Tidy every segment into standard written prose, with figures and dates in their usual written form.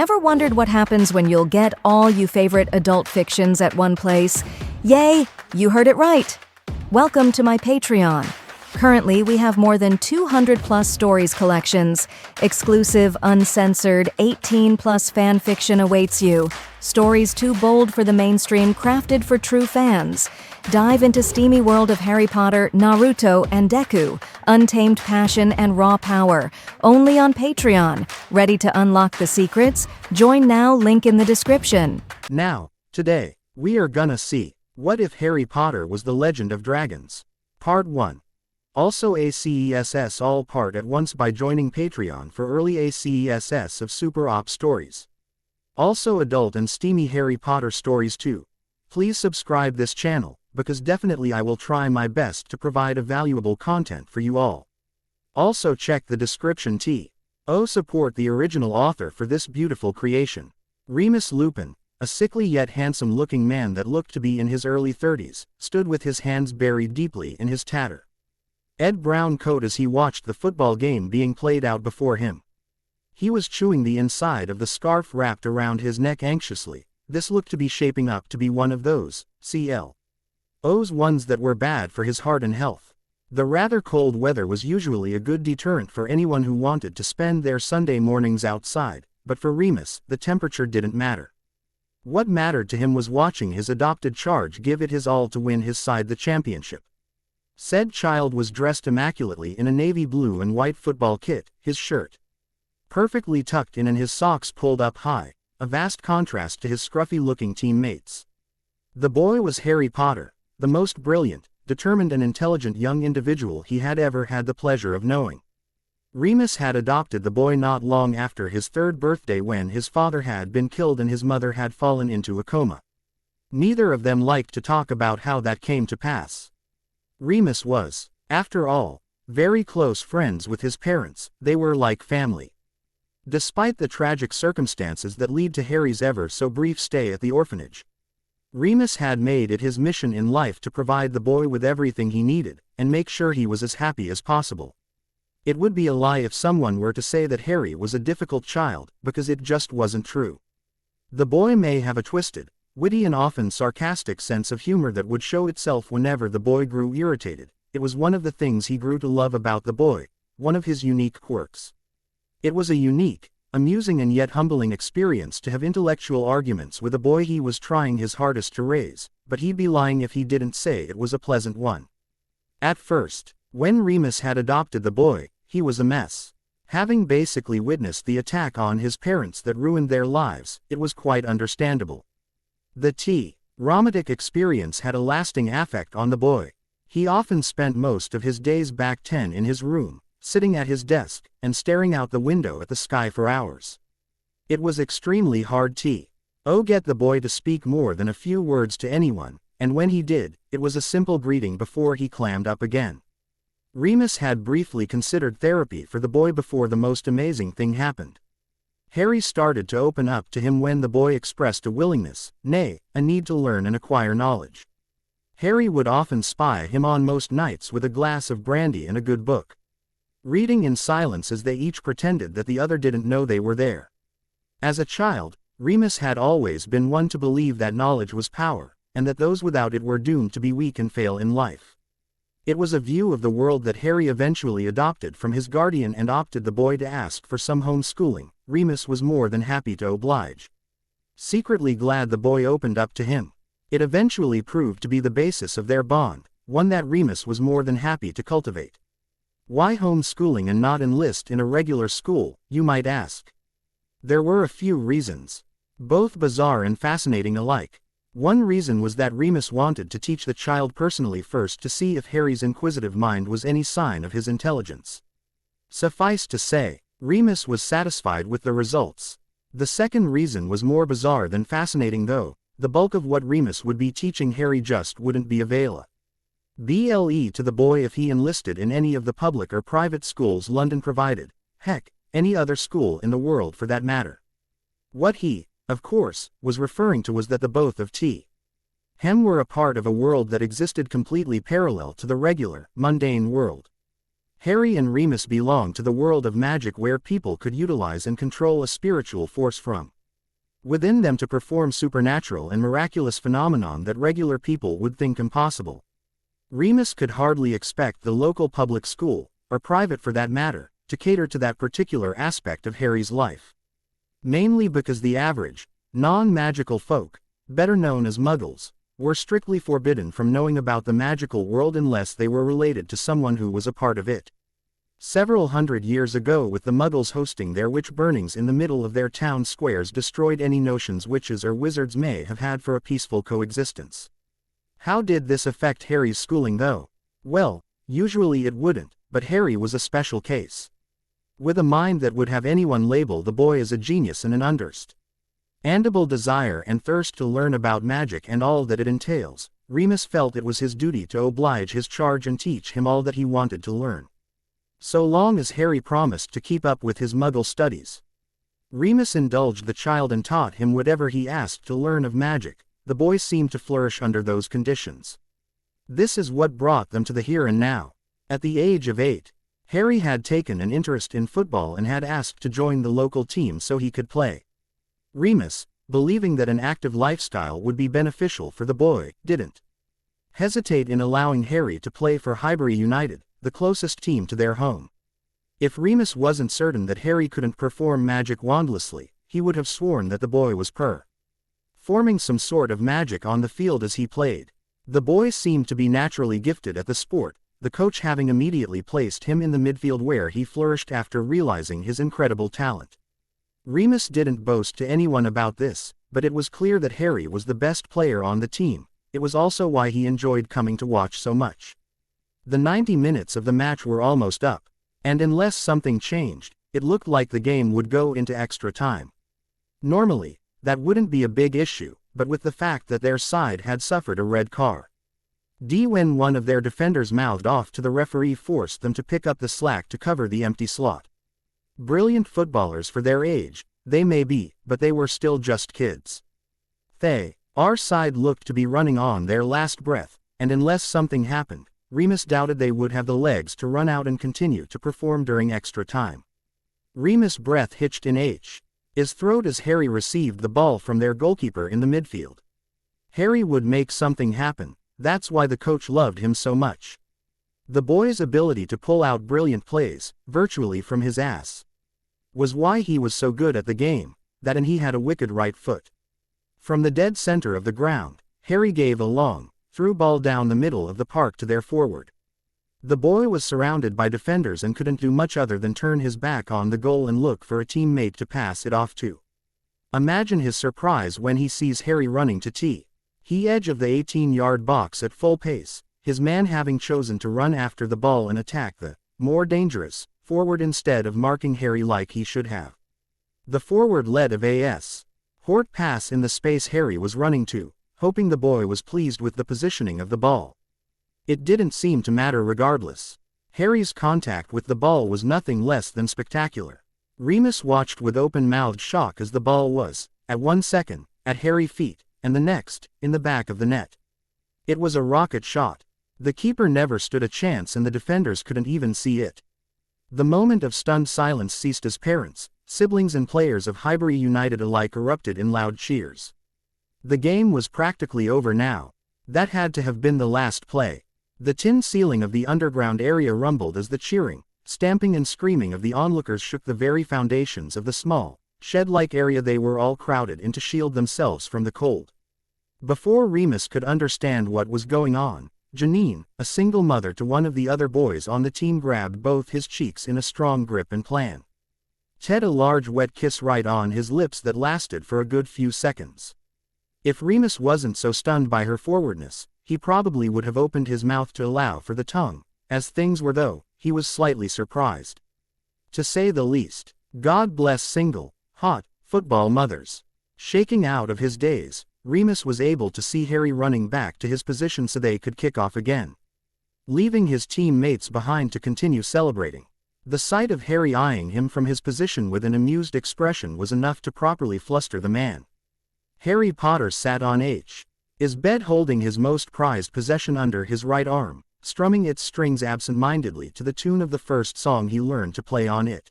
Ever wondered what happens when you'll get all you favorite adult fictions at one place? Yay, you heard it right! Welcome to my Patreon. Currently, we have more than 200+ stories collections. Exclusive, uncensored, 18+ fan fiction awaits you. Stories too bold for the mainstream, crafted for true fans. Dive into steamy world of Harry Potter, Naruto, and Deku. Untamed passion and raw power. Only on Patreon. Ready to unlock the secrets? Join now, link in the description. Now, today, we are gonna see, what if Harry Potter was the Legend of Dragons? Part 1. Also ACESS all part at once by joining Patreon for early ACESS of Super Op stories. Also adult and steamy Harry Potter stories too. Please subscribe this channel, because definitely I will try my best to provide a valuable content for you all. Also check the description to support the original author for this beautiful creation. Remus Lupin, a sickly yet handsome looking man that looked to be in his early 30s, stood with his hands buried deeply in his tatter. Ed brown coat as he watched the football game being played out before him. He was chewing the inside of the scarf wrapped around his neck anxiously. This looked to be shaping up to be one of those CLO's ones that were bad for his heart and health. The rather cold weather was usually a good deterrent for anyone who wanted to spend their Sunday mornings outside, but for Remus, the temperature didn't matter. What mattered to him was watching his adopted charge give it his all to win his side the championship. Said child was dressed immaculately in a navy blue and white football kit, his shirt perfectly tucked in and his socks pulled up high, a vast contrast to his scruffy-looking teammates. The boy was Harry Potter, the most brilliant, determined and intelligent young individual he had ever had the pleasure of knowing. Remus had adopted the boy not long after his 3rd birthday when his father had been killed and his mother had fallen into a coma. Neither of them liked to talk about how that came to pass. Remus was, after all, very close friends with his parents. They were like family. Despite the tragic circumstances that lead to Harry's ever so brief stay at the orphanage, Remus had made it his mission in life to provide the boy with everything he needed, and make sure he was as happy as possible. It would be a lie if someone were to say that Harry was a difficult child, because it just wasn't true. The boy may have a twisted, witty and often sarcastic sense of humor that would show itself whenever the boy grew irritated. It was one of the things he grew to love about the boy, one of his unique quirks. It was a unique, amusing and yet humbling experience to have intellectual arguments with a boy he was trying his hardest to raise, but he'd be lying if he didn't say it was a pleasant one. At first, when Remus had adopted the boy, he was a mess. Having basically witnessed the attack on his parents that ruined their lives, it was quite understandable. The traumatic experience had a lasting effect on the boy. He often spent most of his days back 10 in his room, sitting at his desk, and staring out the window at the sky for hours. It was extremely hard to get the boy to speak more than a few words to anyone, and when he did, it was a simple greeting before he clammed up again. Remus had briefly considered therapy for the boy before the most amazing thing happened. Harry started to open up to him when the boy expressed a willingness, nay, a need to learn and acquire knowledge. Harry would often spy him on most nights with a glass of brandy and a good book, reading in silence as they each pretended that the other didn't know they were there. As a child, Remus had always been one to believe that knowledge was power, and that those without it were doomed to be weak and fail in life. It was a view of the world that Harry eventually adopted from his guardian and opted the boy to ask for some homeschooling. Remus was more than happy to oblige. Secretly glad the boy opened up to him. It eventually proved to be the basis of their bond, one that Remus was more than happy to cultivate. Why homeschooling and not enlist in a regular school, you might ask? There were a few reasons, both bizarre and fascinating alike. One reason was that Remus wanted to teach the child personally first to see if Harry's inquisitive mind was any sign of his intelligence. Suffice to say, Remus was satisfied with the results. The second reason was more bizarre than fascinating though. The bulk of what Remus would be teaching Harry just wouldn't be available to the boy if he enlisted in any of the public or private schools London provided. Heck, any other school in the world for that matter. What he, of course, was referring to was that the both of him were a part of a world that existed completely parallel to the regular, mundane world. Harry and Remus belonged to the world of magic where people could utilize and control a spiritual force from within them to perform supernatural and miraculous phenomenon that regular people would think impossible. Remus could hardly expect the local public school, or private for that matter, to cater to that particular aspect of Harry's life. Mainly because the average, non-magical folk, better known as Muggles, were strictly forbidden from knowing about the magical world unless they were related to someone who was a part of it. Several hundred years ago, with the Muggles hosting their witch burnings in the middle of their town squares, destroyed any notions witches or wizards may have had for a peaceful coexistence. How did this affect Harry's schooling though? Well, usually it wouldn't, but Harry was a special case. With a mind that would have anyone label the boy as a genius and an understandable desire and thirst to learn about magic and all that it entails, Remus felt it was his duty to oblige his charge and teach him all that he wanted to learn. So long as Harry promised to keep up with his Muggle studies. Remus indulged the child and taught him whatever he asked to learn of magic. The boy seemed to flourish under those conditions. This is what brought them to the here and now. At the age of 8, Harry had taken an interest in football and had asked to join the local team so he could play. Remus, believing that an active lifestyle would be beneficial for the boy, didn't hesitate in allowing Harry to play for Highbury United, the closest team to their home. If Remus wasn't certain that Harry couldn't perform magic wandlessly, he would have sworn that the boy was performing some sort of magic on the field as he played. The boy seemed to be naturally gifted at the sport, the coach having immediately placed him in the midfield where he flourished after realizing his incredible talent. Remus didn't boast to anyone about this, but it was clear that Harry was the best player on the team. It was also why he enjoyed coming to watch so much. The 90 minutes of the match were almost up, and unless something changed, it looked like the game would go into extra time. Normally, that wouldn't be a big issue, but with the fact that their side had suffered a red card, when one of their defenders mouthed off to the referee, forced them to pick up the slack to cover the empty slot. Brilliant footballers for their age, they may be, but they were still just kids. Our side looked to be running on their last breath, and unless something happened, Remus doubted they would have the legs to run out and continue to perform during extra time. Remus' breath hitched in his throat as Harry received the ball from their goalkeeper in the midfield. Harry would make something happen, that's why the coach loved him so much. The boy's ability to pull out brilliant plays, virtually from his ass, was why he was so good at the game, and he had a wicked right foot. From the dead center of the ground, Harry gave a long, through ball down the middle of the park to their forward. The boy was surrounded by defenders and couldn't do much other than turn his back on the goal and look for a teammate to pass it off to. Imagine his surprise when he sees Harry running to the edge of the 18-yard box at full pace, his man having chosen to run after the ball and attack the more dangerous forward instead of marking Harry like he should have. The forward led of a short pass in the space Harry was running to, hoping the boy was pleased with the positioning of the ball. It didn't seem to matter regardless. Harry's contact with the ball was nothing less than spectacular. Remus watched with open-mouthed shock as the ball was, at 1 second, at Harry's feet, and the next, in the back of the net. It was a rocket shot. The keeper never stood a chance and the defenders couldn't even see it. The moment of stunned silence ceased as parents, siblings and players of Highbury United alike erupted in loud cheers. The game was practically over now. That had to have been the last play. The tin ceiling of the underground area rumbled as the cheering, stamping and screaming of the onlookers shook the very foundations of the small, shed-like area they were all crowded in to shield themselves from the cold. Before Remus could understand what was going on, Janine, a single mother to one of the other boys on the team, grabbed both his cheeks in a strong grip and planted a large wet kiss right on his lips that lasted for a good few seconds. If Remus wasn't so stunned by her forwardness, he probably would have opened his mouth to allow for the tongue. As things were though, he was slightly surprised, to say the least. God bless single, hot, football mothers. Shaking out of his daze, Remus was able to see Harry running back to his position so they could kick off again, leaving his teammates behind to continue celebrating. The sight of Harry eyeing him from his position with an amused expression was enough to properly fluster the man. Harry Potter sat on his bed holding his most prized possession under his right arm, strumming its strings absent-mindedly to the tune of the first song he learned to play on it.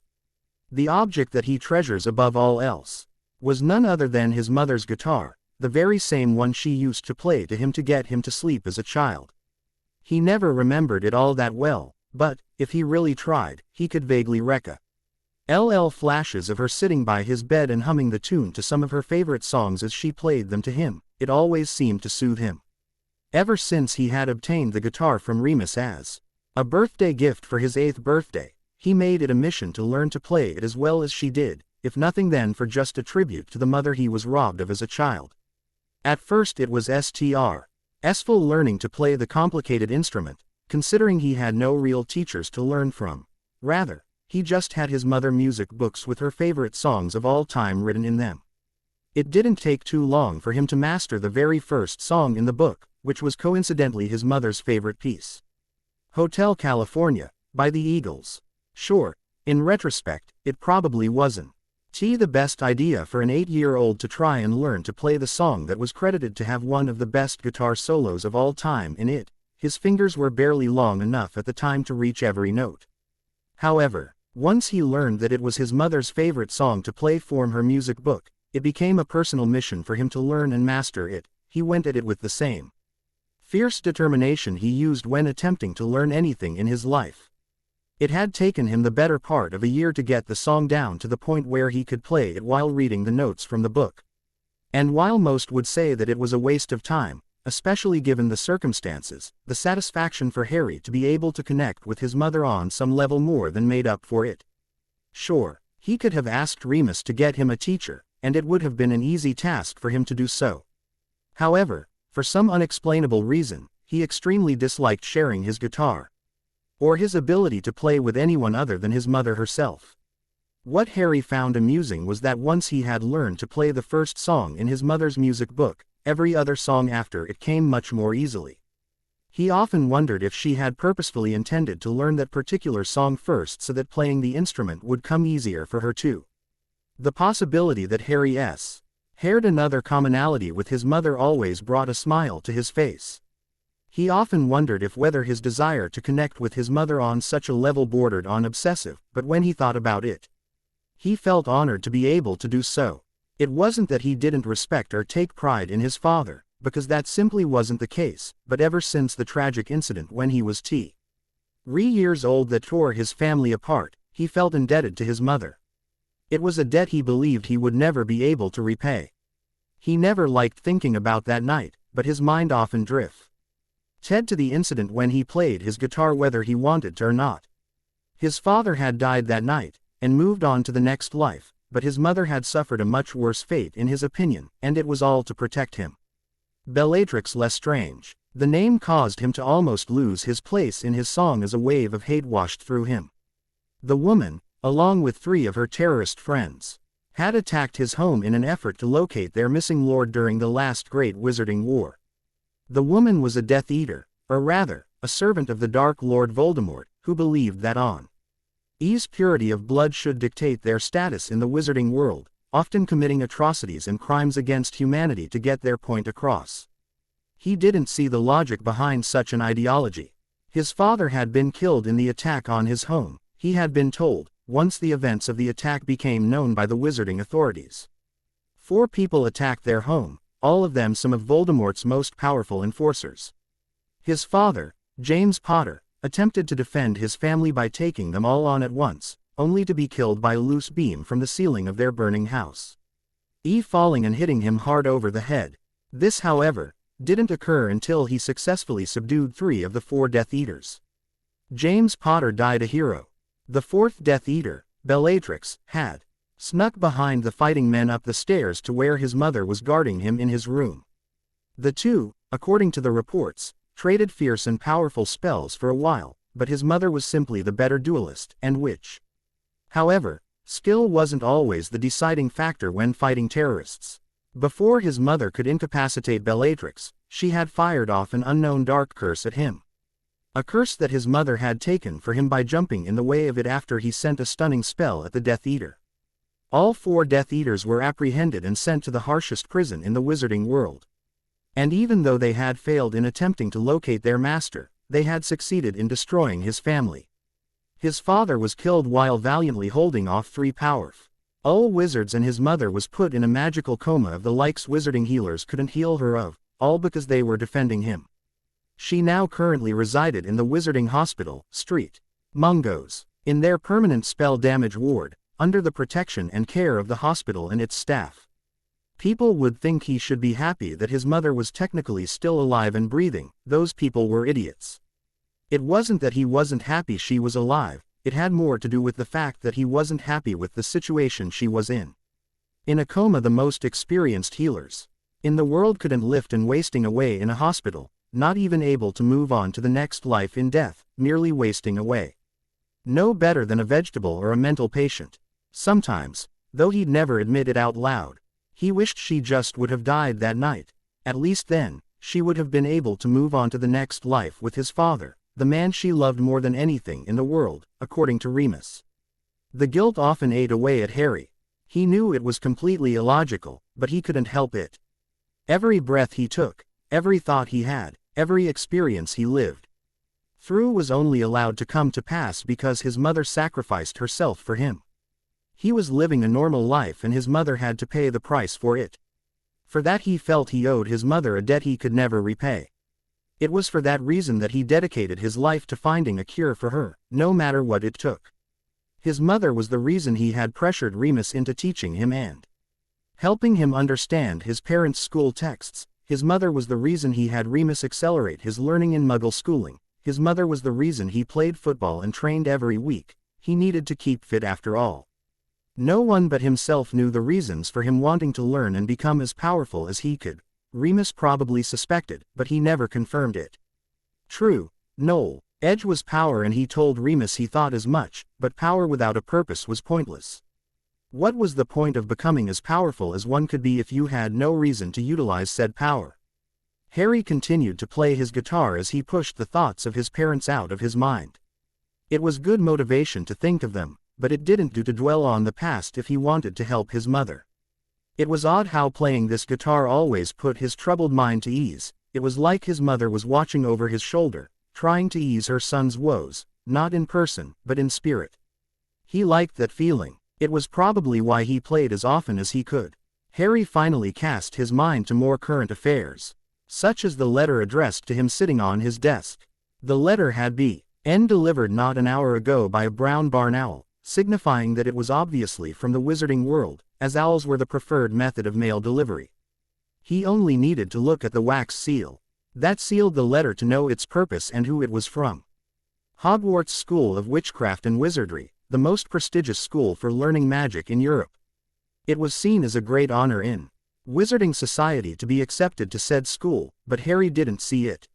The object that he treasures above all else was none other than his mother's guitar, the very same one she used to play to him to get him to sleep as a child. He never remembered it all that well, but, if he really tried, he could vaguely recall flashes of her sitting by his bed and humming the tune to some of her favorite songs as she played them to him. It always seemed to soothe him. Ever since he had obtained the guitar from Remus as a birthday gift for his 8th birthday, he made it a mission to learn to play it as well as she did, if nothing then for just a tribute to the mother he was robbed of as a child. At first it was stressful learning to play the complicated instrument, considering he had no real teachers to learn from. Rather, he just had his mother music books with her favorite songs of all time written in them. It didn't take too long for him to master the very first song in the book, which was coincidentally his mother's favorite piece. Hotel California, by the Eagles. Sure, in retrospect, it probably wasn't the best idea for an 8-year-old to try and learn to play the song that was credited to have one of the best guitar solos of all time in it. His fingers were barely long enough at the time to reach every note. However, once he learned that it was his mother's favorite song to play from her music book, it became a personal mission for him to learn and master it. He went at it with the same fierce determination he used when attempting to learn anything in his life. It had taken him the better part of a year to get the song down to the point where he could play it while reading the notes from the book. And while most would say that it was a waste of time, especially given the circumstances, the satisfaction for Harry to be able to connect with his mother on some level more than made up for it. Sure, he could have asked Remus to get him a teacher, and it would have been an easy task for him to do so. However, for some unexplainable reason, he extremely disliked sharing his guitar, or his ability to play with anyone other than his mother herself. What Harry found amusing was that once he had learned to play the first song in his mother's music book, every other song after it came much more easily. He often wondered if she had purposefully intended to learn that particular song first so that playing the instrument would come easier for her too. The possibility that Harry's had another commonality with his mother always brought a smile to his face. He often wondered if whether his desire to connect with his mother on such a level bordered on obsessive, but when he thought about it, he felt honored to be able to do so. It wasn't that he didn't respect or take pride in his father, because that simply wasn't the case, but ever since the tragic incident when he was 3 years old that tore his family apart, he felt indebted to his mother. It was a debt he believed he would never be able to repay. He never liked thinking about that night, but his mind often drifted to the incident when he played his guitar whether he wanted to or not. His father had died that night, and moved on to the next life, but his mother had suffered a much worse fate in his opinion, and it was all to protect him. Bellatrix Lestrange. The name caused him to almost lose his place in his song as a wave of hate washed through him. The woman, along with 3 of her terrorist friends, had attacked his home in an effort to locate their missing lord during the last great Wizarding War. The woman was a Death Eater, or rather, a servant of the Dark Lord Voldemort, who believed that his purity of blood should dictate their status in the wizarding world, often committing atrocities and crimes against humanity to get their point across. He didn't see the logic behind such an ideology. His father had been killed in the attack on his home, he had been told, once the events of the attack became known by the wizarding authorities. 4 people attacked their home, all of them some of Voldemort's most powerful enforcers. His father, James Potter, attempted to defend his family by taking them all on at once, only to be killed by a loose beam from the ceiling of their burning house, falling and hitting him hard over the head. This, however, didn't occur until he successfully subdued 3 of the 4 Death Eaters. James Potter died a hero. The 4th Death Eater, Bellatrix, had snuck behind the fighting men up the stairs to where his mother was guarding him in his room. The 2, according to the reports, traded fierce and powerful spells for a while, but his mother was simply the better duelist and witch. However, skill wasn't always the deciding factor when fighting terrorists. Before his mother could incapacitate Bellatrix, she had fired off an unknown dark curse at him. A curse that his mother had taken for him by jumping in the way of it after he sent a stunning spell at the Death Eater. All 4 Death Eaters were apprehended and sent to the harshest prison in the wizarding world. And even though they had failed in attempting to locate their master, they had succeeded in destroying his family. His father was killed while valiantly holding off 3 powerful wizards, and his mother was put in a magical coma of the likes wizarding healers couldn't heal her of, all because they were defending him. She now currently resided in the Wizarding Hospital, St. Mungos, in their permanent spell damage ward, under the protection and care of the hospital and its staff. People would think he should be happy that his mother was technically still alive and breathing. Those people were idiots. It wasn't that he wasn't happy she was alive, it had more to do with the fact that he wasn't happy with the situation she was in. In a coma, the most experienced healers in the world couldn't lift, and wasting away in a hospital, not even able to move on to the next life in death, merely wasting away. No better than a vegetable or a mental patient. Sometimes, though he'd never admit it out loud, he wished she just would have died that night. At least then, she would have been able to move on to the next life with his father, the man she loved more than anything in the world, according to Remus. The guilt often ate away at Harry. He knew it was completely illogical, but he couldn't help it. Every breath he took, every thought he had, every experience he lived through was only allowed to come to pass because his mother sacrificed herself for him. He was living a normal life, and his mother had to pay the price for it. For that, he felt he owed his mother a debt he could never repay. It was for that reason that he dedicated his life to finding a cure for her, no matter what it took. His mother was the reason he had pressured Remus into teaching him and helping him understand his parents' school texts. His mother was the reason he had Remus accelerate his learning in Muggle schooling. His mother was the reason he played football and trained every week. He needed to keep fit after all. No one but himself knew the reasons for him wanting to learn and become as powerful as he could. Remus probably suspected, but he never confirmed it. True, Noel Edge was power, and he told Remus he thought as much, but power without a purpose was pointless. What was the point of becoming as powerful as one could be if you had no reason to utilize said power? Harry continued to play his guitar as he pushed the thoughts of his parents out of his mind. It was good motivation to think of them, but it didn't do to dwell on the past if he wanted to help his mother. It was odd how playing this guitar always put his troubled mind to ease. It was like his mother was watching over his shoulder, trying to ease her son's woes, not in person, but in spirit. He liked that feeling. It was probably why he played as often as he could. Harry finally cast his mind to more current affairs, such as the letter addressed to him sitting on his desk. The letter had been delivered not an hour ago by a brown barn owl, signifying that it was obviously from the wizarding world, as owls were the preferred method of mail delivery. He only needed to look at the wax seal. That sealed the letter to know its purpose and who it was from. Hogwarts School of Witchcraft and Wizardry, the most prestigious school for learning magic in Europe. It was seen as a great honor in wizarding society to be accepted to said school, but Harry didn't see it.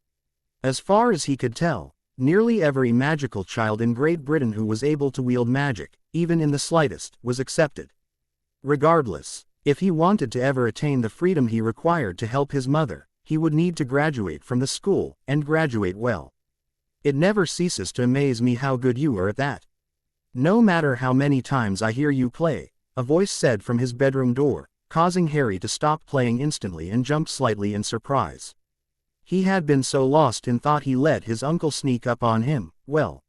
As far as he could tell, nearly every magical child in Great Britain who was able to wield magic, even in the slightest, was accepted. Regardless, if he wanted to ever attain the freedom he required to help his mother, he would need to graduate from the school, and graduate well. It never ceases to amaze me how good you are at that. No matter how many times I hear you play, a voice said from his bedroom door, causing Harry to stop playing instantly and jump slightly in surprise. He had been so lost in thought he let his uncle sneak up on him. Well,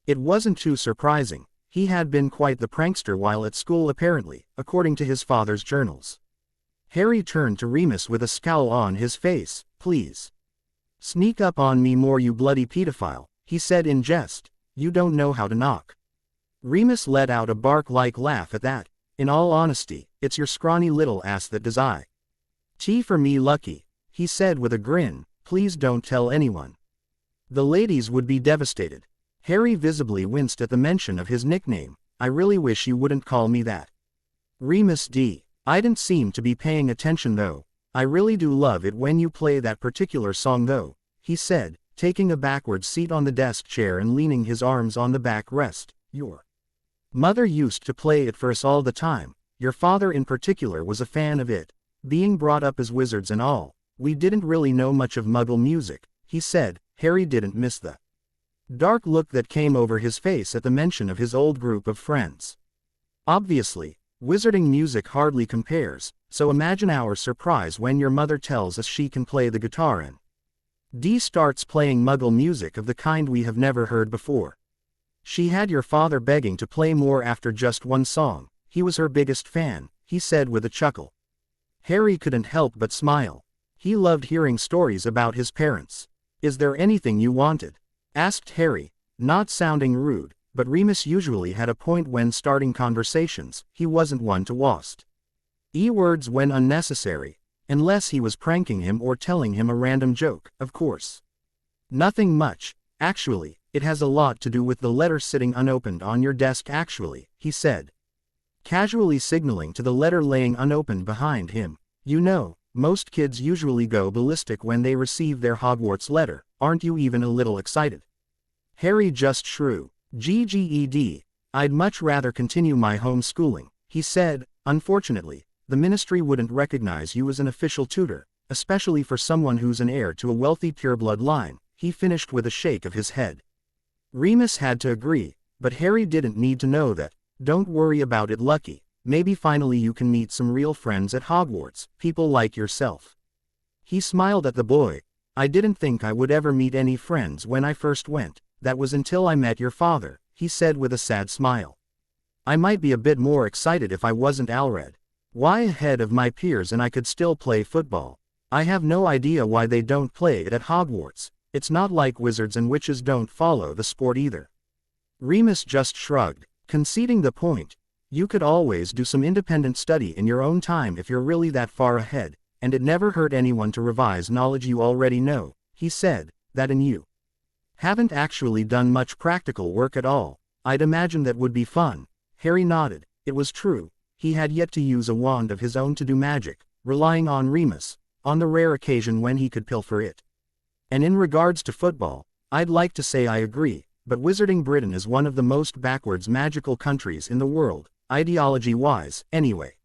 it wasn't too surprising. He had been quite the prankster while at school apparently, according to his father's journals. Harry turned to Remus with a scowl on his face. "Please. Sneak up on me more, you bloody pedophile," he said in jest. "You don't know how to knock." Remus let out a bark-like laugh at that. "In all honesty, it's your scrawny little ass that does I. Tea for me lucky," he said with a grin. "Please don't tell anyone. The ladies would be devastated." Harry visibly winced at the mention of his nickname. "I really wish you wouldn't call me that." Remus D. "I didn't seem to be paying attention though. I really do love it when you play that particular song though," he said, taking a backward seat on the desk chair and leaning his arms on the backrest. "Your mother used to play it for us all the time. Your father in particular was a fan of it. Being brought up as wizards and all, we didn't really know much of Muggle music," he said. Harry didn't miss the dark look that came over his face at the mention of his old group of friends. Obviously, wizarding music hardly compares, so imagine our surprise when your mother tells us she can play the guitar and Dee starts playing Muggle music of the kind we have never heard before. She had your father begging to play more after just one song. He was her biggest fan, he said with a chuckle. Harry couldn't help but smile. He loved hearing stories about his parents. Is there anything you wanted? Asked Harry, not sounding rude, but Remus usually had a point when starting conversations. He wasn't one to waste words when unnecessary, unless he was pranking him or telling him a random joke, of course. Nothing much, actually. It has a lot to do with the letter sitting unopened on your desk actually, he said, casually signaling to the letter laying unopened behind him. You know, most kids usually go ballistic when they receive their Hogwarts letter. Aren't you even a little excited? Harry just shrugged. GGED. I'd much rather continue my homeschooling, he said. Unfortunately, the ministry wouldn't recognize you as an official tutor, especially for someone who's an heir to a wealthy pureblood line, he finished with a shake of his head. Remus had to agree, but Harry didn't need to know that. Don't worry about it, Lucky. Maybe finally you can meet some real friends at Hogwarts, people like yourself. He smiled at the boy. I didn't think I would ever meet any friends when I first went. That was until I met your father, he said with a sad smile. I might be a bit more excited if I wasn't Alred. Why ahead of my peers and I could still play football? I have no idea why they don't play it at Hogwarts. It's not like wizards and witches don't follow the sport either. Remus just shrugged, conceding the point. You could always do some independent study in your own time if you're really that far ahead, and it never hurt anyone to revise knowledge you already know, he said. That and you haven't actually done much practical work at all. I'd imagine that would be fun. Harry nodded. It was true. He had yet to use a wand of his own to do magic, relying on Remus, on the rare occasion when he could pilfer it. And in regards to football, I'd like to say I agree, but Wizarding Britain is one of the most backwards magical countries in the world, ideology-wise, anyway.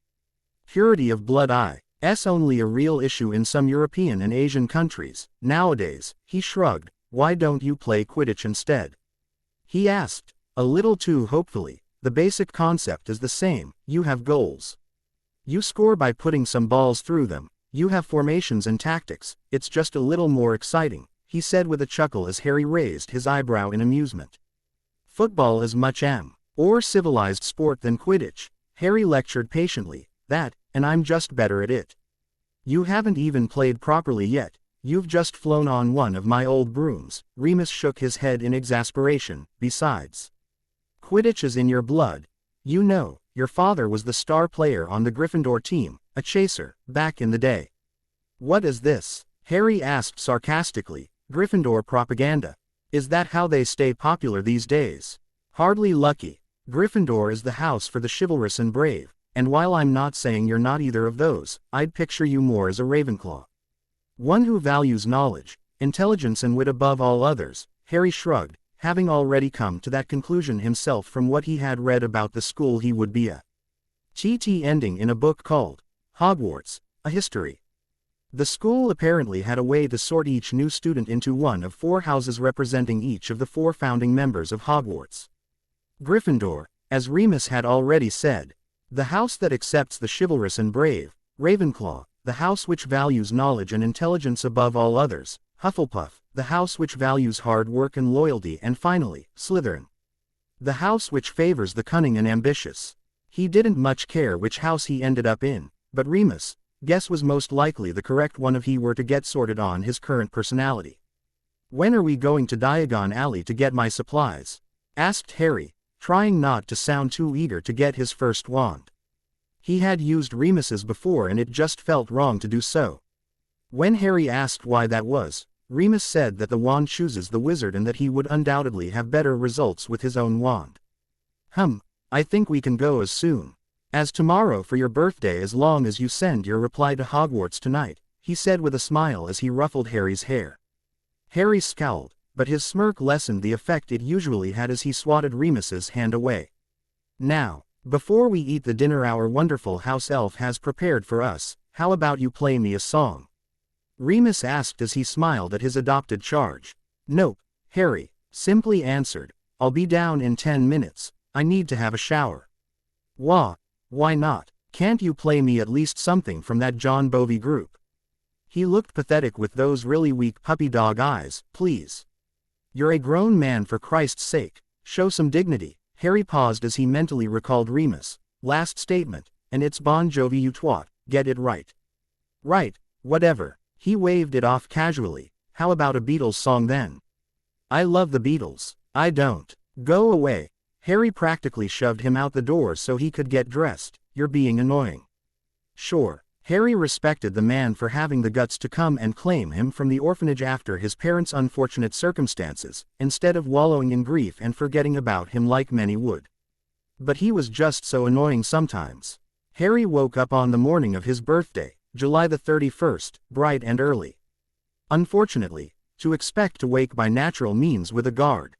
Purity of blood is only a real issue in some European and Asian countries. Nowadays, he shrugged. Why don't you play Quidditch instead? He asked, a little too hopefully. The basic concept is the same. You have goals. You score by putting some balls through them. You have formations and tactics. It's just a little more exciting, he said with a chuckle as Harry raised his eyebrow in amusement. Football is much more civilized sport than Quidditch, Harry lectured patiently. That, and I'm just better at it. You haven't even played properly yet. You've just flown on one of my old brooms. Remus shook his head in exasperation. Besides, Quidditch is in your blood. You know, your father was the star player on the Gryffindor team, a chaser, back in the day. What is this? Harry asked sarcastically. Gryffindor propaganda. Is that how they stay popular these days? Hardly Lucky. Gryffindor is the house for the chivalrous and brave, and while I'm not saying you're not either of those, I'd picture you more as a Ravenclaw. One who values knowledge, intelligence and wit above all others. Harry shrugged, having already come to that conclusion himself from what he had read about the school he would be a ending in a book called Hogwarts, A History. The school apparently had a way to sort each new student into one of 4 houses representing each of the 4 founding members of Hogwarts. Gryffindor, as Remus had already said, the house that accepts the chivalrous and brave. Ravenclaw, the house which values knowledge and intelligence above all others. Hufflepuff, the house which values hard work and loyalty, and finally, Slytherin, the house which favors the cunning and ambitious. He didn't much care which house he ended up in, but Remus, guess was most likely the correct one if he were to get sorted on his current personality. When are we going to Diagon Alley to get my supplies? Asked Harry, trying not to sound too eager to get his first wand. He had used Remus's before and it just felt wrong to do so. When Harry asked why that was, Remus said that the wand chooses the wizard and that he would undoubtedly have better results with his own wand. I think we can go as soon as tomorrow for your birthday as long as you send your reply to Hogwarts tonight, he said with a smile as he ruffled Harry's hair. Harry scowled, but his smirk lessened the effect it usually had as he swatted Remus's hand away. Now, before we eat the dinner our wonderful house elf has prepared for us, how about you play me a song? Remus asked as he smiled at his adopted charge. Nope, Harry simply answered. I'll be down in 10 minutes. I need to have a shower. Why not? Can't you play me at least something from that John Bovey group? He looked pathetic with those really weak puppy dog eyes. Please. You're a grown man, for Christ's sake. Show some dignity. Harry paused as he mentally recalled Remus' last statement, and it's Bon Jovi, you twat, get it right. Right, whatever. He waved it off casually. How about a Beatles song then? I love the Beatles. I don't. Go away. Harry practically shoved him out the door so he could get dressed. You're being annoying. Sure. Harry respected the man for having the guts to come and claim him from the orphanage after his parents' unfortunate circumstances, instead of wallowing in grief and forgetting about him like many would. But he was just so annoying sometimes. Harry woke up on the morning of his birthday, July the 31st, bright and early. Unfortunately, to expect to wake by natural means with a guard.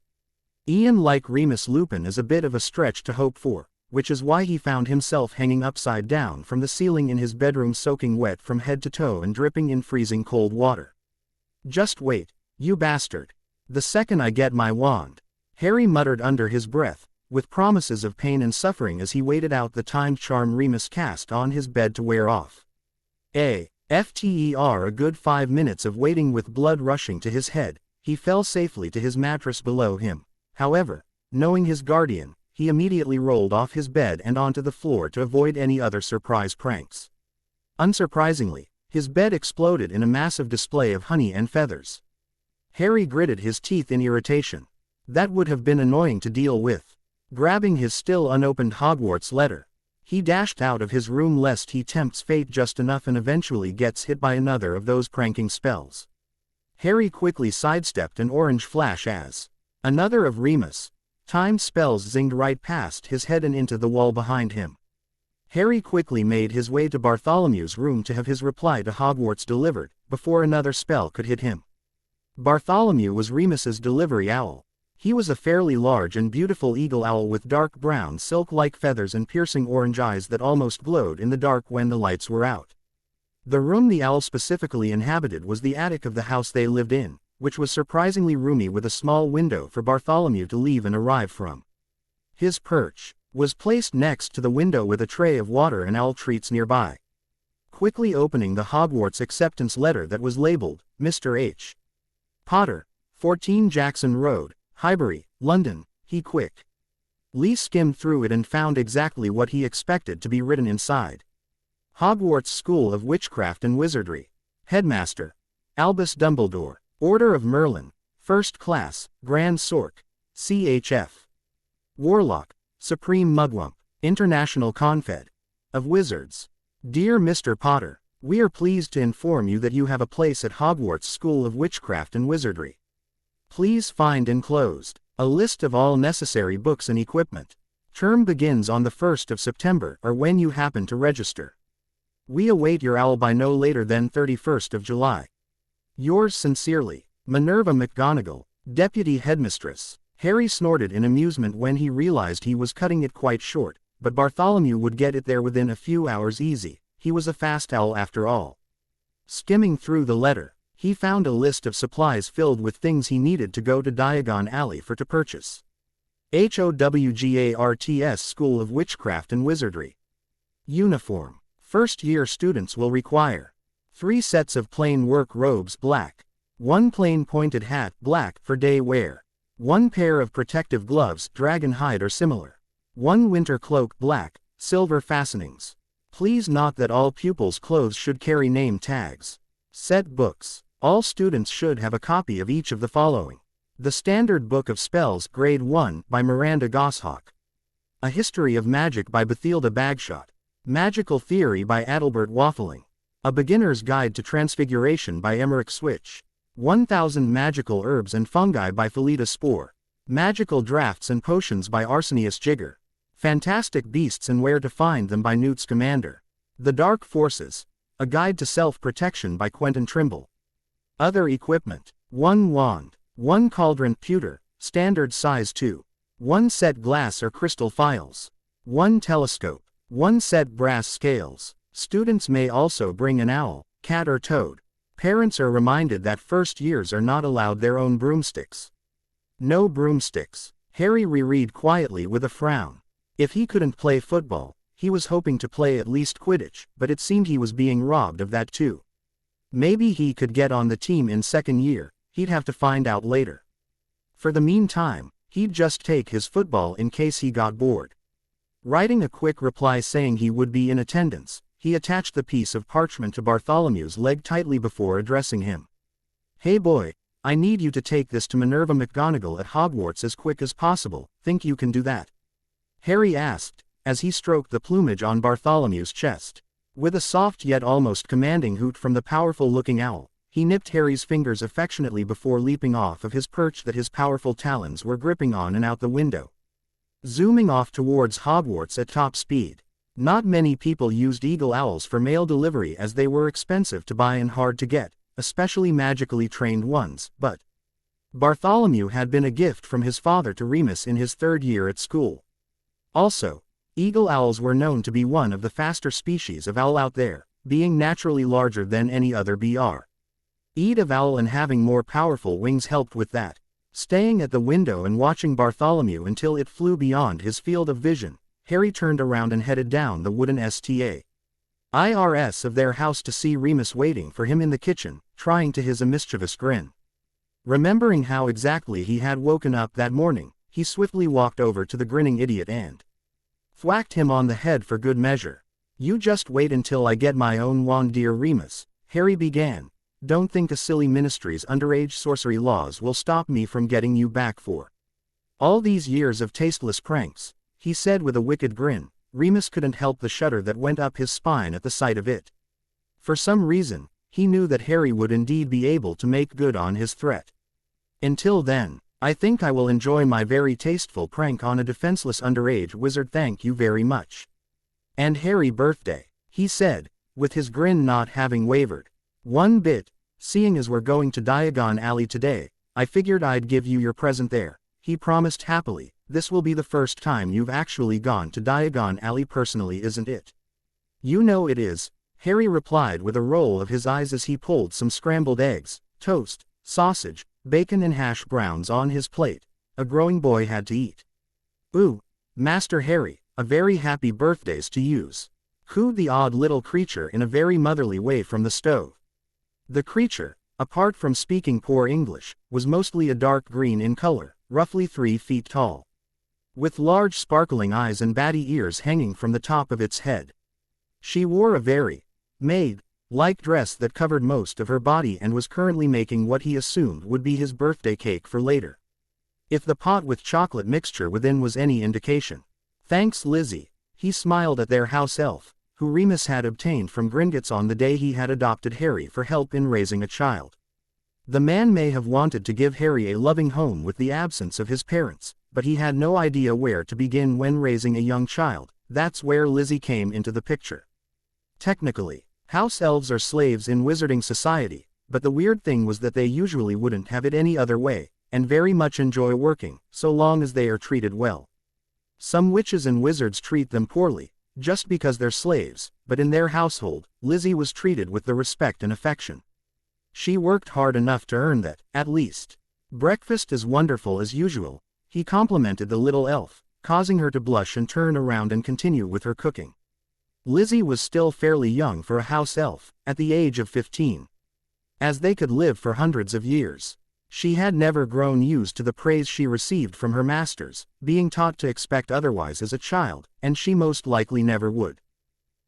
Ian like Remus Lupin is a bit of a stretch to hope for, which is why he found himself hanging upside down from the ceiling in his bedroom, soaking wet from head to toe and dripping in freezing cold water. Just wait, you bastard. The second I get my wand. Harry muttered under his breath, with promises of pain and suffering as he waited out the timed charm Remus cast on his bed to wear off. After a good 5 minutes of waiting with blood rushing to his head, he fell safely to his mattress below him. However, knowing his guardian, he immediately rolled off his bed and onto the floor to avoid any other surprise pranks. Unsurprisingly, his bed exploded in a massive display of honey and feathers. Harry gritted his teeth in irritation. That would have been annoying to deal with. Grabbing his still unopened Hogwarts letter, he dashed out of his room lest he tempts fate just enough and eventually gets hit by another of those pranking spells. Harry quickly sidestepped an orange flash as another of Remus' timed spells zinged right past his head and into the wall behind him. Harry quickly made his way to Bartholomew's room to have his reply to Hogwarts delivered, before another spell could hit him. Bartholomew was Remus's delivery owl. He was a fairly large and beautiful eagle owl with dark brown silk-like feathers and piercing orange eyes that almost glowed in the dark when the lights were out. The room the owl specifically inhabited was the attic of the house they lived in, which was surprisingly roomy with a small window for Bartholomew to leave and arrive from. His perch was placed next to the window with a tray of water and owl treats nearby. Quickly opening the Hogwarts acceptance letter that was labeled, Mr. H. Potter, 14 Jackson Road, Highbury, London, he quickly skimmed through it and found exactly what he expected to be written inside. Hogwarts School of Witchcraft and Wizardry. Headmaster, Albus Dumbledore. Order of Merlin. First Class, Grand Sork. CHF. Warlock, Supreme Mugwump. International Confed of Wizards. Dear Mr. Potter, we are pleased to inform you that you have a place at Hogwarts School of Witchcraft and Wizardry. Please find enclosed a list of all necessary books and equipment. Term begins on the 1st of September or when you happen to register. We await your owl by no later than 31st of July. Yours sincerely, Minerva McGonagall, Deputy Headmistress. Harry snorted in amusement when he realized he was cutting it quite short, but Bartholomew would get it there within a few hours easy. He was a fast owl after all. Skimming through the letter, he found a list of supplies filled with things he needed to go to Diagon Alley for to purchase. Hogwarts School of Witchcraft and Wizardry. Uniform. First-year students will require 3 sets of plain work robes black, 1 plain pointed hat black for day wear, 1 pair of protective gloves dragon hide or similar, 1 winter cloak black, silver fastenings. Please note that all pupils' clothes should carry name tags. Set books. All students should have a copy of each of the following. The Standard Book of Spells Grade 1 by Miranda Goshawk. A History of Magic by Bathilda Bagshot. Magical Theory by Adalbert Waffling. A Beginner's Guide to Transfiguration by Emmerich Switch. 1000 Magical Herbs and Fungi by Felida Spore. Magical Drafts and Potions by Arsenius Jigger. Fantastic Beasts and Where to Find Them by Newt Scamander. The Dark Forces. A Guide to Self-Protection by Quentin Trimble. Other equipment. 1 wand. 1 cauldron pewter, standard size 2. 1 set glass or crystal phials. 1 telescope. 1 set brass scales. Students may also bring an owl, cat or toad. Parents are reminded that first years are not allowed their own broomsticks. No broomsticks. Harry reread quietly with a frown. If he couldn't play football, he was hoping to play at least Quidditch, but it seemed he was being robbed of that too. Maybe he could get on the team in second year, he'd have to find out later. For the meantime, he'd just take his football in case he got bored. Writing a quick reply saying he would be in attendance, he attached the piece of parchment to Bartholomew's leg tightly before addressing him. "Hey boy, I need you to take this to Minerva McGonagall at Hogwarts as quick as possible. Think you can do that?" Harry asked, as he stroked the plumage on Bartholomew's chest. With a soft yet almost commanding hoot from the powerful-looking owl, he nipped Harry's fingers affectionately before leaping off of his perch that his powerful talons were gripping on and out the window. Zooming off towards Hogwarts at top speed. Not many people used eagle owls for mail delivery as they were expensive to buy and hard to get, especially magically trained ones, but Bartholomew had been a gift from his father to Remus in his third year at school. Also, eagle owls were known to be one of the faster species of owl out there, being naturally larger than any other breed of owl and having more powerful wings helped with that. Staying at the window and watching Bartholomew until it flew beyond his field of vision, Harry turned around and headed down the wooden stairs of their house to see Remus waiting for him in the kitchen, trying to his a mischievous grin. Remembering how exactly he had woken up that morning, he swiftly walked over to the grinning idiot and thwacked him on the head for good measure. "You just wait until I get my own wand, dear Remus," Harry began. "Don't think a silly ministry's underage sorcery laws will stop me from getting you back for all these years of tasteless pranks," he said with a wicked grin. Remus couldn't help the shudder that went up his spine at the sight of it. For some reason, he knew that Harry would indeed be able to make good on his threat. "Until then, I think I will enjoy my very tasteful prank on a defenseless underage wizard. Thank you very much. And Harry birthday," he said, with his grin not having wavered one bit. "Seeing as we're going to Diagon Alley today, I figured I'd give you your present there," he promised happily. "This will be the first time you've actually gone to Diagon Alley personally, isn't it?" "You know it is," Harry replied with a roll of his eyes as he pulled some scrambled eggs, toast, sausage, bacon and hash browns on his plate. A growing boy had to eat. "Ooh, Master Harry, a very happy birthdays to yous," cooed the odd little creature in a very motherly way from the stove. The creature, apart from speaking poor English, was mostly a dark green in color, roughly 3 feet tall, with large sparkling eyes and batty ears hanging from the top of its head. She wore a very maid-like dress that covered most of her body and was currently making what he assumed would be his birthday cake for later, if the pot with chocolate mixture within was any indication. "Thanks, Lizzie," he smiled at their house elf, who Remus had obtained from Gringotts on the day he had adopted Harry for help in raising a child. The man may have wanted to give Harry a loving home with the absence of his parents, but he had no idea where to begin when raising a young child. That's where Lizzie came into the picture. Technically, house elves are slaves in wizarding society, but the weird thing was that they usually wouldn't have it any other way, and very much enjoy working, so long as they are treated well. Some witches and wizards treat them poorly, just because they're slaves, but in their household, Lizzie was treated with the respect and affection she worked hard enough to earn that, at least. "Breakfast is wonderful as usual," he complimented the little elf, causing her to blush and turn around and continue with her cooking. Lizzie was still fairly young for a house elf, at the age of 15. As they could live for hundreds of years, she had never grown used to the praise she received from her masters, being taught to expect otherwise as a child, and she most likely never would.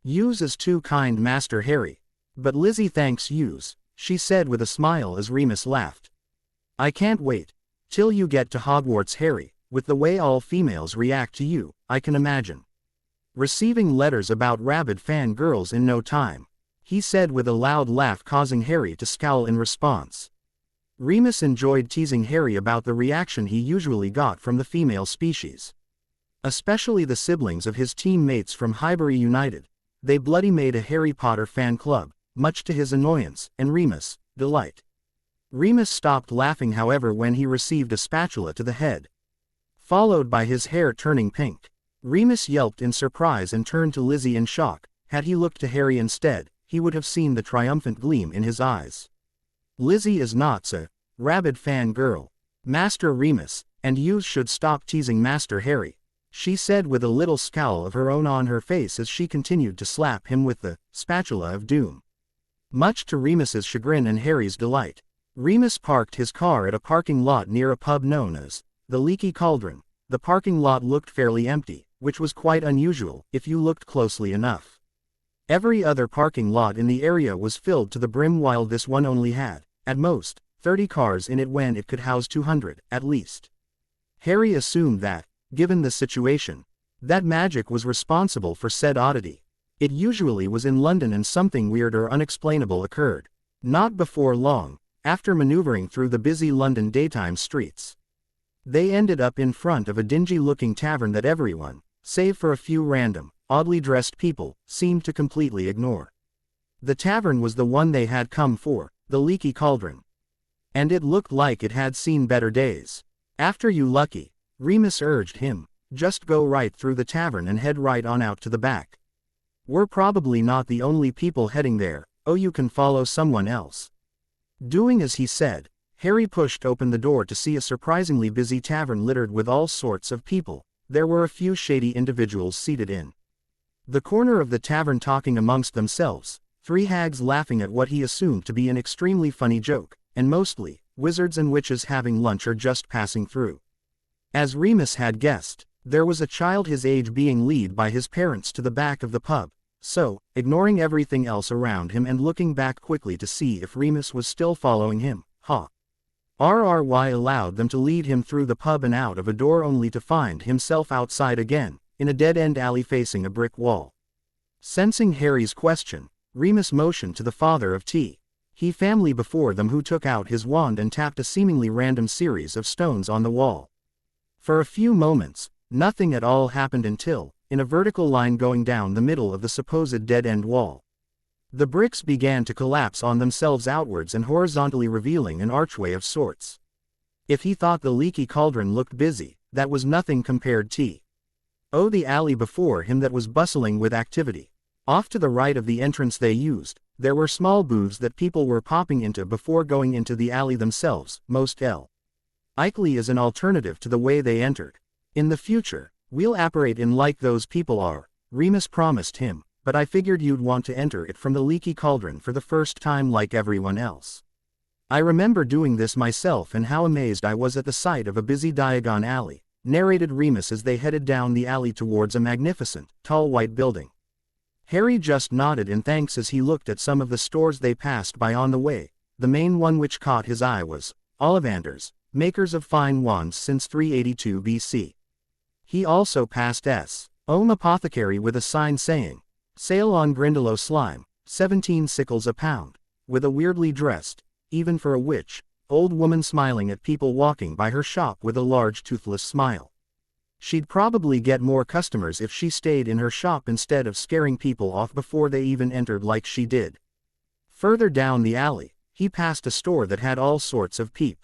"Yous is too kind, Master Harry. But Lizzie thanks yous," she said with a smile as Remus laughed. "I can't wait till you get to Hogwarts, Harry. With the way all females react to you, I can imagine receiving letters about rabid fan girls in no time," he said with a loud laugh causing Harry to scowl in response. Remus enjoyed teasing Harry about the reaction he usually got from the female species, especially the siblings of his teammates from Highbury United. They bloody made a Harry Potter fan club, much to his annoyance and Remus' delight. Remus stopped laughing however when he received a spatula to the head, followed by his hair turning pink. Remus yelped in surprise and turned to Lizzie in shock. Had he looked to Harry instead, he would have seen the triumphant gleam in his eyes. "Lizzie is not a rabid fan girl, Master Remus, and you should stop teasing Master Harry," she said with a little scowl of her own on her face as she continued to slap him with the spatula of doom. much to Remus's chagrin and Harry's delight. Remus parked his car at a parking lot near a pub known as the Leaky Cauldron. The parking lot looked fairly empty, which was quite unusual if you looked closely enough. Every other parking lot in the area was filled to the brim while this one only had, at most, 30 cars in it when it could house 200, at least. Harry assumed that, given the situation, that magic was responsible for said oddity. It usually was in London and something weird or unexplainable occurred. Not before long, after maneuvering through the busy London daytime streets. They ended up in front of a dingy-looking tavern that everyone, save for a few random, oddly dressed people, seemed to completely ignore. The tavern was the one they had come for, the Leaky Cauldron. And it looked like it had seen better days. "After you, Lucky," Remus urged him. "Just go right through the tavern and head right on out to the back. We're probably not the only people heading there, oh you can follow someone else." Doing as he said, Harry pushed open the door to see a surprisingly busy tavern littered with all sorts of people. There were a few shady individuals seated in the corner of the tavern talking amongst themselves, 3 hags laughing at what he assumed to be an extremely funny joke, and mostly, wizards and witches having lunch or just passing through. As Remus had guessed, there was a child his age being led by his parents to the back of the pub, so, ignoring everything else around him and looking back quickly to see if Remus was still following him, RRY allowed them to lead him through the pub and out of a door only to find himself outside again, in a dead-end alley facing a brick wall. Sensing Harry's question, Remus motioned to the father of T. He family before them who took out his wand and tapped a seemingly random series of stones on the wall. For a few moments, nothing at all happened until, in a vertical line going down the middle of the supposed dead-end wall, the bricks began to collapse on themselves outwards and horizontally revealing an archway of sorts. If he thought the Leaky Cauldron looked busy, that was nothing compared to the alley before him that was bustling with activity. Off to the right of the entrance they used, there were small booths that people were popping into before going into the alley themselves, most likely as an alternative to the way they entered. "In the future, we'll operate in like those people are," Remus promised him, "but I figured you'd want to enter it from the Leaky Cauldron for the first time like everyone else. I remember doing this myself and how amazed I was at the sight of a busy Diagon alley," narrated Remus as they headed down the alley towards a magnificent, tall white building. Harry just nodded in thanks as he looked at some of the stores they passed by on the way. The main one which caught his eye was Ollivanders, makers of fine wands since 382 BC. He also passed Ohm Apothecary with a sign saying, "Sale on Grindylow slime, 17 sickles a pound," with a weirdly dressed, even for a witch, old woman smiling at people walking by her shop with a large toothless smile. She'd probably get more customers if she stayed in her shop instead of scaring people off before they even entered like she did. Further down the alley, he passed a store that had all sorts of people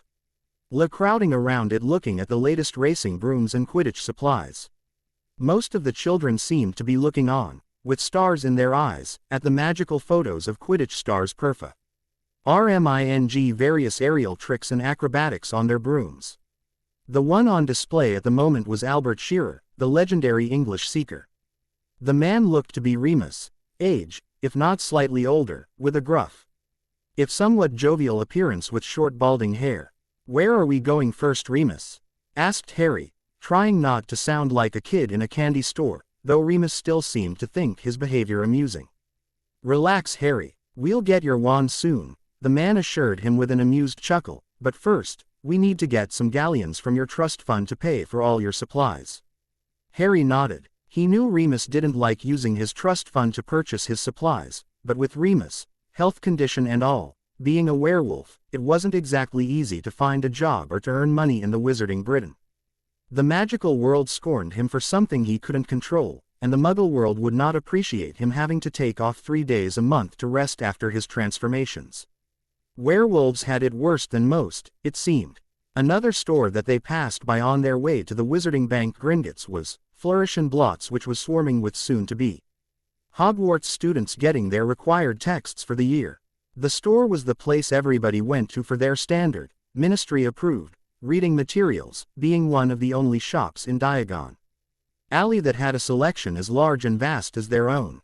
crowding around it looking at the latest racing brooms and Quidditch supplies. Most of the children seemed to be looking on, with stars in their eyes, at the magical photos of Quidditch stars performing various aerial tricks and acrobatics on their brooms. The one on display at the moment was Albert Shearer, the legendary English seeker. The man looked to be Remus' age, if not slightly older, with a gruff, if somewhat jovial appearance with short balding hair. "Where are we going first, Remus?" asked Harry, trying not to sound like a kid in a candy store, though Remus still seemed to think his behavior amusing. "Relax, Harry, we'll get your wand soon," the man assured him with an amused chuckle, "but first, we need to get some galleons from your trust fund to pay for all your supplies." Harry nodded. He knew Remus didn't like using his trust fund to purchase his supplies, but with Remus' health condition and all, being a werewolf, it wasn't exactly easy to find a job or to earn money in the Wizarding Britain. The magical world scorned him for something he couldn't control, and the Muggle world would not appreciate him having to take off 3 days a month to rest after his transformations. Werewolves had it worse than most, it seemed. Another store that they passed by on their way to the Wizarding Bank Gringotts was Flourish and Blots, which was swarming with soon-to-be Hogwarts students getting their required texts for the year. The store was the place everybody went to for their standard, ministry-approved, reading materials, being one of the only shops in Diagon alley that had a selection as large and vast as their own.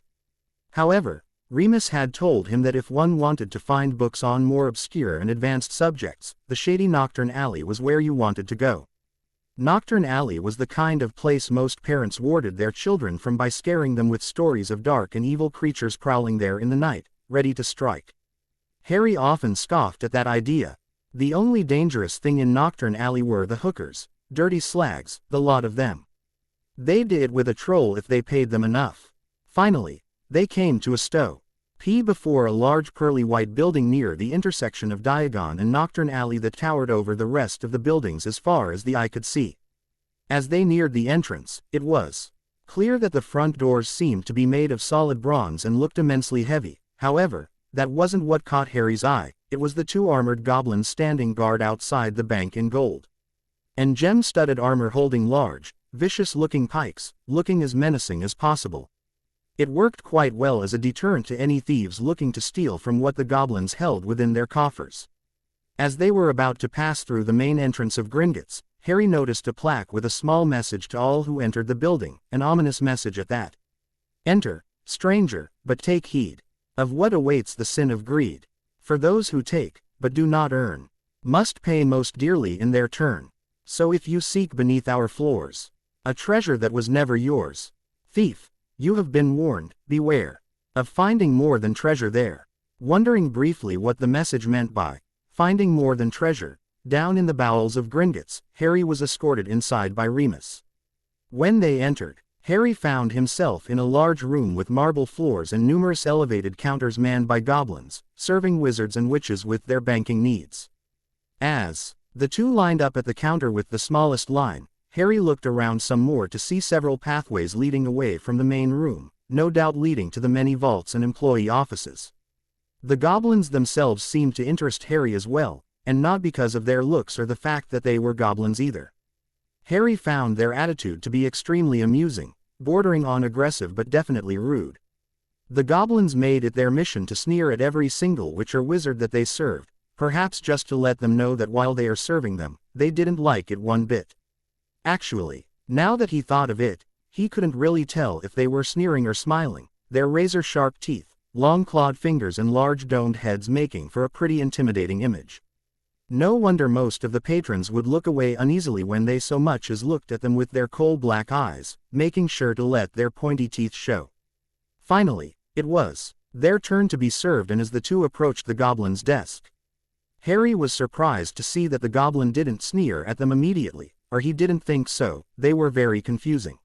However, Remus had told him that if one wanted to find books on more obscure and advanced subjects, the shady Nocturne Alley was where you wanted to go. Nocturne Alley was the kind of place most parents warded their children from by scaring them with stories of dark and evil creatures prowling there in the night, ready to strike. Harry often scoffed at that idea. The only dangerous thing in Nocturne Alley were the hookers, dirty slags, the lot of them. They'd do it with a troll if they paid them enough. Finally, they came to a stop before a large pearly white building near the intersection of Diagon and Nocturne Alley that towered over the rest of the buildings as far as the eye could see. As they neared the entrance, it was clear that the front doors seemed to be made of solid bronze and looked immensely heavy. However, that wasn't what caught Harry's eye. It was the two armored goblins standing guard outside the bank in gold and gem-studded armor holding large, vicious-looking pikes, looking as menacing as possible. It worked quite well as a deterrent to any thieves looking to steal from what the goblins held within their coffers. As they were about to pass through the main entrance of Gringotts, Harry noticed a plaque with a small message to all who entered the building, an ominous message at that. Enter, stranger, but take heed of what awaits the sin of greed. For those who take, but do not earn, must pay most dearly in their turn. So if you seek beneath our floors a treasure that was never yours, thief, you have been warned, beware of finding more than treasure there. Wondering briefly what the message meant by finding more than treasure, down in the bowels of Gringotts, Harry was escorted inside by Remus. When they entered, Harry found himself in a large room with marble floors and numerous elevated counters manned by goblins, serving wizards and witches with their banking needs. As the two lined up at the counter with the smallest line, Harry looked around some more to see several pathways leading away from the main room, no doubt leading to the many vaults and employee offices. The goblins themselves seemed to interest Harry as well, and not because of their looks or the fact that they were goblins either. Harry found their attitude to be extremely amusing, bordering on aggressive but definitely rude. The goblins made it their mission to sneer at every single witch or wizard that they served, perhaps just to let them know that while they are serving them, they didn't like it one bit. Actually, now that he thought of it, he couldn't really tell if they were sneering or smiling, their razor-sharp teeth, long clawed fingers and large domed heads making for a pretty intimidating image. No wonder most of the patrons would look away uneasily when they so much as looked at them with their coal-black eyes, making sure to let their pointy teeth show. Finally, it was their turn to be served, and as the two approached the goblin's desk, Harry was surprised to see that the goblin didn't sneer at them immediately, or he didn't think so. They were very confusing.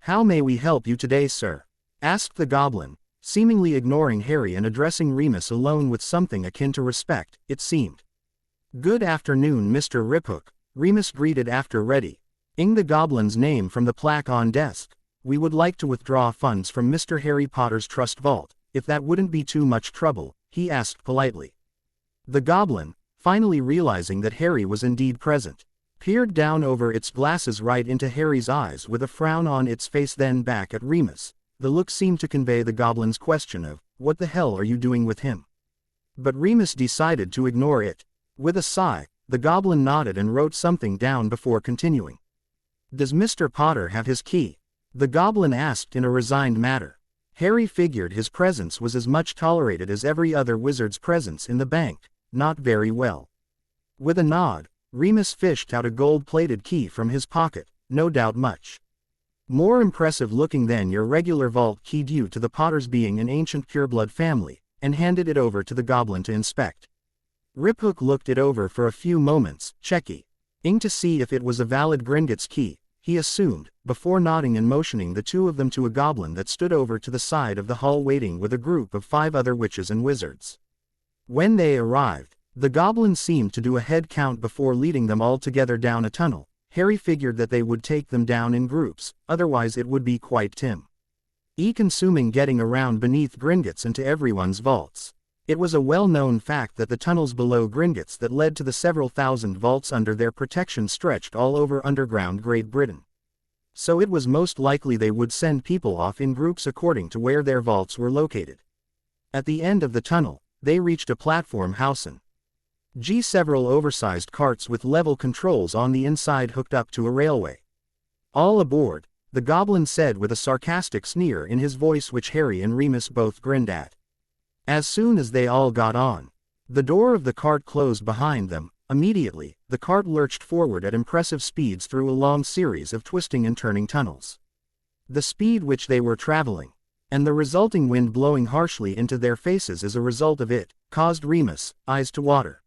"How may we help you today, sir?" asked the goblin, seemingly ignoring Harry and addressing Remus alone with something akin to respect, it seemed. "Good afternoon, Mr. Riphook," Remus greeted after reading the goblin's name from the plaque on desk. "We would like to withdraw funds from Mr. Harry Potter's trust vault, if that wouldn't be too much trouble," he asked politely. The goblin, finally realizing that Harry was indeed present, peered down over its glasses right into Harry's eyes with a frown on its face, then back at Remus. The look seemed to convey the goblin's question of, "What the hell are you doing with him?" But Remus decided to ignore it. With a sigh, the goblin nodded and wrote something down before continuing. "Does Mr. Potter have his key?" the goblin asked in a resigned manner. Harry figured his presence was as much tolerated as every other wizard's presence in the bank. Not very well. With a nod, Remus fished out a gold-plated key from his pocket, no doubt much more impressive looking than your regular vault key due to the Potters being an ancient pureblood family, and handed it over to the goblin to inspect. Riphook looked it over for a few moments, checking to see if it was a valid Gringotts key, he assumed, before nodding and motioning the two of them to a goblin that stood over to the side of the hall waiting with a group of 5 other witches and wizards. When they arrived, the goblin seemed to do a head count before leading them all together down a tunnel. Harry figured that they would take them down in groups, otherwise it would be quite time-consuming getting around beneath Gringotts and to everyone's vaults. It was a well-known fact that the tunnels below Gringotts that led to the several thousand vaults under their protection stretched all over underground Great Britain. So it was most likely they would send people off in groups according to where their vaults were located. At the end of the tunnel, they reached a platform housing several oversized carts with level controls on the inside hooked up to a railway. "All aboard," the goblin said with a sarcastic sneer in his voice which Harry and Remus both grinned at. As soon as they all got on, the door of the cart closed behind them. Immediately, the cart lurched forward at impressive speeds through a long series of twisting and turning tunnels. The speed which they were traveling, and the resulting wind blowing harshly into their faces as a result of it, caused Remus' eyes to water.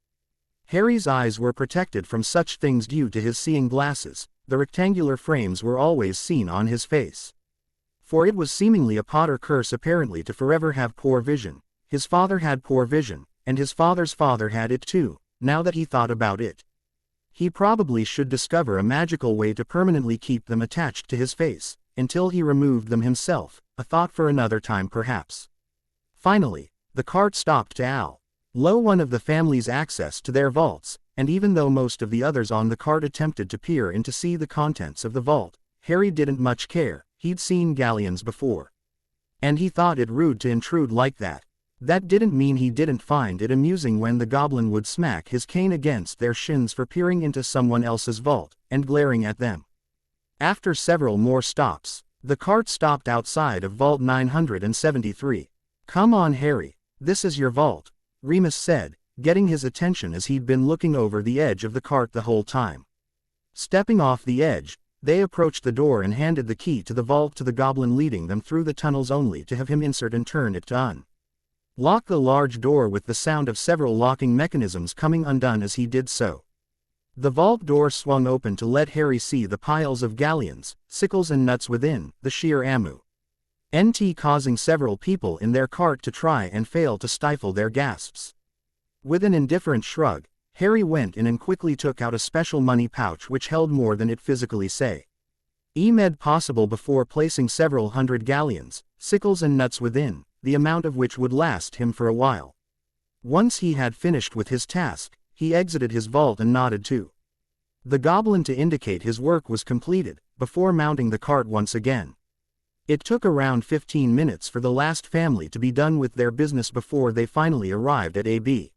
Harry's eyes were protected from such things due to his seeing glasses. The rectangular frames were always seen on his face. For it was seemingly a Potter curse apparently to forever have poor vision. His father had poor vision, and his father's father had it too. Now that he thought about it, he probably should discover a magical way to permanently keep them attached to his face, until he removed them himself, a thought for another time perhaps. Finally, the cart stopped to allow one of the family's access to their vaults, and even though most of the others on the cart attempted to peer in to see the contents of the vault, Harry didn't much care. He'd seen galleons before, and he thought it rude to intrude like that. That didn't mean he didn't find it amusing when the goblin would smack his cane against their shins for peering into someone else's vault, and glaring at them. After several more stops, the cart stopped outside of Vault 973. "Come on, Harry, this is your vault," Remus said, getting his attention as he'd been looking over the edge of the cart the whole time. Stepping off the edge, they approached the door and handed the key to the vault to the goblin, leading them through the tunnels only to have him insert and turn it to unlock the large door with the sound of several locking mechanisms coming undone as he did so. The vault door swung open to let Harry see the piles of galleons, sickles and nuts within, the sheer amu-nt causing several people in their cart to try and fail to stifle their gasps. With an indifferent shrug, Harry went in and quickly took out a special money pouch which held more than it physically made possible before placing several hundred galleons, sickles and nuts within, the amount of which would last him for a while. Once he had finished with his task, he exited his vault and nodded to the goblin to indicate his work was completed, before mounting the cart once again. It took around 15 minutes for the last family to be done with their business before they finally arrived at A.B.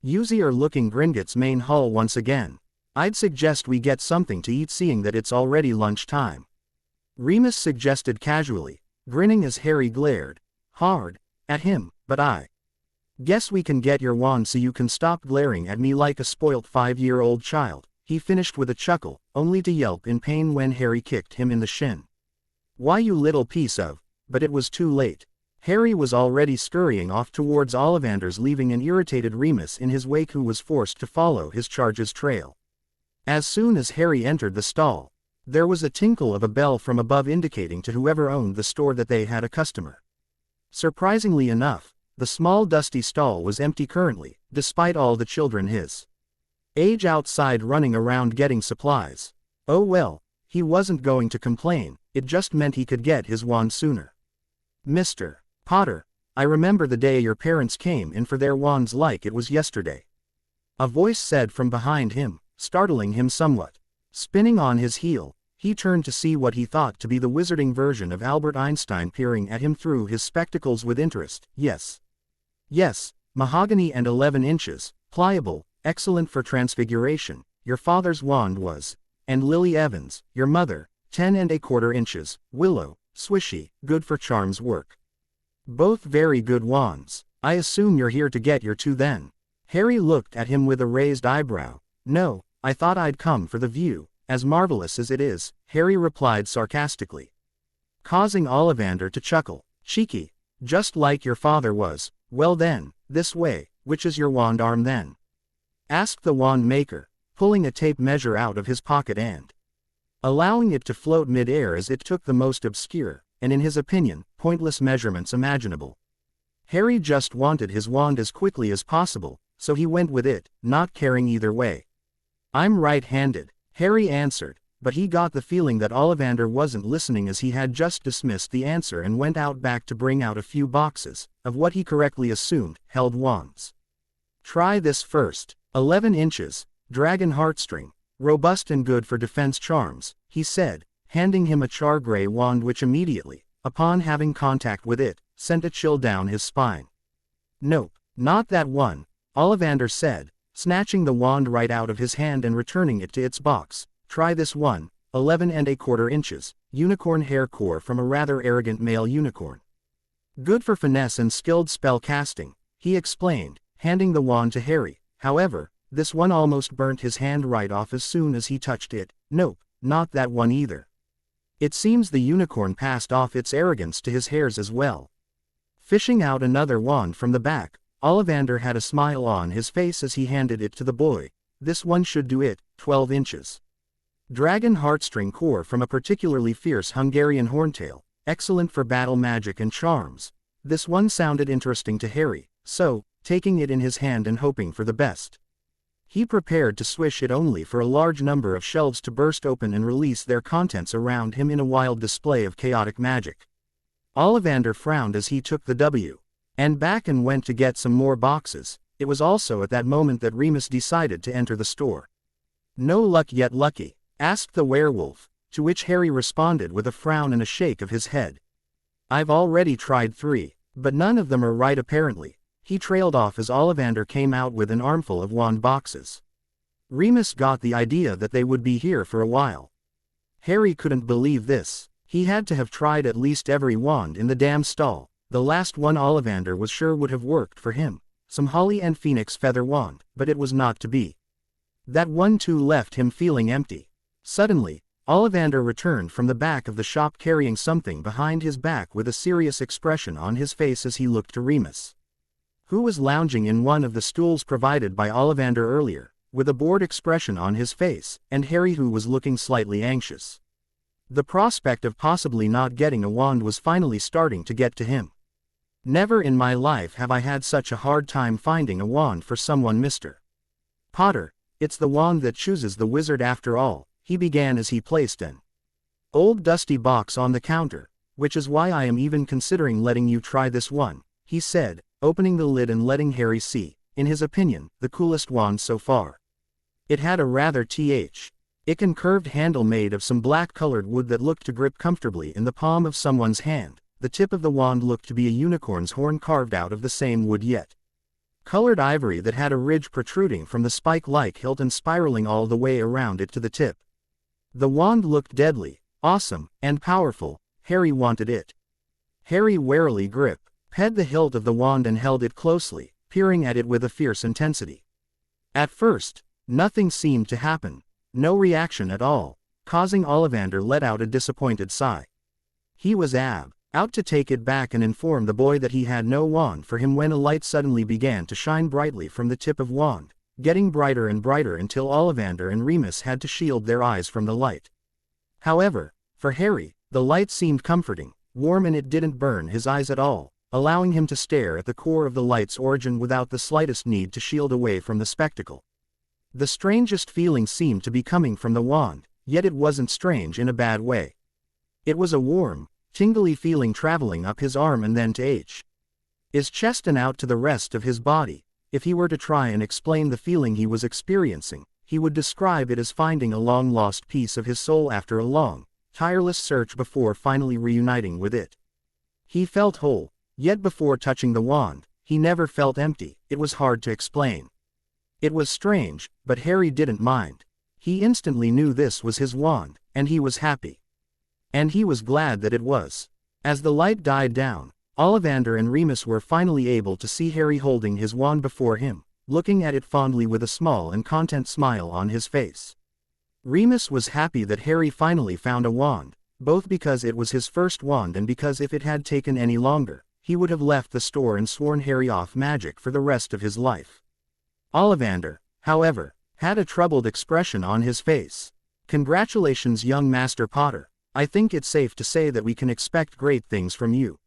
Uzier-looking Gringotts main hall once again. "I'd suggest we get something to eat seeing that it's already lunch time," Remus suggested casually, grinning as Harry glared hard at him. "But I guess we can get your wand so you can stop glaring at me like a spoilt 5-year-old child," he finished with a chuckle, only to yelp in pain when Harry kicked him in the shin. "Why, you little piece of—" But it was too late. Harry was already scurrying off towards Ollivander's, leaving an irritated Remus in his wake who was forced to follow his charge's trail. As soon as Harry entered the stall, there was a tinkle of a bell from above indicating to whoever owned the store that they had a customer. Surprisingly enough, the small dusty stall was empty currently, despite all the children his age outside running around getting supplies. Oh well, he wasn't going to complain, it just meant he could get his wand sooner. "Mr. Potter, I remember the day your parents came in for their wands like it was yesterday," a voice said from behind him, startling him somewhat. Spinning on his heel, he turned to see what he thought to be the wizarding version of Albert Einstein peering at him through his spectacles with interest. Yes, mahogany and 11 inches, pliable, excellent for transfiguration, your father's wand was. And Lily Evans, your mother, 10¼ inches, willow, swishy, good for charms work. Both very good wands. I assume you're here to get your two then. Harry looked at him with a raised eyebrow. "No, I thought I'd come for the view, as marvelous as it is," Harry replied sarcastically, causing Ollivander to chuckle. "Cheeky, just like your father was. Well then, this way, which is your wand arm then?" asked the wand maker, pulling a tape measure out of his pocket and allowing it to float mid-air as it took the most obscure, and in his opinion, pointless measurements imaginable. Harry just wanted his wand as quickly as possible, so he went with it, not caring either way. "I'm right-handed," Harry answered, but he got the feeling that Ollivander wasn't listening as he had just dismissed the answer and went out back to bring out a few boxes, of what he correctly assumed, held wands. "Try this first. 11 inches, dragon heartstring, robust and good for defense charms," he said, handing him a char-gray wand which immediately, upon having contact with it, sent a chill down his spine. "Nope, not that one," Ollivander said, snatching the wand right out of his hand and returning it to its box. "Try this one, 11¼ inches, unicorn hair core from a rather arrogant male unicorn." Good for finesse and skilled spell casting, he explained, handing the wand to Harry. However, this one almost burnt his hand right off as soon as he touched it. Nope, not that one either. It seems the unicorn passed off its arrogance to his hairs as well. Fishing out another wand from the back, Ollivander had a smile on his face as he handed it to the boy. This one should do it, 12 inches. Dragon heartstring core from a particularly fierce Hungarian horntail, excellent for battle magic and charms. This one sounded interesting to Harry, so, taking it in his hand and hoping for the best, he prepared to swish it only for a large number of shelves to burst open and release their contents around him in a wild display of chaotic magic. Ollivander frowned as he took the W and back and went to get some more boxes. It was also at that moment that Remus decided to enter the store. No luck yet lucky? Asked the werewolf, to which Harry responded with a frown and a shake of his head. I've already tried 3, but none of them are right apparently. He trailed off as Ollivander came out with an armful of wand boxes. Remus got the idea that they would be here for a while. Harry couldn't believe this. He had to have tried at least every wand in the damn stall. The last one Ollivander was sure would have worked for him. Some holly and phoenix feather wand, but it was not to be. That one too left him feeling empty. Suddenly, Ollivander returned from the back of the shop carrying something behind his back with a serious expression on his face as he looked to Remus, who was lounging in one of the stools provided by Ollivander earlier, with a bored expression on his face, and Harry, who was looking slightly anxious. The prospect of possibly not getting a wand was finally starting to get to him. Never in my life have I had such a hard time finding a wand for someone, Mr. Potter. It's the wand that chooses the wizard after all, he began as he placed an old dusty box on the counter. Which is why I am even considering letting you try this one, he said, opening the lid and letting Harry see, in his opinion, the coolest wand so far. It had a rather thick and curved handle made of some black-colored wood that looked to grip comfortably in the palm of someone's hand. The tip of the wand looked to be a unicorn's horn carved out of the same wood yet colored ivory that had a ridge protruding from the spike-like hilt and spiraling all the way around it to the tip. The wand looked deadly, awesome, and powerful. Harry wanted it. Harry warily gripped the hilt of the wand and held it closely, peering at it with a fierce intensity. At first, nothing seemed to happen. No reaction at all, causing Ollivander let out a disappointed sigh. He was out to take it back and inform the boy that he had no wand for him when a light suddenly began to shine brightly from the tip of wand, getting brighter and brighter until Ollivander and Remus had to shield their eyes from the light. However, for Harry, the light seemed comforting, warm, and it didn't burn his eyes at all, allowing him to stare at the core of the light's origin without the slightest need to shield away from the spectacle. The strangest feeling seemed to be coming from the wand, yet it wasn't strange in a bad way. It was a warm, tingly feeling traveling up his arm and then to his chest and out to the rest of his body. If he were to try and explain the feeling he was experiencing, he would describe it as finding a long-lost piece of his soul after a long, tireless search before finally reuniting with it. He felt whole, yet before touching the wand, he never felt empty. It was hard to explain. It was strange, but Harry didn't mind. He instantly knew this was his wand, and he was happy. And he was glad that it was. As the light died down, Ollivander and Remus were finally able to see Harry holding his wand before him, looking at it fondly with a small and content smile on his face. Remus was happy that Harry finally found a wand, both because it was his first wand and because if it had taken any longer, he would have left the store and sworn Harry off magic for the rest of his life. Ollivander, however, had a troubled expression on his face. Congratulations, young Master Potter. I think it's safe to say that we can expect great things from you.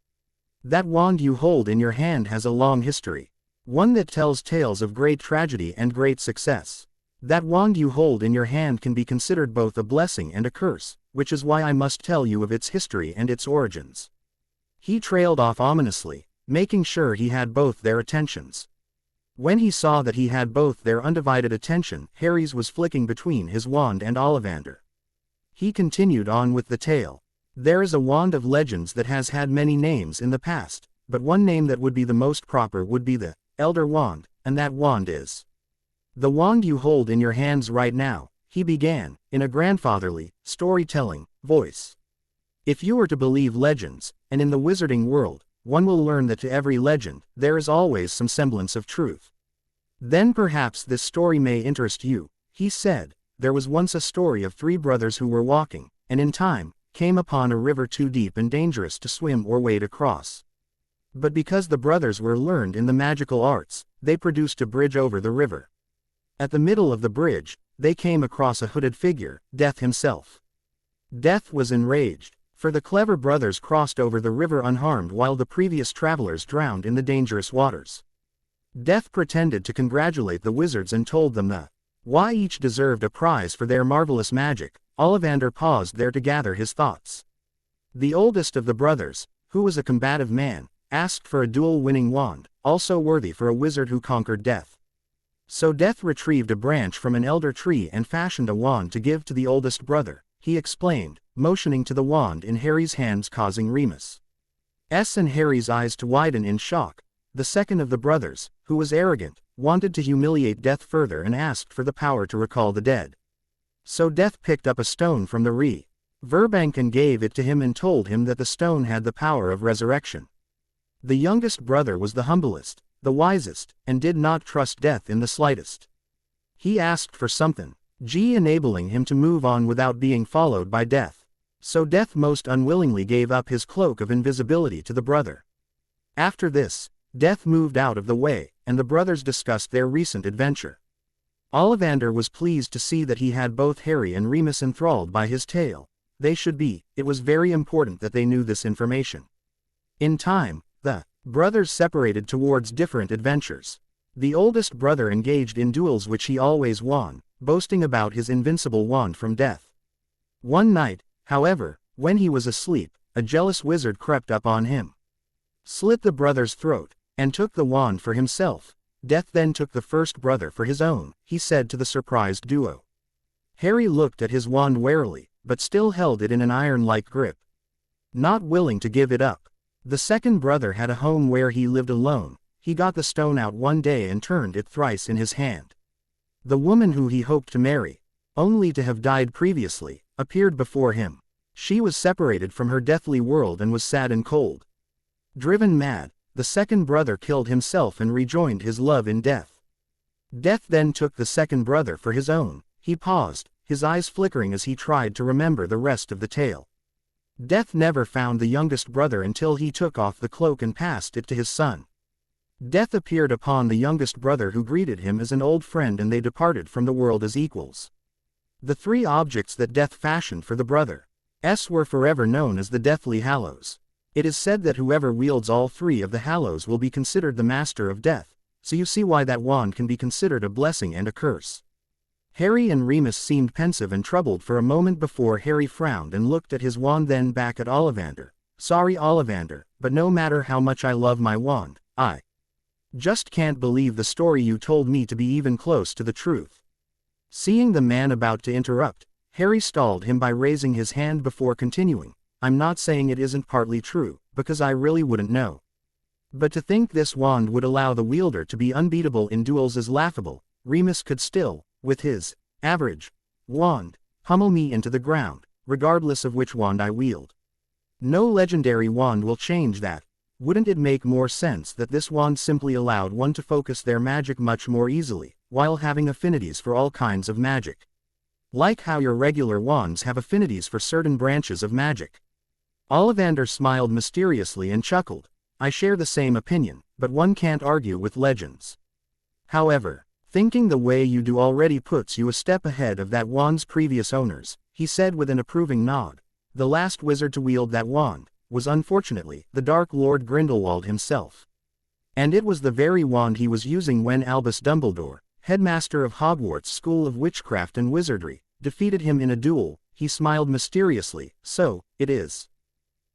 That wand you hold in your hand has a long history. One that tells tales of great tragedy and great success. That wand you hold in your hand can be considered both a blessing and a curse, which is why I must tell you of its history and its origins. He trailed off ominously, making sure he had both their attentions. When he saw that he had both their undivided attention, Harry's was flicking between his wand and Ollivander. He continued on with the tale. There is a wand of legends that has had many names in the past, but one name that would be the most proper would be the Elder Wand, and that wand is the wand you hold in your hands right now, he began, in a grandfatherly, storytelling voice. If you were to believe legends, and in the wizarding world, one will learn that to every legend, there is always some semblance of truth. Then perhaps this story may interest you, he said. There was once a story of 3 brothers who were walking, and in time, came upon a river too deep and dangerous to swim or wade across. But because the brothers were learned in the magical arts, they produced a bridge over the river. At the middle of the bridge, they came across a hooded figure, Death himself. Death was enraged, for the clever brothers crossed over the river unharmed while the previous travelers drowned in the dangerous waters. Death pretended to congratulate the wizards and told them why each deserved a prize for their marvelous magic. Ollivander paused there to gather his thoughts. The oldest of the brothers, who was a combative man, asked for a duel-winning wand, also worthy for a wizard who conquered death. So Death retrieved a branch from an elder tree and fashioned a wand to give to the oldest brother, he explained, motioning to the wand in Harry's hands, causing Remus' and Harry's eyes to widen in shock. The second of the brothers, who was arrogant, wanted to humiliate Death further and asked for the power to recall the dead. So Death picked up a stone from the riverbank and gave it to him and told him that the stone had the power of resurrection. The youngest brother was the humblest, the wisest, and did not trust Death in the slightest. He asked for something, enabling him to move on without being followed by Death. So Death most unwillingly gave up his cloak of invisibility to the brother. After this, Death moved out of the way, and the brothers discussed their recent adventure. Ollivander was pleased to see that he had both Harry and Remus enthralled by his tale. They should be. It was very important that they knew this information. In time, the brothers separated towards different adventures. The oldest brother engaged in duels which he always won, boasting about his invincible wand from Death. One night, however, when he was asleep, a jealous wizard crept up on him, slit the brother's throat, and took the wand for himself. Death then took the first brother for his own, he said to the surprised duo. Harry looked at his wand warily, but still held it in an iron-like grip, not willing to give it up. The second brother had a home where he lived alone. He got the stone out one day and turned it thrice in his hand. The woman who he hoped to marry, only to have died previously, appeared before him. She was separated from her deathly world and was sad and cold. Driven mad, the second brother killed himself and rejoined his love in Death. Death then took the second brother for his own. He paused, his eyes flickering as he tried to remember the rest of the tale. Death never found the youngest brother until he took off the cloak and passed it to his son. Death appeared upon the youngest brother, who greeted him as an old friend, and they departed from the world as equals. The 3 objects that Death fashioned for the brothers were forever known as the Deathly Hallows. It is said that whoever wields all 3 of the Hallows will be considered the master of Death, so you see why that wand can be considered a blessing and a curse. Harry and Remus seemed pensive and troubled for a moment before Harry frowned and looked at his wand, then back at Ollivander. Sorry, Ollivander, but no matter how much I love my wand, I just can't believe the story you told me to be even close to the truth. Seeing the man about to interrupt, Harry stalled him by raising his hand before continuing. I'm not saying it isn't partly true, because I really wouldn't know. But to think this wand would allow the wielder to be unbeatable in duels is laughable. Remus could still, with his average wand, pummel me into the ground, regardless of which wand I wield. No legendary wand will change that. Wouldn't it make more sense that this wand simply allowed one to focus their magic much more easily, while having affinities for all kinds of magic? Like how your regular wands have affinities for certain branches of magic. Ollivander smiled mysteriously and chuckled. I share the same opinion, but one can't argue with legends. However, thinking the way you do already puts you a step ahead of that wand's previous owners, he said with an approving nod. The last wizard to wield that wand was unfortunately the Dark Lord Grindelwald himself. And it was the very wand he was using when Albus Dumbledore, headmaster of Hogwarts School of Witchcraft and Wizardry, defeated him in a duel. He smiled mysteriously. So, it is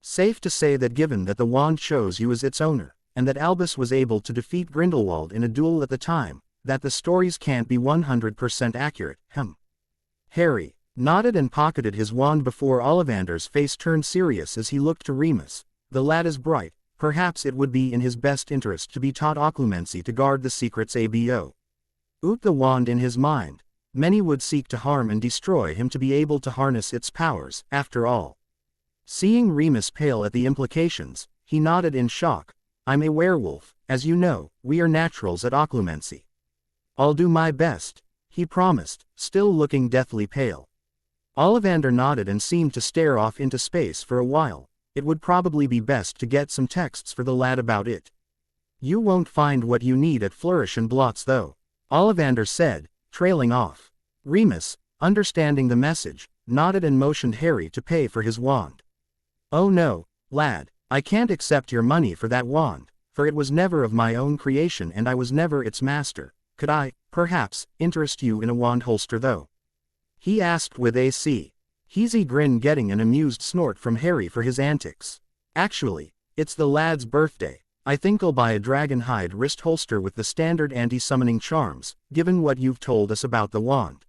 safe to say that given that the wand chose you as its owner, and that Albus was able to defeat Grindelwald in a duel at the time, that the stories can't be 100% accurate. Harry nodded and pocketed his wand before Ollivander's face turned serious as he looked to Remus. The lad is bright. Perhaps it would be in his best interest to be taught occlumency to guard the secrets abo. Ut the wand in his mind. Many would seek to harm and destroy him to be able to harness its powers, after all. Seeing Remus pale at the implications, He nodded in shock. I'm a werewolf, as you know, we are naturals at occlumency. I'll do my best, he promised, still looking deathly pale. Ollivander nodded and seemed to stare off into space for a while. It would probably be best to get some texts for the lad about it. You won't find what you need at Flourish and Blots though, Ollivander said, trailing off. Remus, understanding the message, nodded and motioned Harry to pay for his wand. Oh no, lad, I can't accept your money for that wand, for it was never of my own creation and I was never its master. Could I, perhaps, interest you in a wand holster though? He asked with a heezy grin, getting an amused snort from Harry for his antics. Actually, it's the lad's birthday. I think I'll buy a dragon hide wrist holster with the standard anti-summoning charms, given what you've told us about the wand.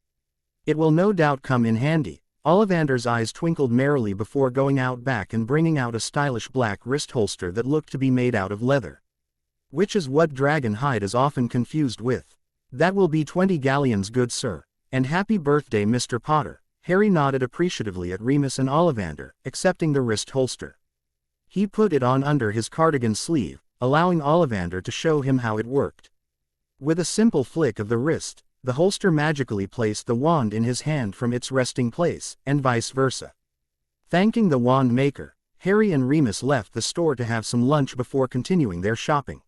It will no doubt come in handy. Ollivander's eyes twinkled merrily before going out back and bringing out a stylish black wrist holster that looked to be made out of leather. Which is what dragon hide is often confused with. That will be 20 galleons, good sir. And happy birthday, Mr. Potter. Harry nodded appreciatively at Remus and Ollivander, accepting the wrist holster. He put it on under his cardigan sleeve, allowing Ollivander to show him how it worked. With a simple flick of the wrist, the holster magically placed the wand in his hand from its resting place, and vice versa. Thanking the wand maker, Harry and Remus left the store to have some lunch before continuing their shopping.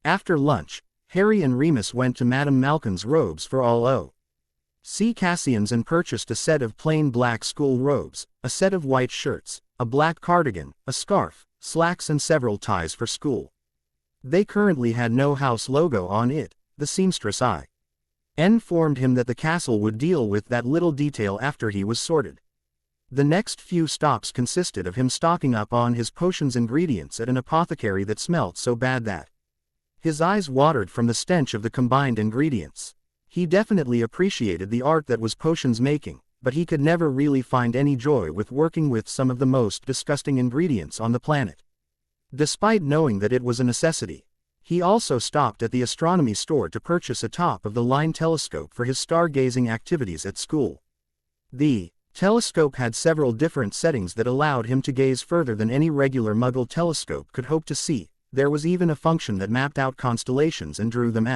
After lunch, Harry and Remus went to Madame Malkin's robes for all O.C. Cassian's and purchased a set of plain black school robes, a set of white shirts, a black cardigan, a scarf, slacks and several ties for school. They currently had no house logo on it. The seamstress informed him that the castle would deal with that little detail after he was sorted. The next few stops consisted of him stocking up on his potions ingredients at an apothecary that smelt so bad that his eyes watered from the stench of the combined ingredients. He definitely appreciated the art that was potions making, but he could never really find any joy with working with some of the most disgusting ingredients on the planet. Despite knowing that it was a necessity, he also stopped at the astronomy store to purchase a top-of-the-line telescope for his stargazing activities at school. The telescope had several different settings that allowed him to gaze further than any regular Muggle telescope could hope to see. There was even a function that mapped out constellations and drew them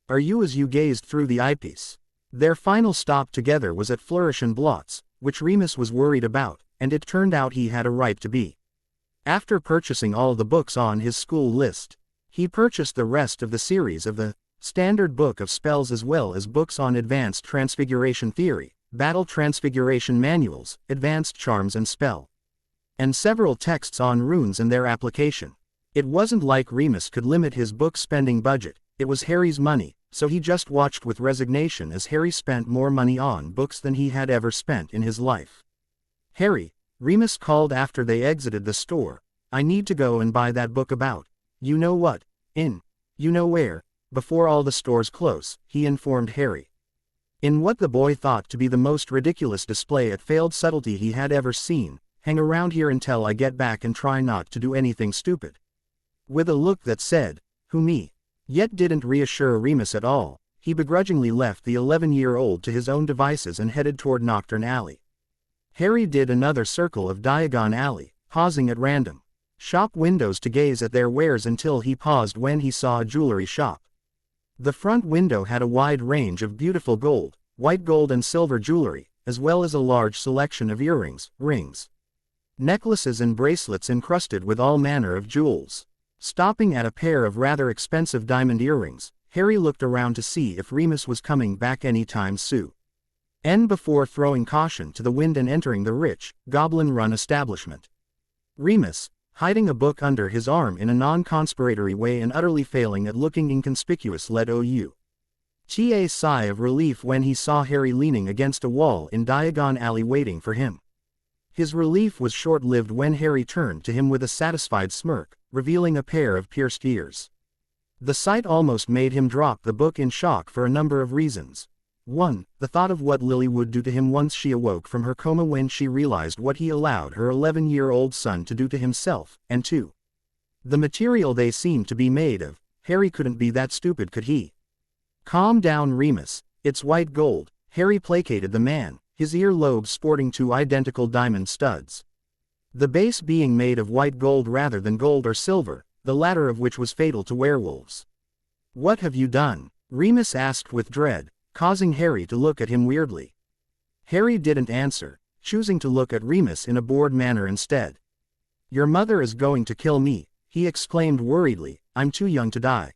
Are you as you gazed through the eyepiece. Their final stop together was at Flourish and Blots, which Remus was worried about, and it turned out he had a right to be. After purchasing all the books on his school list, he purchased the rest of the series of the Standard Book of Spells as well as books on Advanced Transfiguration Theory, Battle Transfiguration Manuals, Advanced Charms and Spell, and several texts on runes and their application. It wasn't like Remus could limit his book spending budget. It was Harry's money, so he just watched with resignation as Harry spent more money on books than he had ever spent in his life. Harry, Remus called after they exited the store, I need to go and buy that book about, you know what, in, you know where, before all the stores close, he informed Harry. In what the boy thought to be the most ridiculous display at failed subtlety he had ever seen, hang around here until I get back and try not to do anything stupid. With a look that said, who me? Yet didn't reassure Remus at all, he begrudgingly left the 11-year-old to his own devices and headed toward Knockturn Alley. Harry did another circle of Diagon Alley, pausing at random shop windows to gaze at their wares until he paused when he saw a jewelry shop. The front window had a wide range of beautiful gold, white gold and silver jewelry, as well as a large selection of earrings, rings, necklaces and bracelets encrusted with all manner of jewels. Stopping at a pair of rather expensive diamond earrings, Harry looked around to see if Remus was coming back anytime soon. Before throwing caution to the wind and entering the rich, goblin-run establishment. Remus, hiding a book under his arm in a non-conspiratory way and utterly failing at looking inconspicuous, let a sigh of relief when he saw Harry leaning against a wall in Diagon Alley waiting for him. His relief was short-lived when Harry turned to him with a satisfied smirk, revealing a pair of pierced ears. The sight almost made him drop the book in shock for a number of reasons. 1. The thought of what Lily would do to him once she awoke from her coma when she realized what he allowed her 11-year-old son to do to himself, and 2. The material they seemed to be made of. Harry couldn't be that stupid, could he? Calm down, Remus, it's white gold, Harry placated the man, his ear lobes sporting 2 identical diamond studs. The base being made of white gold rather than gold or silver, the latter of which was fatal to werewolves. "What have you done?" Remus asked with dread, causing Harry to look at him weirdly. Harry didn't answer, choosing to look at Remus in a bored manner instead. "Your mother is going to kill me," he exclaimed worriedly. "I'm too young to die."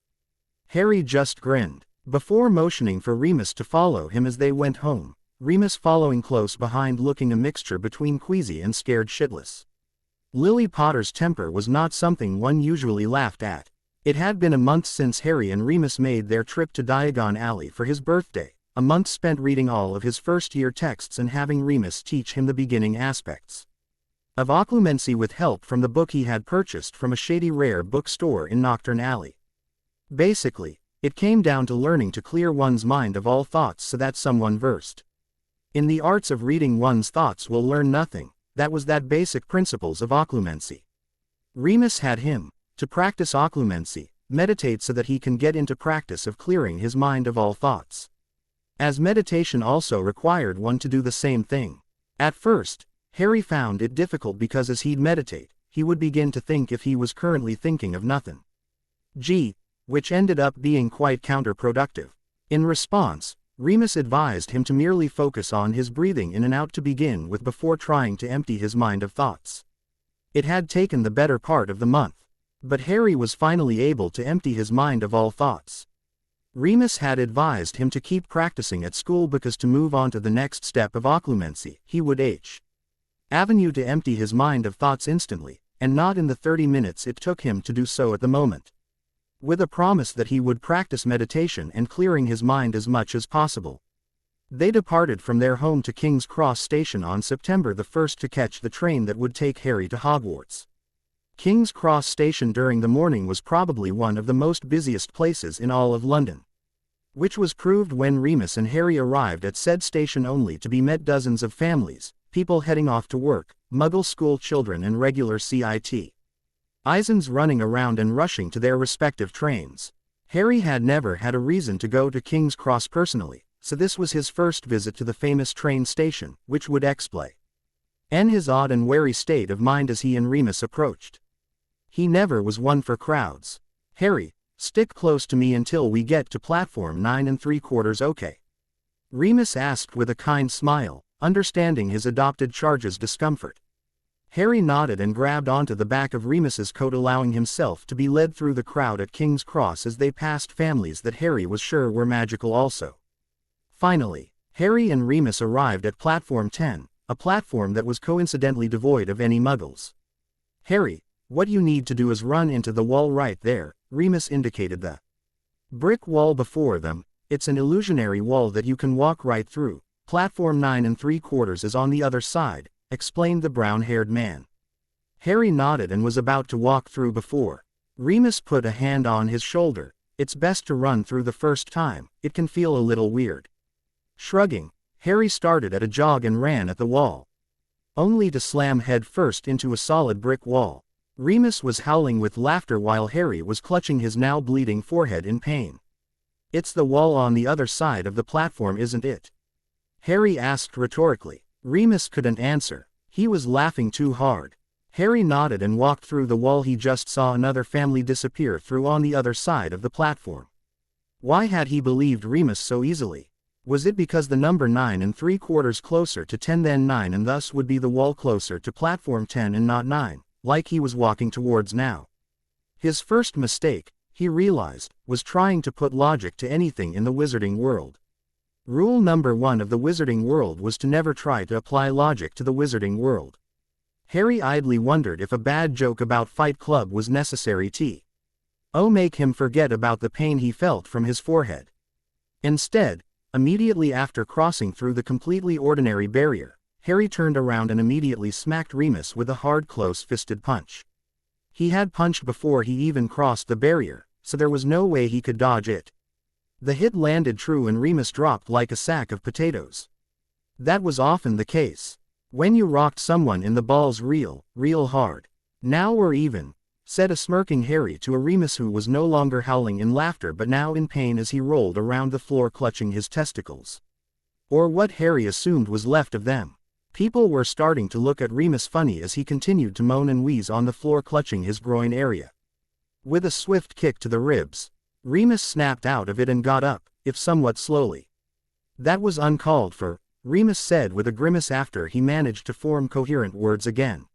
Harry just grinned, before motioning for Remus to follow him as they went home, Remus following close behind, looking a mixture between queasy and scared shitless. Lily Potter's temper was not something one usually laughed at. It had been a month since Harry and Remus made their trip to Diagon Alley for his birthday, a month spent reading all of his first-year texts and having Remus teach him the beginning aspects of occlumency with help from the book he had purchased from a shady rare bookstore in Nocturne Alley. Basically, it came down to learning to clear one's mind of all thoughts so that someone versed in the arts of reading one's thoughts will learn nothing. That was that basic principles of occlumency. Remus had him to practice occlumency, meditate so that he can get into practice of clearing his mind of all thoughts. As meditation also required one to do the same thing. At first, Harry found it difficult because as he'd meditate, he would begin to think if he was currently thinking of nothing. Which ended up being quite counterproductive. In response, Remus advised him to merely focus on his breathing in and out to begin with before trying to empty his mind of thoughts. It had taken the better part of the month, but Harry was finally able to empty his mind of all thoughts. Remus had advised him to keep practicing at school because to move on to the next step of occlumency, he would avenue to empty his mind of thoughts instantly, and not in the 30 minutes it took him to do so at the moment. With a promise that he would practice meditation and clearing his mind as much as possible. They departed from their home to King's Cross Station on September the 1st to catch the train that would take Harry to Hogwarts. King's Cross Station during the morning was probably one of the most busiest places in all of London. Which was proved when Remus and Harry arrived at said station only to be met dozens of families, people heading off to work, Muggle school children and regular CIT. Isons running around and rushing to their respective trains. Harry had never had a reason to go to King's Cross personally, so this was his first visit to the famous train station, which would explain his odd and wary state of mind as he and Remus approached. He never was one for crowds. "Harry, stick close to me until we get to platform 9 3/4, okay?" Remus asked with a kind smile, understanding his adopted charge's discomfort. Harry nodded and grabbed onto the back of Remus's coat, allowing himself to be led through the crowd at King's Cross as they passed families that Harry was sure were magical also. Finally, Harry and Remus arrived at platform 10, a platform that was coincidentally devoid of any muggles. "Harry, what you need to do is run into the wall right there," Remus indicated the brick wall before them. "It's an illusionary wall that you can walk right through. Platform 9 3/4 is on the other side," explained the brown-haired man. Harry nodded and was about to walk through before Remus put a hand on his shoulder. "It's best to run through the first time, it can feel a little weird." Shrugging, Harry started at a jog and ran at the wall, only to slam head first into a solid brick wall. Remus was howling with laughter while Harry was clutching his now bleeding forehead in pain. "It's the wall on the other side of the platform, isn't it?" Harry asked rhetorically. Remus couldn't answer. He was laughing too hard. Harry nodded and walked through the wall he just saw another family disappear through on the other side of the platform. Why had he believed Remus so easily? Was it because the number 9 3/4 closer to 10 than 9 and thus would be the wall closer to platform 10 and not 9, like he was walking towards now? His first mistake, he realized, was trying to put logic to anything in the wizarding world. Rule number 1 of the wizarding world was to never try to apply logic to the wizarding world. Harry idly wondered if a bad joke about Fight Club was necessary to make him forget about the pain he felt from his forehead. Instead, immediately after crossing through the completely ordinary barrier, Harry turned around and immediately smacked Remus with a hard close-fisted punch. He had punched before he even crossed the barrier, so there was no way he could dodge it. The hit landed true and Remus dropped like a sack of potatoes. That was often the case when you rocked someone in the balls real hard. "Now we're even," said a smirking Harry to a Remus who was no longer howling in laughter but now in pain as he rolled around the floor clutching his testicles. Or what Harry assumed was left of them. People were starting to look at Remus funny as he continued to moan and wheeze on the floor, clutching his groin area. With a swift kick to the ribs, Remus snapped out of it and got up, if somewhat slowly. "That was uncalled for," Remus said with a grimace after he managed to form coherent words again.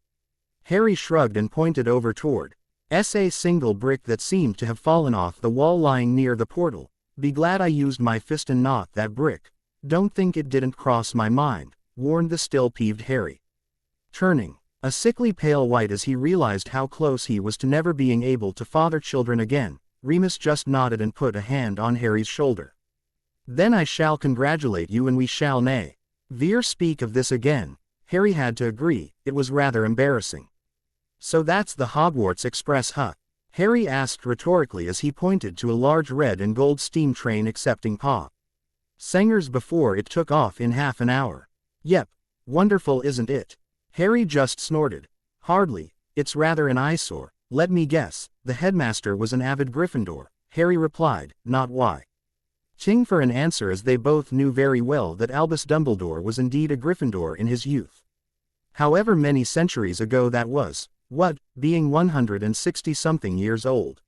Harry shrugged and pointed over toward a single brick that seemed to have fallen off the wall lying near the portal. "Be glad I used my fist and not that brick. Don't think it didn't cross my mind," warned the still peeved Harry. Turning a sickly pale white as he realized how close he was to never being able to father children again, Remus just nodded and put a hand on Harry's shoulder. "Then I shall congratulate you and we shall never speak of this again." Harry had to agree, it was rather embarrassing. "So that's the Hogwarts Express, huh?" Harry asked rhetorically as he pointed to a large red and gold steam train accepting passengers before it took off in half an hour. "Yep. Wonderful, isn't it?" Harry just snorted. "Hardly. It's rather an eyesore. Let me guess, the headmaster was an avid Gryffindor," Harry replied, not why. Ching for an answer, as they both knew very well that Albus Dumbledore was indeed a Gryffindor in his youth. However many centuries ago that was, being 160-something years old.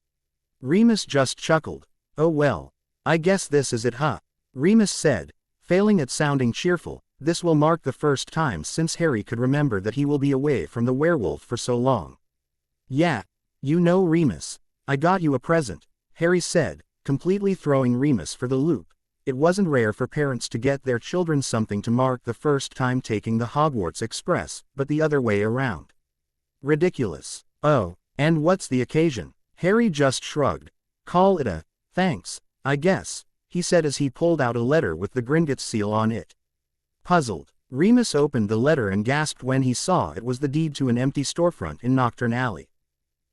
Remus just chuckled. "Oh well. I guess this is it, huh?" Remus said, failing at sounding cheerful. This will mark the first time since Harry could remember that he will be away from the werewolf for so long. "Yeah. You know, Remus, I got you a present," Harry said, completely throwing Remus for the loop. It wasn't rare for parents to get their children something to mark the first time taking the Hogwarts Express, but the other way around. Ridiculous. "Oh, and what's the occasion?" Harry just shrugged. "Call it a thanks, I guess," he said as he pulled out a letter with the Gringotts seal on it. Puzzled, Remus opened the letter and gasped when he saw it was the deed to an empty storefront in Knockturn Alley.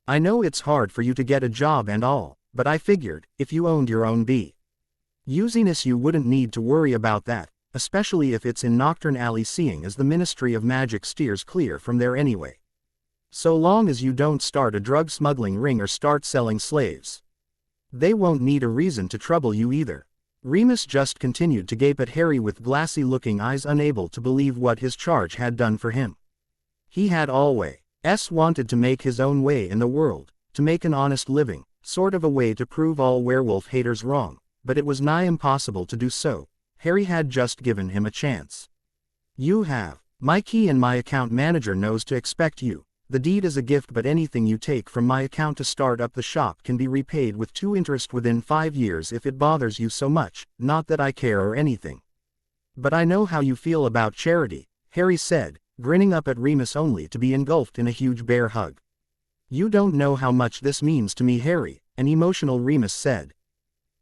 "I know it's hard for you to get a job and all, but I figured, if you owned your own business you wouldn't need to worry about that, especially if it's in Knockturn Alley, seeing as the Ministry of Magic steers clear from there anyway. So long as you don't start a drug smuggling ring or start selling slaves. They won't need a reason to trouble you either." Remus just continued to gape at Harry with glassy-looking eyes, unable to believe what his charge had done for him. He had always wanted to make his own way in the world, to make an honest living, sort of a way to prove all werewolf haters wrong, but it was nigh impossible to do so. Harry had just given him a chance. "You have my key and my account manager knows to expect you. The deed is a gift, but anything you take from my account to start up the shop can be repaid with 2 interest within 5 years if it bothers you so much, not that I care or anything. But I know how you feel about charity," Harry said, grinning up at Remus only to be engulfed in a huge bear hug. "You don't know how much this means to me, Harry," an emotional Remus said.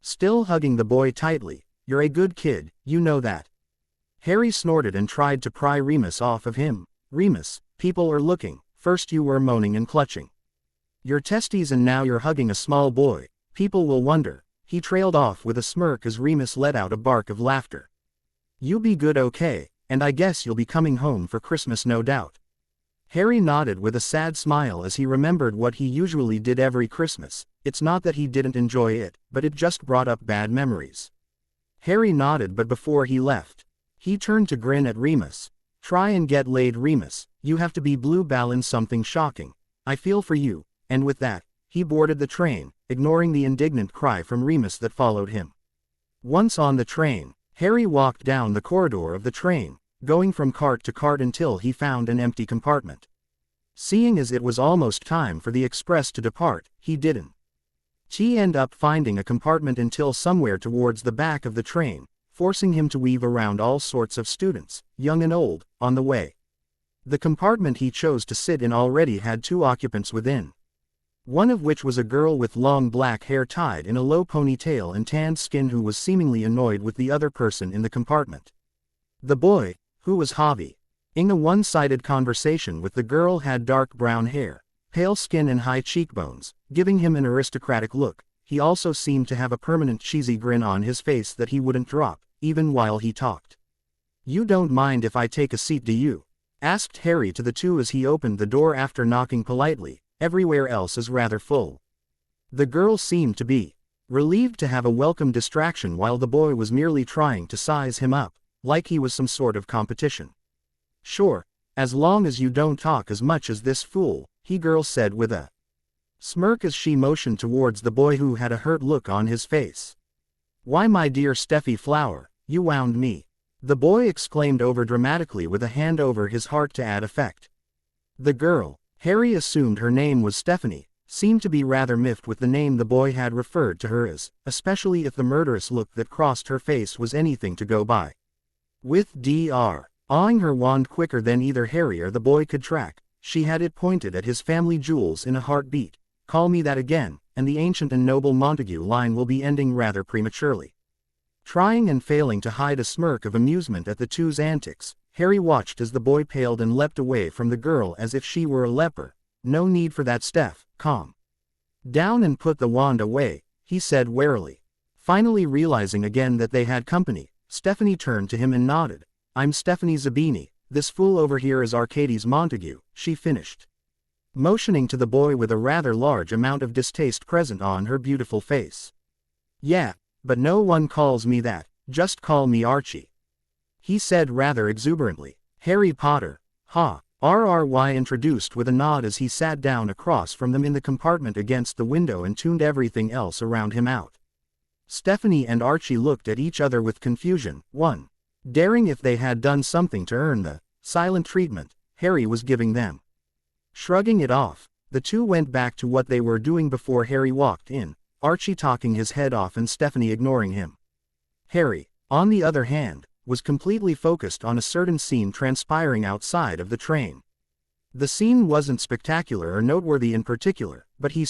Still hugging the boy tightly. "You're a good kid, you know that." Harry snorted and tried to pry Remus off of him. "Remus, people are looking. First you were moaning and clutching your testes and now you're hugging a small boy. People will wonder." He trailed off with a smirk as Remus let out a bark of laughter. "You be good, okay, and I guess you'll be coming home for Christmas, no doubt." Harry nodded with a sad smile as he remembered what he usually did every Christmas. It's not that he didn't enjoy it, but it just brought up bad memories. Harry nodded, but before he left, he turned to grin at Remus. "Try and get laid, Remus. You have to be blue ballin' something shocking. I feel for you," and with that, he boarded the train, ignoring the indignant cry from Remus that followed him. Once on the train, Harry walked down the corridor of the train, going from cart to cart until he found an empty compartment. Seeing as it was almost time for the express to depart, he didn't end up finding a compartment until somewhere towards the back of the train, forcing him to weave around all sorts of students, young and old, on the way. The compartment he chose to sit in already had 2 occupants within. One of which was a girl with long black hair tied in a low ponytail and tanned skin who was seemingly annoyed with the other person in the compartment. The boy, who was having a one-sided conversation with the girl, had dark brown hair, pale skin and high cheekbones, giving him an aristocratic look. He also seemed to have a permanent cheesy grin on his face that he wouldn't drop, even while he talked. "You don't mind if I take a seat, do you?" asked Harry to the 2 as he opened the door after knocking politely. "Everywhere else is rather full." The girl seemed to be relieved to have a welcome distraction while the boy was merely trying to size him up, like he was some sort of competition. Sure, as long as you don't talk as much as this fool, he girl said with a smirk as she motioned towards the boy who had a hurt look on his face. Why my dear Steffi Flower, you wound me. The boy exclaimed overdramatically with a hand over his heart to add effect. The girl, Harry assumed her name was Stephanie, seemed to be rather miffed with the name the boy had referred to her as, especially if the murderous look that crossed her face was anything to go by. With Dr. awing her wand quicker than either Harry or the boy could track, she had it pointed at his family jewels in a heartbeat. Call me that again, and the ancient and noble Montague line will be ending rather prematurely. Trying and failing to hide a smirk of amusement at the two's antics, Harry watched as the boy paled and leapt away from the girl as if she were a leper. No need for that, Steph, calm down and put the wand away, he said warily. Finally realizing again that they had company, Stephanie turned to him and nodded. I'm Stephanie Zabini, this fool over here is Arcades Montague, she finished, motioning to the boy with a rather large amount of distaste present on her beautiful face. Yeah, but no one calls me that, just call me Archie, he said rather exuberantly. Harry Potter, ha, RRY introduced with a nod as he sat down across from them in the compartment against the window and tuned everything else around him out. Stephanie and Archie looked at each other with confusion, wondering if they had done something to earn the silent treatment Harry was giving them. Shrugging it off, the two went back to what they were doing before Harry walked in, Archie talking his head off and Stephanie ignoring him. Harry, on the other hand, was completely focused on a certain scene transpiring outside of the train. The scene wasn't spectacular or noteworthy in particular, but he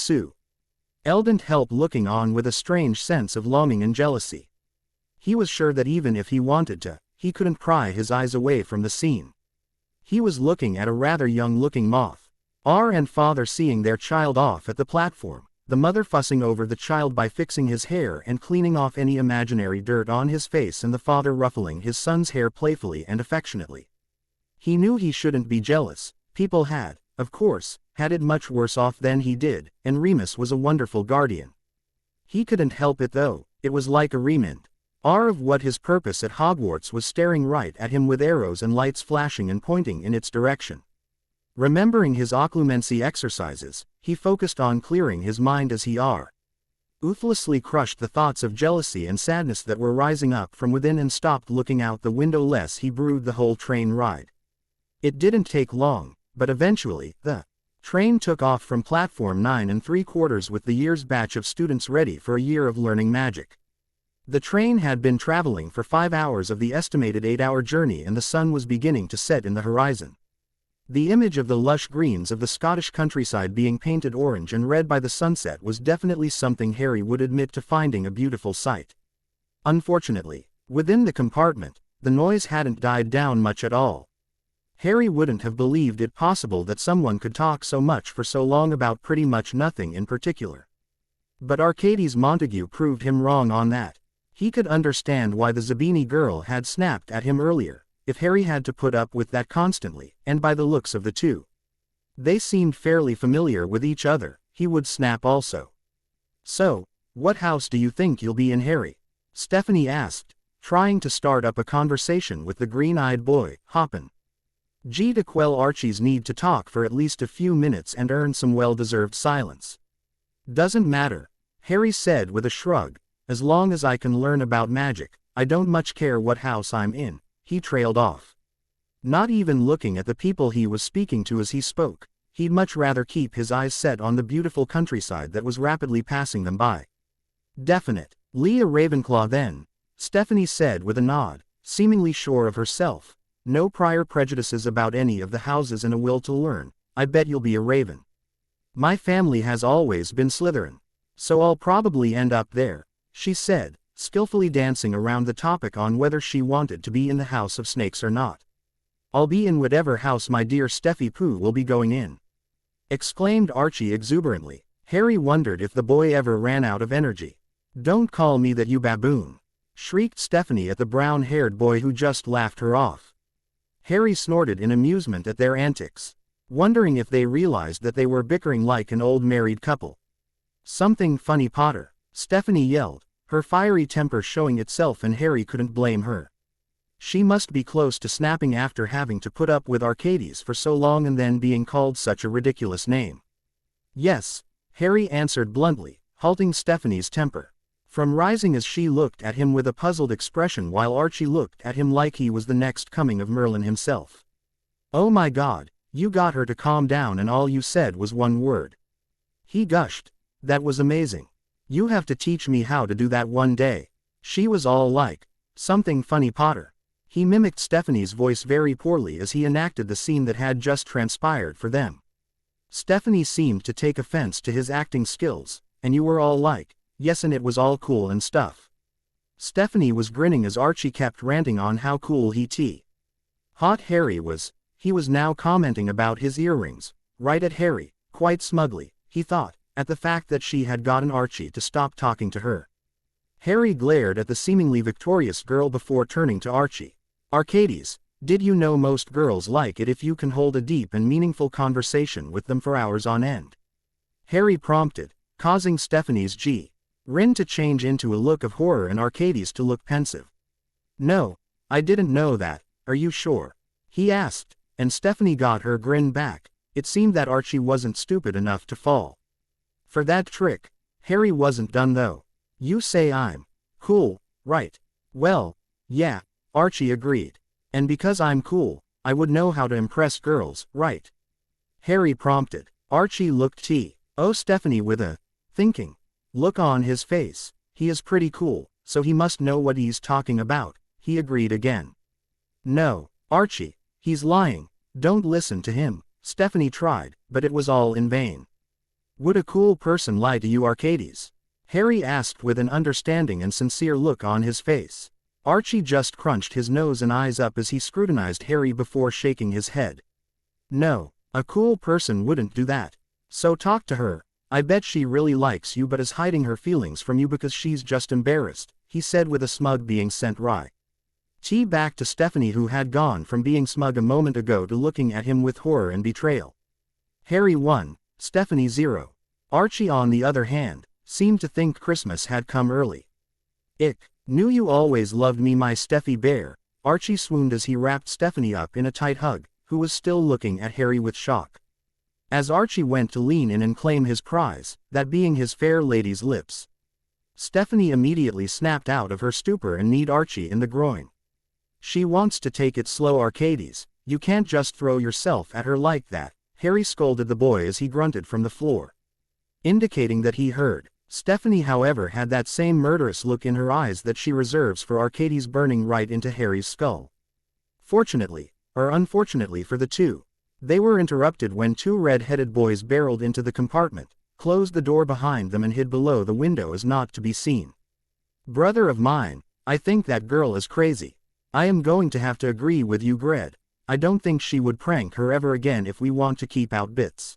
couldn't help looking on with a strange sense of longing and jealousy. He was sure that even if he wanted to, he couldn't pry his eyes away from the scene. He was looking at a rather young-looking moth. And father seeing their child off at the platform, the mother fussing over the child by fixing his hair and cleaning off any imaginary dirt on his face, and the father ruffling his son's hair playfully and affectionately. He knew he shouldn't be jealous. People had, of course, had it much worse off than he did, and Remus was a wonderful guardian. He couldn't help it though, it was like a remind of what his purpose at Hogwarts was, staring right at him with arrows and lights flashing and pointing in its direction. Remembering his occlumency exercises, he focused on clearing his mind as he ruthlessly crushed the thoughts of jealousy and sadness that were rising up from within and stopped looking out the window less he brewed the whole train ride. It didn't take long, but eventually, the train took off from platform 9 3/4 with the year's batch of students ready for a year of learning magic. The train had been traveling for 5 hours of the estimated 8-hour journey, and the sun was beginning to set in the horizon. The image of the lush greens of the Scottish countryside being painted orange and red by the sunset was definitely something Harry would admit to finding a beautiful sight. Unfortunately, within the compartment, the noise hadn't died down much at all. Harry wouldn't have believed it possible that someone could talk so much for so long about pretty much nothing in particular. But Arcades Montague proved him wrong on that. He could understand why the Zabini girl had snapped at him earlier, if Harry had to put up with that constantly, and by the looks of the two, they seemed fairly familiar with each other, he would snap also. So, what house do you think you'll be in, Harry? Stephanie asked, trying to start up a conversation with the green-eyed boy, Hoppin'. To quell Archie's need to talk for at least a few minutes and earn some well-deserved silence. Doesn't matter, Harry said with a shrug, as long as I can learn about magic, I don't much care what house I'm in, he trailed off. Not even looking at the people he was speaking to as he spoke, he'd much rather keep his eyes set on the beautiful countryside that was rapidly passing them by. Definite. Leah Ravenclaw then, Stephanie said with a nod, seemingly sure of herself. No prior prejudices about any of the houses and a will to learn. I bet you'll be a Raven. My family has always been Slytherin, so I'll probably end up there, she said, skillfully dancing around the topic on whether she wanted to be in the House of Snakes or not. I'll be in whatever house my dear Steffi Pooh will be going in, exclaimed Archie exuberantly. Harry wondered if the boy ever ran out of energy. Don't call me that, you baboon, shrieked Stephanie at the brown-haired boy who just laughed her off. Harry snorted in amusement at their antics, wondering if they realized that they were bickering like an old married couple. Something funny, Potter, Stephanie yelled, her fiery temper showing itself, and Harry couldn't blame her. She must be close to snapping after having to put up with Arcades for so long and then being called such a ridiculous name. Yes, Harry answered bluntly, halting Stephanie's temper from rising as she looked at him with a puzzled expression while Archie looked at him like he was the next coming of Merlin himself. "Oh my God, you got her to calm down and all you said was one word," he gushed. "That was amazing. You have to teach me how to do that one day." She was all like, "Something funny, Potter." He mimicked Stephanie's voice very poorly as he enacted the scene that had just transpired for them. Stephanie seemed to take offense to his acting skills, "And you were all like, yes, and it was all cool and stuff." Stephanie was grinning as Archie kept ranting on how cool hot Harry was. He was now commenting about his earrings, right at Harry, quite smugly, he thought, at the fact that she had gotten Archie to stop talking to her. Harry glared at the seemingly victorious girl before turning to Archie. "Arcades, did you know most girls like it if you can hold a deep and meaningful conversation with them for hours on end?" Harry prompted, causing Stephanie's grin to change into a look of horror and Arcades to look pensive. "No, I didn't know that, are you sure?" he asked, and Stephanie got her grin back. It seemed that Archie wasn't stupid enough to fall for that trick. Harry wasn't done though. "You say I'm cool, right?" "Well, yeah," Archie agreed. "And because I'm cool, I would know how to impress girls, right?" Harry prompted. Archie looked Stephanie with a thinking look on his face. "He is pretty cool, so he must know what he's talking about," he agreed again. "No, Archie, he's lying. Don't listen to him." Stephanie tried, but it was all in vain. "Would a cool person lie to you, Arcades?" Harry asked with an understanding and sincere look on his face. Archie just crunched his nose and eyes up as he scrutinized Harry before shaking his head. "No, a cool person wouldn't do that. So talk to her. I bet she really likes you but is hiding her feelings from you because she's just embarrassed," he said with a smug being sent back to Stephanie, who had gone from being smug a moment ago to looking at him with horror and betrayal. Harry 1, Stephanie 0. Archie, on the other hand, seemed to think Christmas had come early. "Ick, knew you always loved me, my Steffi bear," Archie swooned as he wrapped Stephanie up in a tight hug, who was still looking at Harry with shock. As Archie went to lean in and claim his prize, that being his fair lady's lips, Stephanie immediately snapped out of her stupor and kneed Archie in the groin. "She wants to take it slow, Arcades. You can't just throw yourself at her like that," Harry scolded the boy as he grunted from the floor, indicating that he heard. Stephanie, however, had that same murderous look in her eyes that she reserves for Arcades, burning right into Harry's skull. Fortunately, or unfortunately for the two, they were interrupted when two red-headed boys barreled into the compartment, closed the door behind them and hid below the window as not to be seen. "Brother of mine, I think that girl is crazy. I am going to have to agree with you, Gred. I don't think she would prank her ever again if we want to keep out bits."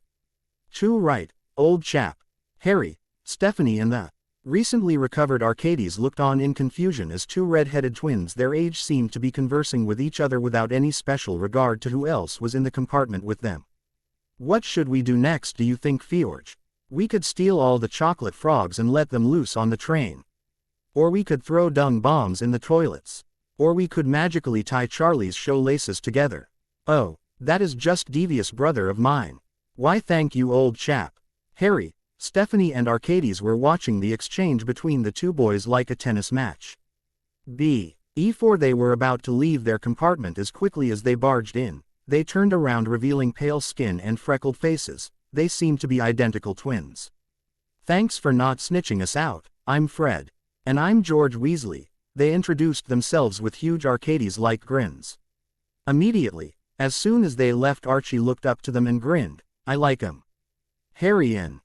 "Too right, old chap." Harry, Stephanie and the recently recovered Arcades looked on in confusion as two red-headed twins their age seemed to be conversing with each other without any special regard to who else was in the compartment with them. "What should we do next, do you think, Fjorge? We could steal all the chocolate frogs and let them loose on the train. Or we could throw dung bombs in the toilets. Or we could magically tie Charlie's shoelaces together." "Oh, that is just devious, brother of mine. Why, thank you, old chap." Harry, Stephanie and Arcades were watching the exchange between the two boys like a tennis match. Before they were about to leave their compartment as quickly as they barged in, they turned around revealing pale skin and freckled faces. They seemed to be identical twins. "Thanks for not snitching us out. I'm Fred. And I'm George Weasley." They introduced themselves with huge Arcades-like grins. Immediately, as soon as they left, Archie looked up to them and grinned. "I like 'em." Harry and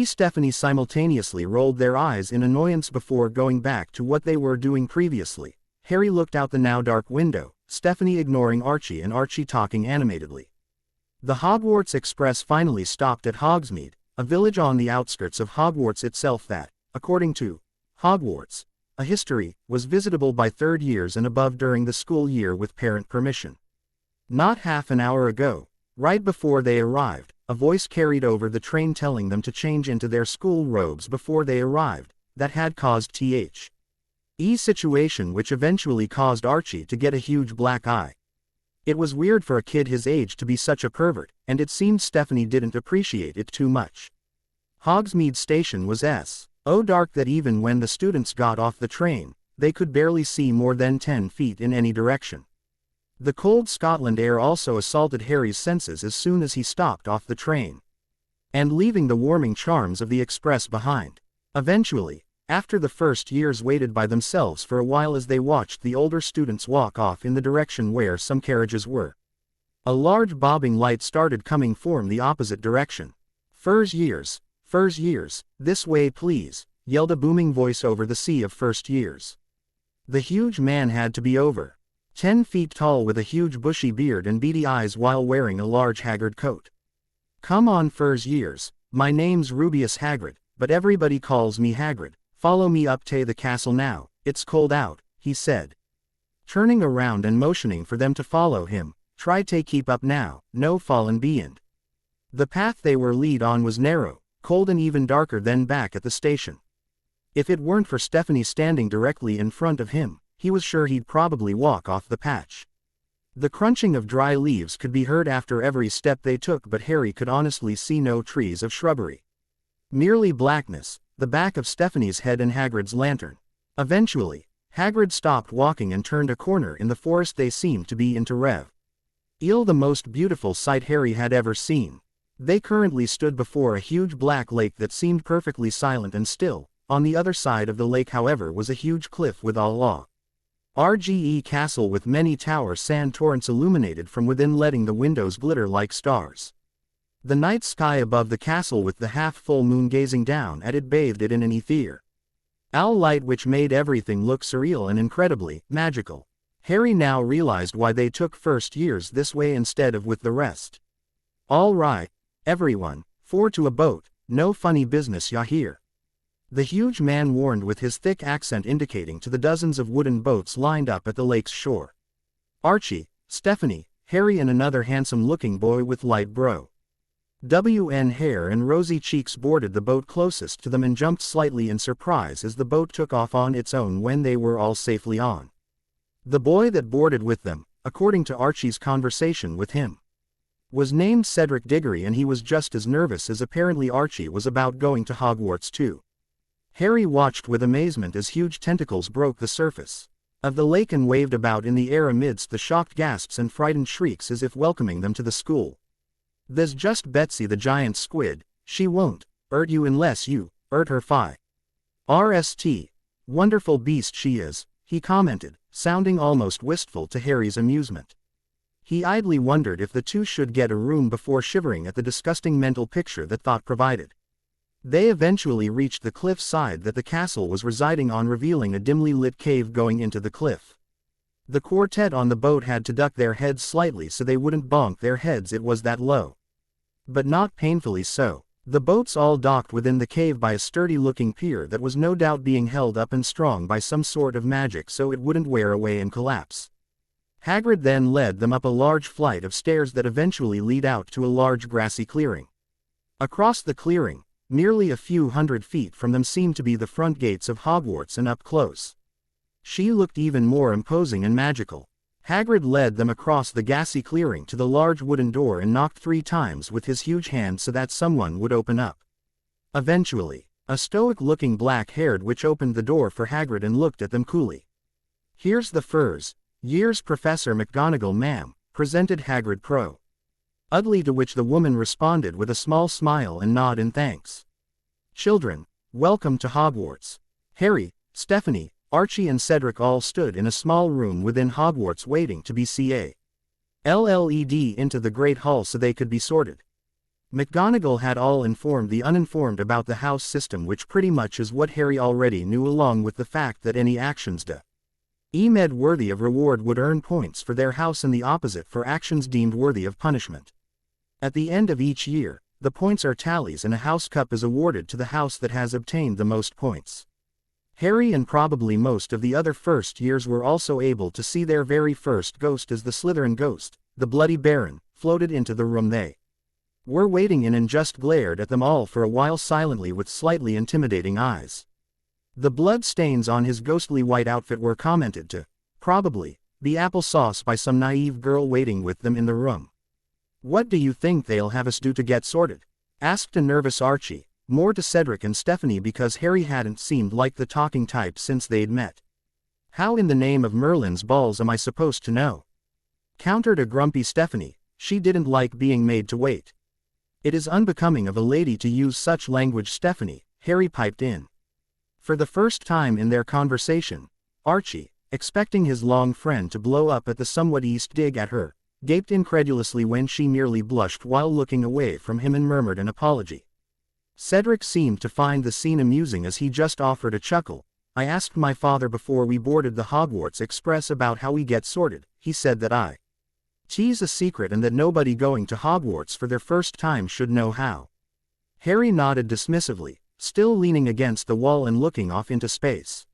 Stephanie simultaneously rolled their eyes in annoyance before going back to what they were doing previously. Harry looked out the now dark window, Stephanie ignoring Archie and Archie talking animatedly. The Hogwarts Express finally stopped at Hogsmeade, a village on the outskirts of Hogwarts itself that, according to Hogwarts, a history, was visitable by third years and above during the school year with parent permission. Not half an hour ago, right before they arrived, a voice carried over the train telling them to change into their school robes before they arrived. That had caused situation which eventually caused Archie to get a huge black eye. It was weird for a kid his age to be such a pervert, and it seemed Stephanie didn't appreciate it too much. Hogsmeade Station was so dark that even when the students got off the train, they could barely see more than 10 feet in any direction. The cold Scotland air also assaulted Harry's senses as soon as he stopped off the train, and leaving the warming charms of the express behind. Eventually, after the first years waited by themselves for a while as they watched the older students walk off in the direction where some carriages were, a large bobbing light started coming from the opposite direction. First years, this way please, yelled a booming voice over the sea of first years. The huge man had to be over 10 feet tall with a huge bushy beard and beady eyes while wearing a large haggard coat. Come on first years, my name's Rubeus Hagrid, but everybody calls me Hagrid. Follow me up to the castle now, it's cold out, he said. Turning around and motioning for them to follow him, try to keep up now, no fallen beyond. The path they were lead on was narrow, cold and even darker than back at the station. If it weren't for Stephanie standing directly in front of him, he was sure he'd probably walk off the patch. The crunching of dry leaves could be heard after every step they took, but Harry could honestly see no trees of shrubbery. Merely blackness, the back of Stephanie's head and Hagrid's lantern. Eventually, Hagrid stopped walking and turned a corner in the forest. They seemed to be into the most beautiful sight Harry had ever seen. They currently stood before a huge black lake that seemed perfectly silent and still. On the other side of the lake, however, was a huge cliff with a large castle with many towers, sand torrents illuminated from within, letting the windows glitter like stars. The night sky above the castle with the half-full moon gazing down at it bathed it in an ethereal light which made everything look surreal and incredibly magical. Harry now realized why they took first years this way instead of with the rest. All right, everyone, to a boat, no funny business ya here. The huge man warned with his thick accent, indicating to the dozens of wooden boats lined up at the lake's shore. Archie, Stephanie, Harry and another handsome-looking boy with light WN hair and rosy cheeks boarded the boat closest to them and jumped slightly in surprise as the boat took off on its own when they were all safely on. The boy that boarded with them, according to Archie's conversation with him, was named Cedric Diggory, and he was just as nervous as apparently Archie was about going to Hogwarts too. Harry watched with amazement as huge tentacles broke the surface of the lake and waved about in the air amidst the shocked gasps and frightened shrieks as if welcoming them to the school. "There's just Betsy the giant squid, she won't hurt you unless you hurt her RST. Wonderful beast she is," he commented, sounding almost wistful to Harry's amusement. He idly wondered if the two should get a room before shivering at the disgusting mental picture that thought provided. They eventually reached the cliff side that the castle was residing on, revealing a dimly lit cave going into the cliff. The quartet on the boat had to duck their heads slightly so they wouldn't bonk their heads, it was that low. But not painfully so. The boats all docked within the cave by a sturdy-looking pier that was no doubt being held up and strong by some sort of magic so it wouldn't wear away and collapse. Hagrid then led them up a large flight of stairs that eventually lead out to a large grassy clearing. Across the clearing, nearly a few hundred feet from them, seemed to be the front gates of Hogwarts, and up close she looked even more imposing and magical. Hagrid led them across the gassy clearing to the large wooden door and knocked 3 times with his huge hand so that someone would open up. Eventually, a stoic-looking black-haired witch opened the door for Hagrid and looked at them coolly. "Here's the first year's Professor McGonagall, ma'am," presented Hagrid Ugly, to which the woman responded with a small smile and nod in thanks. "Children, welcome to Hogwarts." Harry, Stephanie, Archie and Cedric all stood in a small room within Hogwarts waiting to be led into the Great Hall so they could be sorted. McGonagall had all informed the uninformed about the house system, which pretty much is what Harry already knew, along with the fact that any actions deemed worthy of reward would earn points for their house and the opposite for actions deemed worthy of punishment. At the end of each year, the points are tallies and a house cup is awarded to the house that has obtained the most points. Harry and probably most of the other first years were also able to see their very first ghost as the Slytherin ghost, the Bloody Baron, floated into the room they were waiting in and just glared at them all for a while silently with slightly intimidating eyes. The blood stains on his ghostly white outfit were commented to, probably, be applesauce by some naive girl waiting with them in the room. "What do you think they'll have us do to get sorted?" asked a nervous Archie, more to Cedric and Stephanie because Harry hadn't seemed like the talking type since they'd met. "How in the name of Merlin's balls am I supposed to know?" countered a grumpy Stephanie. She didn't like being made to wait. "It is unbecoming of a lady to use such language, Stephanie," Harry piped in. For the first time in their conversation, Archie, expecting his long friend to blow up at the somewhat east dig at her, gaped incredulously when she merely blushed while looking away from him and murmured an apology. Cedric seemed to find the scene amusing as he just offered a chuckle. "I asked my father before we boarded the Hogwarts Express about how we get sorted. He said that I tease a secret and that nobody going to Hogwarts for their first time should know how." Harry nodded dismissively, still leaning against the wall and looking off into space.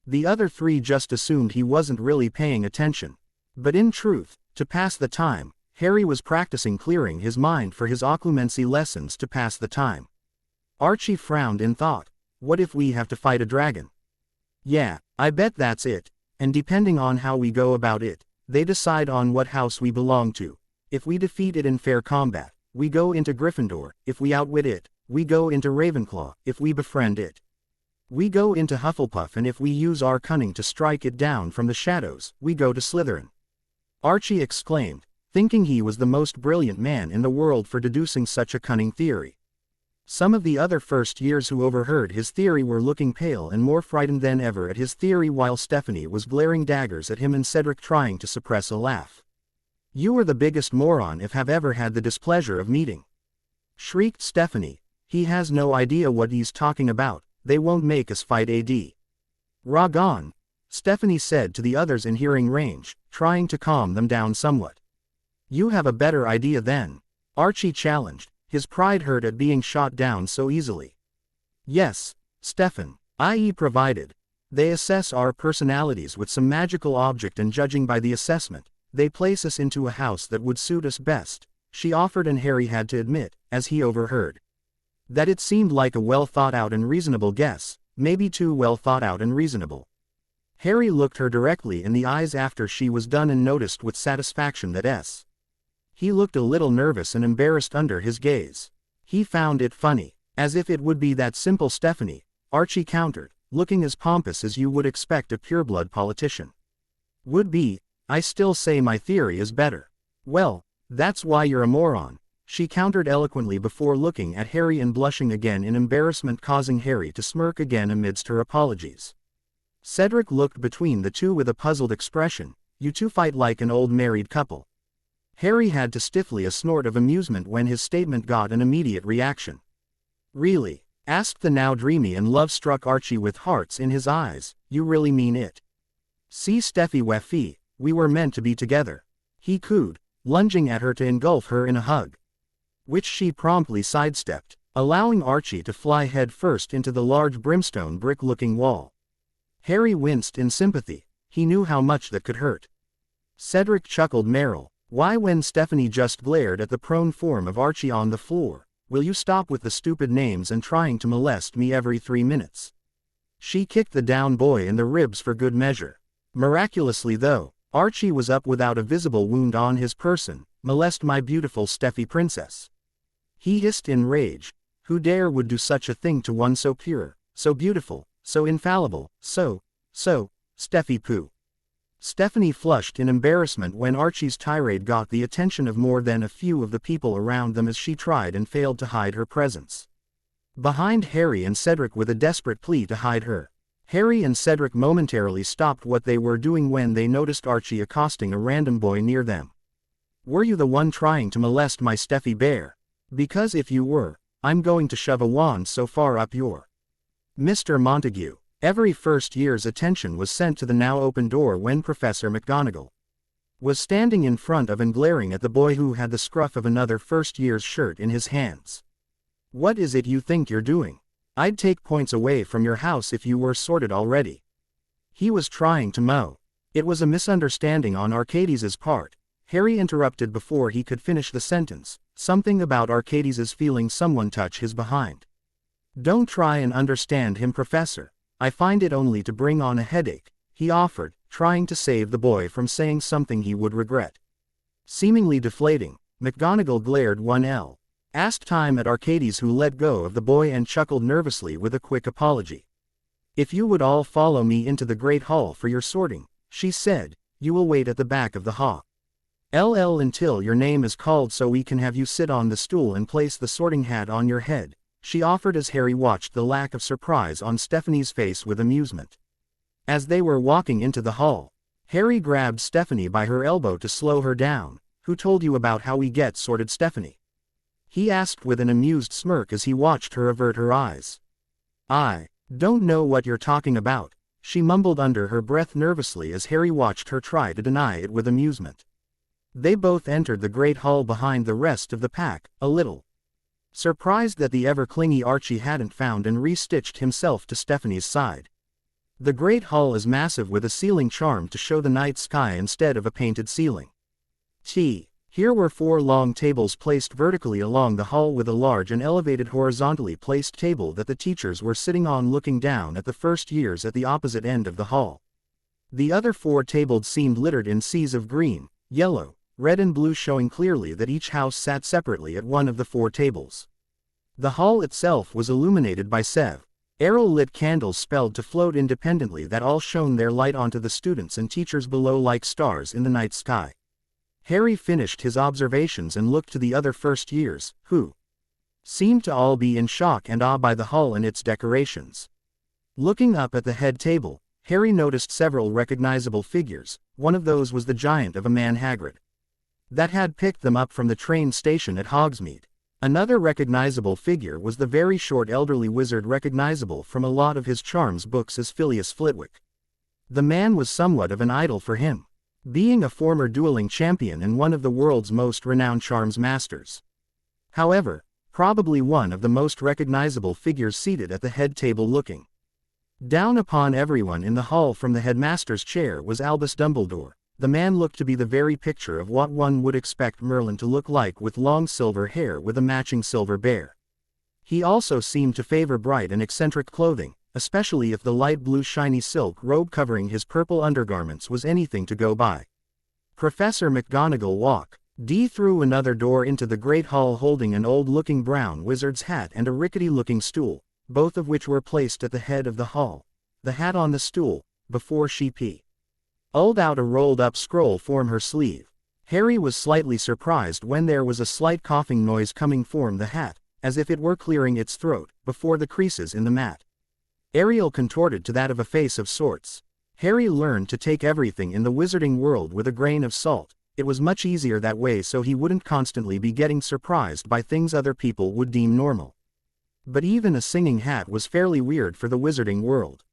The other three just assumed he wasn't really paying attention. But in truth, to pass the time, Harry was practicing clearing his mind for his occlumency lessons to pass the time. Archie frowned in thought. "What if we have to fight a dragon?" "Yeah, I bet that's it, and depending on how we go about it, they decide on what house we belong to. If we defeat it in fair combat, we go into Gryffindor. If we outwit it, we go into Ravenclaw. If we befriend it, we go into Hufflepuff, and if we use our cunning to strike it down from the shadows, we go to Slytherin." Archie exclaimed, thinking he was the most brilliant man in the world for deducing such a cunning theory. Some of the other first years who overheard his theory were looking pale and more frightened than ever at his theory, while Stephanie was glaring daggers at him and Cedric trying to suppress a laugh. "You are the biggest moron if have ever had the displeasure of meeting," shrieked Stephanie. "He has no idea what he's talking about. They won't make us fight AD. Ragon," Stephanie said to the others in hearing range, trying to calm them down somewhat. "You have a better idea then," Archie challenged, his pride hurt at being shot down so easily. "Yes, Stefan, i.e. provided they assess our personalities with some magical object, and judging by the assessment, they place us into a house that would suit us best," she offered, and Harry had to admit, as he overheard, that it seemed like a well thought out and reasonable guess, maybe too well thought out and reasonable. Harry looked her directly in the eyes after she was done and noticed with satisfaction that he looked a little nervous and embarrassed under his gaze. He found it funny. "As if it would be that simple, Stephanie," Archie countered, looking as pompous as you would expect a pureblood politician. "Would be. I still say my theory is better." "Well, that's why you're a moron," she countered eloquently before looking at Harry and blushing again in embarrassment, causing Harry to smirk again amidst her apologies. Cedric looked between the two with a puzzled expression. "You two fight like an old married couple." Harry had to stifle a snort of amusement when his statement got an immediate reaction. "Really?" asked the now dreamy and love-struck Archie with hearts in his eyes. "You really mean it?" "See, Steffi Weffy, we were meant to be together," he cooed, lunging at her to engulf her in a hug, which she promptly sidestepped, allowing Archie to fly head-first into the large brimstone brick-looking wall. Harry winced in sympathy. He knew how much that could hurt. Cedric chuckled merrily. "Why, when Stephanie just glared at the prone form of Archie on the floor, will you stop with the stupid names and trying to molest me every 3 minutes?" She kicked the down boy in the ribs for good measure. Miraculously though, Archie was up without a visible wound on his person. "Molest my beautiful Steffi princess," he hissed in rage. "Who dare would do such a thing to one so pure, so beautiful, so infallible, so, Steffi poo." Stephanie flushed in embarrassment when Archie's tirade got the attention of more than a few of the people around them as she tried and failed to hide her presence behind Harry and Cedric with a desperate plea to hide her. Harry and Cedric momentarily stopped what they were doing when they noticed Archie accosting a random boy near them. "Were you the one trying to molest my Steffi bear? Because if you were, I'm going to shove a wand so far up your..." Mr. Montague. Every first year's attention was sent to the now open door when Professor McGonagall was standing in front of and glaring at the boy who had the scruff of another first year's shirt in his hands. "What is it you think you're doing? I'd take points away from your house if you were sorted already." He was trying to mow. It was a misunderstanding on Arcadis's part. Harry interrupted before he could finish the sentence. Something about Arcadis's feeling someone touch his behind. "Don't try and understand him, Professor. I find it only to bring on a headache, he offered, trying to save the boy from saying something he would regret. Seemingly deflating, McGonagall glared 1L. Asked time at Arcades, who let go of the boy and chuckled nervously with a quick apology. If you would all follow me into the Great Hall for your sorting, she said, you will wait at the back of the hall. LL until your name is called so we can have you sit on the stool and place the sorting hat on your head, she offered as Harry watched the lack of surprise on Stephanie's face with amusement. As they were walking into the hall, Harry grabbed Stephanie by her elbow to slow her down. Who told you about how we get sorted, Stephanie? He asked with an amused smirk as he watched her avert her eyes. I don't know what you're talking about, she mumbled under her breath nervously as Harry watched her try to deny it with amusement. They both entered the Great Hall behind the rest of the pack, a little surprised that the ever-clingy Archie hadn't found and re-stitched himself to Stephanie's side. The Great Hall is massive with a ceiling charm to show the night sky instead of a painted ceiling. Here were 4 long tables placed vertically along the hall with a large and elevated horizontally placed table that the teachers were sitting on looking down at the first years at the opposite end of the hall. The other 4 tables seemed littered in seas of green, yellow, red and blue, showing clearly that each house sat separately at one of the 4 tables. The hall itself was illuminated by Errol-lit candles spelled to float independently that all shone their light onto the students and teachers below like stars in the night sky. Harry finished his observations and looked to the other first years, who seemed to all be in shock and awe by the hall and its decorations. Looking up at the head table, Harry noticed several recognizable figures. One of those was the giant of a man Hagrid that had picked them up from the train station at Hogsmeade. Another recognizable figure was the very short elderly wizard recognizable from a lot of his charms books as Phileas Flitwick. The man was somewhat of an idol for him, being a former dueling champion and one of the world's most renowned charms masters. However, probably one of the most recognizable figures seated at the head table looking down upon everyone in the hall from the headmaster's chair was Albus Dumbledore. The man looked to be the very picture of what one would expect Merlin to look like, with long silver hair with a matching silver bear. He also seemed to favor bright and eccentric clothing, especially if the light blue shiny silk robe covering his purple undergarments was anything to go by. Professor McGonagall walked through another door into the Great Hall holding an old-looking brown wizard's hat and a rickety-looking stool, both of which were placed at the head of the hall. The hat on the stool, before she pulled out a rolled-up scroll from her sleeve. Harry was slightly surprised when there was a slight coughing noise coming from the hat, as if it were clearing its throat, before the creases in the mat. Ariel contorted to that of a face of sorts. Harry learned to take everything in the wizarding world with a grain of salt. It was much easier that way, so he wouldn't constantly be getting surprised by things other people would deem normal. But even a singing hat was fairly weird for the wizarding world.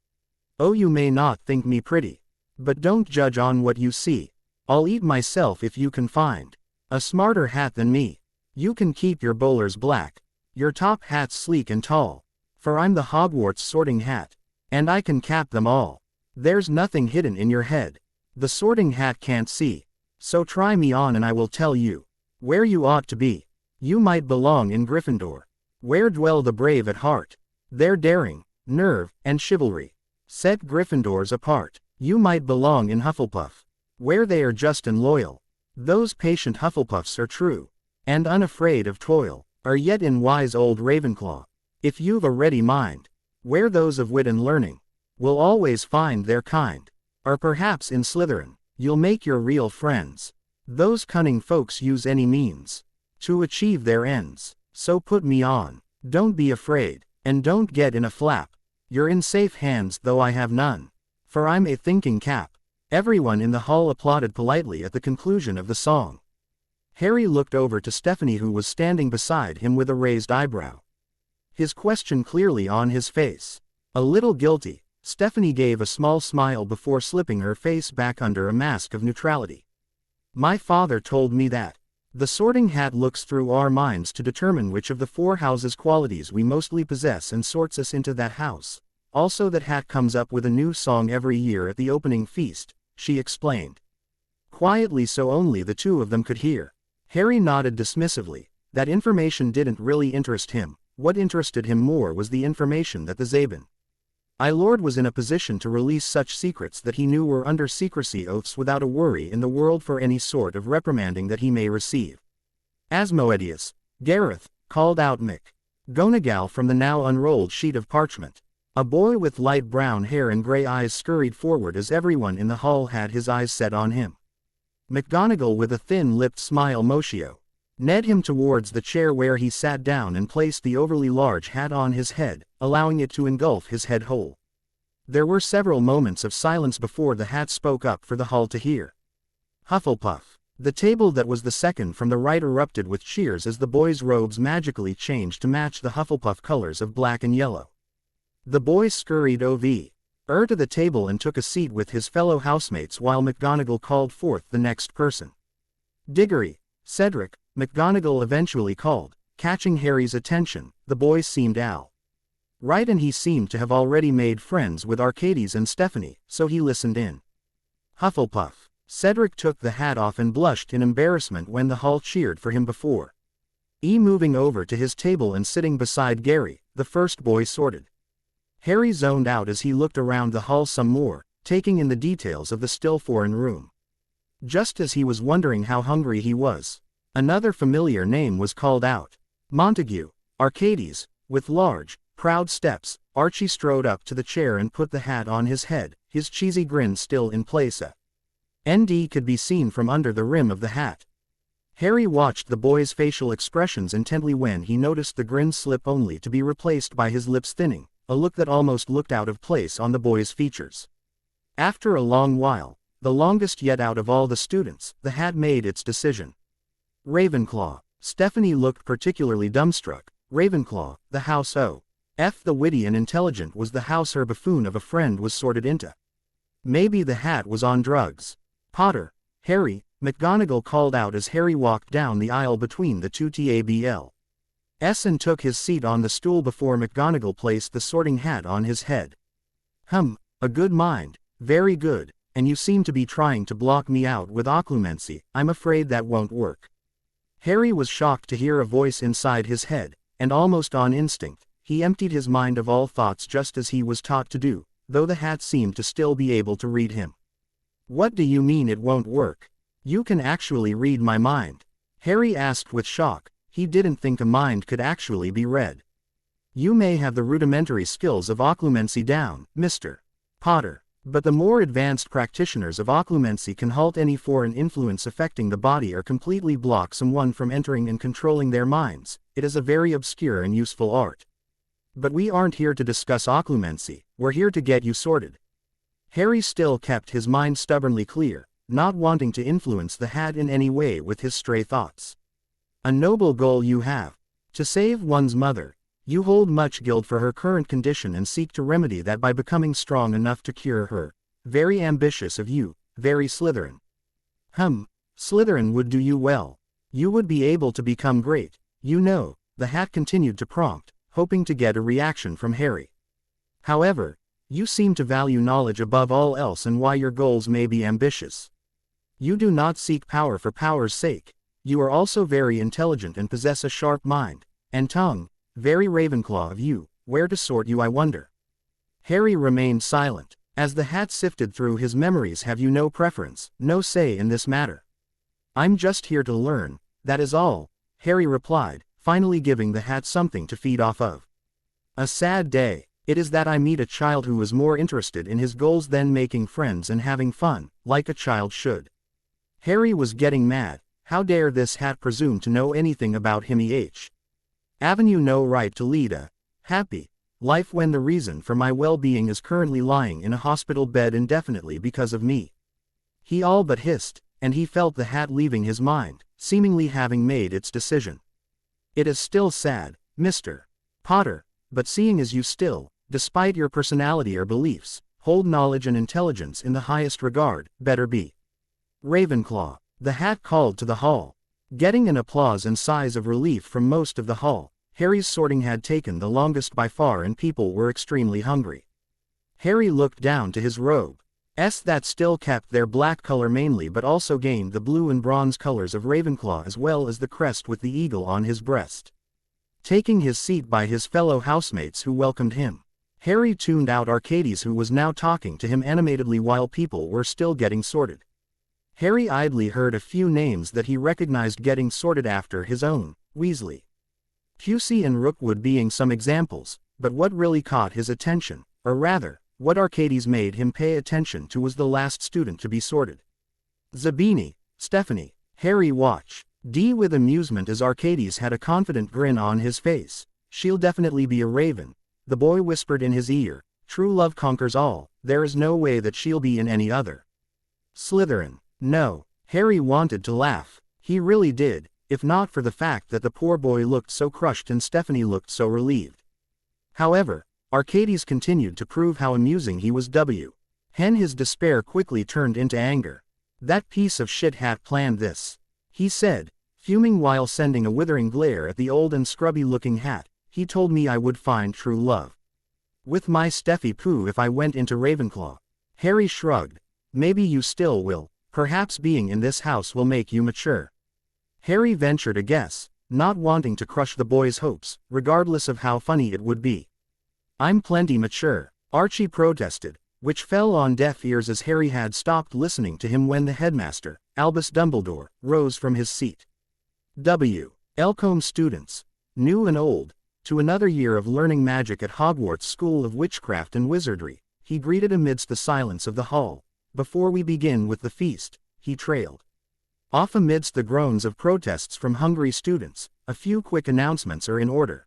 Oh, you may not think me pretty, but don't judge on what you see. I'll eat myself if you can find a smarter hat than me. You can keep your bowlers black, your top hats sleek and tall, for I'm the Hogwarts sorting hat, and I can cap them all. There's nothing hidden in your head the sorting hat can't see, so try me on and I will tell you where you ought to be. You might belong in Gryffindor, where dwell the brave at heart. Their daring, nerve, and chivalry set Gryffindors apart. You might belong in Hufflepuff, where they are just and loyal. Those patient Hufflepuffs are true and unafraid of toil, are yet in wise old Ravenclaw. If you've a ready mind, where those of wit and learning will always find their kind, or perhaps in Slytherin, you'll make your real friends. Those cunning folks use any means to achieve their ends, so put me on. Don't be afraid, and don't get in a flap. You're in safe hands, though I have none, for I'm a thinking cap. Everyone in the hall applauded politely at the conclusion of the song. Harry looked over to Stephanie, who was standing beside him with a raised eyebrow, his question clearly on his face. A little guilty, Stephanie gave a small smile before slipping her face back under a mask of neutrality. My father told me that the sorting hat looks through our minds to determine which of the 4 houses' qualities we mostly possess and sorts us into that house. Also, that hat comes up with a new song every year at the opening feast, she explained quietly so only the 2 of them could hear. Harry nodded dismissively. That information didn't really interest him. What interested him more was the information that the Zaban My lord was in a position to release such secrets that he knew were under secrecy oaths without a worry in the world for any sort of reprimanding that he may receive. Asmodeus, Gareth, called out McGonagall from the now unrolled sheet of parchment. A boy with light brown hair and gray eyes scurried forward as everyone in the hall had his eyes set on him. McGonagall with a thin-lipped smile led him towards the chair where he sat down and placed the overly large hat on his head, allowing it to engulf his head whole. There were several moments of silence before the hat spoke up for the hall to hear. Hufflepuff. The table that was the second from the right erupted with cheers as the boys' robes magically changed to match the Hufflepuff colors of black and yellow. The boy scurried over to the table and took a seat with his fellow housemates while McGonagall called forth the next person. Diggory, Cedric, McGonagall eventually called, catching Harry's attention. The boy seemed right, and he seemed to have already made friends with Arcades and Stephanie, so he listened in. Hufflepuff. Cedric took the hat off and blushed in embarrassment when the hall cheered for him before moving over to his table and sitting beside Gary, the first boy sorted. Harry zoned out as he looked around the hall some more, taking in the details of the still foreign room. Just as he was wondering how hungry he was, another familiar name was called out. Montague. Arcades. With large, proud steps, Archie strode up to the chair and put the hat on his head, his cheesy grin still in place. ND could be seen from under the rim of the hat. Harry watched the boy's facial expressions intently when he noticed the grin slip only to be replaced by his lips thinning, a look that almost looked out of place on the boy's features. After a long while, the longest yet out of all the students, the hat made its decision. Ravenclaw. Stephanie looked particularly dumbstruck. Ravenclaw, the house the witty and intelligent was the house her buffoon of a friend was sorted into. Maybe the hat was on drugs. Potter. Harry, McGonagall called out as Harry walked down the aisle between the two tables and took his seat on the stool before McGonagall placed the sorting hat on his head. A good mind, very good, and you seem to be trying to block me out with occlumency. I'm afraid that won't work. Harry was shocked to hear a voice inside his head, and almost on instinct, he emptied his mind of all thoughts just as he was taught to do, though the hat seemed to still be able to read him. What do you mean it won't work? You can actually read my mind? Harry asked with shock. He didn't think a mind could actually be read. You may have the rudimentary skills of occlumency down, Mr. Potter, but the more advanced practitioners of occlumency can halt any foreign influence affecting the body or completely block someone from entering and controlling their minds. It is a very obscure and useful art. But we aren't here to discuss occlumency, we're here to get you sorted. Harry still kept his mind stubbornly clear, not wanting to influence the hat in any way with his stray thoughts. A noble goal you have. To save one's mother. You hold much guilt for her current condition and seek to remedy that by becoming strong enough to cure her. Very ambitious of you, very Slytherin. Slytherin would do you well. You would be able to become great, you know, the hat continued to prompt, hoping to get a reaction from Harry. However, you seem to value knowledge above all else, and why your goals may be ambitious. You do not seek power for power's sake. You are also very intelligent and possess a sharp mind and tongue. Very Ravenclaw of you. Where to sort you, I wonder. Harry remained silent. As the hat sifted through his memories, have you no preference, no say in this matter? I'm just here to learn, that is all, Harry replied, finally giving the hat something to feed off of. A sad day. It is that I meet a child who is more interested in his goals than making friends and having fun, like a child should. Harry was getting mad. How dare this hat presume to know anything about him? Avenue no right to lead a happy life when the reason for my well-being is currently lying in a hospital bed indefinitely because of me. He all but hissed, and he felt the hat leaving his mind, seemingly having made its decision. It is still sad, Mr. Potter, but seeing as you still, despite your personality or beliefs, hold knowledge and intelligence in the highest regard, better be. Ravenclaw. The hat called to the hall. Getting an applause and sighs of relief from most of the hall. Harry's sorting had taken the longest by far and people were extremely hungry. Harry looked down to his robe. That still kept their black color mainly, but also gained the blue and bronze colors of Ravenclaw as well as the crest with the eagle on his breast. Taking his seat by his fellow housemates who welcomed him. Harry tuned out Arcades, who was now talking to him animatedly while people were still getting sorted. Harry idly heard a few names that he recognized getting sorted after his own, Weasley, Pusey and Rookwood being some examples, but what really caught his attention, or rather, what Arcades made him pay attention to, was the last student to be sorted. Zabini, Stephanie. Harry watched D with amusement as Arcades had a confident grin on his face. "She'll definitely be a Raven," the boy whispered in his ear. "True love conquers all, there is no way that she'll be in any other." Slytherin. No. Harry wanted to laugh. He really did, if not for the fact that the poor boy looked so crushed and Stephanie looked so relieved. However, Arcades continued to prove how amusing he was. His despair quickly turned into anger. "That piece of shit hat planned this," he said, fuming while sending a withering glare at the old and scrubby-looking hat. "He told me I would find true love with my Steffi Pooh if I went into Ravenclaw." Harry shrugged. "Maybe you still will. Perhaps being in this house will make you mature." Harry ventured a guess, not wanting to crush the boy's hopes, regardless of how funny it would be. "I'm plenty mature," Archie protested, which fell on deaf ears as Harry had stopped listening to him when the headmaster, Albus Dumbledore, rose from his seat. Elcombe students, new and old, to another year of learning magic at Hogwarts School of Witchcraft and Wizardry, he greeted amidst the silence of the hall. "Before we begin with the feast," he trailed off amidst the groans of protests from hungry students, "a few quick announcements are in order.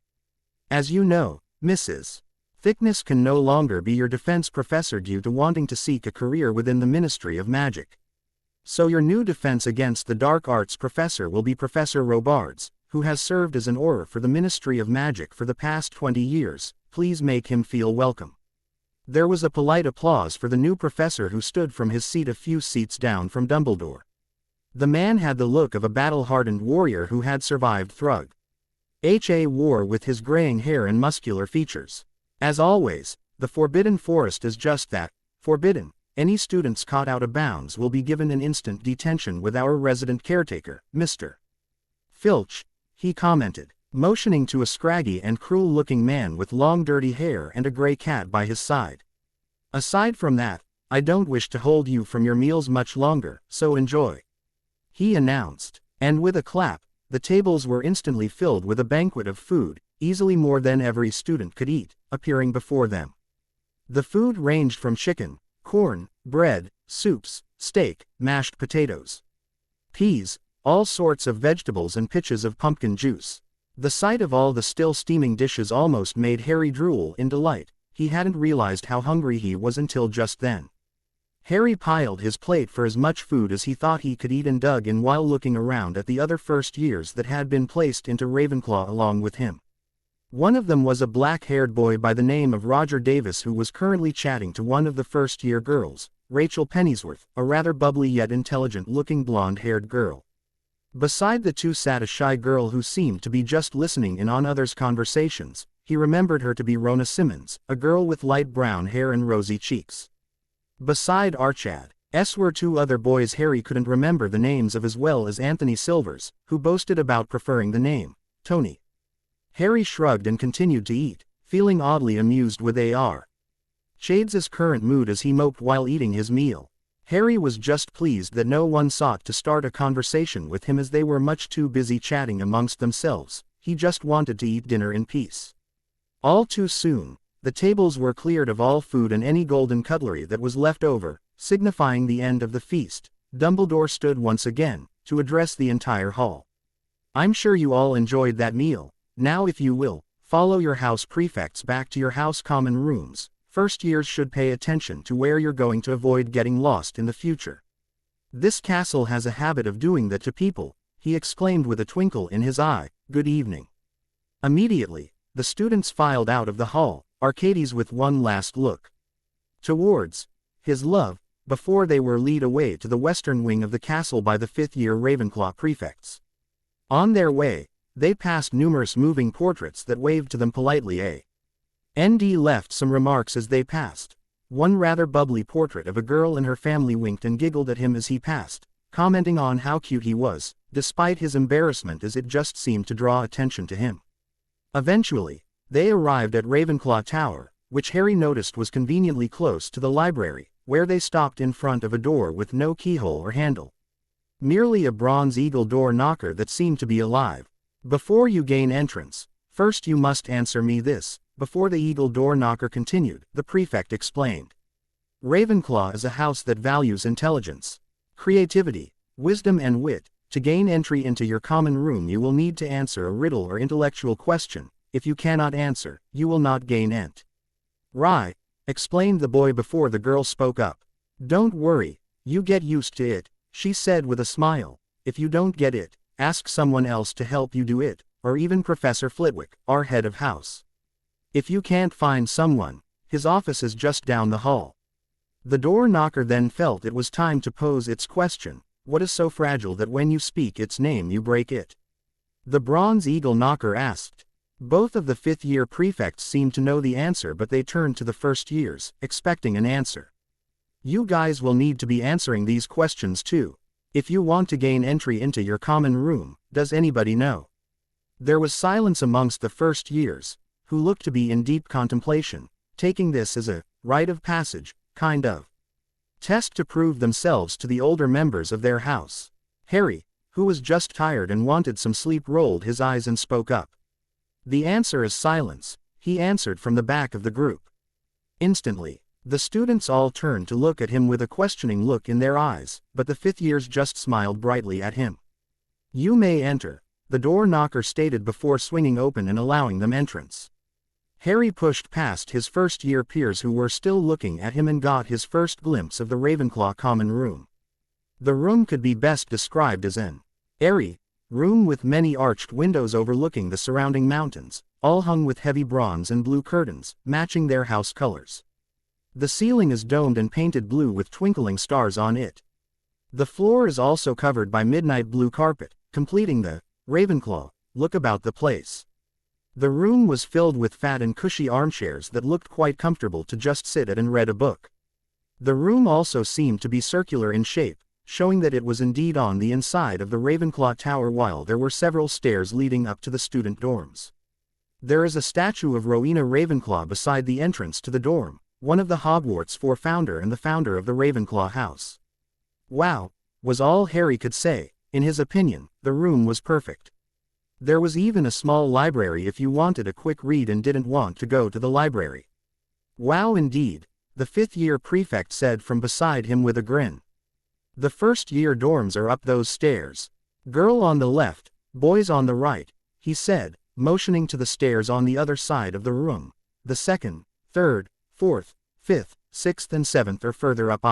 As you know, Mrs. Thickness can no longer be your defense professor due to wanting to seek a career within the Ministry of Magic. So your new defense against the dark arts professor will be Professor Robards, who has served as an auror for the Ministry of Magic for the past 20 years, please make him feel welcome." There was a polite applause for the new professor, who stood from his seat a few seats down from Dumbledore. The man had the look of a battle-hardened warrior who had survived Thrug War with his graying hair and muscular features. "As always, the Forbidden Forest is just that, forbidden. Any students caught out of bounds will be given an instant detention with our resident caretaker, Mr. Filch," he commented, motioning to a scraggy and cruel-looking man with long dirty hair and a gray cat by his side. "Aside from that, I don't wish to hold you from your meals much longer, so enjoy," he announced, and with a clap, the tables were instantly filled with a banquet of food, easily more than every student could eat, appearing before them. The food ranged from chicken, corn, bread, soups, steak, mashed potatoes, peas, all sorts of vegetables and pitchers of pumpkin juice. The sight of all the still steaming dishes almost made Harry drool in delight. He hadn't realized how hungry he was until just then. Harry piled his plate for as much food as he thought he could eat and dug in while looking around at the other first years that had been placed into Ravenclaw along with him. One of them was a black-haired boy by the name of Roger Davis, who was currently chatting to one of the first-year girls, Rachel Pennyworth, a rather bubbly yet intelligent-looking blonde-haired girl. Beside the two sat a shy girl who seemed to be just listening in on others' conversations. He remembered her to be Rona Simmons, a girl with light brown hair and rosy cheeks. Beside Archad's were two other boys Harry couldn't remember the names of, as well as Anthony Silvers, who boasted about preferring the name Tony. Harry shrugged and continued to eat, feeling oddly amused with Shades's current mood as he moped while eating his meal. Harry was just pleased that no one sought to start a conversation with him, as they were much too busy chatting amongst themselves. He just wanted to eat dinner in peace. All too soon, the tables were cleared of all food and any golden cutlery that was left over, signifying the end of the feast. Dumbledore stood once again, to address the entire hall. "I'm sure you all enjoyed that meal. Now if you will, follow your house prefects back to your house common rooms. First years should pay attention to where you're going to avoid getting lost in the future. This castle has a habit of doing that to people," he exclaimed with a twinkle in his eye. "Good evening." Immediately, the students filed out of the hall, Arcades with one last look towards his love, before they were led away to the western wing of the castle by the fifth-year Ravenclaw prefects. On their way, they passed numerous moving portraits that waved to them politely. ND left some remarks as they passed. One rather bubbly portrait of a girl and her family winked and giggled at him as he passed, commenting on how cute he was, despite his embarrassment, as it just seemed to draw attention to him. Eventually, they arrived at Ravenclaw Tower, which Harry noticed was conveniently close to the library, where they stopped in front of a door with no keyhole or handle. Merely a bronze eagle door knocker that seemed to be alive. Before you gain entrance, first you must answer me this. Before the eagle door knocker continued, the prefect explained. Ravenclaw is a house that values intelligence, creativity, wisdom and wit. To gain entry into your common room you will need to answer a riddle or intellectual question. If you cannot answer, you will not gain ent. Right, explained the boy before the girl spoke up. Don't worry, you get used to it, she said with a smile. If you don't get it, ask someone else to help you do it, or even Professor Flitwick, our head of house. If you can't find someone, his office is just down the hall. The door knocker then felt it was time to pose its question. What is so fragile that when you speak its name you break it? The bronze eagle knocker asked. Both of the fifth-year prefects seemed to know the answer, but they turned to the first years, expecting an answer. You guys will need to be answering these questions too. If you want to gain entry into your common room, does anybody know? There was silence amongst the first years, who looked to be in deep contemplation, taking this as a rite of passage, kind of test to prove themselves to the older members of their house. Harry, who was just tired and wanted some sleep, rolled his eyes and spoke up. The answer is silence, he answered from the back of the group. Instantly, the students all turned to look at him with a questioning look in their eyes, but the fifth years just smiled brightly at him. You may enter, the door knocker stated before swinging open and allowing them entrance. Harry pushed past his first-year peers who were still looking at him and got his first glimpse of the Ravenclaw common room. The room could be best described as an airy room with many arched windows overlooking the surrounding mountains, all hung with heavy bronze and blue curtains, matching their house colors. The ceiling is domed and painted blue with twinkling stars on it. The floor is also covered by midnight blue carpet, completing the Ravenclaw look about the place. The room was filled with fat and cushy armchairs that looked quite comfortable to just sit at and read a book. The room also seemed to be circular in shape, showing that it was indeed on the inside of the Ravenclaw Tower, while there were several stairs leading up to the student dorms. There is a statue of Rowena Ravenclaw beside the entrance to the dorm, one of the Hogwarts founder and the founder of the Ravenclaw house. Wow, was all Harry could say. In his opinion, the room was perfect. There was even a small library if you wanted a quick read and didn't want to go to the library. Wow indeed, the fifth-year prefect said from beside him with a grin. The first-year dorms are up those stairs. Girl on the left, boys on the right, he said, motioning to the stairs on the other side of the room. The second, third, fourth, fifth, sixth and seventh are further up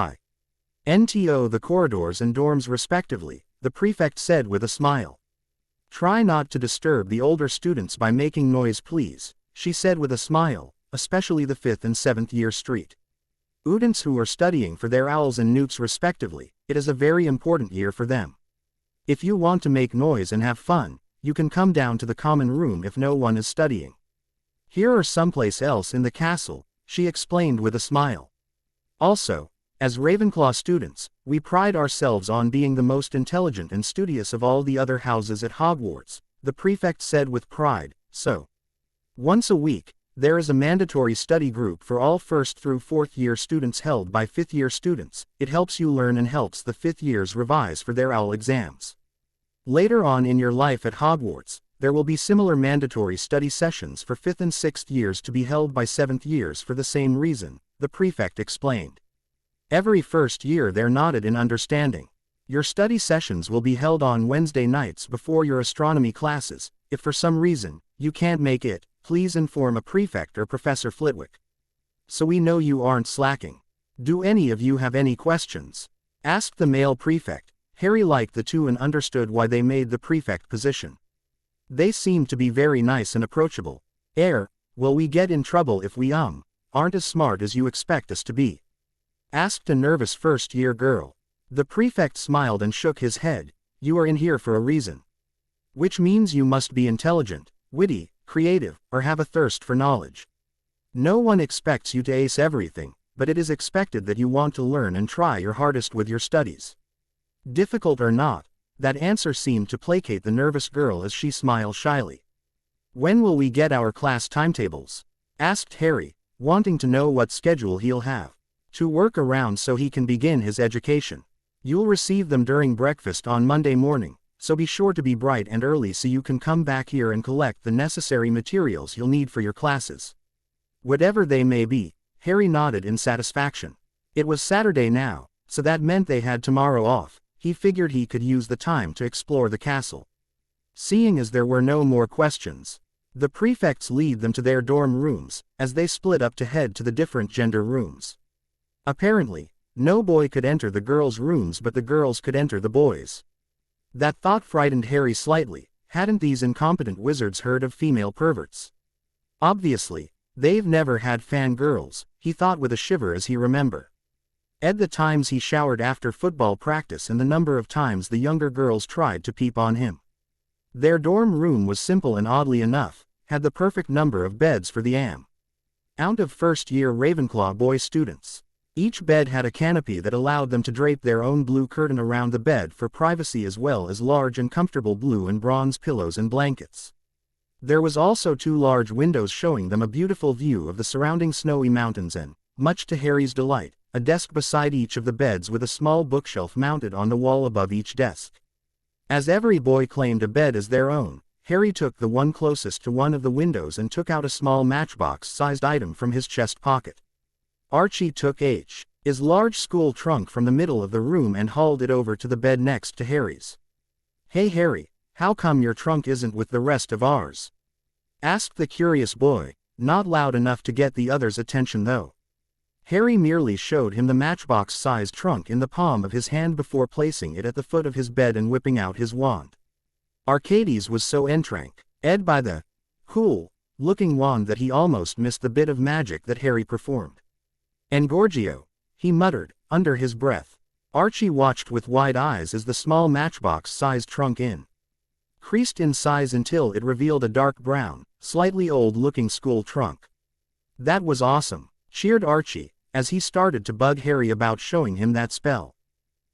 into the corridors and dorms respectively, the prefect said with a smile. Try not to disturb the older students by making noise please, she said with a smile, especially the 5th and 7th year students who are studying for their owls and newts respectively. It is a very important year for them. If you want to make noise and have fun, you can come down to the common room if no one is studying. Here or someplace else in the castle, she explained with a smile. Also, as Ravenclaw students, we pride ourselves on being the most intelligent and studious of all the other houses at Hogwarts, the prefect said with pride. So, once a week, there is a mandatory study group for all first through fourth year students held by fifth year students. It helps you learn and helps the fifth years revise for their OWL exams. Later on in your life at Hogwarts, there will be similar mandatory study sessions for fifth and sixth years to be held by seventh years for the same reason, the prefect explained. Every first year they're nodded in understanding. Your study sessions will be held on Wednesday nights before your astronomy classes. If for some reason you can't make it, please inform a prefect or Professor Flitwick, so we know you aren't slacking. Do any of you have any questions? Asked the male prefect. Harry liked the two and understood why they made the prefect position. They seemed to be very nice and approachable. Will we get in trouble if we aren't as smart as you expect us to be? Asked a nervous first-year girl. The prefect smiled and shook his head. You are in here for a reason. Which means you must be intelligent, witty, creative, or have a thirst for knowledge. No one expects you to ace everything, but it is expected that you want to learn and try your hardest with your studies. Difficult or not, that answer seemed to placate the nervous girl as she smiled shyly. When will we get our class timetables? Asked Harry, wanting to know what schedule he'll have to work around so he can begin his education. You'll receive them during breakfast on Monday morning, so be sure to be bright and early so you can come back here and collect the necessary materials you'll need for your classes. Whatever they may be, Harry nodded in satisfaction. It was Saturday now, so that meant they had tomorrow off. He figured he could use the time to explore the castle. Seeing as there were no more questions, the prefects lead them to their dorm rooms, as they split up to head to the different gender rooms. Apparently, no boy could enter the girls' rooms but the girls could enter the boys'. That thought frightened Harry slightly. Hadn't these incompetent wizards heard of female perverts? Obviously, they've never had fangirls, he thought with a shiver as he remembered the times he showered after football practice and the number of times the younger girls tried to peep on him. Their dorm room was simple and oddly enough, had the perfect number of beds for the amount of first-year Ravenclaw boy students. Each bed had a canopy that allowed them to drape their own blue curtain around the bed for privacy as well as large and comfortable blue and bronze pillows and blankets. There was also 2 large windows showing them a beautiful view of the surrounding snowy mountains and, much to Harry's delight, a desk beside each of the beds with a small bookshelf mounted on the wall above each desk. As every boy claimed a bed as their own, Harry took the one closest to one of the windows and took out a small matchbox-sized item from his chest pocket. Archie took H's large school trunk from the middle of the room and hauled it over to the bed next to Harry's. "Hey Harry, how come your trunk isn't with the rest of ours?" asked the curious boy, not loud enough to get the other's attention though. Harry merely showed him the matchbox-sized trunk in the palm of his hand before placing it at the foot of his bed and whipping out his wand. Arcades was so entranced by the cool-looking wand that he almost missed the bit of magic that Harry performed. "Engorgio," he muttered, under his breath. Archie watched with wide eyes as the small matchbox-sized trunk increased in size until it revealed a dark brown, slightly old-looking school trunk. "That was awesome," cheered Archie, as he started to bug Harry about showing him that spell.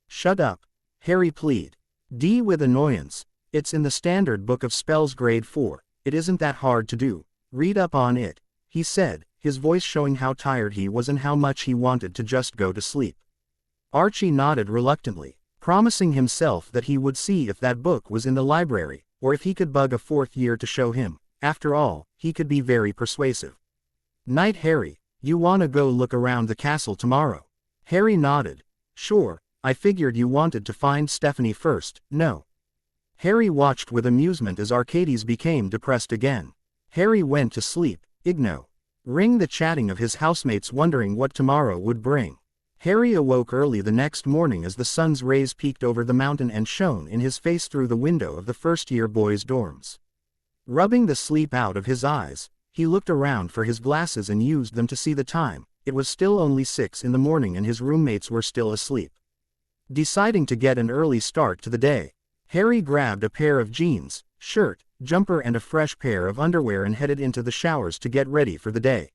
"Shut up," Harry pleaded. With annoyance. "It's in the standard book of spells grade 4, it isn't that hard to do. Read up on it," he said, his voice showing how tired he was and how much he wanted to just go to sleep. Archie nodded reluctantly, promising himself that he would see if that book was in the library, or if he could bug a 4th year to show him. After all, he could be very persuasive. "Night Harry, you wanna go look around the castle tomorrow?" Harry nodded. "Sure, I figured you wanted to find Stephanie first, no?" Harry watched with amusement as Arcades became depressed again. Harry went to sleep, ignoring the chatting of his housemates wondering what tomorrow would bring. Harry awoke early the next morning as the sun's rays peeked over the mountain and shone in his face through the window of the first-year boys' dorms. Rubbing the sleep out of his eyes, he looked around for his glasses and used them to see the time. It was still only 6 in the morning and his roommates were still asleep. Deciding to get an early start to the day, Harry grabbed a pair of jeans, shirt, jumper and a fresh pair of underwear and headed into the showers to get ready for the day.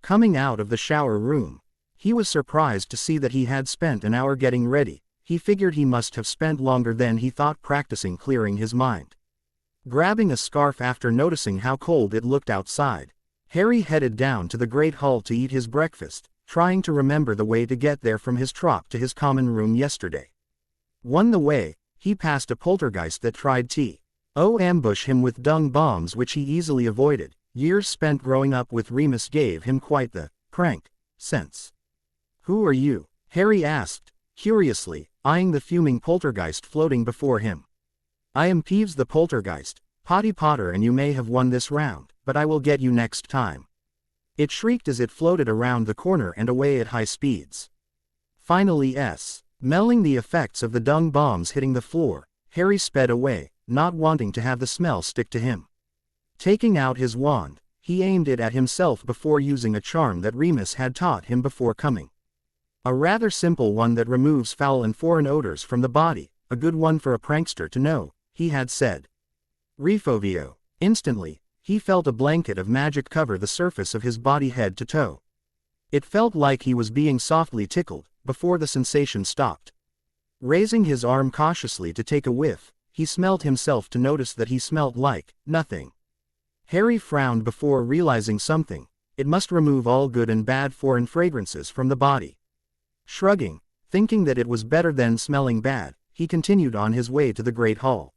Coming out of the shower room, he was surprised to see that he had spent an hour getting ready. He figured he must have spent longer than he thought practicing clearing his mind. Grabbing a scarf after noticing how cold it looked outside, Harry headed down to the Great Hall to eat his breakfast, trying to remember the way to get there from his trop to his common room yesterday. On the way, he passed a poltergeist that tried to ambush him with dung bombs which he easily avoided. Years spent growing up with Remus gave him quite the prank sense. "Who are you?" Harry asked, curiously, eyeing the fuming poltergeist floating before him. "I am Peeves the Poltergeist, Potty Potter, and you may have won this round, but I will get you next time." It shrieked as it floated around the corner and away at high speeds. Finally smelling the effects of the dung bombs hitting the floor, Harry sped away, not wanting to have the smell stick to him. Taking out his wand, he aimed it at himself before using a charm that Remus had taught him before coming. A rather simple one that removes foul and foreign odors from the body, a good one for a prankster to know, he had said. Refovio. Instantly, he felt a blanket of magic cover the surface of his body head to toe. It felt like he was being softly tickled, before the sensation stopped. Raising his arm cautiously to take a whiff, he smelled himself to notice that he smelt like nothing. Harry frowned before realizing something. It must remove all good and bad foreign fragrances from the body. Shrugging, thinking that it was better than smelling bad, he continued on his way to the Great Hall.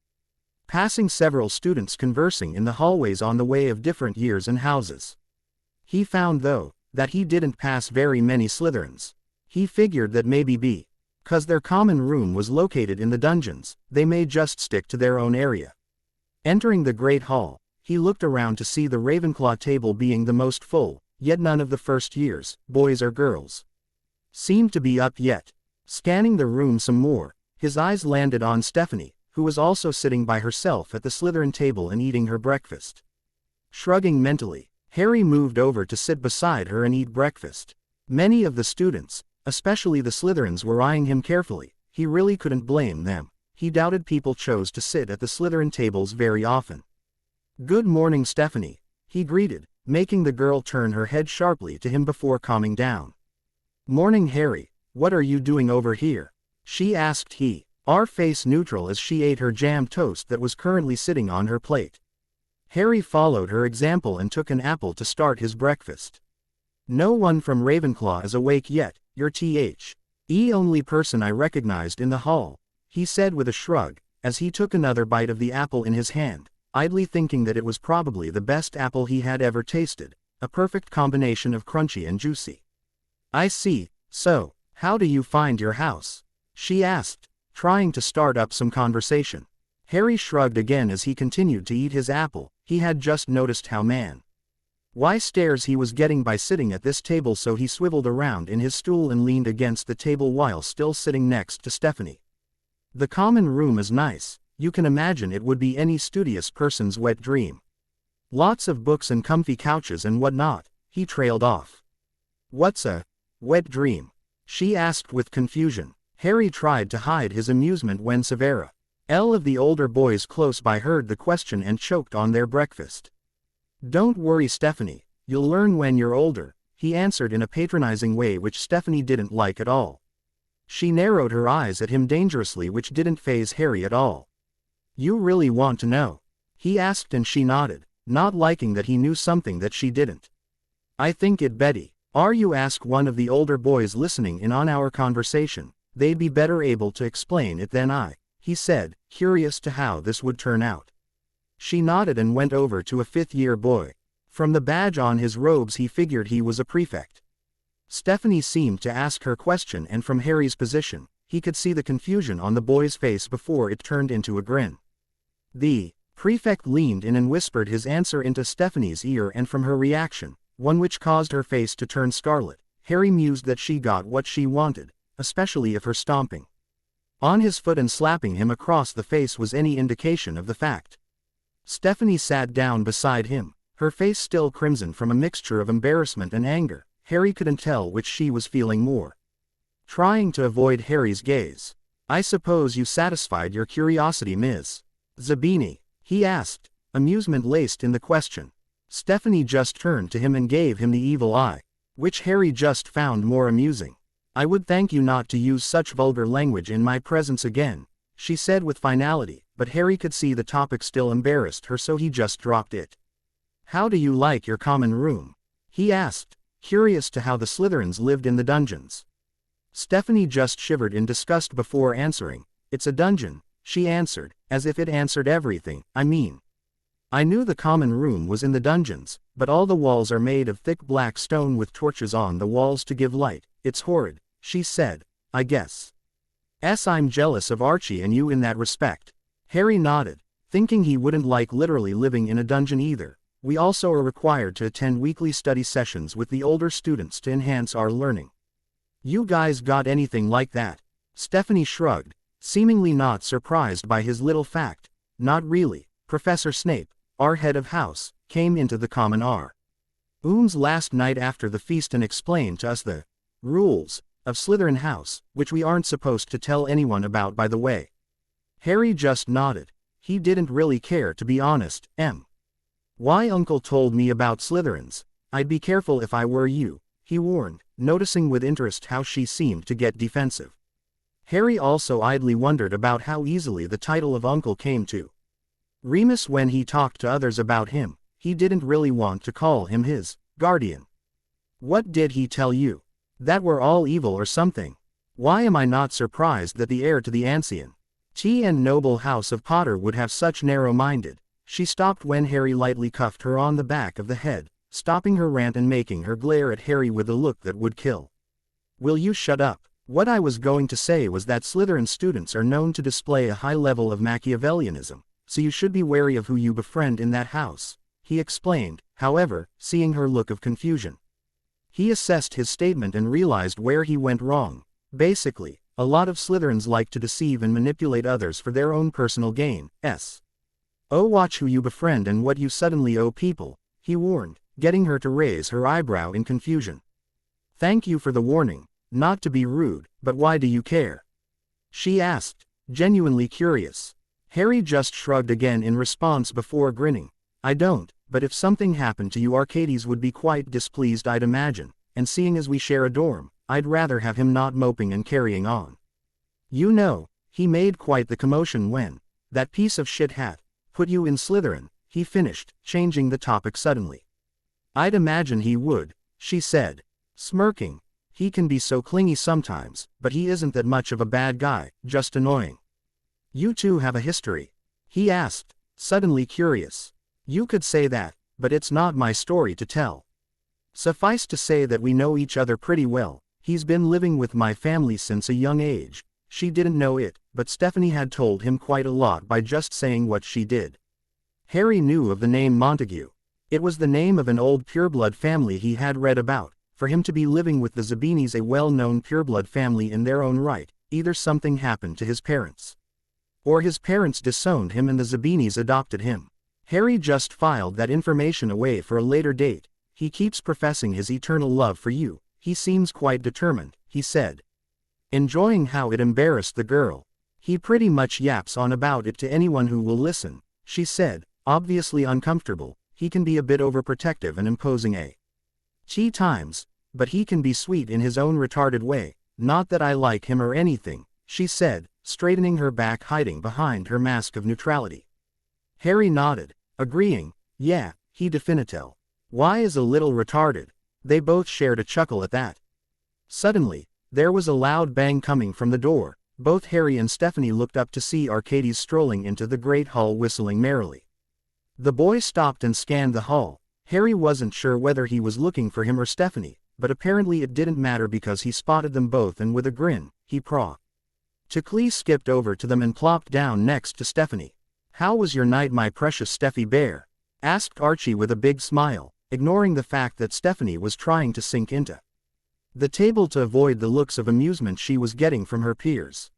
Passing several students conversing in the hallways on the way of different years and houses. He found, though, that he didn't pass very many Slytherins. He figured that maybe because their common room was located in the dungeons, they may just stick to their own area. Entering the Great Hall, he looked around to see the Ravenclaw table being the most full, yet none of the first years, boys or girls, seemed to be up yet. Scanning the room some more, his eyes landed on Stephanie, who was also sitting by herself at the Slytherin table and eating her breakfast. Shrugging mentally, Harry moved over to sit beside her and eat breakfast. Many of the students, especially the Slytherins, were eyeing him carefully. He really couldn't blame them. He doubted people chose to sit at the Slytherin tables very often. "Good morning, Stephanie," he greeted, making the girl turn her head sharply to him before calming down. "Morning, Harry. What are you doing over here?" she asked, her face neutral as she ate her jam toast that was currently sitting on her plate. Harry followed her example and took an apple to start his breakfast. "No one from Ravenclaw is awake yet. You're the only person I recognized in the hall," he said with a shrug, as he took another bite of the apple in his hand, idly thinking that it was probably the best apple he had ever tasted, a perfect combination of crunchy and juicy. "I see. So, how do you find your house?" she asked, trying to start up some conversation. Harry shrugged again as he continued to eat his apple. He had just noticed how why stares he was getting by sitting at this table, so he swiveled around in his stool and leaned against the table while still sitting next to Stephanie. "The common room is nice. You can imagine it would be any studious person's wet dream. Lots of books and comfy couches and whatnot," he trailed off. "What's a wet dream?" she asked with confusion. Harry tried to hide his amusement when Severa L of the older boys close by heard the question and choked on their breakfast. "Don't worry, Stephanie, you'll learn when you're older," he answered in a patronizing way which Stephanie didn't like at all. She narrowed her eyes at him dangerously, which didn't faze Harry at all. "You really want to know?" he asked, and she nodded, not liking that he knew something that she didn't. "I think it Betty. Are you?" asked one of the older boys listening in on our conversation. "They'd be better able to explain it than I," he said, curious to how this would turn out. She nodded and went over to a fifth-year boy. From the badge on his robes he figured he was a prefect. Stephanie seemed to ask her question, and from Harry's position, he could see the confusion on the boy's face before it turned into a grin. The prefect leaned in and whispered his answer into Stephanie's ear, and from her reaction, one which caused her face to turn scarlet, Harry mused that she got what she wanted, especially if her stomping on his foot and slapping him across the face was any indication of the fact. Stephanie sat down beside him, her face still crimson from a mixture of embarrassment and anger. Harry couldn't tell which she was feeling more. Trying to avoid Harry's gaze. "I suppose you satisfied your curiosity, Ms. Zabini?" he asked, amusement laced in the question. Stephanie just turned to him and gave him the evil eye, which Harry just found more amusing. "I would thank you not to use such vulgar language in my presence again," she said with finality, but Harry could see the topic still embarrassed her, so he just dropped it. "How do you like your common room?" he asked, curious to how the Slytherins lived in the dungeons. Stephanie just shivered in disgust before answering. "It's a dungeon," she answered, as if it answered everything. I knew the common room was in the dungeons, but all the walls are made of thick black stone with torches on the walls to give light. It's horrid," she said. "I guess I'm jealous of Archie and you in that respect." Harry nodded, thinking he wouldn't like literally living in a dungeon either. "We also are required to attend weekly study sessions with the older students to enhance our learning." "You guys got anything like that?" Stephanie shrugged, seemingly not surprised by his little fact. "Not really. Professor Snape, our head of house, came into the common rooms last night after the feast and explained to us the rules of Slytherin House, which we aren't supposed to tell anyone about, by the way." Harry just nodded. He didn't really care, to be honest. "Why, Uncle told me about Slytherins. I'd be careful if I were you," he warned, noticing with interest how she seemed to get defensive. Harry also idly wondered about how easily the title of uncle came to Remus when he talked to others about him. He didn't really want to call him his Guardian. What did he tell you? That we're all evil or something? Why am I not surprised that the heir to the ancient and noble house of Potter would have such narrow-minded? She stopped when Harry lightly cuffed her on the back of the head, stopping her rant and making her glare at Harry with a look that would kill. Will you shut up? What I was going to say was that Slytherin students are known to display a high level of Machiavellianism, so you should be wary of who you befriend in that house, he explained, however, seeing her look of confusion. He assessed his statement and realized where he went wrong. Basically, a lot of Slytherins like to deceive and manipulate others for their own personal gain. Oh, watch who you befriend and what you suddenly owe people, he warned, getting her to raise her eyebrow in confusion. Thank you for the warning, not to be rude, but why do you care? She asked, genuinely curious. Harry just shrugged again in response before grinning. I don't, but if something happened to you Arcades would be quite displeased I'd imagine, and seeing as we share a dorm, I'd rather have him not moping and carrying on. You know, he made quite the commotion when that piece of shit hat put you in Slytherin, he finished, changing the topic suddenly. I'd imagine he would, she said, smirking. He can be so clingy sometimes, but he isn't that much of a bad guy, just annoying. You two have a history? He asked, suddenly curious. You could say that, but it's not my story to tell. Suffice to say that we know each other pretty well. He's been living with my family since a young age. She didn't know it, but Stephanie had told him quite a lot by just saying what she did. Harry knew of the name Montague. It was the name of an old pureblood family he had read about. For him to be living with the Zabinis, a well-known pureblood family in their own right, either something happened to his parents, or his parents disowned him and the Zabinis adopted him. Harry just filed that information away for a later date. He keeps professing his eternal love for you. He seems quite determined, he said. Enjoying how it embarrassed the girl. He pretty much yaps on about it to anyone who will listen, she said, obviously uncomfortable. He can be a bit overprotective and imposing times, but he can be sweet in his own retarded way. Not that I like him or anything, she said, straightening her back, hiding behind her mask of neutrality. Harry nodded, agreeing. Yeah, he definitel. Why is a little retarded? They both shared a chuckle at that. Suddenly, there was a loud bang coming from the door. Both Harry and Stephanie looked up to see Arcades strolling into the great hall whistling merrily. The boy stopped and scanned the hall. Harry wasn't sure whether he was looking for him or Stephanie, but apparently it didn't matter because he spotted them both and with a grin, he practically skipped over to them and plopped down next to Stephanie. How was your night, my precious Steffi bear? Asked Archie with a big smile, ignoring the fact that Stephanie was trying to sink into the table to avoid the looks of amusement she was getting from her peers.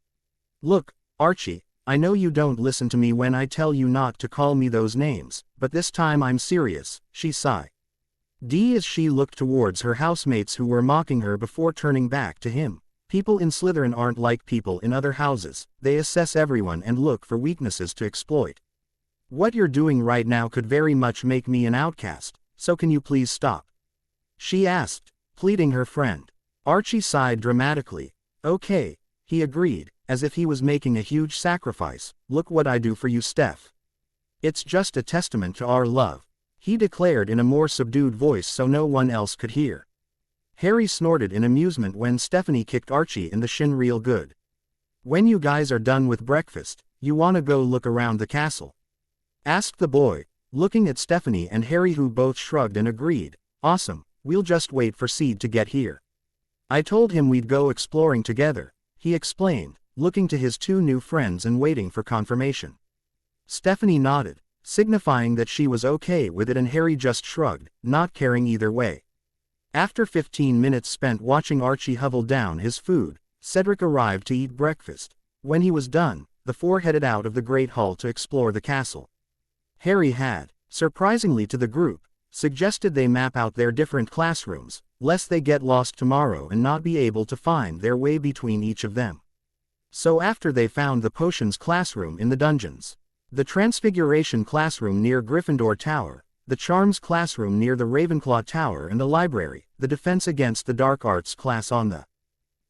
Look, Archie, I know you don't listen to me when I tell you not to call me those names, but this time I'm serious, she sighed. As she looked towards her housemates who were mocking her before turning back to him. People in Slytherin aren't like people in other houses, they assess everyone and look for weaknesses to exploit. What you're doing right now could very much make me an outcast, so can you please stop? She asked, pleading her friend. Archie sighed dramatically. Okay, he agreed, as if he was making a huge sacrifice. Look what I do for you, Steph. It's just a testament to our love, he declared in a more subdued voice so no one else could hear. Harry snorted in amusement when Stephanie kicked Archie in the shin real good. When you guys are done with breakfast, you wanna go look around the castle? Asked the boy, looking at Stephanie and Harry, who both shrugged and agreed. Awesome, we'll just wait for Seed to get here. I told him we'd go exploring together, he explained, looking to his two new friends and waiting for confirmation. Stephanie nodded, signifying that she was okay with it, and Harry just shrugged, not caring either way. After 15 minutes spent watching Archie hovel down his food, Cedric arrived to eat breakfast. When he was done, the four headed out of the Great Hall to explore the castle. Harry had, surprisingly to the group, suggested they map out their different classrooms, lest they get lost tomorrow and not be able to find their way between each of them. So after they found the potions classroom in the dungeons, the Transfiguration classroom near Gryffindor Tower, the Charms classroom near the Ravenclaw Tower, and the library, the Defense Against the Dark Arts class on the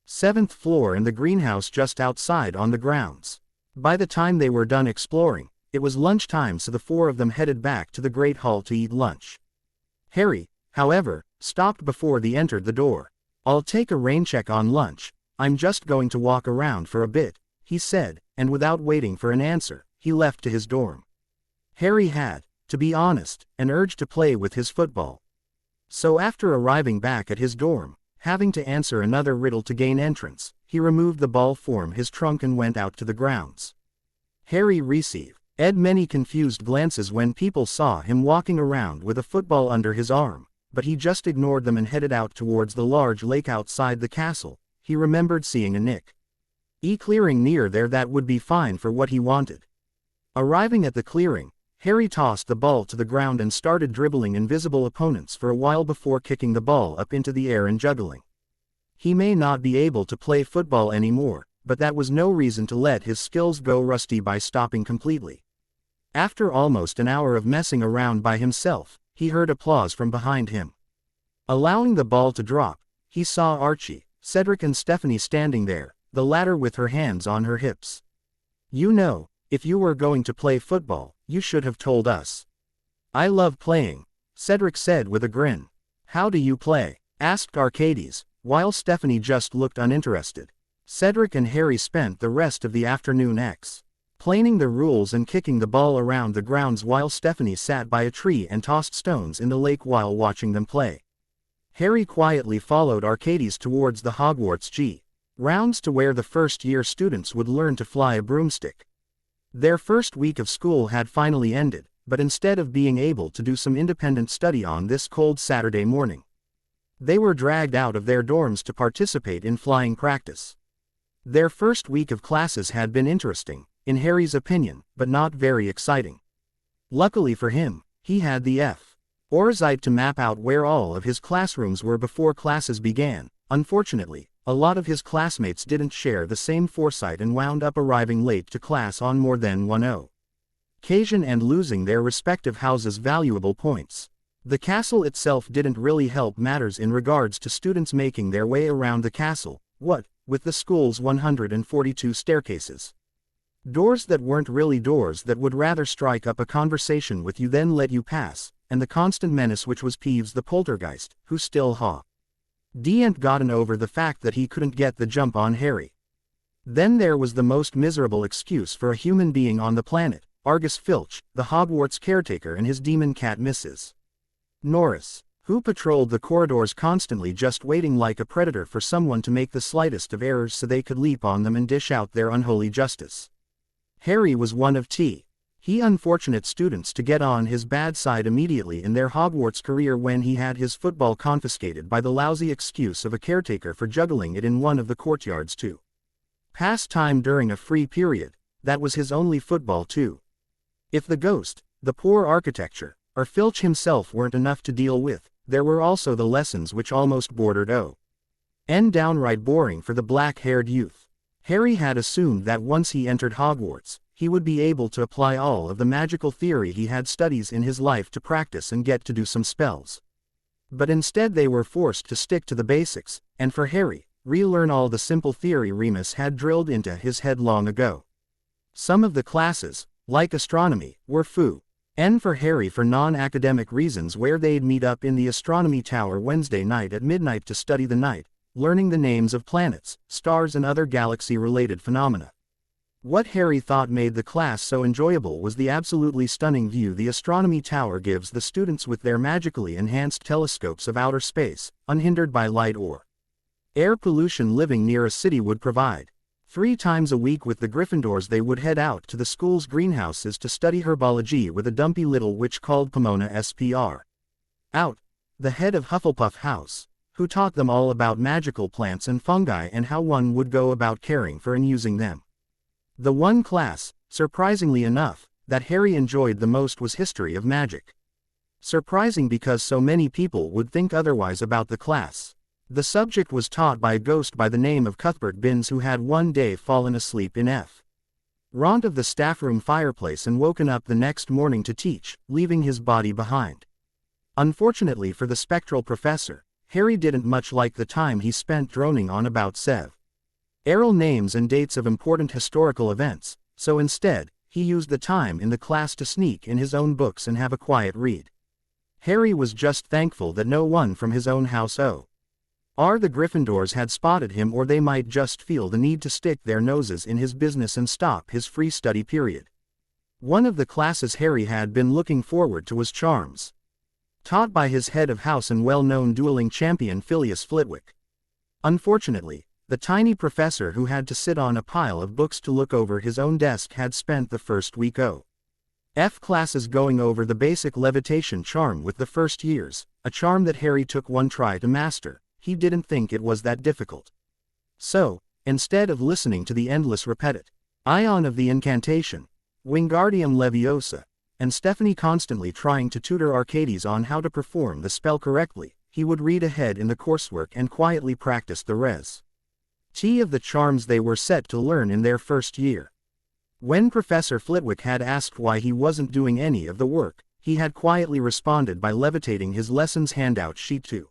7th floor, and the greenhouse just outside on the grounds. By the time they were done exploring, it was lunchtime, so the four of them headed back to the Great Hall to eat lunch. Harry, however, stopped before they entered the door. "I'll take a rain check on lunch. I'm just going to walk around for a bit," he said, and without waiting for an answer, he left to his dorm. Harry had, to be honest, an urge to play with his football. So after arriving back at his dorm, having to answer another riddle to gain entrance, he removed the ball from his trunk and went out to the grounds. Harry received many confused glances when people saw him walking around with a football under his arm, but he just ignored them and headed out towards the large lake outside the castle. He remembered seeing a clearing near there that would be fine for what he wanted. Arriving at the clearing, Harry tossed the ball to the ground and started dribbling invisible opponents for a while before kicking the ball up into the air and juggling. He may not be able to play football anymore, but that was no reason to let his skills go rusty by stopping completely. After almost an hour of messing around by himself, he heard applause from behind him. Allowing the ball to drop, he saw Archie, Cedric and Stephanie standing there, the latter with her hands on her hips. "You know, if you were going to play football, you should have told us." "I love playing," Cedric said with a grin. "How do you play?" asked Arcades, while Stephanie just looked uninterested. Cedric and Harry spent the rest of the afternoon explaining the rules and kicking the ball around the grounds while Stephanie sat by a tree and tossed stones in the lake while watching them play. Harry quietly followed Arcades towards the Hogwarts grounds to where the first-year students would learn to fly a broomstick. Their first week of school had finally ended, but instead of being able to do some independent study on this cold Saturday morning, they were dragged out of their dorms to participate in flying practice. Their first week of classes had been interesting, in Harry's opinion, but not very exciting. Luckily for him, he had the foresight to map out where all of his classrooms were before classes began. Unfortunately, a lot of his classmates didn't share the same foresight and wound up arriving late to class on more than one occasion and losing their respective houses' valuable points. The castle itself didn't really help matters in regards to students making their way around the castle, with the school's 142 staircases. Doors that weren't really doors that would rather strike up a conversation with you than let you pass, and the constant menace which was Peeves the poltergeist, who still hadn't gotten over the fact that he couldn't get the jump on Harry. Then there was the most miserable excuse for a human being on the planet, Argus Filch, the Hogwarts caretaker, and his demon cat Mrs. Norris, who patrolled the corridors constantly just waiting like a predator for someone to make the slightest of errors so they could leap on them and dish out their unholy justice. Harry was one of he unfortunate students to get on his bad side immediately in their Hogwarts career when he had his football confiscated by the lousy excuse of a caretaker for juggling it in one of the courtyards to pass time during a free period. That was his only football too. If the ghost, the poor architecture, or Filch himself weren't enough to deal with, there were also the lessons which almost bordered downright boring for the black-haired youth. Harry had assumed that once he entered Hogwarts, he would be able to apply all of the magical theory he had studies in his life to practice and get to do some spells. But instead they were forced to stick to the basics, and for Harry, relearn all the simple theory Remus had drilled into his head long ago. Some of the classes, like astronomy, were and for Harry for non-academic reasons where they'd meet up in the astronomy tower Wednesday night at midnight to study the night, learning the names of planets, stars and other galaxy-related phenomena. What Harry thought made the class so enjoyable was the absolutely stunning view the astronomy tower gives the students with their magically enhanced telescopes of outer space, unhindered by light or air pollution living near a city would provide. 3 times a week with the Gryffindors they would head out to the school's greenhouses to study herbology with a dumpy little witch called Pomona Spr. the head of Hufflepuff House, who taught them all about magical plants and fungi and how one would go about caring for and using them. The one class, surprisingly enough, that Harry enjoyed the most was History of Magic. Surprising because so many people would think otherwise about the class. The subject was taught by a ghost by the name of Cuthbert Binns who had one day fallen asleep in front of the staff room fireplace and woken up the next morning to teach, leaving his body behind. Unfortunately for the spectral professor, Harry didn't much like the time he spent droning on about several names and dates of important historical events, so instead, he used the time in the class to sneak in his own books and have a quiet read. Harry was just thankful that no one from his own house the Gryffindors had spotted him, or they might just feel the need to stick their noses in his business and stop his free study period. One of the classes Harry had been looking forward to was Charms, taught by his head of house and well-known dueling champion Phileas Flitwick. Unfortunately, the tiny professor who had to sit on a pile of books to look over his own desk had spent the first week F classes going over the basic levitation charm with the first years, a charm that Harry took one try to master. He didn't think it was that difficult. So, instead of listening to the endless repetition of the incantation, Wingardium Leviosa, and Stephanie constantly trying to tutor Arcades on how to perform the spell correctly, he would read ahead in the coursework and quietly practice the res. T of the charms they were set to learn in their first year. When Professor Flitwick had asked why he wasn't doing any of the work, he had quietly responded by levitating his lessons handout sheet to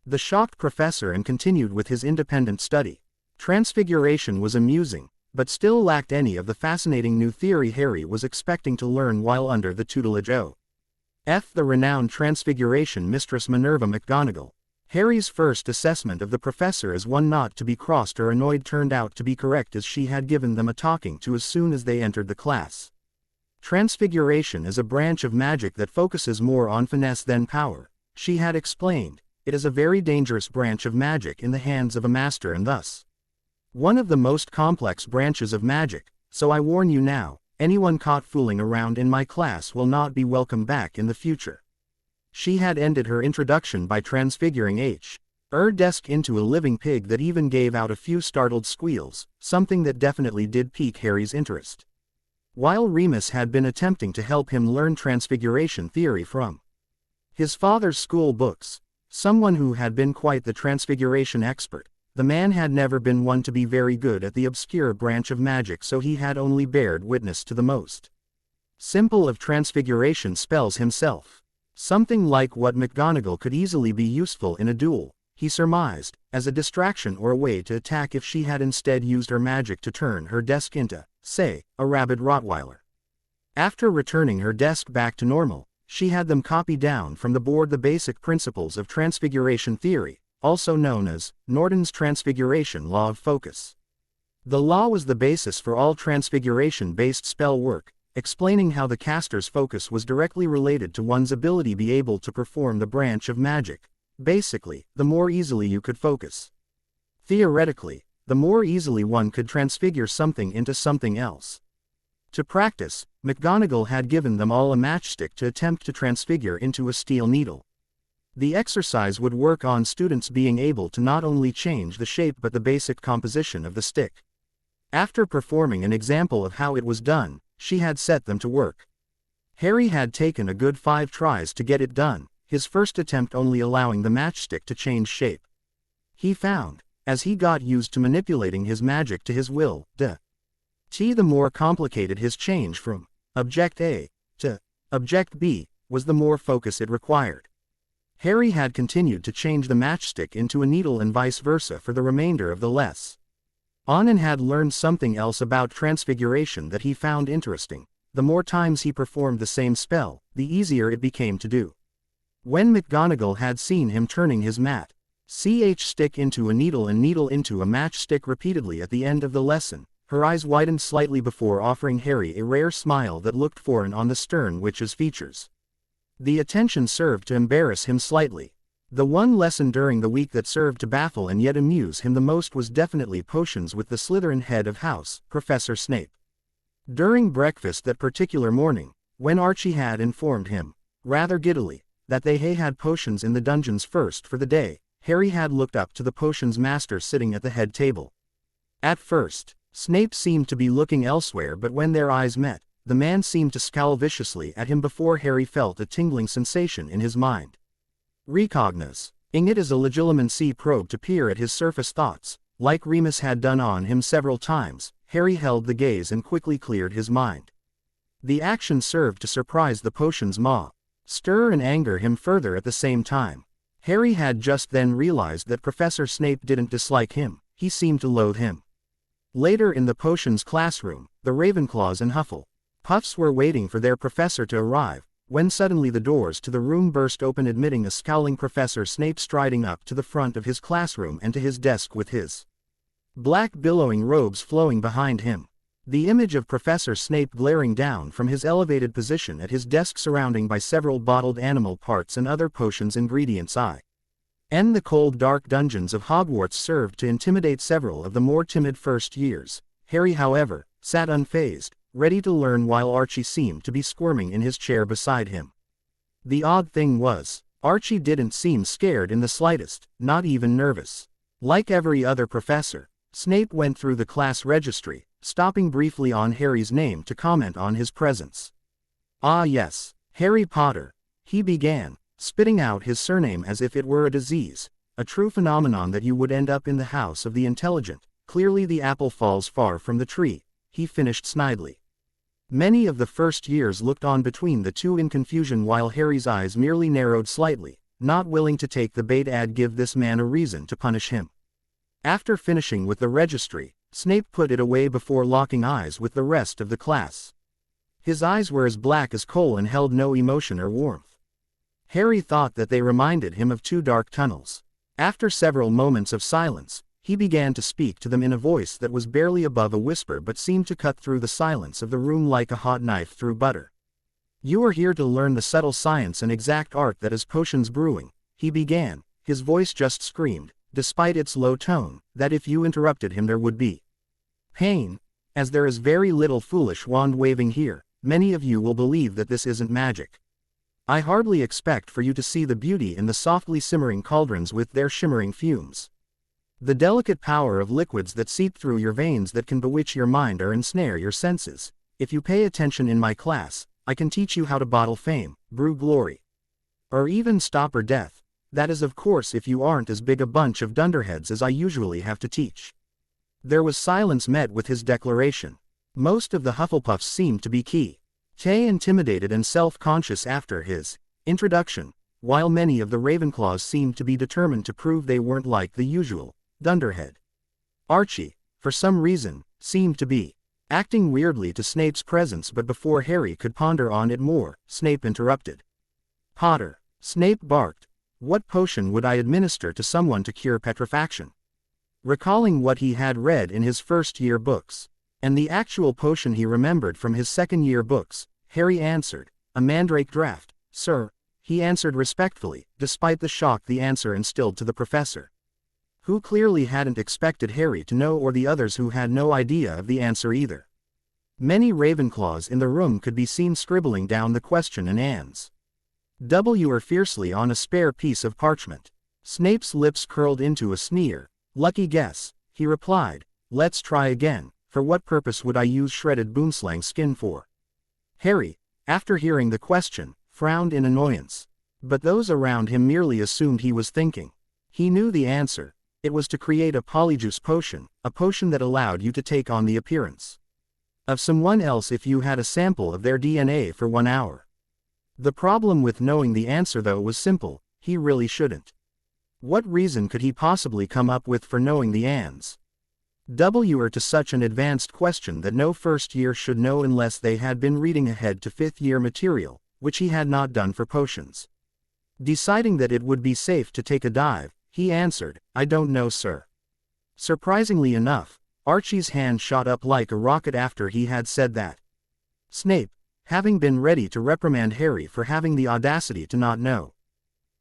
the shocked professor and continued with his independent study. Transfiguration was amusing, but still lacked any of the fascinating new theory Harry was expecting to learn while under the tutelage of the renowned Transfiguration Mistress Minerva McGonagall. Harry's first assessment of the professor as one not to be crossed or annoyed turned out to be correct, as she had given them a talking to as soon as they entered the class. Transfiguration is a branch of magic that focuses more on finesse than power, she had explained. It is a very dangerous branch of magic in the hands of a master and thus one of the most complex branches of magic, so I warn you now, anyone caught fooling around in my class will not be welcome back in the future. She had ended her introduction by transfiguring her desk into a living pig that even gave out a few startled squeals, something that definitely did pique Harry's interest. While Remus had been attempting to help him learn transfiguration theory from his father's school books, someone who had been quite the transfiguration expert, the man had never been one to be very good at the obscure branch of magic, so he had only bared witness to the most simple of transfiguration spells himself. Something like what McGonagall could easily be useful in a duel, he surmised, as a distraction or a way to attack if she had instead used her magic to turn her desk into, say, a rabid Rottweiler. After returning her desk back to normal, she had them copy down from the board the basic principles of transfiguration theory, also known as Norton's Transfiguration Law of Focus. The law was the basis for all transfiguration-based spell work, explaining how the caster's focus was directly related to one's ability to be able to perform the branch of magic. Basically, the more easily you could focus, theoretically, the more easily one could transfigure something into something else. To practice, McGonagall had given them all a matchstick to attempt to transfigure into a steel needle. The exercise would work on students being able to not only change the shape but the basic composition of the stick. After performing an example of how it was done, she had set them to work. Harry had taken a good 5 tries to get it done, his first attempt only allowing the matchstick to change shape. He found, as he got used to manipulating his magic to his will, the more complicated his change from Object A to Object B was, the more focus it required. Harry had continued to change the matchstick into a needle and vice versa for the remainder of the lesson and had learned something else about transfiguration that he found interesting. The more times he performed the same spell, the easier it became to do. When McGonagall had seen him turning his stick into a needle and needle into a matchstick repeatedly at the end of the lesson, her eyes widened slightly before offering Harry a rare smile that looked foreign on the stern witch's features. The attention served to embarrass him slightly. The one lesson during the week that served to baffle and yet amuse him the most was definitely potions with the Slytherin head of house, Professor Snape. During breakfast that particular morning, when Archie had informed him, rather giddily, that they had potions in the dungeons first for the day, Harry had looked up to the potions master sitting at the head table. At first, Snape seemed to be looking elsewhere, but when their eyes met, the man seemed to scowl viciously at him before Harry felt a tingling sensation in his mind. Recognizing it as a legilimency probe to peer at his surface thoughts, like Remus had done on him several times, Harry held the gaze and quickly cleared his mind. The action served to surprise the potion's stir and anger him further at the same time. Harry had just then realized that Professor Snape didn't dislike him, he seemed to loathe him. Later in the potions classroom, the Ravenclaws and Hufflepuffs were waiting for their professor to arrive, when suddenly the doors to the room burst open, admitting a scowling Professor Snape striding up to the front of his classroom and to his desk with his black billowing robes flowing behind him. The image of Professor Snape glaring down from his elevated position at his desk, surrounded by several bottled animal parts and other potions ingredients, and the cold dark dungeons of Hogwarts served to intimidate several of the more timid first years. Harry, however, sat unfazed, ready to learn, while Archie seemed to be squirming in his chair beside him. The odd thing was, Archie didn't seem scared in the slightest, not even nervous. Like every other professor, Snape went through the class registry, stopping briefly on Harry's name to comment on his presence. "Ah yes, Harry Potter," he began, spitting out his surname as if it were a disease, "a true phenomenon that you would end up in the house of the intelligent. Clearly the apple falls far from the tree," he finished snidely. Many of the first years looked on between the two in confusion, while Harry's eyes merely narrowed slightly, not willing to take the bait and give this man a reason to punish him. After finishing with the registry, Snape put it away before locking eyes with the rest of the class. His eyes were as black as coal and held no emotion or warmth. Harry thought that they reminded him of two dark tunnels. After several moments of silence, he began to speak to them in a voice that was barely above a whisper but seemed to cut through the silence of the room like a hot knife through butter. "You are here to learn the subtle science and exact art that is potions brewing," he began. His voice just screamed, despite its low tone, that if you interrupted him there would be pain. "As there is very little foolish wand waving here, many of you will believe that this isn't magic. I hardly expect for you to see the beauty in the softly simmering cauldrons with their shimmering fumes. The delicate power of liquids that seep through your veins that can bewitch your mind or ensnare your senses. If you pay attention in my class, I can teach you how to bottle fame, brew glory, or even stop or death. That is of course if you aren't as big a bunch of dunderheads as I usually have to teach." There was silence met with his declaration. Most of the Hufflepuffs seemed to be intimidated and self-conscious after his introduction, while many of the Ravenclaws seemed to be determined to prove they weren't like the usual dunderhead. Archie, for some reason, seemed to be acting weirdly to Snape's presence, but before Harry could ponder on it more, Snape interrupted. "Potter," Snape barked, "what potion would I administer to someone to cure petrifaction?" Recalling what he had read in his first-year books, and the actual potion he remembered from his second-year books, Harry answered, "A mandrake draught, sir," he answered respectfully, despite the shock the answer instilled to the professor, who clearly hadn't expected Harry to know, or the others who had no idea of the answer either. Many Ravenclaws in the room could be seen scribbling down the question and Anne's W fiercely on a spare piece of parchment. Snape's lips curled into a sneer. "Lucky guess," he replied. "Let's try again. For what purpose would I use shredded boomslang skin for?" Harry, after hearing the question, frowned in annoyance. But those around him merely assumed he was thinking. He knew the answer. It was to create a polyjuice potion, a potion that allowed you to take on the appearance of someone else if you had a sample of their DNA for 1 hour. The problem with knowing the answer though was simple: he really shouldn't. What reason could he possibly come up with for knowing the answer to such an advanced question that no first year should know unless they had been reading ahead to 5th year material, which he had not done for potions? Deciding that it would be safe to take a dive, he answered, "I don't know, sir." Surprisingly enough, Archie's hand shot up like a rocket after he had said that. Snape, having been ready to reprimand Harry for having the audacity to not know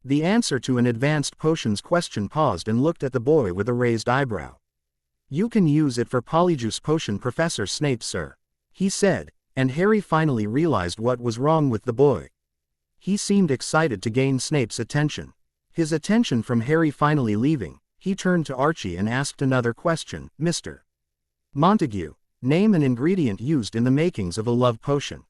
the answer to an advanced potions question, paused and looked at the boy with a raised eyebrow. "You can use it for polyjuice potion, Professor Snape, sir," he said, and Harry finally realized what was wrong with the boy. He seemed excited to gain Snape's attention. His attention from Harry finally leaving, he turned to Archie and asked another question. "Mr. Montague, name an ingredient used in the makings of a love potion."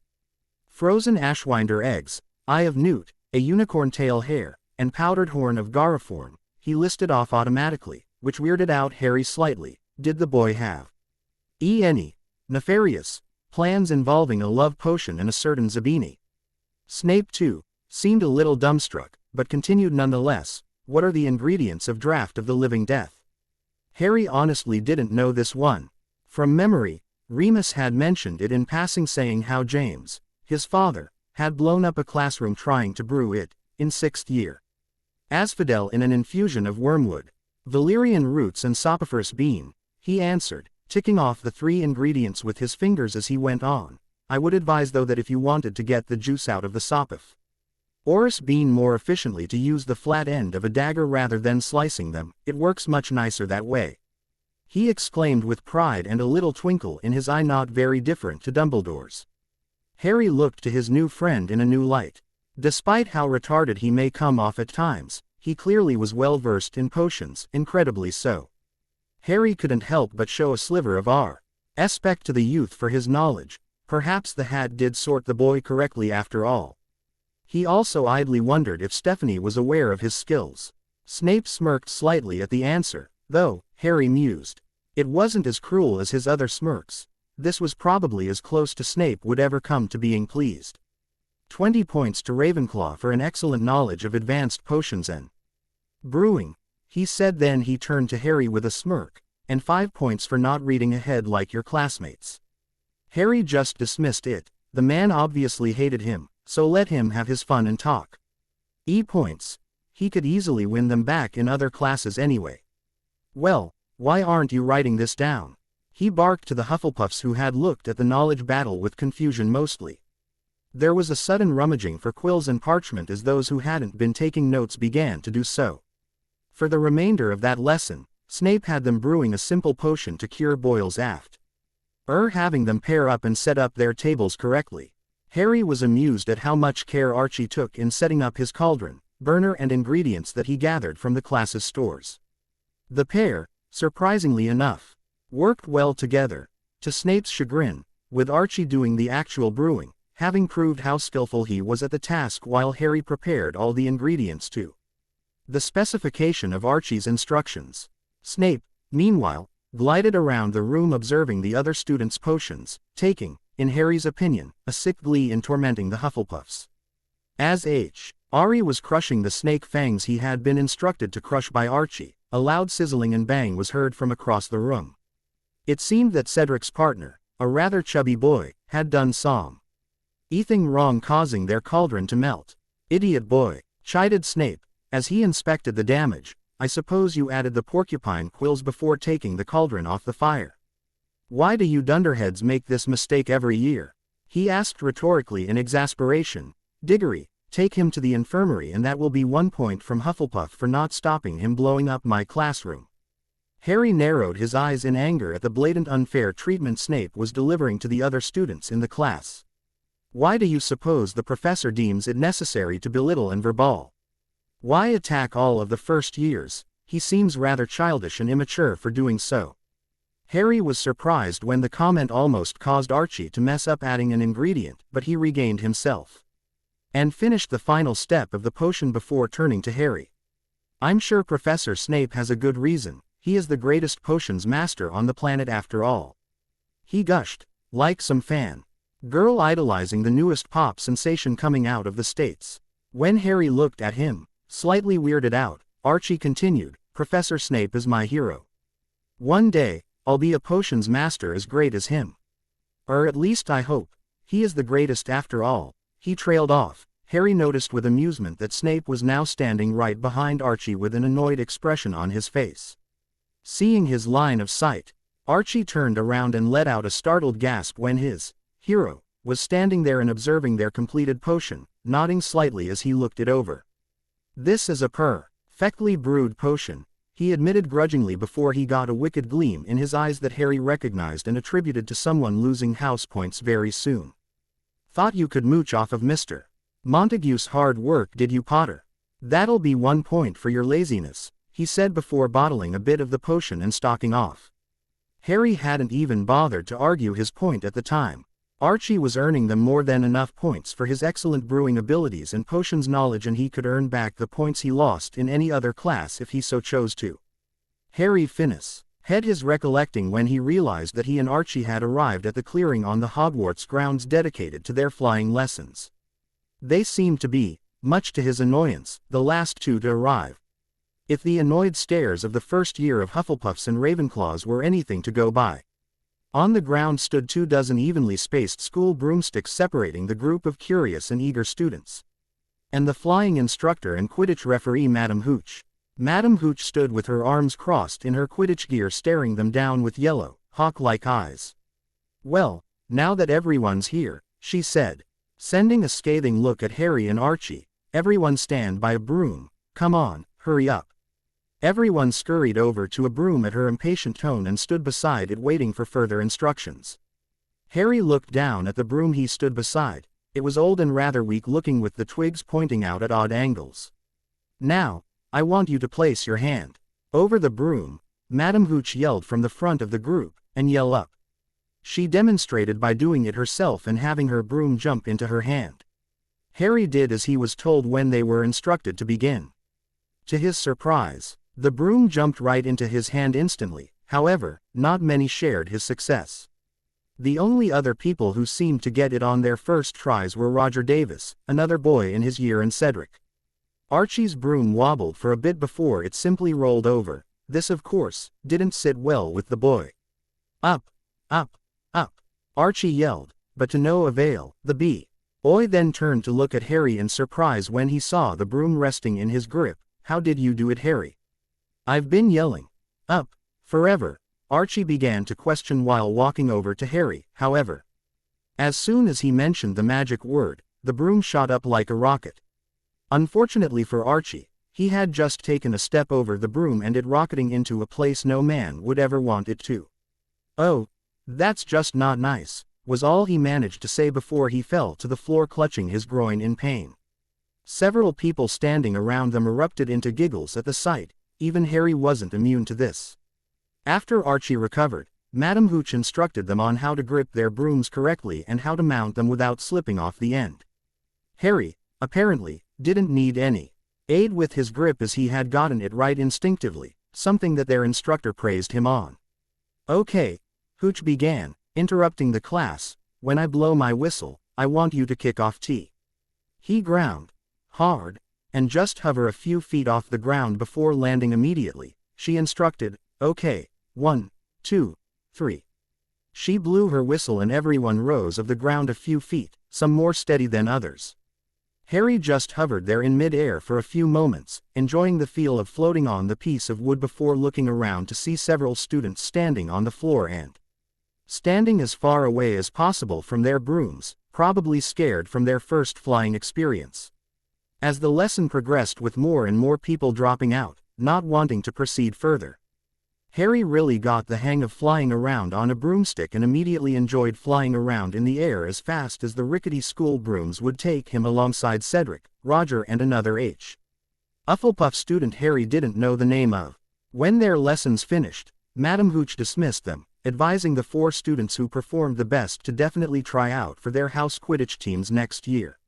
"Frozen ashwinder eggs, eye of newt, a unicorn tail hair, and powdered horn of Gariform," he listed off automatically, which weirded out Harry slightly. Did the boy have any nefarious plans involving a love potion and a certain Zabini? Snape, too, seemed a little dumbstruck, but continued nonetheless. "What are the ingredients of Draught of the Living Death?" Harry honestly didn't know this one. From memory, Remus had mentioned it in passing, saying how James, his father, had blown up a classroom trying to brew it, in 6th year. Asphodel in an infusion of wormwood, valerian roots and saprophyros bean, he answered, ticking off the 3 ingredients with his fingers as he went on. I would advise though that if you wanted to get the juice out of the saprophyros bean more efficiently to use the flat end of a dagger rather than slicing them, it works much nicer that way. He exclaimed with pride and a little twinkle in his eye not very different to Dumbledore's. Harry looked to his new friend in a new light. Despite how retarded he may come off at times, he clearly was well versed in potions, incredibly so. Harry couldn't help but show a sliver of respect to the youth for his knowledge. Perhaps the hat did sort the boy correctly after all. He also idly wondered if Stephanie was aware of his skills. Snape smirked slightly at the answer, though, Harry mused. It wasn't as cruel as his other smirks. This was probably as close to Snape would ever come to being pleased. 20 points to Ravenclaw for an excellent knowledge of advanced potions and brewing, he said. Then he turned to Harry with a smirk, and 5 points for not reading ahead like your classmates. Harry just dismissed it. The man obviously hated him, so let him have his fun and talk. Points. He could easily win them back in other classes anyway. Well, why aren't you writing this down? He barked to the Hufflepuffs who had looked at the knowledge battle with confusion mostly. There was a sudden rummaging for quills and parchment as those who hadn't been taking notes began to do so. For the remainder of that lesson, Snape had them brewing a simple potion to cure boils after having them pair up and set up their tables correctly. Harry was amused at how much care Archie took in setting up his cauldron, burner and ingredients that he gathered from the class's stores. The pair, surprisingly enough, worked well together, to Snape's chagrin, with Archie doing the actual brewing, having proved how skillful he was at the task while Harry prepared all the ingredients to the specification of Archie's instructions. Snape, meanwhile, glided around the room observing the other students' potions, taking, in Harry's opinion, a sick glee in tormenting the Hufflepuffs. As Ari was crushing the snake fangs he had been instructed to crush by Archie, a loud sizzling and bang was heard from across the room. It seemed that Cedric's partner, a rather chubby boy, had done something wrong, causing their cauldron to melt. Idiot boy, chided Snape, as he inspected the damage. I suppose you added the porcupine quills before taking the cauldron off the fire. Why do you dunderheads make this mistake every year? He asked rhetorically in exasperation. Diggory, take him to the infirmary and that will be 1 point from Hufflepuff for not stopping him blowing up my classroom. Harry narrowed his eyes in anger at the blatant unfair treatment Snape was delivering to the other students in the class. Why do you suppose the professor deems it necessary to belittle and verbal? Why attack all of the first years? He seems rather childish and immature for doing so. Harry was surprised when the comment almost caused Archie to mess up adding an ingredient, but he regained himself and finished the final step of the potion before turning to Harry. I'm sure Professor Snape has a good reason. He is the greatest potions master on the planet after all. He gushed, like some fan girl idolizing the newest pop sensation coming out of the States. When Harry looked at him, slightly weirded out, Archie continued, Professor Snape is my hero. One day, I'll be a potions master as great as him. Or at least I hope. He is the greatest after all. He trailed off. Harry noticed with amusement that Snape was now standing right behind Archie with an annoyed expression on his face. Seeing his line of sight, Archie turned around and let out a startled gasp when his hero was standing there and observing their completed potion, nodding slightly as he looked it over. This is a perfectly brewed potion, he admitted grudgingly before he got a wicked gleam in his eyes that Harry recognized and attributed to someone losing house points very soon. Thought you could mooch off of Mr. Montague's hard work, did you, Potter? That'll be 1 point for your laziness, he said before bottling a bit of the potion and stalking off. Harry hadn't even bothered to argue his point at the time. Archie was earning them more than enough points for his excellent brewing abilities and potions knowledge, and he could earn back the points he lost in any other class if he so chose to. Harry finished his recollecting when he realized that he and Archie had arrived at the clearing on the Hogwarts grounds dedicated to their flying lessons. They seemed to be, much to his annoyance, the last two to arrive. If the annoyed stares of the first year of Hufflepuffs and Ravenclaws were anything to go by, On the ground stood 24 evenly spaced school broomsticks separating the group of curious and eager students. And the flying instructor and Quidditch referee Madam Hooch. Madam Hooch stood with her arms crossed in her Quidditch gear staring them down with yellow, hawk-like eyes. "Well, now that everyone's here," she said, sending a scathing look at Harry and Archie, "everyone stand by a broom, come on, hurry up." Everyone scurried over to a broom at her impatient tone and stood beside it waiting for further instructions. Harry looked down at the broom he stood beside. It was old and rather weak looking with the twigs pointing out at odd angles. "Now, I want you to place your hand over the broom," Madam Hooch yelled from the front of the group, "and yell up." She demonstrated by doing it herself and having her broom jump into her hand. Harry did as he was told when they were instructed to begin. To his surprise, the broom jumped right into his hand instantly. However, not many shared his success. The only other people who seemed to get it on their first tries were Roger Davis, another boy in his year, and Cedric. Archie's broom wobbled for a bit before it simply rolled over. This, of course, didn't sit well with the boy. "Up, up, up," Archie yelled, but to no avail. The boy then turned to look at Harry in surprise when he saw the broom resting in his grip. "How did you do it, Harry?" "I've been yelling, 'Up,' forever," Archie began to question while walking over to Harry. However, as soon as he mentioned the magic word, the broom shot up like a rocket. Unfortunately for Archie, he had just taken a step over the broom and it rocketing into a place no man would ever want it to. "Oh, that's just not nice," was all he managed to say before he fell to the floor clutching his groin in pain. Several people standing around them erupted into giggles at the sight. Even Harry wasn't immune to this. After Archie recovered, Madam Hooch instructed them on how to grip their brooms correctly and how to mount them without slipping off the end. Harry, apparently, didn't need any aid with his grip as he had gotten it right instinctively, something that their instructor praised him on. "Okay," Hooch began, interrupting the class, "when I blow my whistle, I want you to kick off T. He ground hard, and just hover a few feet off the ground before landing immediately," she instructed. "Okay, 1, 2, 3. She blew her whistle and everyone rose of the ground a few feet, some more steady than others. Harry just hovered there in mid-air for a few moments, enjoying the feel of floating on the piece of wood before looking around to see several students standing on the floor and standing as far away as possible from their brooms, probably scared from their first flying experience. As the lesson progressed with more and more people dropping out, not wanting to proceed further, Harry really got the hang of flying around on a broomstick and immediately enjoyed flying around in the air as fast as the rickety school brooms would take him alongside Cedric, Roger and another Hufflepuff student Harry didn't know the name of. When their lessons finished, Madam Hooch dismissed them, advising the 4 students who performed the best to definitely try out for their house Quidditch teams next year.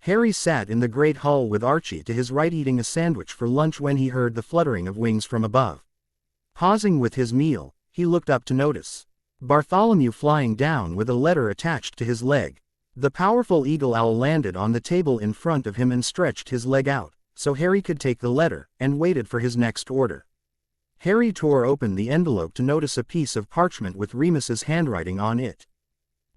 Harry sat in the Great Hall with Archie to his right eating a sandwich for lunch when he heard the fluttering of wings from above. Pausing with his meal, he looked up to notice Bartholomew flying down with a letter attached to his leg. The powerful eagle owl landed on the table in front of him and stretched his leg out, so Harry could take the letter, and waited for his next order. Harry tore open the envelope to notice a piece of parchment with Remus's handwriting on it.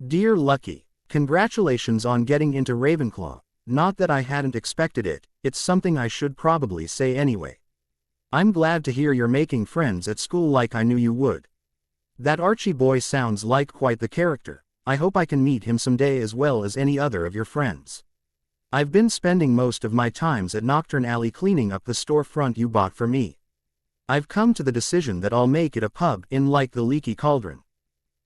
"Dear Lucky, congratulations on getting into Ravenclaw. Not that I hadn't expected it, it's something I should probably say anyway. I'm glad to hear you're making friends at school like I knew you would. That Archie boy sounds like quite the character. I hope I can meet him someday as well as any other of your friends. I've been spending most of my times at Nocturne Alley cleaning up the storefront you bought for me. I've come to the decision that I'll make it a pub in like the Leaky Cauldron.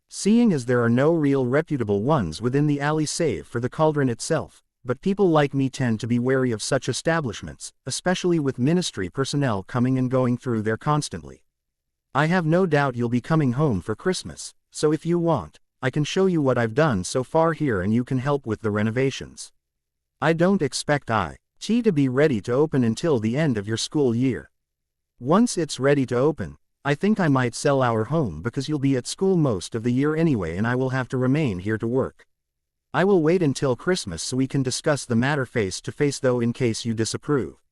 Seeing as there are no real reputable ones within the alley save for the cauldron itself, but people like me tend to be wary of such establishments, especially with ministry personnel coming and going through there constantly. I have no doubt you'll be coming home for Christmas, so if you want, I can show you what I've done so far here and you can help with the renovations. I don't expect IT to be ready to open until the end of your school year. Once it's ready to open, I think I might sell our home because you'll be at school most of the year anyway and I will have to remain here to work. I will wait until Christmas so we can discuss the matter face to face though in case you disapprove.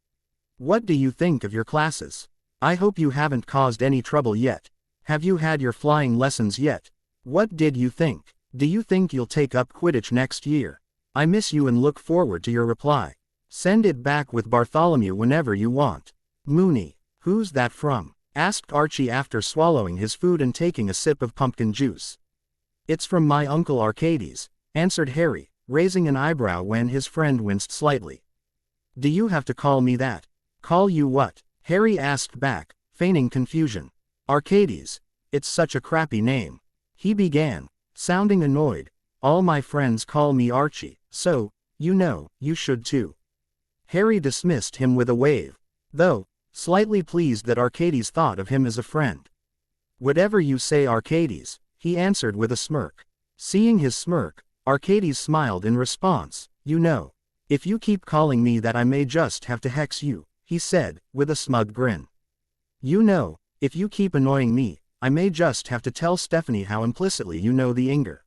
What do you think of your classes? I hope you haven't caused any trouble yet. Have you had your flying lessons yet? What did you think? Do you think you'll take up Quidditch next year? I miss you and look forward to your reply. Send it back with Bartholomew whenever you want. Mooney. Who's that from? Asked Archie after swallowing his food and taking a sip of pumpkin juice. It's from my Uncle Arcades, answered Harry, raising an eyebrow when his friend winced slightly. Do you have to call me that? Call you what? Harry asked back, feigning confusion. Arcades. It's such a crappy name. He began, sounding annoyed. All my friends call me Archie, so, you know, you should too. Harry dismissed him with a wave, though, slightly pleased that Arcades thought of him as a friend. Whatever you say, Arcades, he answered with a smirk. Seeing his smirk, Arcades smiled in response. You know, if you keep calling me that I may just have to hex you, he said, with a smug grin. You know, if you keep annoying me, I may just have to tell Stephanie how implicitly you know the Inger.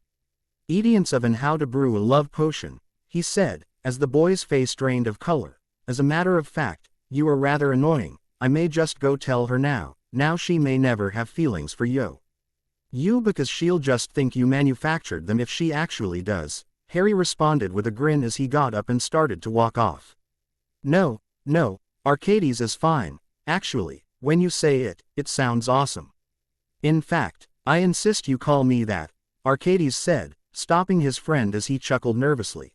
Edience of and how to brew a love potion, he said, as the boy's face drained of color. As a matter of fact, you are rather annoying. I may just go tell her now she may never have feelings for you because she'll just think you manufactured them if she actually does, Harry responded with a grin as he got up and started to walk off. No, Arcades is fine, actually, when you say it, it sounds awesome. In fact, I insist you call me that, Arcades said, stopping his friend as he chuckled nervously.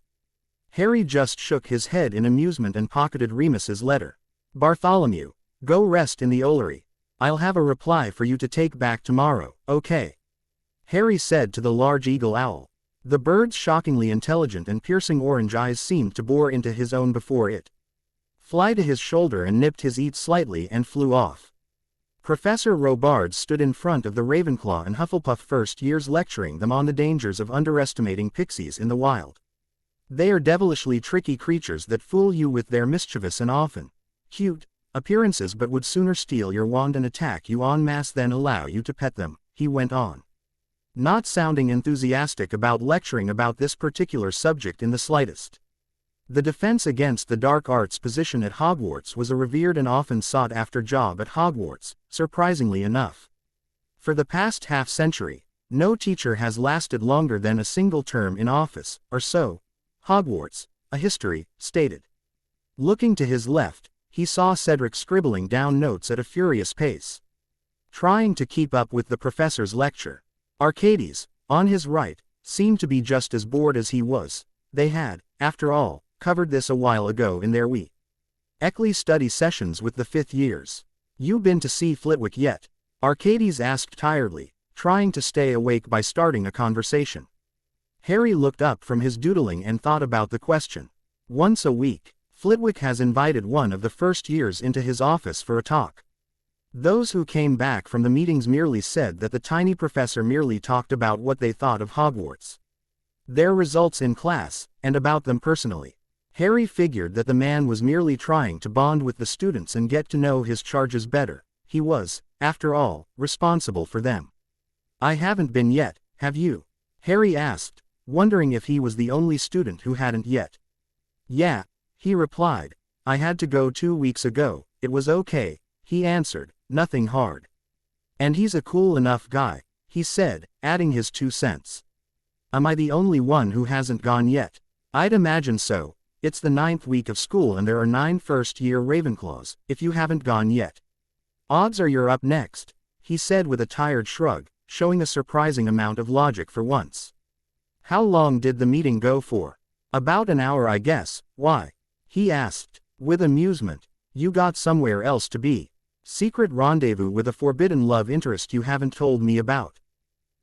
Harry just shook his head in amusement and pocketed Remus's letter. Bartholomew, go rest in the Ollery. I'll have a reply for you to take back tomorrow, okay? Harry said to the large eagle owl. The bird's shockingly intelligent and piercing orange eyes seemed to bore into his own before it fly to his shoulder and nipped his eat slightly and flew off. Professor Robards stood in front of the Ravenclaw and Hufflepuff first years lecturing them on the dangers of underestimating pixies in the wild. They are devilishly tricky creatures that fool you with their mischievous and often cute appearances but would sooner steal your wand and attack you en masse than allow you to pet them, he went on. Not sounding enthusiastic about lecturing about this particular subject in the slightest. The Defense Against the Dark Arts position at Hogwarts was a revered and often sought-after job at Hogwarts, surprisingly enough. For the past half-century, no teacher has lasted longer than a single term in office, or so Hogwarts, a history, stated. Looking to his left, he saw Cedric scribbling down notes at a furious pace, trying to keep up with the professor's lecture. Arcades, on his right, seemed to be just as bored as he was. They had, after all, covered this a while ago in their weekly study sessions with the 5th years. You been to see Flitwick yet? Arcades asked tiredly, trying to stay awake by starting a conversation. Harry looked up from his doodling and thought about the question. Once a week, Flitwick has invited one of the first years into his office for a talk. Those who came back from the meetings merely said that the tiny professor merely talked about what they thought of Hogwarts, their results in class, and about them personally. Harry figured that the man was merely trying to bond with the students and get to know his charges better. He was, after all, responsible for them. I haven't been yet, have you? Harry asked, wondering if he was the only student who hadn't yet. Yeah, he replied. I had to go 2 weeks ago. It was okay, he answered, nothing hard. And he's a cool enough guy, he said, adding his 2 cents. Am I the only one who hasn't gone yet? I'd imagine so. It's the 9th week of school and there are 9 first-year Ravenclaws, if you haven't gone yet. Odds are you're up next, he said with a tired shrug, showing a surprising amount of logic for once. How long did the meeting go for? About an hour, I guess. Why? He asked, with amusement. You got somewhere else to be. Secret rendezvous with a forbidden love interest you haven't told me about.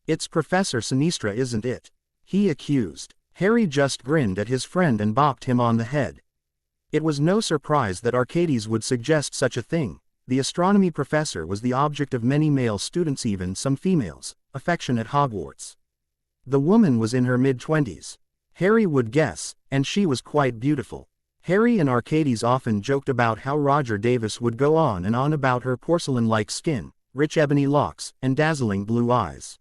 It's Professor Sinistra, isn't it? He accused. Harry just grinned at his friend and bopped him on the head. It was no surprise that Arcades would suggest such a thing. The astronomy professor was the object of many male students, even some females' affection at Hogwarts. The woman was in her mid-20s. Harry would guess, and she was quite beautiful. Harry and Arcades often joked about how Roger Davis would go on and on about her porcelain-like skin, rich ebony locks, and dazzling blue eyes.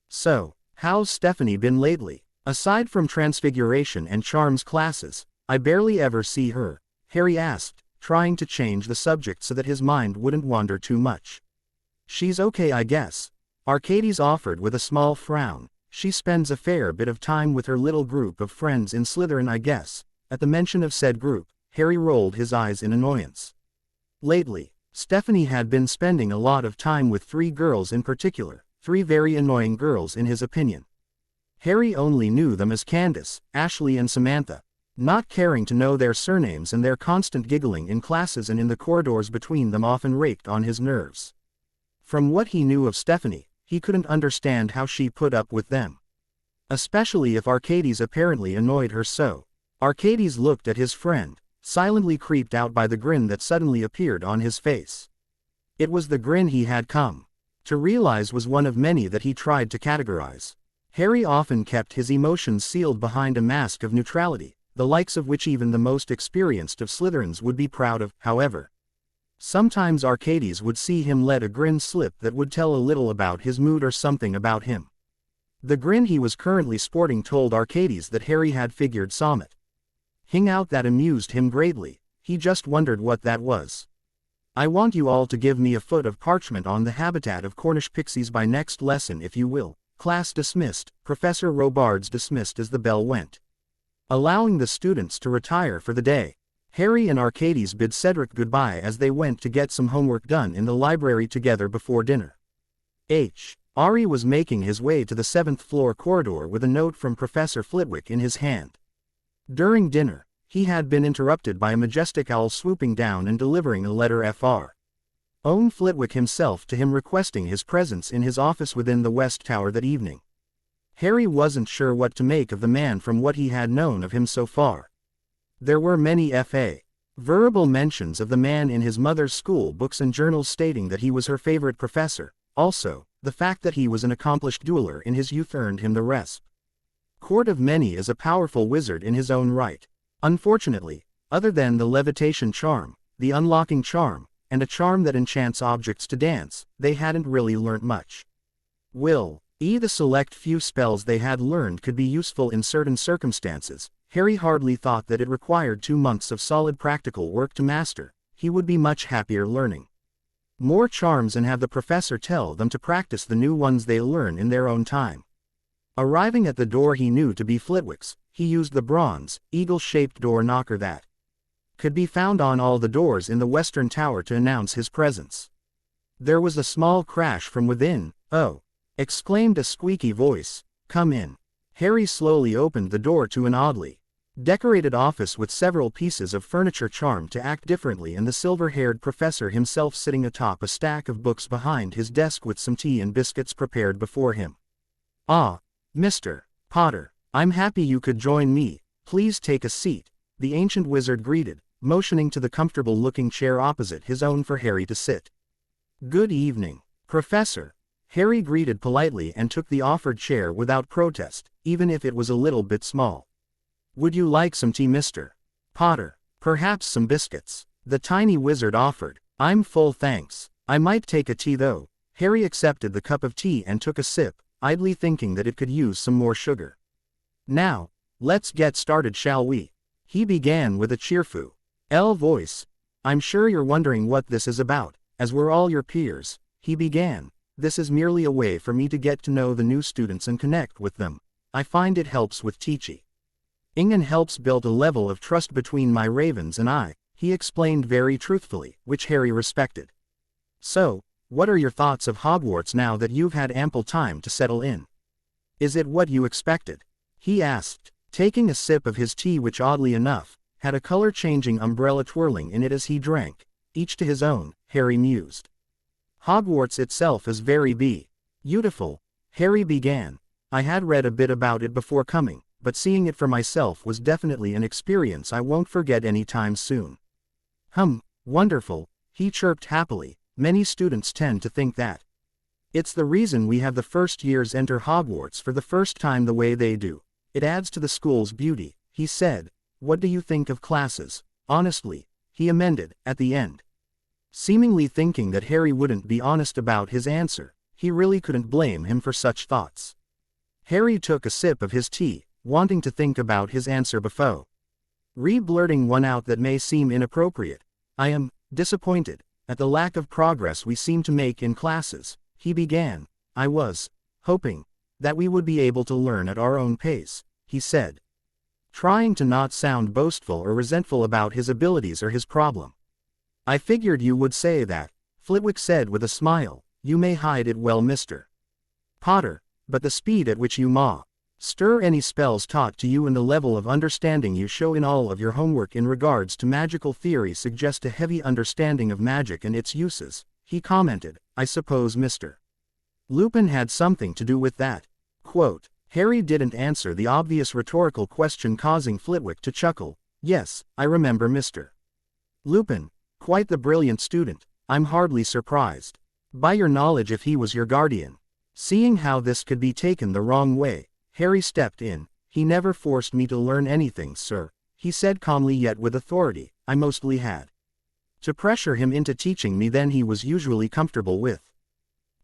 So, how's Stephanie been lately? Aside from Transfiguration and Charms classes, I barely ever see her, Harry asked, trying to change the subject so that his mind wouldn't wander too much. She's okay, I guess. Arcades offered with a small frown. She spends a fair bit of time with her little group of friends in Slytherin, I guess. At the mention of said group, Harry rolled his eyes in annoyance. Lately, Stephanie had been spending a lot of time with 3 girls in particular, 3 very annoying girls in his opinion. Harry only knew them as Candace, Ashley and Samantha, not caring to know their surnames, and their constant giggling in classes and in the corridors between them often raked on his nerves. From what he knew of Stephanie, he couldn't understand how she put up with them. Especially if Arcades apparently annoyed her so. Arcades looked at his friend, silently creeped out by the grin that suddenly appeared on his face. It was the grin he had come to realize was one of many that he tried to categorize. Harry often kept his emotions sealed behind a mask of neutrality, the likes of which even the most experienced of Slytherins would be proud of. However, sometimes Arcades would see him let a grin slip that would tell a little about his mood or something about him. The grin he was currently sporting told Arcades that Harry had figured something out that amused him greatly. He just wondered what that was. I want you all to give me a foot of parchment on the habitat of Cornish pixies by next lesson if you will. Class dismissed. Professor Robards dismissed as the bell went, allowing the students to retire for the day. Harry and Arcades bid Cedric goodbye as they went to get some homework done in the library together before dinner. Ari was making his way to the 7th floor corridor with a note from Professor Flitwick in his hand. During dinner, he had been interrupted by a majestic owl swooping down and delivering a letter Fr. Own Flitwick himself to him requesting his presence in his office within the West Tower that evening. Harry wasn't sure what to make of the man from what he had known of him so far. There were many verbal mentions of the man in his mother's school books and journals stating that he was her favorite professor. Also, the fact that he was an accomplished dueler in his youth earned him the resp. Court of many as a powerful wizard in his own right. Unfortunately, other than the levitation charm, the unlocking charm, and a charm that enchants objects to dance, they hadn't really learnt much. The select few spells they had learned could be useful in certain circumstances. Harry hardly thought that it required 2 months of solid practical work to master. He would be much happier learning more charms and have the professor tell them to practice the new ones they learn in their own time. Arriving at the door he knew to be Flitwick's, he used the bronze, eagle-shaped door knocker that could be found on all the doors in the western tower to announce his presence. There was a small crash from within. "Oh!" exclaimed a squeaky voice. "Come in." Harry slowly opened the door to an oddly decorated office with several pieces of furniture charmed to act differently and the silver-haired professor himself sitting atop a stack of books behind his desk with some tea and biscuits prepared before him. "Ah, Mr. Potter, I'm happy you could join me. Please take a seat," the ancient wizard greeted, motioning to the comfortable-looking chair opposite his own for Harry to sit. "Good evening, Professor." Harry greeted politely and took the offered chair without protest, even if it was a little bit small. "Would you like some tea, Mr. Potter? Perhaps some biscuits?" the tiny wizard offered. "I'm full, thanks. I might take a tea though." Harry accepted the cup of tea and took a sip, idly thinking that it could use some more sugar. "Now, let's get started, shall we?" he began with a cheerful voice. "I'm sure you're wondering what this is about, as we're all your peers," he began. "This is merely a way for me to get to know the new students and connect with them. I find it helps with teaching and helps build a level of trust between my ravens and I," he explained very truthfully, which Harry respected. "So, what are your thoughts of Hogwarts now that you've had ample time to settle in? Is it what you expected?" he asked, taking a sip of his tea which oddly enough, had a color-changing umbrella twirling in it as he drank. "Each to his own," Harry mused. "Hogwarts itself is very beautiful," Harry began. "I had read a bit about it before coming, but seeing it for myself was definitely an experience I won't forget any time soon." Wonderful," he chirped happily. "Many students tend to think that. It's the reason we have the first years enter Hogwarts for the first time the way they do. It adds to the school's beauty," he said. "What do you think of classes? Honestly," he amended, at the end. Seemingly thinking that Harry wouldn't be honest about his answer, he really couldn't blame him for such thoughts. Harry took a sip of his tea, wanting to think about his answer before blurting one out that may seem inappropriate. "I am disappointed at the lack of progress we seem to make in classes," he began. I was hoping that we would be able to learn at our own pace, he said, trying to not sound boastful or resentful about his abilities or his problem. I figured you would say that, Flitwick said with a smile. You may hide it well, Mr. Potter, but the speed at which you master any spells taught to you and the level of understanding you show in all of your homework in regards to magical theory suggest a heavy understanding of magic and its uses, he commented. I suppose Mr. Lupin had something to do with that. Quote, Harry didn't answer the obvious rhetorical question, causing Flitwick to chuckle. Yes, I remember Mr. Lupin. Quite the brilliant student. I'm hardly surprised by your knowledge if he was your guardian. Seeing how this could be taken the wrong way, Harry stepped in. He never forced me to learn anything, sir, he said calmly yet with authority. I mostly had to pressure him into teaching me than he was usually comfortable with.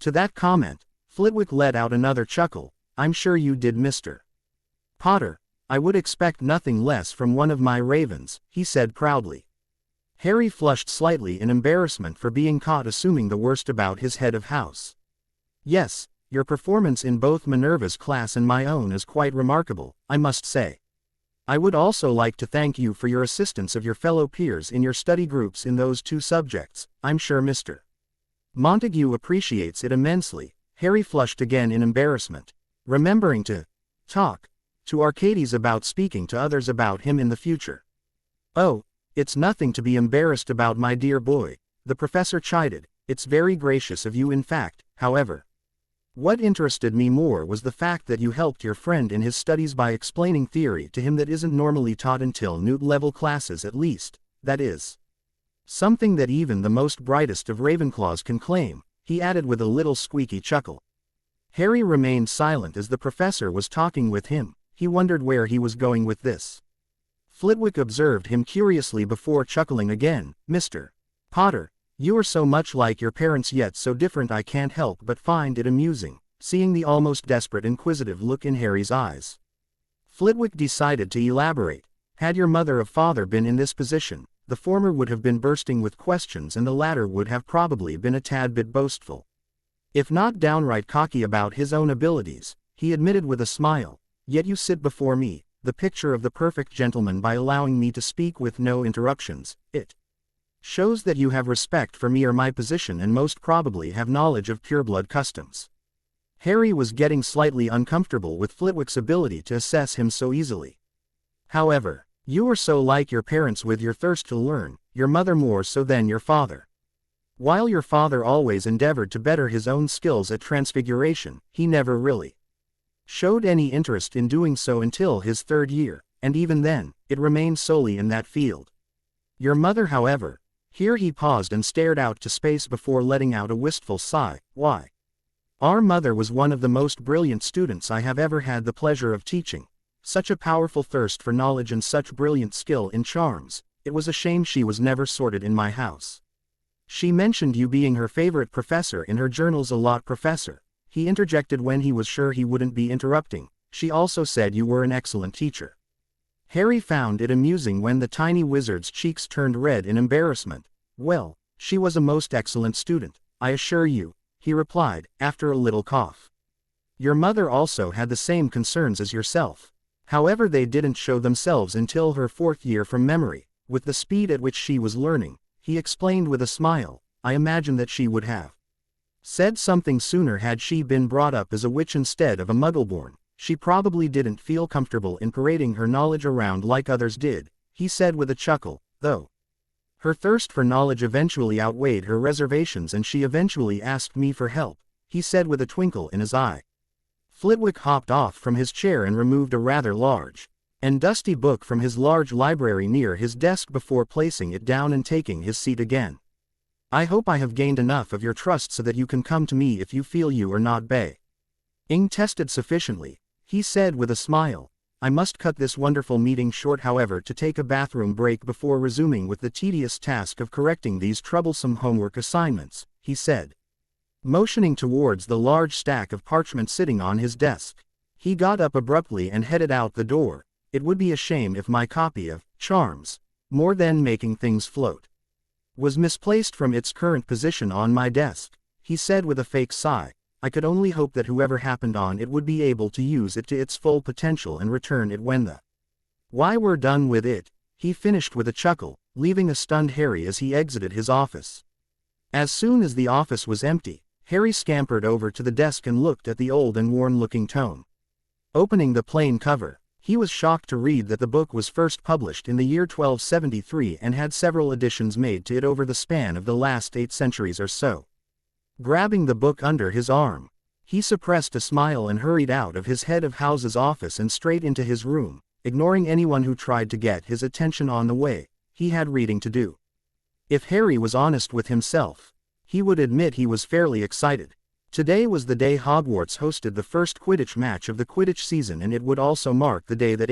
To that comment, Flitwick let out another chuckle. I'm sure you did, Mr. Potter. I would expect nothing less from one of my ravens, he said proudly. Harry flushed slightly in embarrassment for being caught assuming the worst about his head of house. Yes, your performance in both Minerva's class and my own is quite remarkable, I must say. I would also like to thank you for your assistance of your fellow peers in your study groups in those two subjects. I'm sure Mr. Montague appreciates it immensely. Harry flushed again in embarrassment, remembering to talk to Arcades about speaking to others about him in the future. Oh, it's nothing to be embarrassed about, my dear boy, the professor chided. It's very gracious of you, in fact. However, what interested me more was the fact that you helped your friend in his studies by explaining theory to him that isn't normally taught until Newt-level classes at least. That is something that even the most brightest of Ravenclaws can claim, he added with a little squeaky chuckle. Harry remained silent as the professor was talking with him. He wondered where he was going with this. Flitwick observed him curiously before chuckling again. Mr. Potter, you are so much like your parents yet so different I can't help but find it amusing, seeing the almost desperate inquisitive look in Harry's eyes. Flitwick decided to elaborate. Had your mother or father been in this position, the former would have been bursting with questions and the latter would have probably been a tad bit boastful. If not downright cocky about his own abilities, he admitted with a smile. Yet you sit before me, the picture of the perfect gentleman, by allowing me to speak with no interruptions. It shows that you have respect for me or my position and most probably have knowledge of pureblood customs. Harry was getting slightly uncomfortable with Flitwick's ability to assess him so easily. However, you are so like your parents with your thirst to learn, your mother more so than your father. While your father always endeavored to better his own skills at transfiguration, he never really showed any interest in doing so until his third year, and even then, it remained solely in that field. Your mother, however, here he paused and stared out to space before letting out a wistful sigh. Why? Our mother was one of the most brilliant students I have ever had the pleasure of teaching. Such a powerful thirst for knowledge and such brilliant skill in charms. It was a shame she was never sorted in my house. She mentioned you being her favorite professor in her journals a lot, Professor, he interjected when he was sure he wouldn't be interrupting. She also said you were an excellent teacher. Harry found it amusing when the tiny wizard's cheeks turned red in embarrassment. Well, she was a most excellent student, I assure you, he replied, after a little cough. Your mother also had the same concerns as yourself. However, they didn't show themselves until her fourth year from memory. With the speed at which she was learning, he explained with a smile, I imagine that she would have said something sooner had she been brought up as a witch instead of a Muggleborn. She probably didn't feel comfortable in parading her knowledge around like others did, he said with a chuckle, though. Her thirst for knowledge eventually outweighed her reservations and she eventually asked me for help, he said with a twinkle in his eye. Flitwick hopped off from his chair and removed a rather large and dusty book from his large library near his desk before placing it down and taking his seat again. I hope I have gained enough of your trust so that you can come to me if you feel you are not being tested sufficiently, he said with a smile. I must cut this wonderful meeting short, however, to take a bathroom break before resuming with the tedious task of correcting these troublesome homework assignments, he said, motioning towards the large stack of parchment sitting on his desk. He got up abruptly and headed out the door. It would be a shame if my copy of Charms, More Than Making Things Float, was misplaced from its current position on my desk, he said with a fake sigh. I could only hope that whoever happened on it would be able to use it to its full potential and return it when why we're done with it, he finished with a chuckle, leaving a stunned Harry as he exited his office. As soon as the office was empty, Harry scampered over to the desk and looked at the old and worn-looking tome. Opening the plain cover, he was shocked to read that the book was first published in the year 1273 and had several additions made to it over the span of the last 8 centuries or so. Grabbing the book under his arm, he suppressed a smile and hurried out of his head of house's office and straight into his room, ignoring anyone who tried to get his attention on the way. He had reading to do. If Harry was honest with himself, he would admit he was fairly excited. Today was the day Hogwarts hosted the first Quidditch match of the Quidditch season, and it would also mark the day that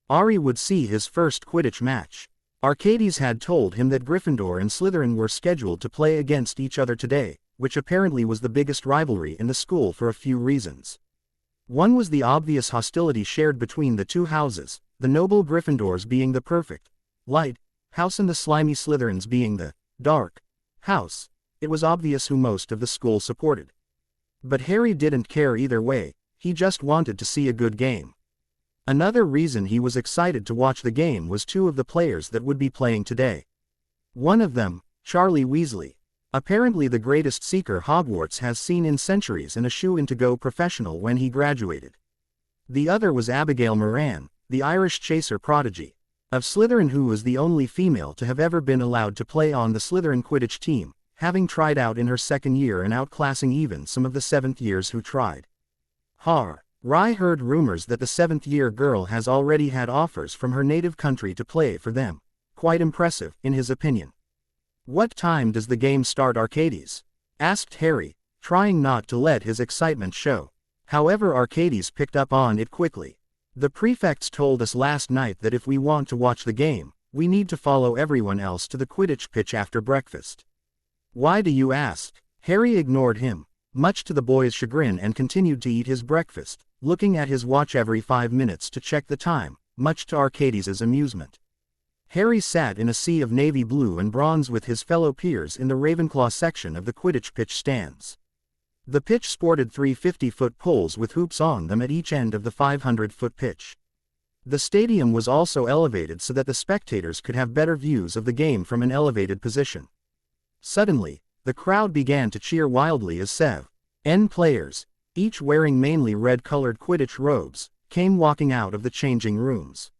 Harry would see his first Quidditch match. Arcades had told him that Gryffindor and Slytherin were scheduled to play against each other today, which apparently was the biggest rivalry in the school for a few reasons. One was the obvious hostility shared between the two houses, the noble Gryffindors being the perfect light house and the slimy Slytherins being the dark house. It was obvious who most of the school supported. But Harry didn't care either way, he just wanted to see a good game. Another reason he was excited to watch the game was 2 of the players that would be playing today. One of them, Charlie Weasley, apparently the greatest seeker Hogwarts has seen in centuries and a shoo-in to go professional when he graduated. The other was Abigail Moran, the Irish chaser prodigy of Slytherin, who was the only female to have ever been allowed to play on the Slytherin Quidditch team, having tried out in her 2nd year and outclassing even some of the 7th years who tried. Ry heard rumors that the 7th-year girl has already had offers from her native country to play for them. Quite impressive, in his opinion. "What time does the game start, Arcades?" asked Harry, trying not to let his excitement show. However, Arcades picked up on it quickly. "The prefects told us last night that if we want to watch the game, we need to follow everyone else to the Quidditch pitch after breakfast." "Why do you ask?" Harry ignored him, much to the boy's chagrin, and continued to eat his breakfast, looking at his watch every 5 minutes to check the time, much to Arcades' amusement. Harry sat in a sea of navy blue and bronze with his fellow peers in the Ravenclaw section of the Quidditch pitch stands. The pitch sported 3 50-foot poles with hoops on them at each end of the 500-foot pitch. The stadium was also elevated so that the spectators could have better views of the game from an elevated position. Suddenly, the crowd began to cheer wildly as 7 players, each wearing mainly red-colored Quidditch robes, came walking out of the changing rooms.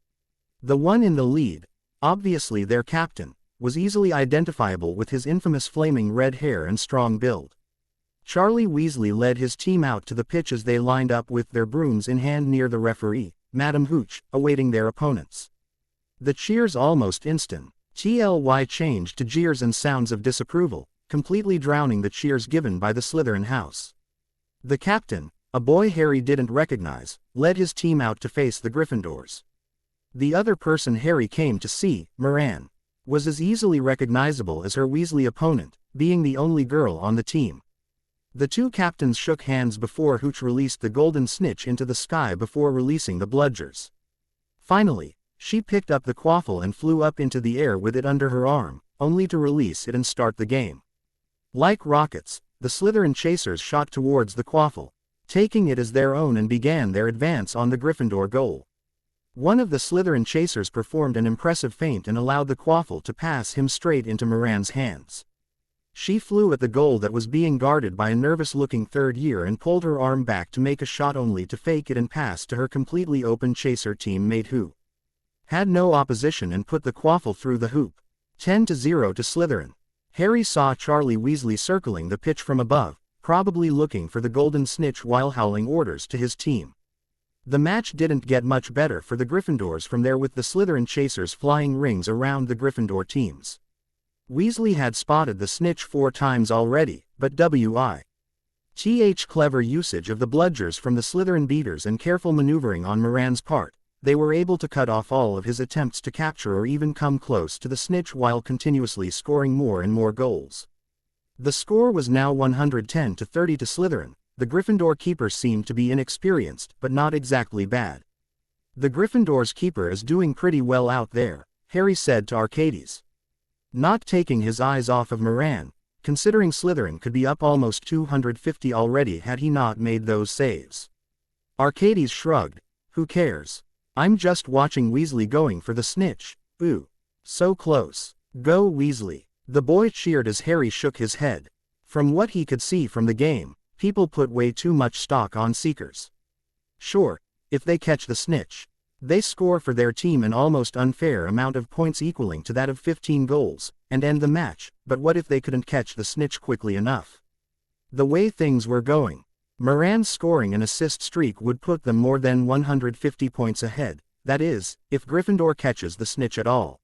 The one in the lead, obviously their captain, was easily identifiable with his infamous flaming red hair and strong build. Charlie Weasley led his team out to the pitch as they lined up with their brooms in hand near the referee, Madame Hooch, awaiting their opponents. The cheers almost instantly changed to jeers and sounds of disapproval, completely drowning the cheers given by the Slytherin house. The captain, a boy Harry didn't recognize, led his team out to face the Gryffindors. The other person Harry came to see, Moran, was as easily recognizable as her Weasley opponent, being the only girl on the team. The 2 captains shook hands before Hooch released the golden snitch into the sky before releasing the bludgers. Finally, she picked up the quaffle and flew up into the air with it under her arm, only to release it and start the game. Like rockets, the Slytherin chasers shot towards the quaffle, taking it as their own, and began their advance on the Gryffindor goal. One of the Slytherin chasers performed an impressive feint and allowed the quaffle to pass him straight into Moran's hands. She flew at the goal that was being guarded by a nervous-looking 3rd year and pulled her arm back to make a shot, only to fake it and pass to her completely open chaser teammate, who had no opposition and put the quaffle through the hoop. 10-0 to Slytherin. Harry saw Charlie Weasley circling the pitch from above, probably looking for the golden snitch while howling orders to his team. The match didn't get much better for the Gryffindors from there, with the Slytherin chasers flying rings around the Gryffindor teams. Weasley had spotted the snitch 4 times already, but clever usage of the bludgers from the Slytherin beaters and careful maneuvering on Moran's part, they were able to cut off all of his attempts to capture or even come close to the snitch while continuously scoring more and more goals. The score was now 110-30 to Slytherin. The Gryffindor keeper seemed to be inexperienced, but not exactly bad. "The Gryffindor's keeper is doing pretty well out there," Harry said to Arcades. Not taking his eyes off of Moran, considering Slytherin could be up almost 250 already had he not made those saves. Arcades shrugged. Who cares? I'm just watching Weasley going for the snitch. Ooh. So close. Go Weasley. The boy cheered as Harry shook his head. From what he could see from the game, people put way too much stock on Seekers. Sure, if they catch the snitch, they score for their team an almost unfair amount of points equaling to that of 15 goals, and end the match, but what if they couldn't catch the snitch quickly enough? The way things were going, Moran's scoring and assist streak would put them more than 150 points ahead, that is, if Gryffindor catches the snitch at all.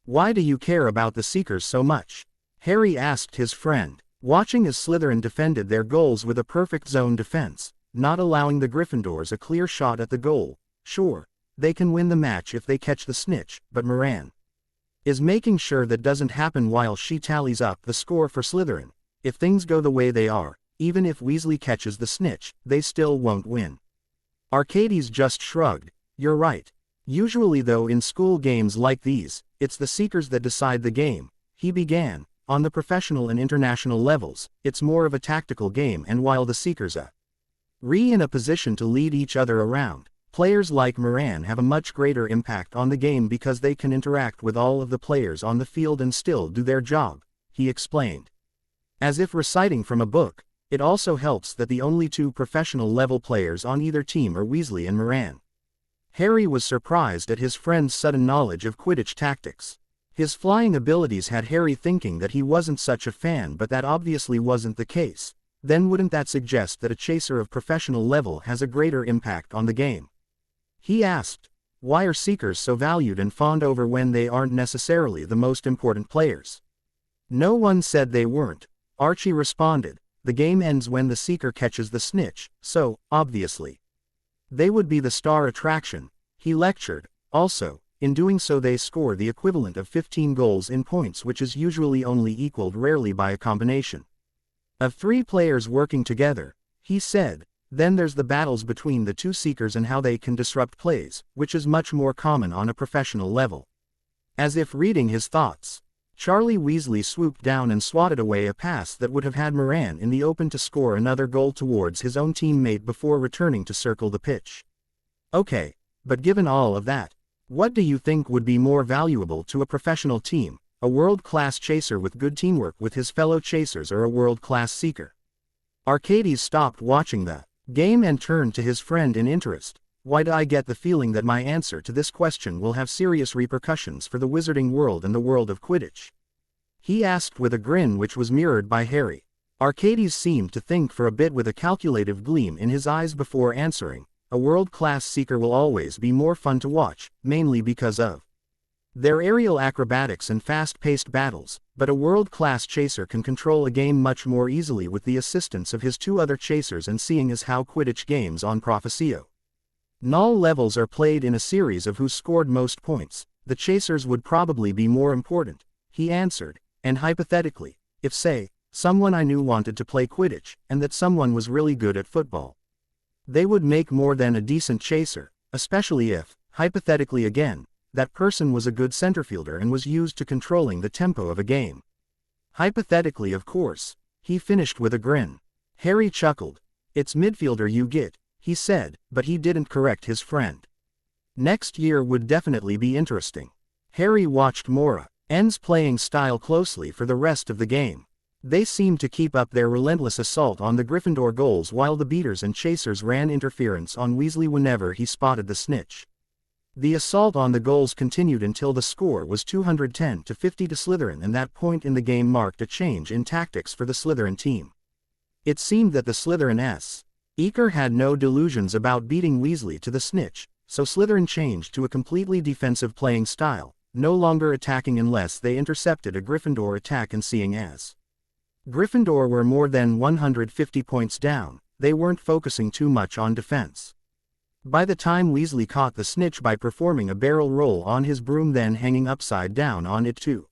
Why do you care about the Seekers so much? Harry asked his friend, watching as Slytherin defended their goals with a perfect zone defense, not allowing the Gryffindors a clear shot at the goal. Sure, they can win the match if they catch the snitch, but Moran is making sure that doesn't happen while she tallies up the score for Slytherin. If things go the way they are, even if Weasley catches the snitch, they still won't win. Arcades just shrugged. You're right. Usually though in school games like these, it's the Seekers that decide the game, he began. On the professional and international levels, it's more of a tactical game, and while the Seekers are in a position to lead each other around, players like Moran have a much greater impact on the game because they can interact with all of the players on the field and still do their job, he explained. As if reciting from a book, it also helps that the only two professional level players on either team are Weasley and Moran. Harry was surprised at his friend's sudden knowledge of Quidditch tactics. His flying abilities had Harry thinking that he wasn't such a fan, but that obviously wasn't the case. Then wouldn't that suggest that a chaser of professional level has a greater impact on the game? He asked, why are Seekers so valued and fawned over when they aren't necessarily the most important players? No one said they weren't, Archie responded. The game ends when the Seeker catches the snitch, so, obviously, they would be the star attraction, he lectured. Also, in doing so they score the equivalent of 15 goals in points, which is usually only equaled rarely by a combination of 3 players working together, he said. Then there's the battles between the two Seekers and how they can disrupt plays, which is much more common on a professional level. As if reading his thoughts, Charlie Weasley swooped down and swatted away a pass that would have had Moran in the open to score another goal towards his own teammate before returning to circle the pitch. Okay, but given all of that, what do you think would be more valuable to a professional team, a world-class chaser with good teamwork with his fellow chasers or a world-class Seeker? Arcades stopped watching the game and turned to his friend in interest. Why do I get the feeling that my answer to this question will have serious repercussions for the wizarding world and the world of Quidditch? He asked with a grin which was mirrored by Harry. Arcades seemed to think for a bit with a calculative gleam in his eyes before answering. A world-class Seeker will always be more fun to watch, mainly because of their aerial acrobatics and fast-paced battles, but a world-class chaser can control a game much more easily with the assistance of his 2 other chasers, and seeing as how Quidditch games on Professio Null levels are played in a series of who scored most points, the chasers would probably be more important, he answered. And hypothetically, if say, someone I knew wanted to play Quidditch, and that someone was really good at football, they would make more than a decent chaser, especially if, hypothetically again, that person was a good centerfielder and was used to controlling the tempo of a game. Hypothetically, of course, he finished with a grin. Harry chuckled. It's midfielder you get, he said, but he didn't correct his friend. Next year would definitely be interesting. Harry watched Mora's playing style closely for the rest of the game. They seemed to keep up their relentless assault on the Gryffindor goals while the beaters and chasers ran interference on Weasley whenever he spotted the snitch. The assault on the goals continued until the score was 210 to 50 to Slytherin, and that point in the game marked a change in tactics for the Slytherin team. It seemed that the Slytherin Eker had no delusions about beating Weasley to the snitch, so Slytherin changed to a completely defensive playing style, no longer attacking unless they intercepted a Gryffindor attack, and seeing as Gryffindor were more than 150 points down, they weren't focusing too much on defense. By the time Weasley caught the snitch by performing a barrel roll on his broom, then hanging upside down on it to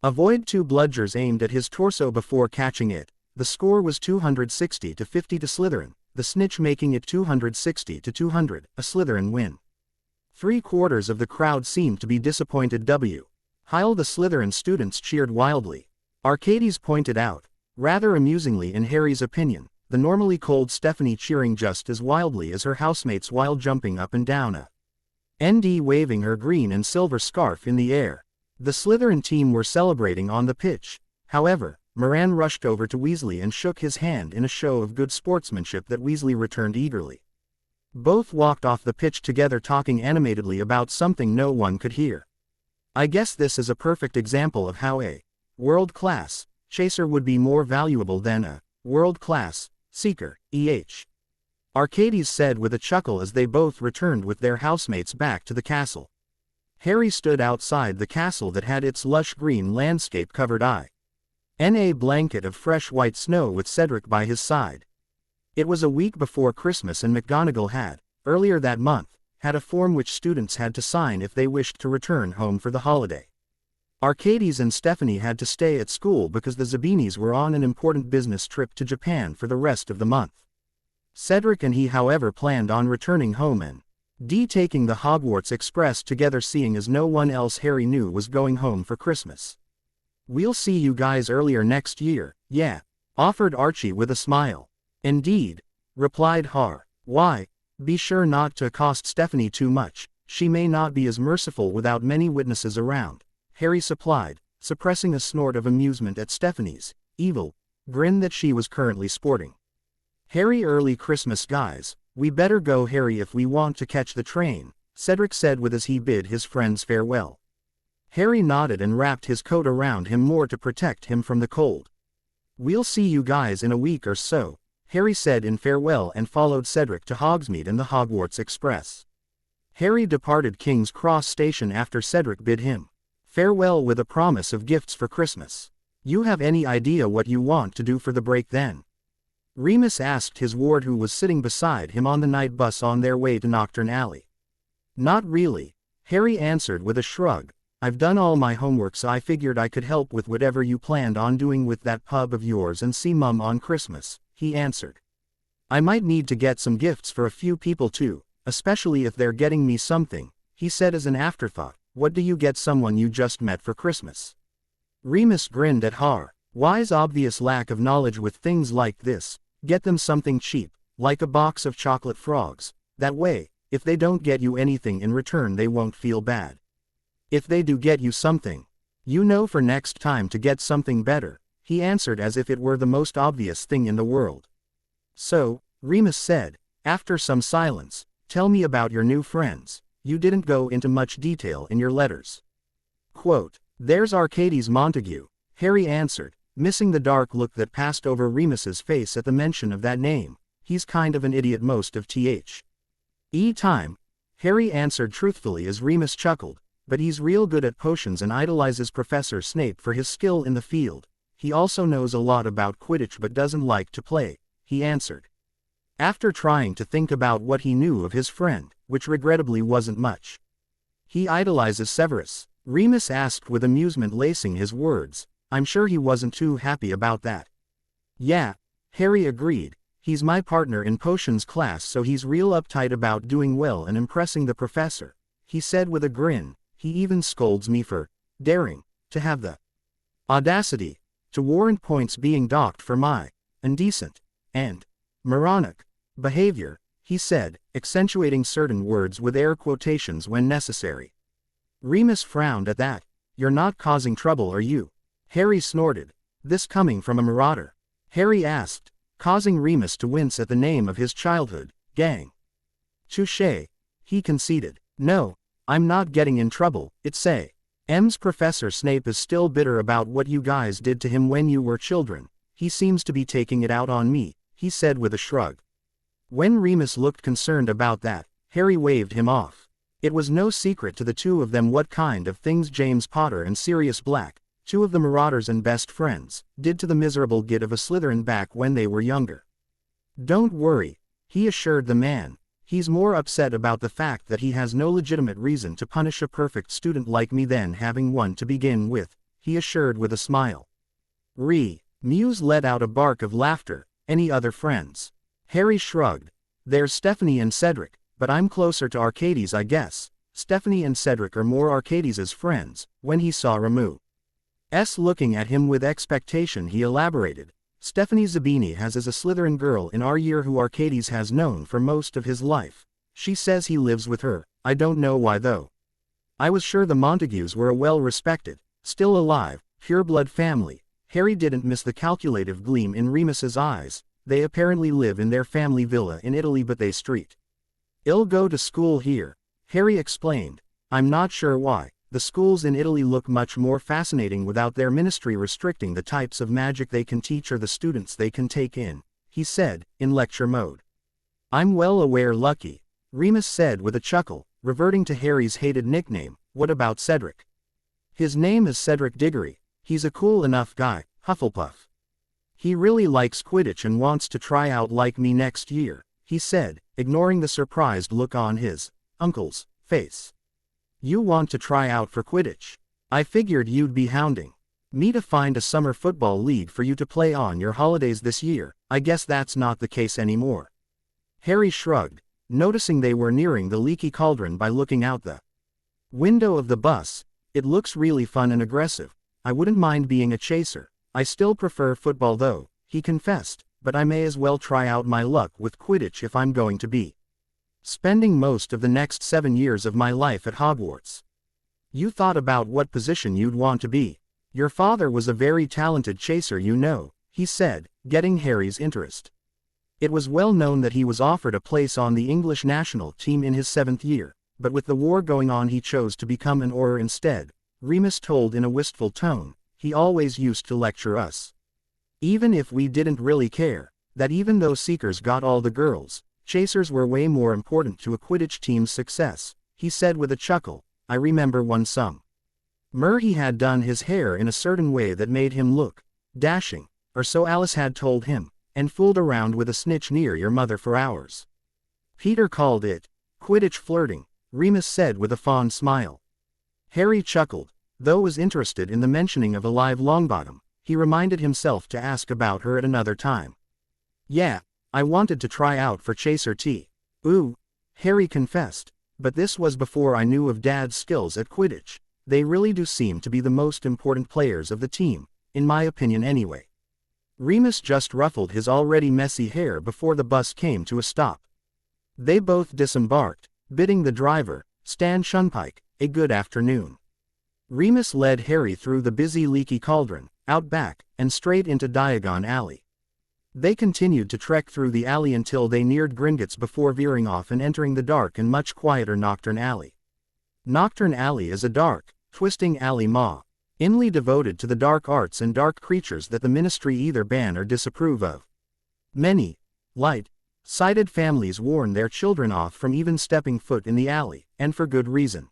avoid 2 bludgers aimed at his torso before catching it, the score was 260 to 50 to Slytherin, the snitch making it 260 to 200, a Slytherin win. 3/4 of the crowd seemed to be disappointed. While the Slytherin students cheered wildly. Arcades pointed out, rather amusingly in Harry's opinion, the normally cold Stephanie cheering just as wildly as her housemates while jumping up and down a ND waving her green and silver scarf in the air. The Slytherin team were celebrating on the pitch. However, Moran rushed over to Weasley and shook his hand in a show of good sportsmanship that Weasley returned eagerly. Both walked off the pitch together talking animatedly about something no one could hear. I guess this is a perfect example of how a world-class chaser would be more valuable than a world-class seeker, Arcades said with a chuckle as they both returned with their housemates back to the castle. Harry stood outside the castle that had its lush green landscape covered in a blanket of fresh white snow with Cedric by his side. It was a week before Christmas and McGonagall had, earlier that month, had a form which students had to sign if they wished to return home for the holiday. Arcades and Stephanie had to stay at school because the Zabinis were on an important business trip to Japan for the rest of the month. Cedric and he however planned on returning home and taking the Hogwarts Express together, seeing as no one else Harry knew was going home for Christmas. "We'll see you guys earlier next year, yeah," offered Archie with a smile. "Indeed," replied Har. "Why? Be sure not to accost Stephanie too much, she may not be as merciful without many witnesses around," Harry supplied, suppressing a snort of amusement at Stephanie's evil grin that she was currently sporting. "Harry, early Christmas guys, we better go Harry if we want to catch the train," Cedric said with as he bid his friends farewell. Harry nodded and wrapped his coat around him more to protect him from the cold. "We'll see you guys in a week or so," Harry said in farewell and followed Cedric to Hogsmeade in the Hogwarts Express. Harry departed King's Cross Station after Cedric bid him farewell with a promise of gifts for Christmas. "You have any idea what you want to do for the break then?" Remus asked his ward, who was sitting beside him on the night bus on their way to Knockturn Alley. "Not really," Harry answered with a shrug. "I've done all my homework, so I figured I could help with whatever you planned on doing with that pub of yours and see Mum on Christmas," he answered. "I might need to get some gifts for a few people too, especially if they're getting me something," he said as an afterthought. "What do you get someone you just met for Christmas?" Remus grinned at Har's obvious lack of knowledge with things like this. "Get them something cheap, like a box of chocolate frogs. That way, if they don't get you anything in return they won't feel bad. If they do get you something, you know for next time to get something better," he answered as if it were the most obvious thing in the world. "So," Remus said, after some silence, "tell me about your new friends. You didn't go into much detail in your letters." Quote, "There's Arcades Montague," Harry answered, missing the dark look that passed over Remus's face at the mention of that name. "He's kind of an idiot most of time," Harry answered truthfully as Remus chuckled, "but he's real good at potions and idolizes Professor Snape for his skill in the field. He also knows a lot about Quidditch but doesn't like to play," he answered. After trying to think about what he knew of his friend, which regrettably wasn't much. "He idolizes Severus," Remus asked with amusement lacing his words. "I'm sure he wasn't too happy about that." "Yeah," Harry agreed, "he's my partner in potions class, so he's real uptight about doing well and impressing the professor," he said with a grin. "He even scolds me for daring to have the audacity to warrant points being docked for my indecent and moronic behavior," he said, accentuating certain words with air quotations when necessary. Remus frowned at that. "You're not causing trouble, are you?" Harry snorted. "This coming from a marauder?" Harry asked, causing Remus to wince at the name of his childhood gang. "Touché," he conceded. "No, I'm not getting in trouble, it's M's Professor Snape is still bitter about what you guys did to him when you were children. He seems to be taking it out on me," he said with a shrug. When Remus looked concerned about that, Harry waved him off. It was no secret to the two of them what kind of things James Potter and Sirius Black, two of the Marauders and best friends, did to the miserable git of a Slytherin back when they were younger. "Don't worry," he assured the man. "He's more upset about the fact that he has no legitimate reason to punish a perfect student like me than having one to begin with," he assured with a smile. Muse let out a bark of laughter. "Any other friends?" Harry shrugged. "There's Stephanie and Cedric, but I'm closer to Arcades, I guess." Stephanie and Cedric are more Arcades' friends, when he saw Remus. Looking at him with expectation, he elaborated. Stephanie Zabini has as a Slytherin girl in our year who Arcades has known for most of his life. She says he lives with her. I don't know why though. I was sure the Montagues were a well-respected, still alive, pure-blood family. Harry didn't miss the calculative gleam in Remus's eyes. They apparently live in their family villa in Italy, but they street. I'll go to school here, Harry explained. I'm not sure why. The schools in Italy look much more fascinating without their ministry restricting the types of magic they can teach or the students they can take in, he said, in lecture mode. I'm well aware, Lucky, Remus said with a chuckle, reverting to Harry's hated nickname. What about Cedric? His name is Cedric Diggory. He's a cool enough guy, Hufflepuff. He really likes Quidditch and wants to try out like me next year, he said, ignoring the surprised look on his uncle's face. You want to try out for Quidditch? I figured you'd be hounding me to find a summer football league for you to play on your holidays this year. I guess that's not the case anymore. Harry shrugged, noticing they were nearing the leaky cauldron by looking out the window of the bus. It looks really fun and aggressive. I wouldn't mind being a chaser. I still prefer football though, he confessed, but I may as well try out my luck with Quidditch if I'm going to be spending most of the next 7 years of my life at Hogwarts. You thought about what position you'd want to be. Your father was a very talented chaser, you know, he said, getting Harry's interest. It was well known that he was offered a place on the English national team in his 7th year, but with the war going on he chose to become an Auror instead, Remus told in a wistful tone. He always used to lecture us. Even if we didn't really care, that even though Seekers got all the girls, Chasers were way more important to a Quidditch team's success, he said with a chuckle. I remember one summer he had done his hair in a certain way that made him look dashing, or so Alice had told him, and fooled around with a snitch near your mother for hours. Peter called it Quidditch flirting, Remus said with a fond smile. Harry chuckled, though was interested in the mentioning of a live Longbottom. He reminded himself to ask about her at another time. Yeah, I wanted to try out for Chaser T. Ooh, Harry confessed, but this was before I knew of Dad's skills at Quidditch. They really do seem to be the most important players of the team, in my opinion anyway. Remus just ruffled his already messy hair before the bus came to a stop. They both disembarked, bidding the driver, Stan Shunpike, a good afternoon. Remus led Harry through the busy leaky cauldron, out back, and straight into Diagon Alley. They continued to trek through the alley until they neared Gringotts before veering off and entering the dark and much quieter Knockturn Alley. Knockturn Alley is a dark, twisting alley inly devoted to the dark arts and dark creatures that the Ministry either ban or disapprove of. Many light-sighted families warn their children off from even stepping foot in the alley, and for good reason.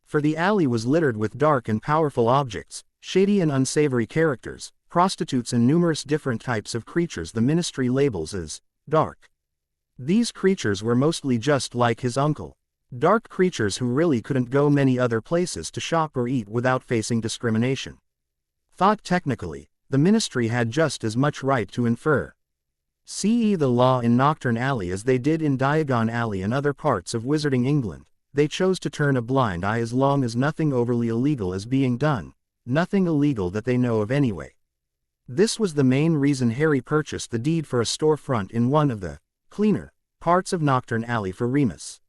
For the alley was littered with dark and powerful objects, shady and unsavory characters, prostitutes and numerous different types of creatures the Ministry labels as dark. These creatures were mostly just like his uncle. Dark creatures who really couldn't go many other places to shop or eat without facing discrimination. Thought technically, the Ministry had just as much right to infer the law in Knockturn Alley as they did in Diagon Alley and other parts of Wizarding England. They chose to turn a blind eye as long as nothing overly illegal is being done, nothing illegal that they know of anyway. This was the main reason Harry purchased the deed for a storefront in one of the cleaner parts of Knockturn Alley for Remus.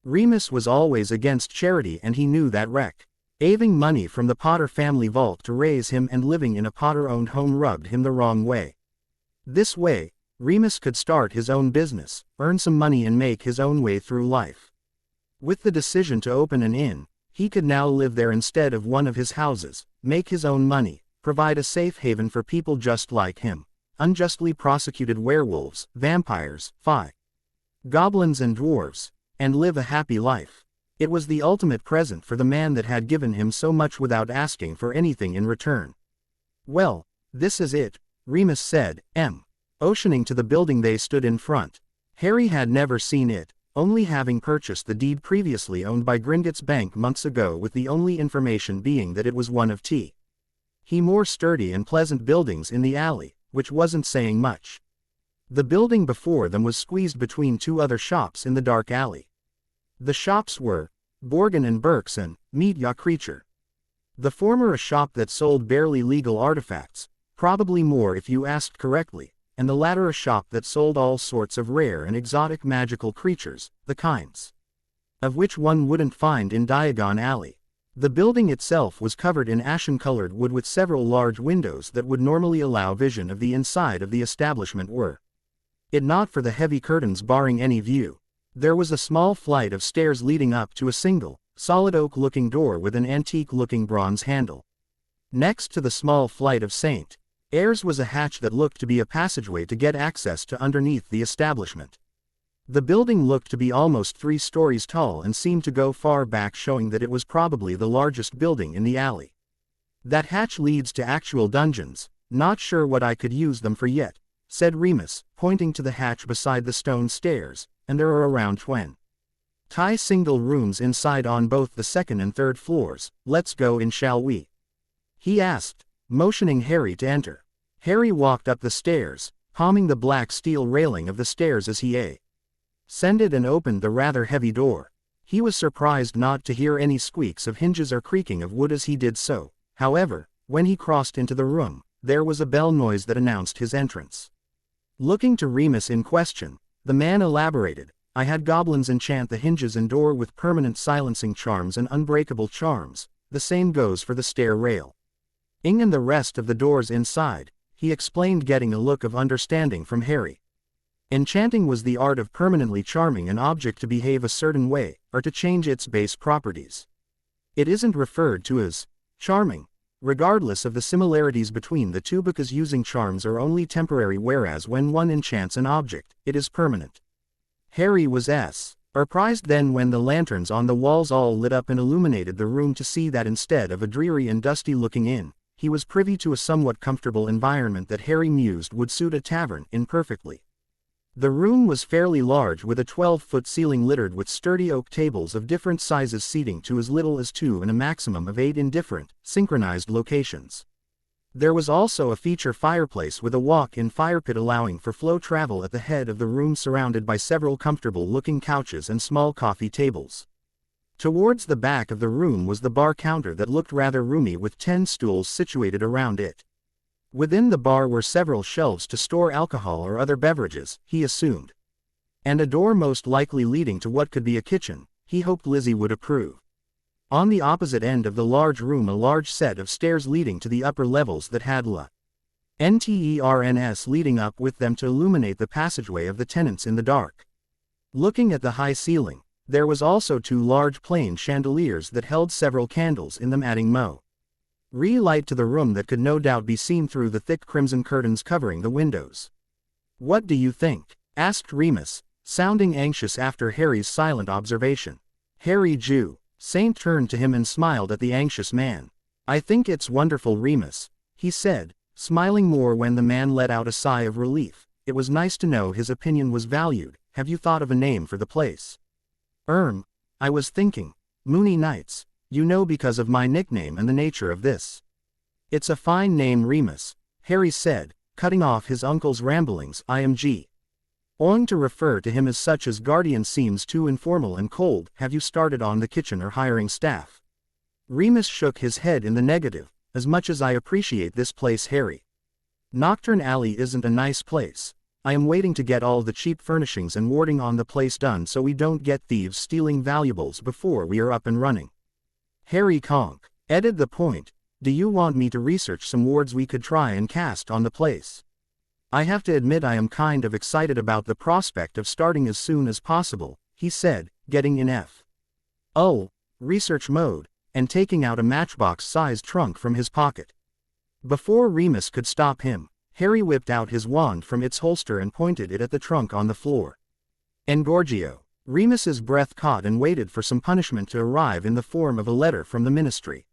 Remus was always against charity and he knew that receiving money from the Potter family vault to raise him and living in a Potter-owned home rubbed him the wrong way. This way, Remus could start his own business, earn some money and make his own way through life. With the decision to open an inn, he could now live there instead of one of his houses, make his own money, provide a safe haven for people just like him, unjustly prosecuted werewolves, vampires, goblins and dwarves, and live a happy life. It was the ultimate present for the man that had given him so much without asking for anything in return. Well, this is it, Remus said, oceaning to the building they stood in front. Harry had never seen it, only having purchased the deed previously owned by Gringotts Bank months ago, with the only information being that it was one of more sturdy and pleasant buildings in the alley, which wasn't saying much. The building before them was squeezed between two other shops in the dark alley. The shops were Borgin and Burke's and Meet Ya Creature. The former a shop that sold barely legal artifacts, probably more if you asked correctly, and the latter a shop that sold all sorts of rare and exotic magical creatures, the kinds of which one wouldn't find in Diagon Alley. The building itself was covered in ashen-colored wood with several large windows that would normally allow vision of the inside of the establishment were it not for the heavy curtains barring any view. There was a small flight of stairs leading up to a single, solid oak-looking door with an antique-looking bronze handle. Next to the small flight of St. Ayres was a hatch that looked to be a passageway to get access to underneath the establishment. The building looked to be almost 3 stories tall and seemed to go far back, showing that it was probably the largest building in the alley. That hatch leads to actual dungeons, not sure what I could use them for yet, said Remus, pointing to the hatch beside the stone stairs, and there are around 20 single rooms inside on both the 2nd and 3rd floors. Let's go in, shall we? He asked, motioning Harry to enter. Harry walked up the stairs, palming the black steel railing of the stairs as he ascended and opened the rather heavy door. He was surprised not to hear any squeaks of hinges or creaking of wood as he did so. However, when he crossed into the room, there was a bell noise that announced his entrance. Looking to Remus in question, the man elaborated, I had goblins enchant the hinges and door with permanent silencing charms and unbreakable charms. The same goes for the stair rail and the rest of the doors inside, he explained, getting a look of understanding from Harry. Enchanting was the art of permanently charming an object to behave a certain way, or to change its base properties. It isn't referred to as charming, regardless of the similarities between the two, because using charms are only temporary, whereas when one enchants an object, it is permanent. Harry was surprised then when the lanterns on the walls all lit up and illuminated the room to see that instead of a dreary and dusty-looking inn, he was privy to a somewhat comfortable environment that Harry mused would suit a tavern inn perfectly. The room was fairly large, with a 12-foot ceiling littered with sturdy oak tables of different sizes, seating to as little as 2 and a maximum of 8 in different, synchronized locations. There was also a feature fireplace with a walk-in fire pit allowing for flow travel at the head of the room, surrounded by several comfortable-looking couches and small coffee tables. Towards the back of the room was the bar counter that looked rather roomy, with 10 stools situated around it. Within the bar were several shelves to store alcohol or other beverages, he assumed. And a door most likely leading to what could be a kitchen, he hoped Lizzie would approve. On the opposite end of the large room a large set of stairs leading to the upper levels that had lanterns leading up with them to illuminate the passageway of the tenants in the dark. Looking at the high ceiling, there was also 2 large plain chandeliers that held several candles in them, adding light to the room that could no doubt be seen through the thick crimson curtains covering the windows. What do you think? Asked Remus, sounding anxious after Harry's silent observation. Harry Jew. Saint turned to him and smiled at the anxious man. I think it's wonderful, Remus, he said, smiling more when the man let out a sigh of relief. It was nice to know his opinion was valued. Have you thought of a name for the place? I was thinking, Moony Nights, you know, because of my nickname and the nature of this. It's a fine name, Remus, Harry said, cutting off his uncle's ramblings. Going to refer to him as such as guardian seems too informal and cold. Have you started on the kitchen or hiring staff? Remus shook his head in the negative. As much as I appreciate this place, Harry, Nocturne Alley isn't a nice place. I am waiting to get all the cheap furnishings and warding on the place done so we don't get thieves stealing valuables before we are up and running. Harry added the point. Do you want me to research some wards we could try and cast on the place? I have to admit I am kind of excited about the prospect of starting as soon as possible, he said, getting in research mode, and taking out a matchbox-sized trunk from his pocket. Before Remus could stop him, Harry whipped out his wand from its holster and pointed it at the trunk on the floor. Engorgio. Remus's breath caught and waited for some punishment to arrive in the form of a letter from the ministry.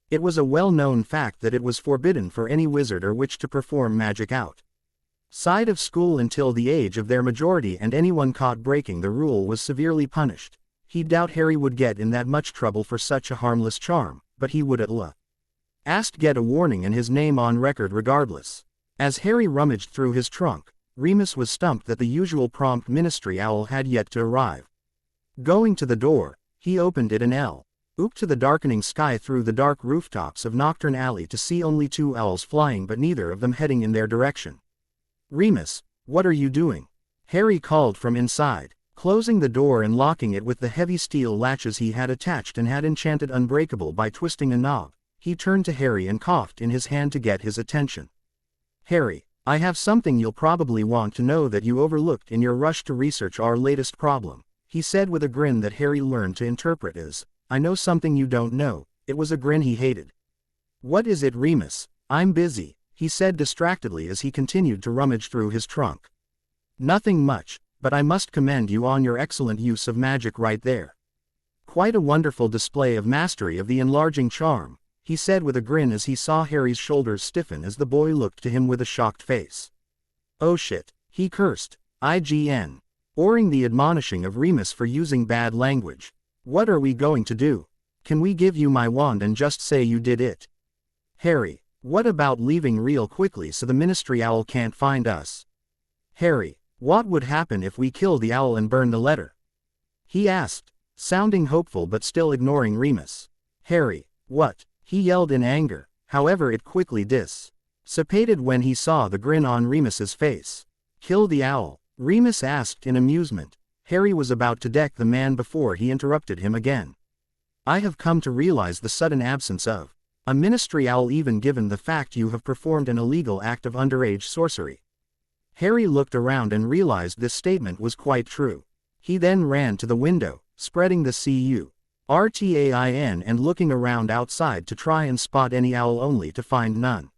It was a well-known fact that it was forbidden for any wizard or witch to perform magic outside of school until the age of their majority, and anyone caught breaking the rule was severely punished. He doubted Harry would get in that much trouble for such a harmless charm, but he would at last get a warning and his name on record regardless. As Harry rummaged through his trunk, Remus was stumped that the usual prompt ministry owl had yet to arrive. Going to the door, he opened it and Oop to the darkening sky through the dark rooftops of Nocturne Alley to see only 2 owls flying but neither of them heading in their direction. Remus, what are you doing? Harry called from inside, closing the door and locking it with the heavy steel latches he had attached and had enchanted unbreakable by twisting a knob. He turned to Harry and coughed in his hand to get his attention. Harry, I have something you'll probably want to know that you overlooked in your rush to research our latest problem, he said with a grin that Harry learned to interpret as, I know something you don't know. It was a grin he hated. What is it, Remus? I'm busy, he said distractedly as he continued to rummage through his trunk. Nothing much, but I must commend you on your excellent use of magic right there. Quite a wonderful display of mastery of the enlarging charm, he said with a grin as he saw Harry's shoulders stiffen as the boy looked to him with a shocked face. Oh shit, he cursed, IGN, oring the admonishing of Remus for using bad language. What are we going to do? Can we give you my wand and just say you did it? Harry, what about leaving real quickly so the Ministry Owl can't find us? Harry, what would happen if we kill the owl and burn the letter? He asked, sounding hopeful but still ignoring Remus. Harry, what? He yelled in anger, however it quickly dissipated when he saw the grin on Remus's face. Kill the owl? Remus asked in amusement. Harry was about to deck the man before he interrupted him again. I have come to realize the sudden absence of a Ministry Owl even given the fact you have performed an illegal act of underage sorcery. Harry looked around and realized this statement was quite true. He then ran to the window, spreading the CURTAIN and looking around outside to try and spot any owl only to find none.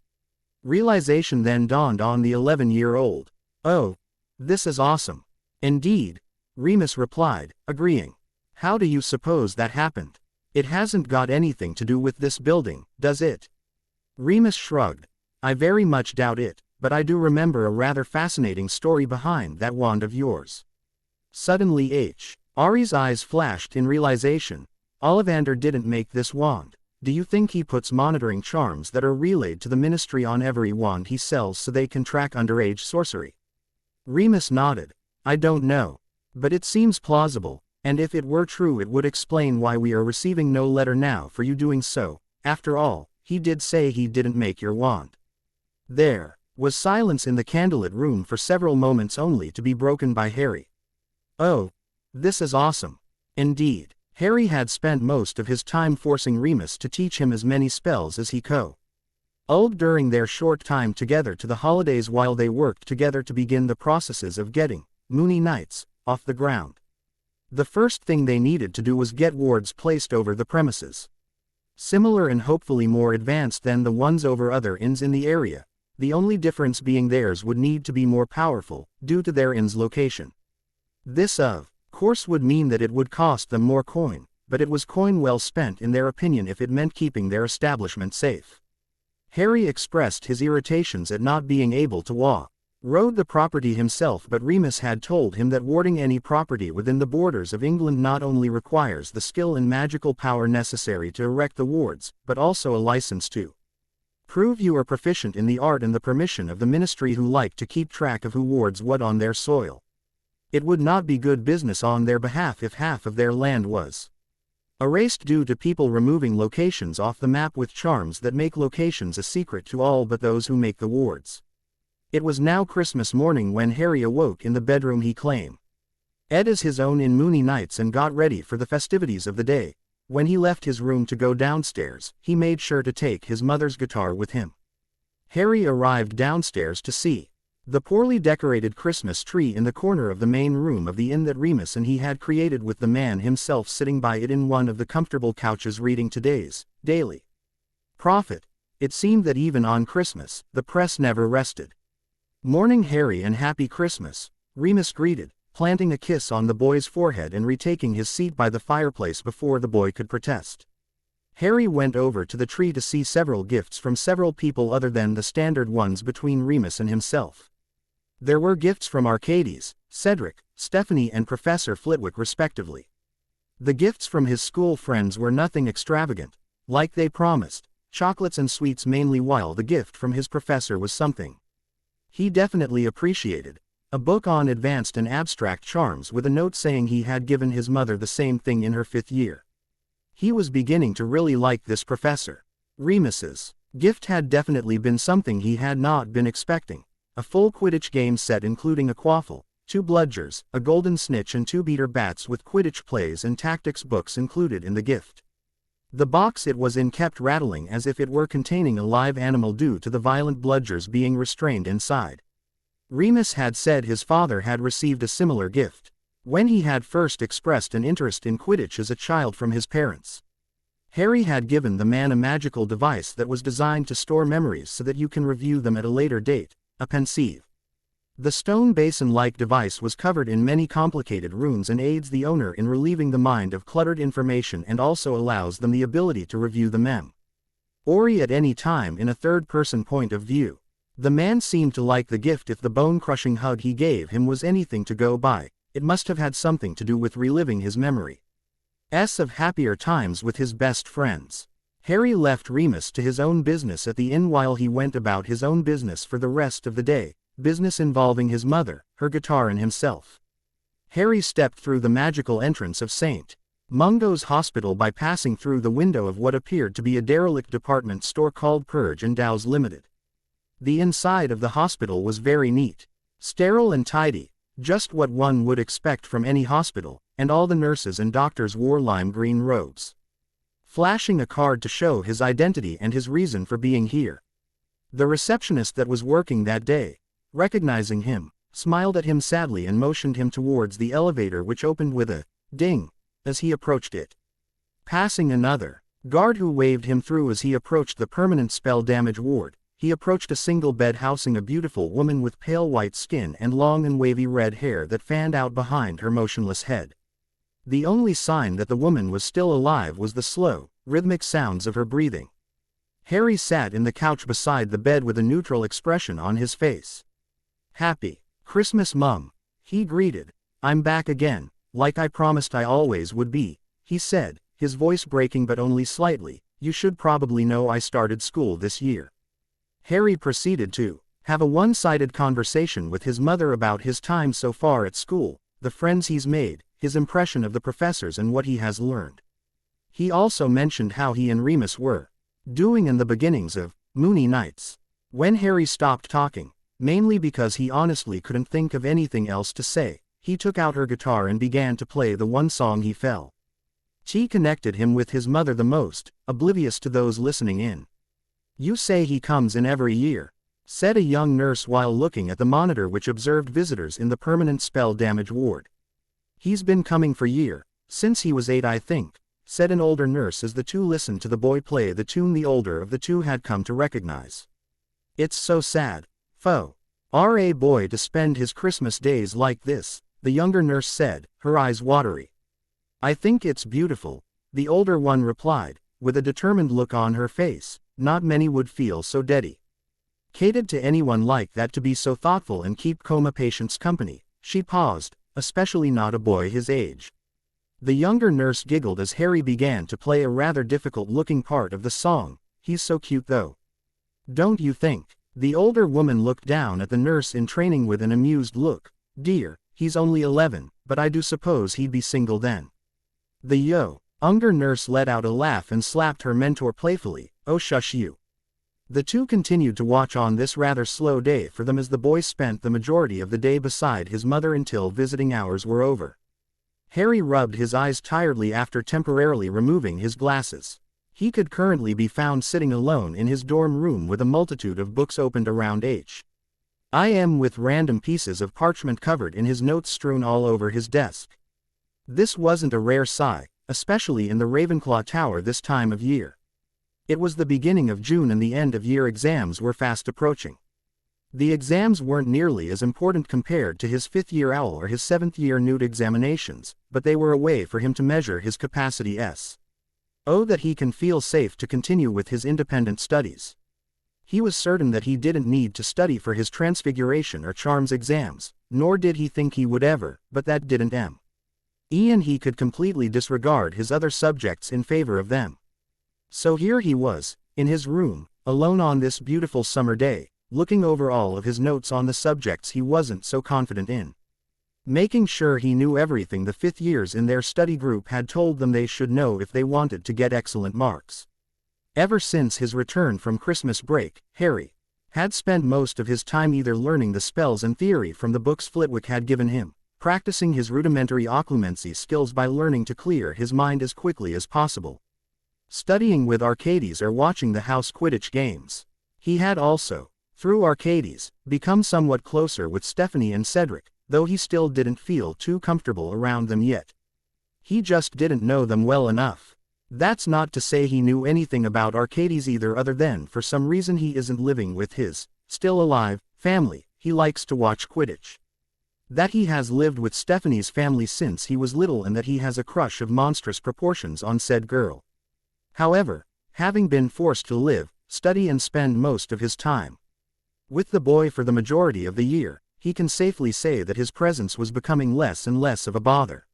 Realization then dawned on the 11-year-old. Oh, this is awesome. Indeed, Remus replied, agreeing. How do you suppose that happened? It hasn't got anything to do with this building, does it? Remus shrugged. I very much doubt it, but I do remember a rather fascinating story behind that wand of yours. Suddenly Ari's eyes flashed in realization. Ollivander didn't make this wand. Do you think he puts monitoring charms that are relayed to the Ministry on every wand he sells so they can track underage sorcery? Remus nodded. I don't know. But it seems plausible, and if it were true it would explain why we are receiving no letter now for you doing so. After all, he did say he didn't make your wand. There was silence in the candlelit room for several moments only to be broken by Harry. Oh, this is awesome. Indeed, Harry had spent most of his time forcing Remus to teach him as many spells as he could during their short time together to the holidays while they worked together to begin the processes of getting Moony Nights off the ground. The first thing they needed to do was get wards placed over the premises. Similar and hopefully more advanced than the ones over other inns in the area, the only difference being theirs would need to be more powerful, due to their inn's location. This of course would mean that it would cost them more coin, but it was coin well spent in their opinion if it meant keeping their establishment safe. Harry expressed his irritations at not being able to road the property himself, but Remus had told him that warding any property within the borders of England not only requires the skill and magical power necessary to erect the wards, but also a license to prove you are proficient in the art and the permission of the Ministry who like to keep track of who wards what on their soil. It would not be good business on their behalf if half of their land was erased due to people removing locations off the map with charms that make locations a secret to all but those who make the wards. It was now Christmas morning when Harry awoke in the bedroom he claimed as his own in Moony Nights and got ready for the festivities of the day. When he left his room to go downstairs, he made sure to take his mother's guitar with him. Harry arrived downstairs to see the poorly decorated Christmas tree in the corner of the main room of the inn that Remus and he had created, with the man himself sitting by it in one of the comfortable couches reading today's Daily Prophet. It seemed that even on Christmas, the press never rested. Morning, Harry, and Happy Christmas, Remus greeted, planting a kiss on the boy's forehead and retaking his seat by the fireplace before the boy could protest. Harry went over to the tree to see several gifts from several people other than the standard ones between Remus and himself. There were gifts from Arcades, Cedric, Stephanie and Professor Flitwick respectively. The gifts from his school friends were nothing extravagant, like they promised, chocolates and sweets mainly, while the gift from his professor was something he definitely appreciated, a book on advanced and abstract charms with a note saying he had given his mother the same thing in her 5th year. He was beginning to really like this professor. Remus's gift had definitely been something he had not been expecting. A full Quidditch game set including a quaffle, 2 bludgers, a golden snitch and 2 beater bats with Quidditch plays and tactics books included in the gift. The box it was in kept rattling as if it were containing a live animal due to the violent bludgers being restrained inside. Remus had said his father had received a similar gift when he had first expressed an interest in Quidditch as a child from his parents. Harry had given the man a magical device that was designed to store memories so that you can review them at a later date, a pensieve. The stone basin-like device was covered in many complicated runes and aids the owner in relieving the mind of cluttered information and also allows them the ability to review the memory at any time in a third-person point of view. The man seemed to like the gift. If the bone-crushing hug he gave him was anything to go by, it must have had something to do with reliving his memories of happier times with his best friends. Harry left Remus to his own business at the inn while he went about his own business for the rest of the day, business involving his mother, her guitar and himself. Harry stepped through the magical entrance of St. Mungo's Hospital by passing through the window of what appeared to be a derelict department store called Purge and Dow's Limited. The inside of the hospital was very neat, sterile and tidy, just what one would expect from any hospital, and all the nurses and doctors wore lime green robes, flashing a card to show his identity and his reason for being here. The receptionist that was working that day, recognizing him, smiled at him sadly and motioned him towards the elevator, which opened with a ding as he approached it. Passing another guard who waved him through as he approached the permanent spell damage ward, he approached a single bed housing a beautiful woman with pale white skin and long and wavy red hair that fanned out behind her motionless head. The only sign that the woman was still alive was the slow, rhythmic sounds of her breathing. Harry sat in the couch beside the bed with a neutral expression on his face. "Happy Christmas, Mum," he greeted. "I'm back again, like I promised I always would be," he said, his voice breaking but only slightly. "You should probably know I started school this year." Harry proceeded to have a one-sided conversation with his mother about his time so far at school, the friends he's made, his impression of the professors and what he has learned. He also mentioned how he and Remus were doing in the beginnings of Moony Nights. When Harry stopped talking, mainly because he honestly couldn't think of anything else to say, he took out her guitar and began to play the one song he felt she connected him with his mother the most, oblivious to those listening in. "You say he comes in every year," said a young nurse while looking at the monitor which observed visitors in the permanent spell damage ward. "He's been coming for years, since he was 8 I think," said an older nurse as the two listened to the boy play the tune the older of the two had come to recognize. "It's so sad, for a boy to spend his Christmas days like this," the younger nurse said, her eyes watery. "I think it's beautiful," the older one replied, with a determined look on her face. "Not many would feel so dedicated to anyone like that, to be so thoughtful and keep coma patients company." She paused, "especially not a boy his age." The younger nurse giggled as Harry began to play a rather difficult-looking part of the song. "He's so cute though, don't you think?" The older woman looked down at the nurse in training with an amused look. "Dear, he's only 11, but I do suppose he'd be single then." The younger nurse let out a laugh and slapped her mentor playfully. "Oh, shush you." The two continued to watch on this rather slow day for them as the boy spent the majority of the day beside his mother until visiting hours were over. Harry rubbed his eyes tiredly after temporarily removing his glasses. He could currently be found sitting alone in his dorm room with a multitude of books opened around him with random pieces of parchment covered in his notes strewn all over his desk. This wasn't a rare sight, especially in the Ravenclaw Tower this time of year. It was the beginning of June and the end-of-year exams were fast approaching. The exams weren't nearly as important compared to his 5th-year OWL or his 7th-year NEWT examinations, but they were a way for him to measure his capacity that he can feel safe to continue with his independent studies. He was certain that he didn't need to study for his Transfiguration or Charms exams, nor did he think he would ever, but that didn't mean he could completely disregard his other subjects in favor of them. So here he was, in his room, alone on this beautiful summer day, looking over all of his notes on the subjects he wasn't so confident in. making sure he knew everything the fifth years in their study group had told them they should know if they wanted to get excellent marks. Ever since his return from Christmas break, Harry had spent most of his time either learning the spells and theory from the books Flitwick had given him, practicing his rudimentary occlumency skills by learning to clear his mind as quickly as possible, studying with Arcades or watching the house Quidditch games. He had also, through Arcades, become somewhat closer with Stephanie and Cedric, though he still didn't feel too comfortable around them yet. He just didn't know them well enough. That's not to say he knew anything about Arcades either, other than for some reason he isn't living with his, still alive, family. He likes to watch Quidditch. That he has lived with Stephanie's family since he was little, and that he has a crush of monstrous proportions on said girl. However, having been forced to live, study and spend most of his time with the boy for the majority of the year, he can safely say that his presence was becoming less and less of a bother.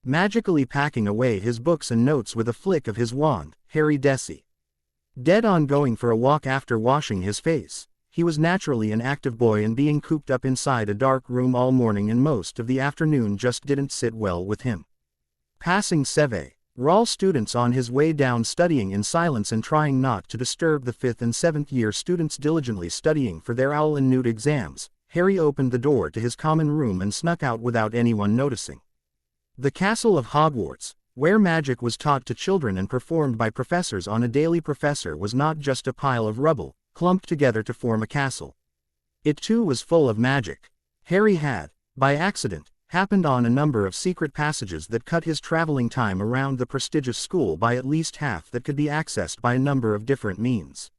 Magically packing away his books and notes with a flick of his wand, Harry dead on going for a walk after washing his face. He was naturally an active boy, and being cooped up inside a dark room all morning and most of the afternoon just didn't sit well with him. Passing Seve, Rawl students on his way down, studying in silence and trying not to disturb the 5th and 7th year students diligently studying for their owl and newt exams, Harry opened the door to his common room and snuck out without anyone noticing. The castle of Hogwarts, where magic was taught to children and performed by professors on a daily professor, was not just a pile of rubble, clumped together to form a castle. It too was full of magic. Harry had, by accident, happened on a number of secret passages that cut his traveling time around the prestigious school by at least half that could be accessed by a number of different means.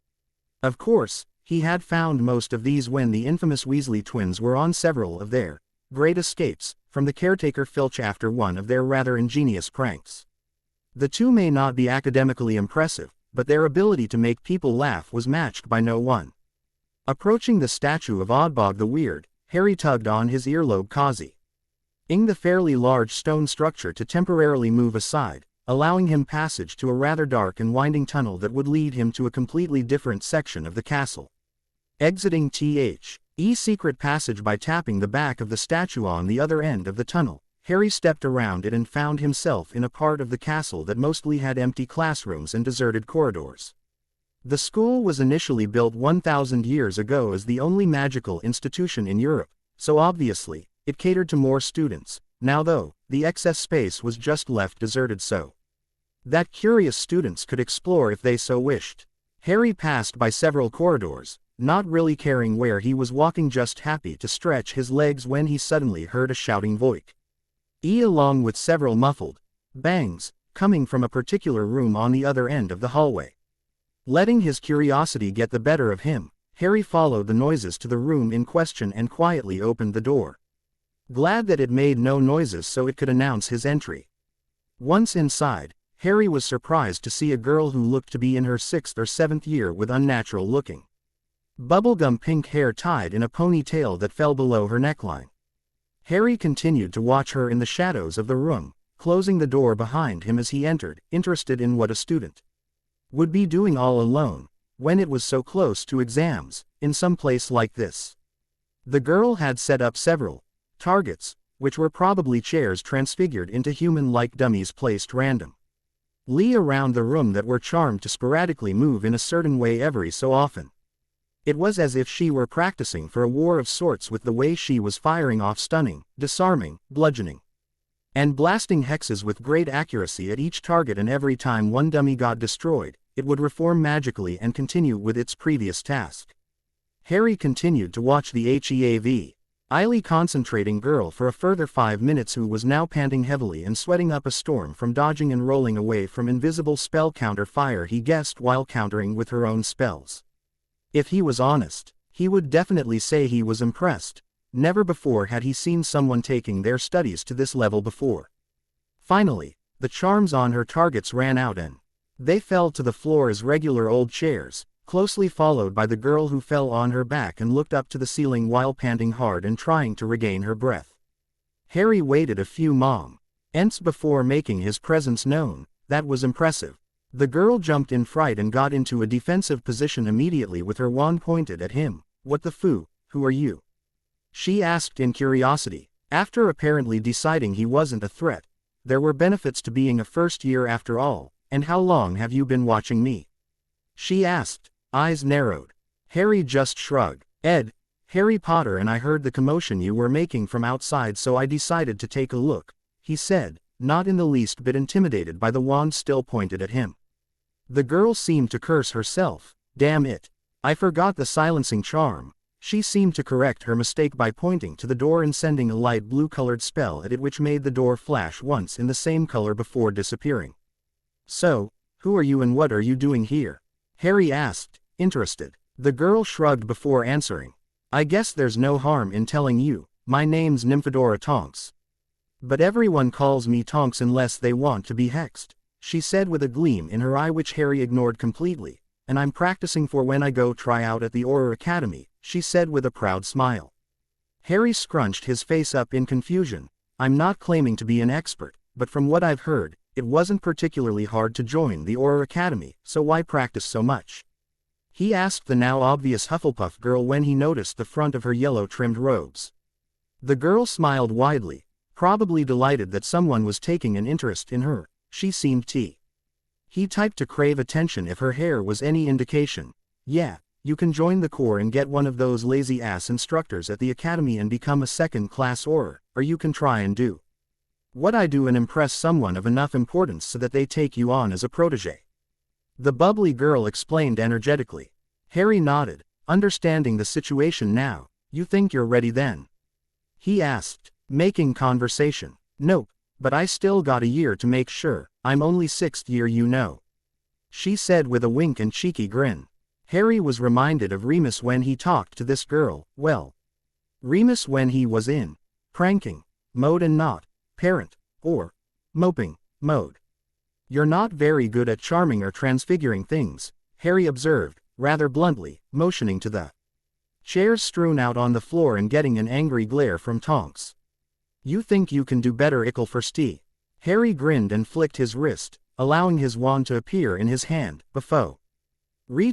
Of course, he had found most of these when the infamous Weasley twins were on several of their great escapes from the caretaker Filch after one of their rather ingenious pranks. The two may not be academically impressive, but their ability to make people laugh was matched by no one. Approaching the statue of Oddbog the Weird, Harry tugged on his earlobe, causing the fairly large stone structure to temporarily move aside, allowing him passage to a rather dark and winding tunnel that would lead him to a completely different section of the castle. Exiting the secret passage by tapping the back of the statue on the other end of the tunnel, Harry stepped around it and found himself in a part of the castle that mostly had empty classrooms and deserted corridors. The school was initially built 1,000 years ago as the only magical institution in Europe, so obviously, it catered to more students. Now though, the excess space was just left deserted so that curious students could explore if they so wished. Harry passed by several corridors, not really caring where he was walking, just happy to stretch his legs, when he suddenly heard a shouting voice, along with several muffled bangs, coming from a particular room on the other end of the hallway. Letting his curiosity get the better of him, Harry followed the noises to the room in question and quietly opened the door, glad that it made no noises so it could announce his entry. Once inside, Harry was surprised to see a girl who looked to be in her 6th or 7th year with unnatural-looking bubblegum pink hair tied in a ponytail that fell below her neckline. Harry continued to watch her in the shadows of the room, closing the door behind him as he entered, interested in what a student would be doing all alone, when it was so close to exams, in some place like this. The girl had set up several targets, which were probably chairs transfigured into human-like dummies placed randomly around the room that were charmed to sporadically move in a certain way every so often. It was as if she were practicing for a war of sorts, with the way she was firing off stunning, disarming, bludgeoning, and blasting hexes with great accuracy at each target, and every time one dummy got destroyed, it would reform magically and continue with its previous task. Harry continued to watch the highly concentrating girl for a further 5 minutes, who was now panting heavily and sweating up a storm from dodging and rolling away from invisible spell counter fire he guessed while countering with her own spells. If he was honest, he would definitely say he was impressed. Never before had he seen someone taking their studies to this level before. Finally, the charms on her targets ran out and they fell to the floor as regular old chairs, closely followed by the girl, who fell on her back and looked up to the ceiling while panting hard and trying to regain her breath. Harry waited a few moments before making his presence known. That was impressive. The girl jumped in fright and got into a defensive position immediately with her wand pointed at him. "What the foo, who are you?" she asked in curiosity, After apparently deciding he wasn't a threat, there were benefits to being a first year after all. And how long have you been watching me? She asked, eyes narrowed. Harry just shrugged. Ed, Harry Potter and I heard the commotion you were making from outside, so I decided to take a look, he said, not in the least bit intimidated by the wand still pointed at him. The girl seemed to curse herself. Damn it. I forgot the silencing charm. She seemed to correct her mistake by pointing to the door and sending a light blue-colored spell at it which made the door flash once in the same color before disappearing. So, who are you and what are you doing here? Harry asked, interested. The girl shrugged before answering. I guess there's no harm in telling you, my name's Nymphadora Tonks. But everyone calls me Tonks unless they want to be hexed, she said with a gleam in her eye which Harry ignored completely, and I'm practicing for when I go try out at the Auror Academy, she said with a proud smile. Harry scrunched his face up in confusion. I'm not claiming to be an expert, but from what I've heard, it wasn't particularly hard to join the Auror Academy, so why practice so much? He asked the now obvious Hufflepuff girl when he noticed the front of her yellow-trimmed robes. The girl smiled widely, probably delighted that someone was taking an interest in her. She seemed He typed to crave attention if her hair was any indication. Yeah, you can join the Corps and get one of those lazy-ass instructors at the Academy and become a second-class Auror, or you can try and do what I do and impress someone of enough importance so that they take you on as a protege. The bubbly girl explained energetically. Harry nodded, understanding the situation now. You think you're ready then? He asked, making conversation. Nope, but I still got a year to make sure. I'm only 6th year, you know. She said with a wink and cheeky grin. Harry was reminded of Remus when he talked to this girl. Well, Remus when he was in pranking mode and not parent or moping mode. You're not very good at charming or transfiguring things, Harry observed, rather bluntly, motioning to the chairs strewn out on the floor and getting an angry glare from Tonks. You think you can do better, ickle for Stee. Harry grinned and flicked his wrist, allowing his wand to appear in his hand, before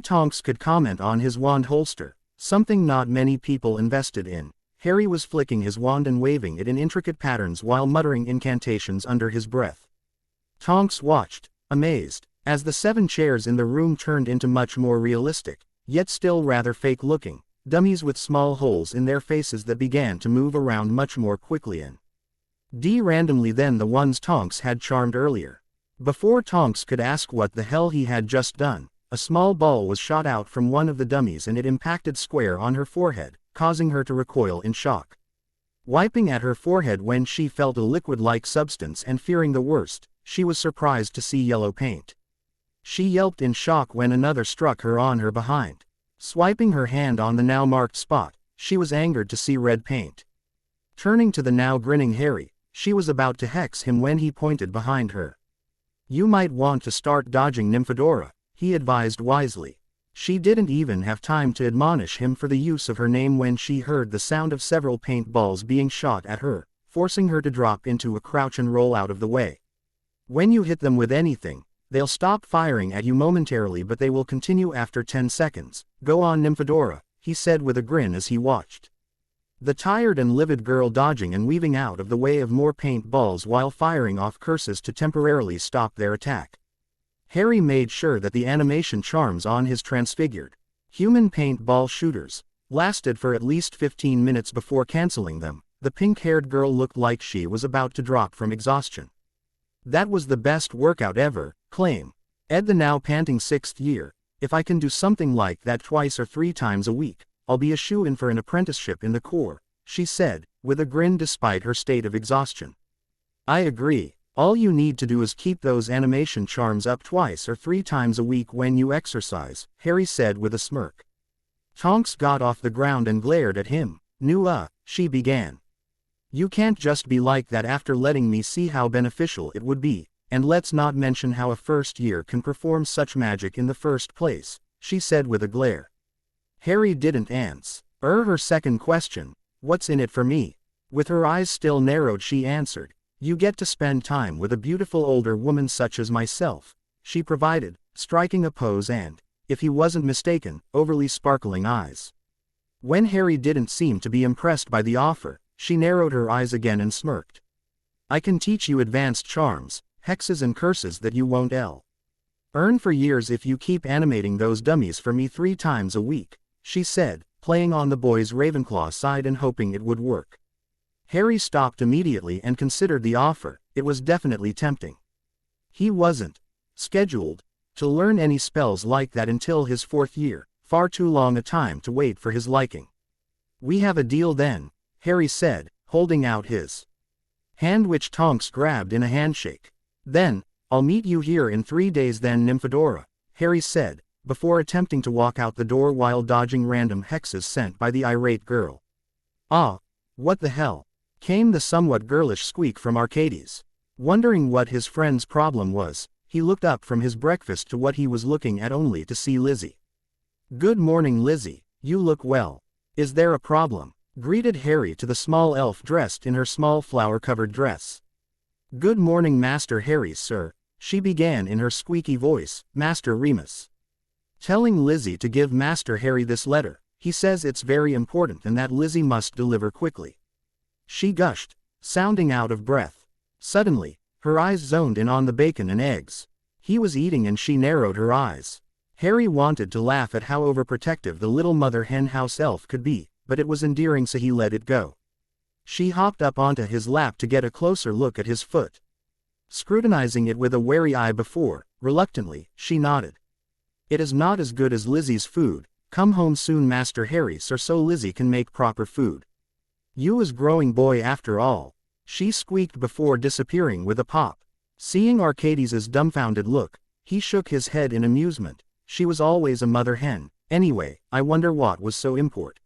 Tonks could comment on his wand holster, something not many people invested in. Harry was flicking his wand and waving it in intricate patterns while muttering incantations under his breath. Tonks watched, amazed, as the 7 chairs in the room turned into much more realistic, yet still rather fake-looking, dummies with small holes in their faces that began to move around much more quickly and randomly than the ones Tonks had charmed earlier. Before Tonks could ask what the hell he had just done, a small ball was shot out from one of the dummies and it impacted square on her forehead, causing her to recoil in shock. Wiping at her forehead when she felt a liquid-like substance and fearing the worst, she was surprised to see yellow paint. She yelped in shock when another struck her on her behind. Swiping her hand on the now marked spot, she was angered to see red paint. Turning to the now grinning Harry, she was about to hex him when he pointed behind her. You might want to start dodging, Nymphadora, he advised wisely. She didn't even have time to admonish him for the use of her name when she heard the sound of several paintballs being shot at her, forcing her to drop into a crouch and roll out of the way. When you hit them with anything, they'll stop firing at you momentarily, but they will continue after 10 seconds. Go on, Nymphadora, he said with a grin as he watched the tired and livid girl dodging and weaving out of the way of more paintballs while firing off curses to temporarily stop their attack. Harry made sure that the animation charms on his transfigured human paintball shooters lasted for at least 15 minutes before canceling them. The pink-haired girl looked like she was about to drop from exhaustion. That was the best workout ever, claim Ed, the now panting 6th year. If I can do something like that 2 or 3 times a week, I'll be a shoo-in for an apprenticeship in the Corps, she said, with a grin despite her state of exhaustion. I agree. All you need to do is keep those animation charms up 2 or 3 times a week when you exercise, Harry said with a smirk. Tonks got off the ground and glared at him. She began. You can't just be like that after letting me see how beneficial it would be, and let's not mention how a first year can perform such magic in the first place, she said with a glare. Harry didn't answer her second question. What's in it for me? With her eyes still narrowed, she answered. You get to spend time with a beautiful older woman such as myself, she provided, striking a pose and, if he wasn't mistaken, overly sparkling eyes. When Harry didn't seem to be impressed by the offer, She narrowed her eyes again and smirked. I can teach you advanced charms, hexes and curses that you won't earn for years if you keep animating those dummies for me 3 times a week, she said, playing on the boy's Ravenclaw side and hoping it would work. Harry stopped immediately and considered the offer. It was definitely tempting. He wasn't scheduled to learn any spells like that until his 4th year, far too long a time to wait for his liking. We have a deal then, Harry said, holding out his hand which Tonks grabbed in a handshake. Then, I'll meet you here in 3 days then, Nymphadora, Harry said, before attempting to walk out the door while dodging random hexes sent by the irate girl. Ah, what the hell? Came the somewhat girlish squeak from Arcades. Wondering what his friend's problem was, he looked up from his breakfast to what he was looking at only to see Lizzie. Good morning, Lizzie, you look well. Is there a problem? Greeted Harry to the small elf dressed in her small flower-covered dress. Good morning, Master Harry, sir, she began in her squeaky voice, Master Remus. Telling Lizzie to give Master Harry this letter, he says it's very important and that Lizzie must deliver quickly. She gushed, sounding out of breath. Suddenly, her eyes zoned in on the bacon and eggs. He was eating and she narrowed her eyes. Harry wanted to laugh at how overprotective the little mother hen house elf could be, but it was endearing so he let it go. She hopped up onto his lap to get a closer look at his foot. Scrutinizing it with a wary eye before, reluctantly, she nodded. It is not as good as Lizzie's food. Come home soon, Master Harry, sir, so Lizzie can make proper food. You is growing boy after all, she squeaked before disappearing with a pop. Seeing Arcades' dumbfounded look, he shook his head in amusement. She was always a mother hen. Anyway, I wonder what was so important.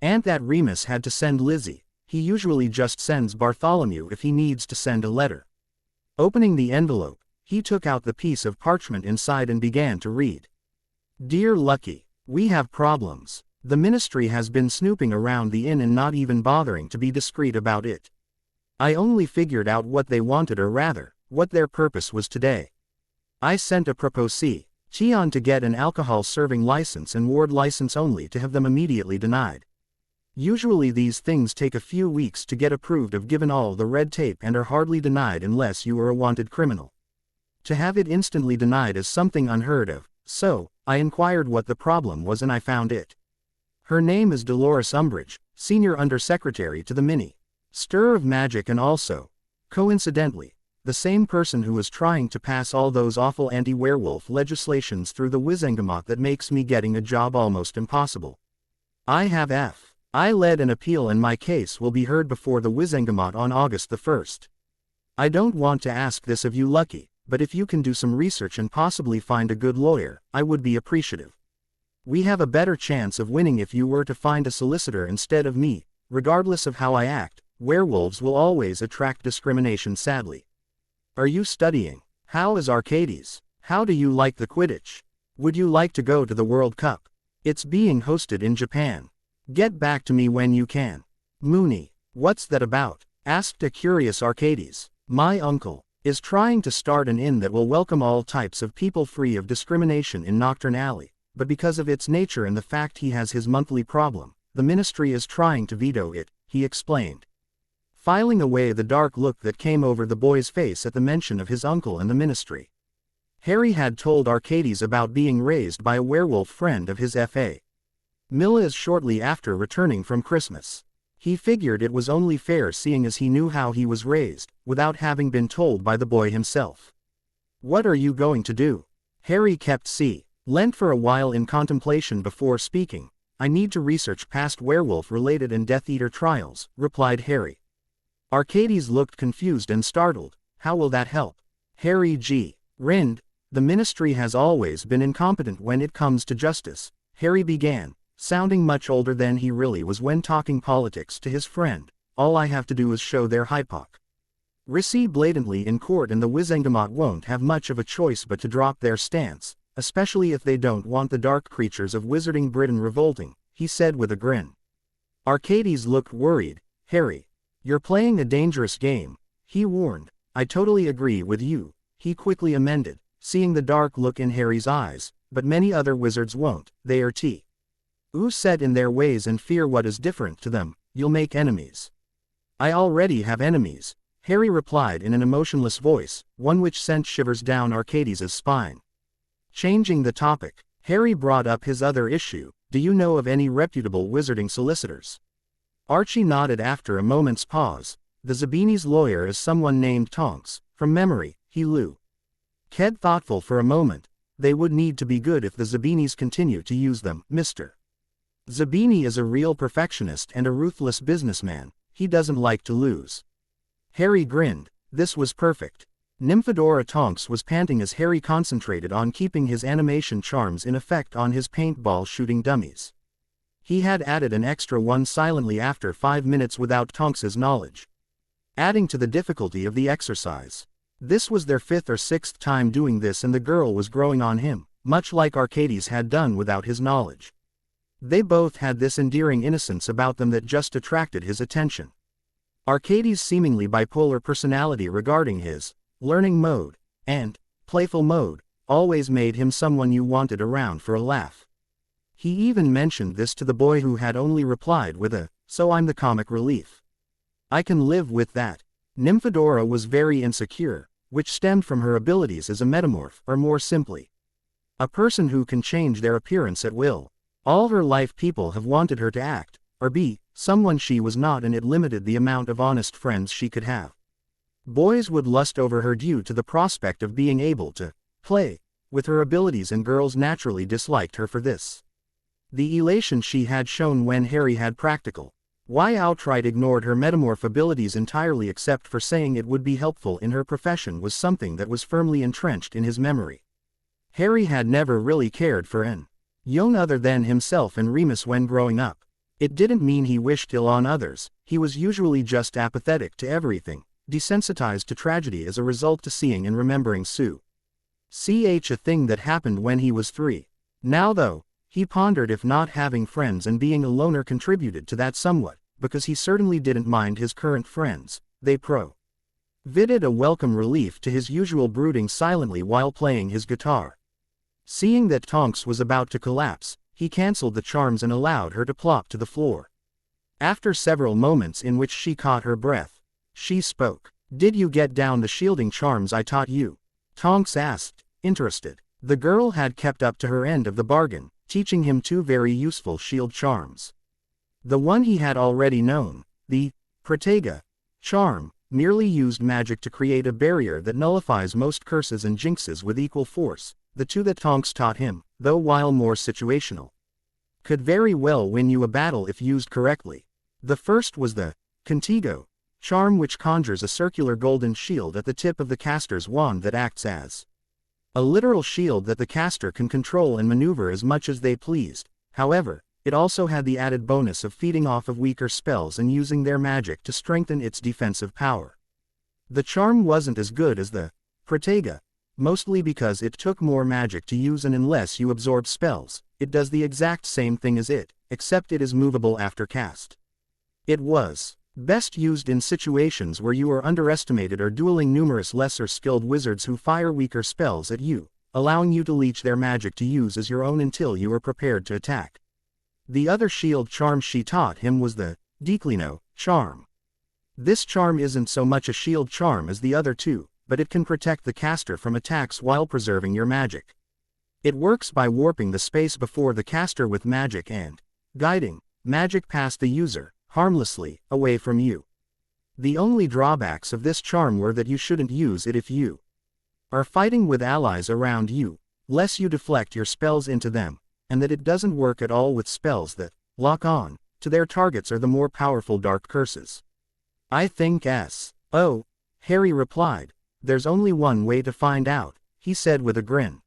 And that Remus had to send Lizzie. He usually just sends Bartholomew if he needs to send a letter. Opening the envelope, he took out the piece of parchment inside and began to read. Dear Lucky, we have problems. The ministry has been snooping around the inn and not even bothering to be discreet about it. I only figured out what they wanted, or rather, what their purpose was today. I sent a proposee to get an alcohol serving license and ward license only to have them immediately denied. Usually these things take a few weeks to get approved of given all the red tape and are hardly denied unless you are a wanted criminal. To have it instantly denied is something unheard of, so, I inquired what the problem was and I found it. Her name is Dolores Umbridge, Senior Undersecretary to the Minister of Magic and also, coincidentally, the same person who was trying to pass all those awful anti-werewolf legislations through the Wizengamot that makes me getting a job almost impossible. I led an appeal and my case will be heard before the Wizengamot on August the 1st. I don't want to ask this of you, Lucky, but if you can do some research and possibly find a good lawyer, I would be appreciative. We have a better chance of winning if you were to find a solicitor instead of me. Regardless of how I act, werewolves will always attract discrimination, sadly. Are you studying? How is Arcades? How do you like the Quidditch? Would you like to go to the World Cup? It's being hosted in Japan. Get back to me when you can. Mooney, what's that about? Asked a curious Arcades. My uncle is trying to start an inn that will welcome all types of people free of discrimination in Nocturne Alley, but because of its nature and the fact he has his monthly problem, the ministry is trying to veto it, he explained. Filing away the dark look that came over the boy's face at the mention of his uncle and the ministry. Harry had told Arcades about being raised by a werewolf friend of his F.A. Miller's shortly after returning from Christmas. He figured it was only fair seeing as he knew how he was raised, without having been told by the boy himself. What are you going to do? Harry kept silent for a while in contemplation before speaking. I need to research past werewolf-related and Death Eater trials, replied Harry. Arcades looked confused and startled. How will that help? Harry grinned. The ministry has always been incompetent when it comes to justice, Harry began, sounding much older than he really was when talking politics to his friend. All I have to do is show their hypocrisy blatantly in court and the Wizengamot won't have much of a choice but to drop their stance, especially if they don't want the dark creatures of Wizarding Britain revolting, he said with a grin. Arcades looked worried. Harry, you're playing a dangerous game, he warned. I totally agree with you, he quickly amended, seeing the dark look in Harry's eyes, but many other wizards won't. They are set in their ways and fear what is different to them. You'll make enemies. I already have enemies, Harry replied in an emotionless voice, one which sent shivers down Arcades' spine. Changing the topic, Harry brought up his other issue. Do you know of any reputable wizarding solicitors? Archie nodded after a moment's pause. The Zabini's lawyer is someone named Tonks. From memory, he Lou. Ked thoughtful for a moment. They would need to be good if the Zabinis continue to use them, Mr. Zabini is a real perfectionist and a ruthless businessman. He doesn't like to lose. Harry grinned. This was perfect. Nymphadora Tonks was panting as Harry concentrated on keeping his animation charms in effect on his paintball shooting dummies. He had added an extra one silently after 5 minutes without Tonks's knowledge, adding to the difficulty of the exercise. This was their 5th or 6th time doing this, and the girl was growing on him, much like Arcades had done without his knowledge. They both had this endearing innocence about them that just attracted his attention. Arcades' seemingly bipolar personality regarding his learning mode and playful mode always made him someone you wanted around for a laugh. He even mentioned this to the boy, who had only replied with a, "So I'm the comic relief. I can live with that." Nymphadora was very insecure, which stemmed from her abilities as a metamorph, or more simply, a person who can change their appearance at will. All her life people have wanted her to act, or be, someone she was not, and it limited the amount of honest friends she could have. Boys would lust over her due to the prospect of being able to play with her abilities, and girls naturally disliked her for this. The elation she had shown when Harry had practical why outright ignored her metamorph abilities entirely, except for saying it would be helpful in her profession, was something that was firmly entrenched in his memory. Harry had never really cared for an young other than himself and Remus when growing up. It didn't mean he wished ill on others. He was usually just apathetic to everything, desensitized to tragedy as a result to seeing and remembering a thing that happened when he was 3. Now though, he pondered if not having friends and being a loner contributed to that somewhat, because he certainly didn't mind his current friends. They provided a welcome relief to his usual brooding silently while playing his guitar. Seeing that Tonks was about to collapse, he cancelled the charms and allowed her to plop to the floor. After several moments in which she caught her breath, she spoke. "Did you get down the shielding charms I taught you?" Tonks asked, interested. The girl had kept up to her end of the bargain, teaching him 2 very useful shield charms. The one he had already known, the Protega charm, merely used magic to create a barrier that nullifies most curses and jinxes with equal force. The 2 that Tonks taught him, though while more situational, could very well win you a battle if used correctly. The first was the Contigo charm, which conjures a circular golden shield at the tip of the caster's wand that acts as a literal shield that the caster can control and maneuver as much as they pleased. However, it also had the added bonus of feeding off of weaker spells and using their magic to strengthen its defensive power. The charm wasn't as good as the Protega, mostly because it took more magic to use, and unless you absorb spells, it does the exact same thing as it, except it is movable after cast. It was best used in situations where you are underestimated or dueling numerous lesser skilled wizards who fire weaker spells at you, allowing you to leech their magic to use as your own until you are prepared to attack. The other shield charm she taught him was the Declino charm. This charm isn't so much a shield charm as the other 2, but it can protect the caster from attacks while preserving your magic. It works by warping the space before the caster with magic and guiding magic past the user, harmlessly, away from you. The only drawbacks of this charm were that you shouldn't use it if you are fighting with allies around you, lest you deflect your spells into them, and that it doesn't work at all with spells that lock on to their targets or the more powerful dark curses. I think so, Harry replied. There's only one way to find out, he said with a grin.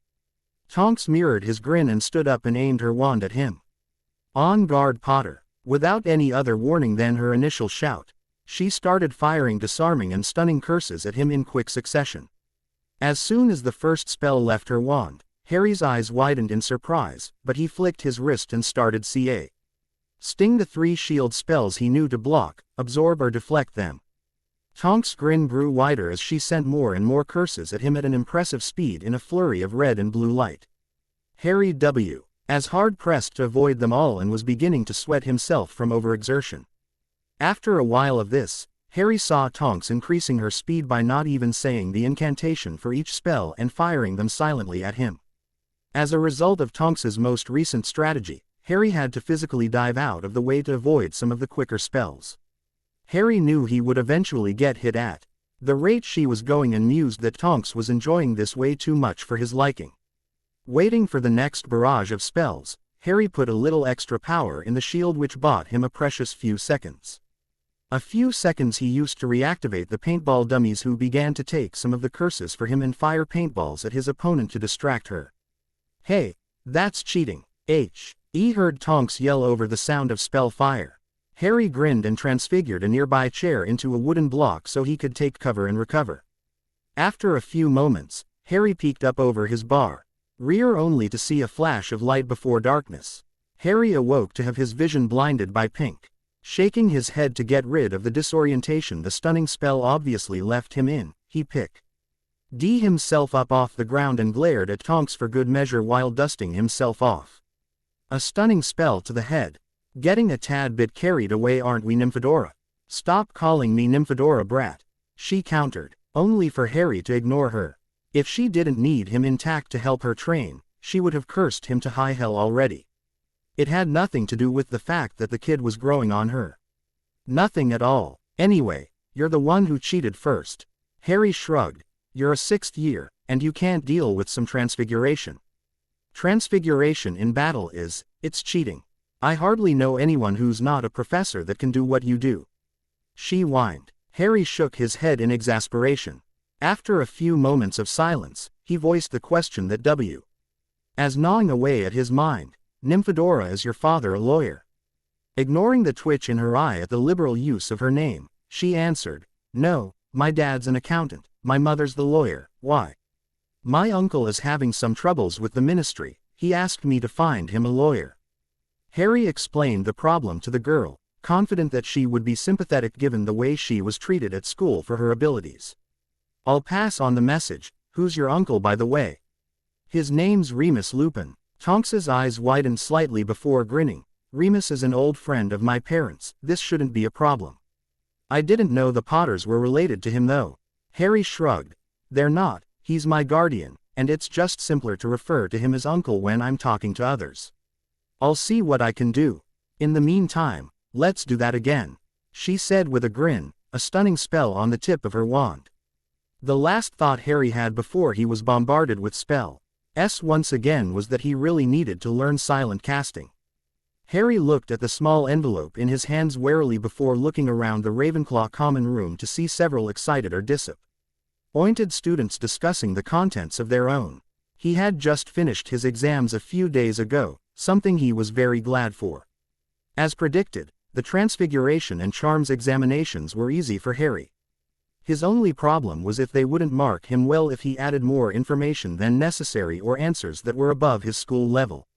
Tonks mirrored his grin and stood up and aimed her wand at him. On guard, Potter. Without any other warning than her initial shout, she started firing disarming and stunning curses at him in quick succession. As soon as the first spell left her wand, Harry's eyes widened in surprise, but he flicked his wrist and started sting the 3 shield spells he knew to block, absorb or deflect them. Tonks' grin grew wider as she sent more and more curses at him at an impressive speed in a flurry of red and blue light. Harry as hard-pressed to avoid them all and was beginning to sweat himself from overexertion. After a while of this, Harry saw Tonks increasing her speed by not even saying the incantation for each spell and firing them silently at him. As a result of Tonks's most recent strategy, Harry had to physically dive out of the way to avoid some of the quicker spells. Harry knew he would eventually get hit at the rate she was going and mused that Tonks was enjoying this way too much for his liking. Waiting for the next barrage of spells, Harry put a little extra power in the shield which bought him a precious few seconds. A few seconds he used to reactivate the paintball dummies who began to take some of the curses for him and fire paintballs at his opponent to distract her. "Hey, that's cheating." He heard Tonks yell over the sound of spell fire. Harry grinned and transfigured a nearby chair into a wooden block so he could take cover and recover. After a few moments, Harry peeked up over his bar rear only to see a flash of light before darkness. Harry awoke to have his vision blinded by pink. Shaking his head to get rid of the disorientation the stunning spell obviously left him in, he picked himself up off the ground and glared at Tonks for good measure while dusting himself off. A stunning spell to the head. "Getting a tad bit carried away, aren't we, Nymphadora?" "Stop calling me Nymphadora, brat," she countered, only for Harry to ignore her. If she didn't need him intact to help her train, she would have cursed him to high hell already. It had nothing to do with the fact that the kid was growing on her. Nothing at all. "Anyway, you're the one who cheated first." Harry shrugged. "You're a 6th year, and you can't deal with some transfiguration." "Transfiguration in battle it's cheating. I hardly know anyone who's not a professor that can do what you do," she whined. Harry shook his head in exasperation. After a few moments of silence, he voiced the question that as gnawing away at his mind. "Nymphadora, is your father a lawyer?" Ignoring the twitch in her eye at the liberal use of her name, she answered, "No, my dad's an accountant, my mother's the lawyer." "Why?" "My uncle is having some troubles with the ministry, he asked me to find him a lawyer." Harry explained the problem to the girl, confident that she would be sympathetic given the way she was treated at school for her abilities. "I'll pass on the message. Who's your uncle, by the way?" "His name's Remus Lupin." Tonks's eyes widened slightly before grinning. "Remus is an old friend of my parents, this shouldn't be a problem." "I didn't know the Potters were related to him though." Harry shrugged. "They're not, he's my guardian, and it's just simpler to refer to him as uncle when I'm talking to others. I'll see what I can do. In the meantime, let's do that again," she said with a grin, a stunning spell on the tip of her wand. The last thought Harry had before he was bombarded with spells once again was that he really needed to learn silent casting. Harry looked at the small envelope in his hands warily before looking around the Ravenclaw common room to see several excited or disappointed students discussing the contents of their own. He had just finished his exams a few days ago, something he was very glad for. As predicted, the Transfiguration and Charms examinations were easy for Harry. His only problem was if they wouldn't mark him well if he added more information than necessary or answers that were above his school level.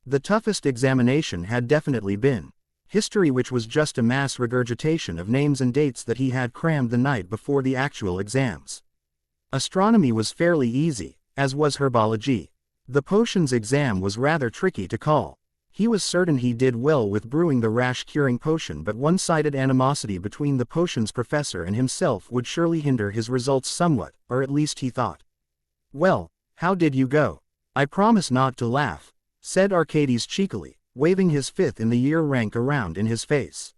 The toughest examination had definitely been history, which was just a mass regurgitation of names and dates that he had crammed the night before the actual exams. Astronomy was fairly easy, as was herbology. The potions exam was rather tricky to call. He was certain he did well with brewing the rash-curing potion, but one-sided animosity between the potions professor and himself would surely hinder his results somewhat, or at least he thought. "Well, how did you go?" "I promise not to laugh," said Arcades cheekily, waving his 5th-in-the-year rank around in his face.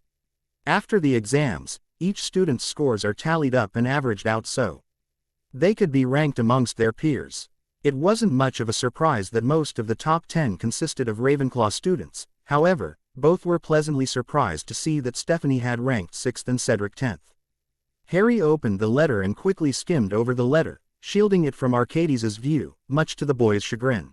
After the exams, each student's scores are tallied up and averaged out so they could be ranked amongst their peers. It wasn't much of a surprise that most of the top 10 consisted of Ravenclaw students. However, both were pleasantly surprised to see that Stephanie had ranked 6th and Cedric 10th. Harry opened the letter and quickly skimmed over the letter, shielding it from Arcades' view, much to the boy's chagrin.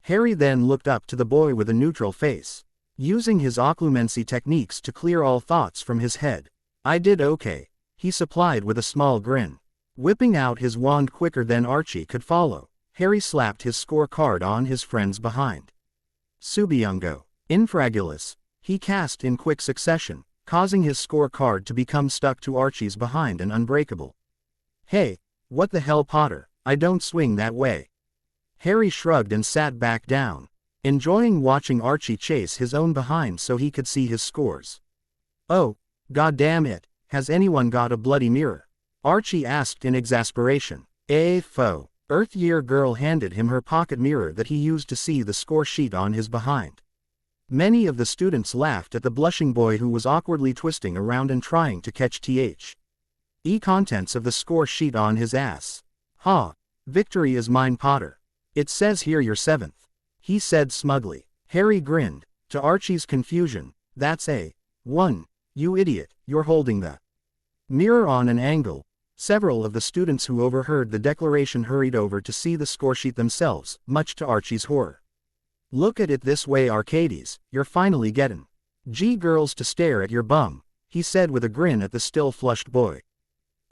Harry then looked up to the boy with a neutral face, using his occlumency techniques to clear all thoughts from his head. "I did okay," he supplied with a small grin. Whipping out his wand quicker than Archie could follow, Harry slapped his scorecard on his friend's behind. "Subiungo. Infragilis," he cast in quick succession, causing his scorecard to become stuck to Archie's behind and unbreakable. "Hey, what the hell, Potter, I don't swing that way." Harry shrugged and sat back down, enjoying watching Archie chase his own behind so he could see his scores. "Oh, goddamn it," has anyone got a bloody mirror? Archie asked in exasperation. Foe. Earth Year Girl handed him her pocket mirror that he used to see the score sheet on his behind. Many of the students laughed at the blushing boy who was awkwardly twisting around and trying to catch contents of the score sheet on his ass. Ha! Victory is mine, Potter. It says here you're 7th. He said smugly. Harry grinned. To Archie's confusion, that's a 1. You idiot, you're holding the mirror on an angle. Several of the students who overheard the declaration hurried over to see the score sheet themselves, much to Archie's horror. Look at it this way, Arcades, you're finally gettin' girls to stare at your bum, he said with a grin at the still flushed boy.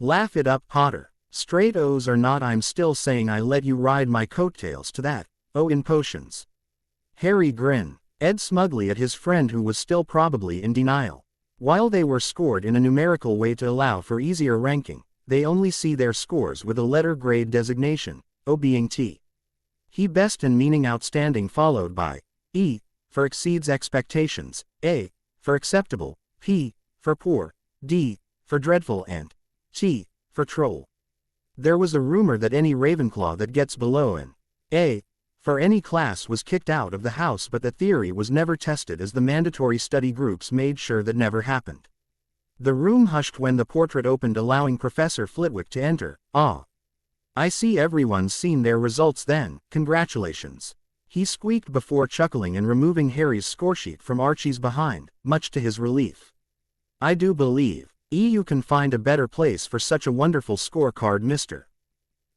Laugh it up, Potter. Straight O's or not, I'm still saying I let you ride my coattails to that, in potions. Harry grinned, Ed smugly at his friend who was still probably in denial. While they were scored in a numerical way to allow for easier ranking, they only see their scores with a letter grade designation, O being T. He best and meaning outstanding, followed by E for exceeds expectations, A for acceptable, P for poor, D for dreadful, and T for troll. There was a rumor that any Ravenclaw that gets below an A for any class was kicked out of the house, but the theory was never tested as the mandatory study groups made sure that never happened. The room hushed when the portrait opened, allowing Professor Flitwick to enter. I see everyone's seen their results then, congratulations. He squeaked before chuckling and removing Harry's scoresheet from Archie's behind, much to his relief. I do believe you can find a better place for such a wonderful scorecard, Mr.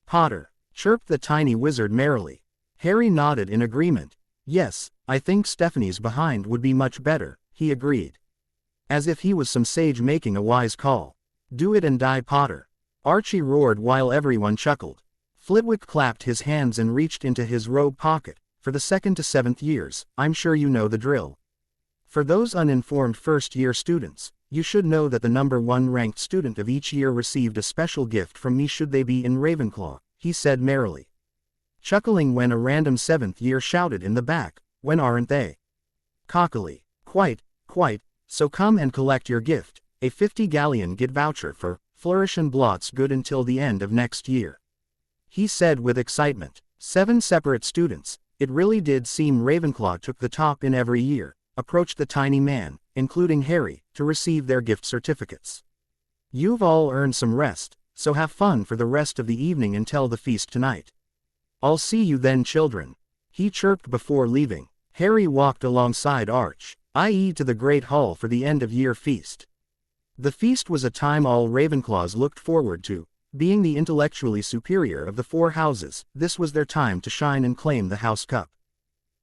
Potter, chirped the tiny wizard merrily. Harry nodded in agreement. Yes, I think Stephanie's behind would be much better, he agreed. As if he was some sage making a wise call. Do it and die, Potter. Archie roared while everyone chuckled. Flitwick clapped his hands and reached into his robe pocket. For the 2nd to 7th years, I'm sure you know the drill. For those uninformed first-year students, you should know that the number 1 ranked student of each year received a special gift from me should they be in Ravenclaw, he said merrily. Chuckling when a random 7th year shouted in the back, when aren't they? Cockily. Quite, so come and collect your gift, a 50 galleon gift voucher for Flourish and Blots good until the end of next year. He said with excitement. 7 separate students, it really did seem Ravenclaw took the top in every year, approached the tiny man, including Harry, to receive their gift certificates. You've all earned some rest, so have fun for the rest of the evening until the feast tonight. I'll see you then, children. He chirped before leaving. Harry walked alongside Arch, i.e. to the Great Hall for the end-of-year feast. The feast was a time all Ravenclaws looked forward to. Being the intellectually superior of the 4 houses, this was their time to shine and claim the House Cup.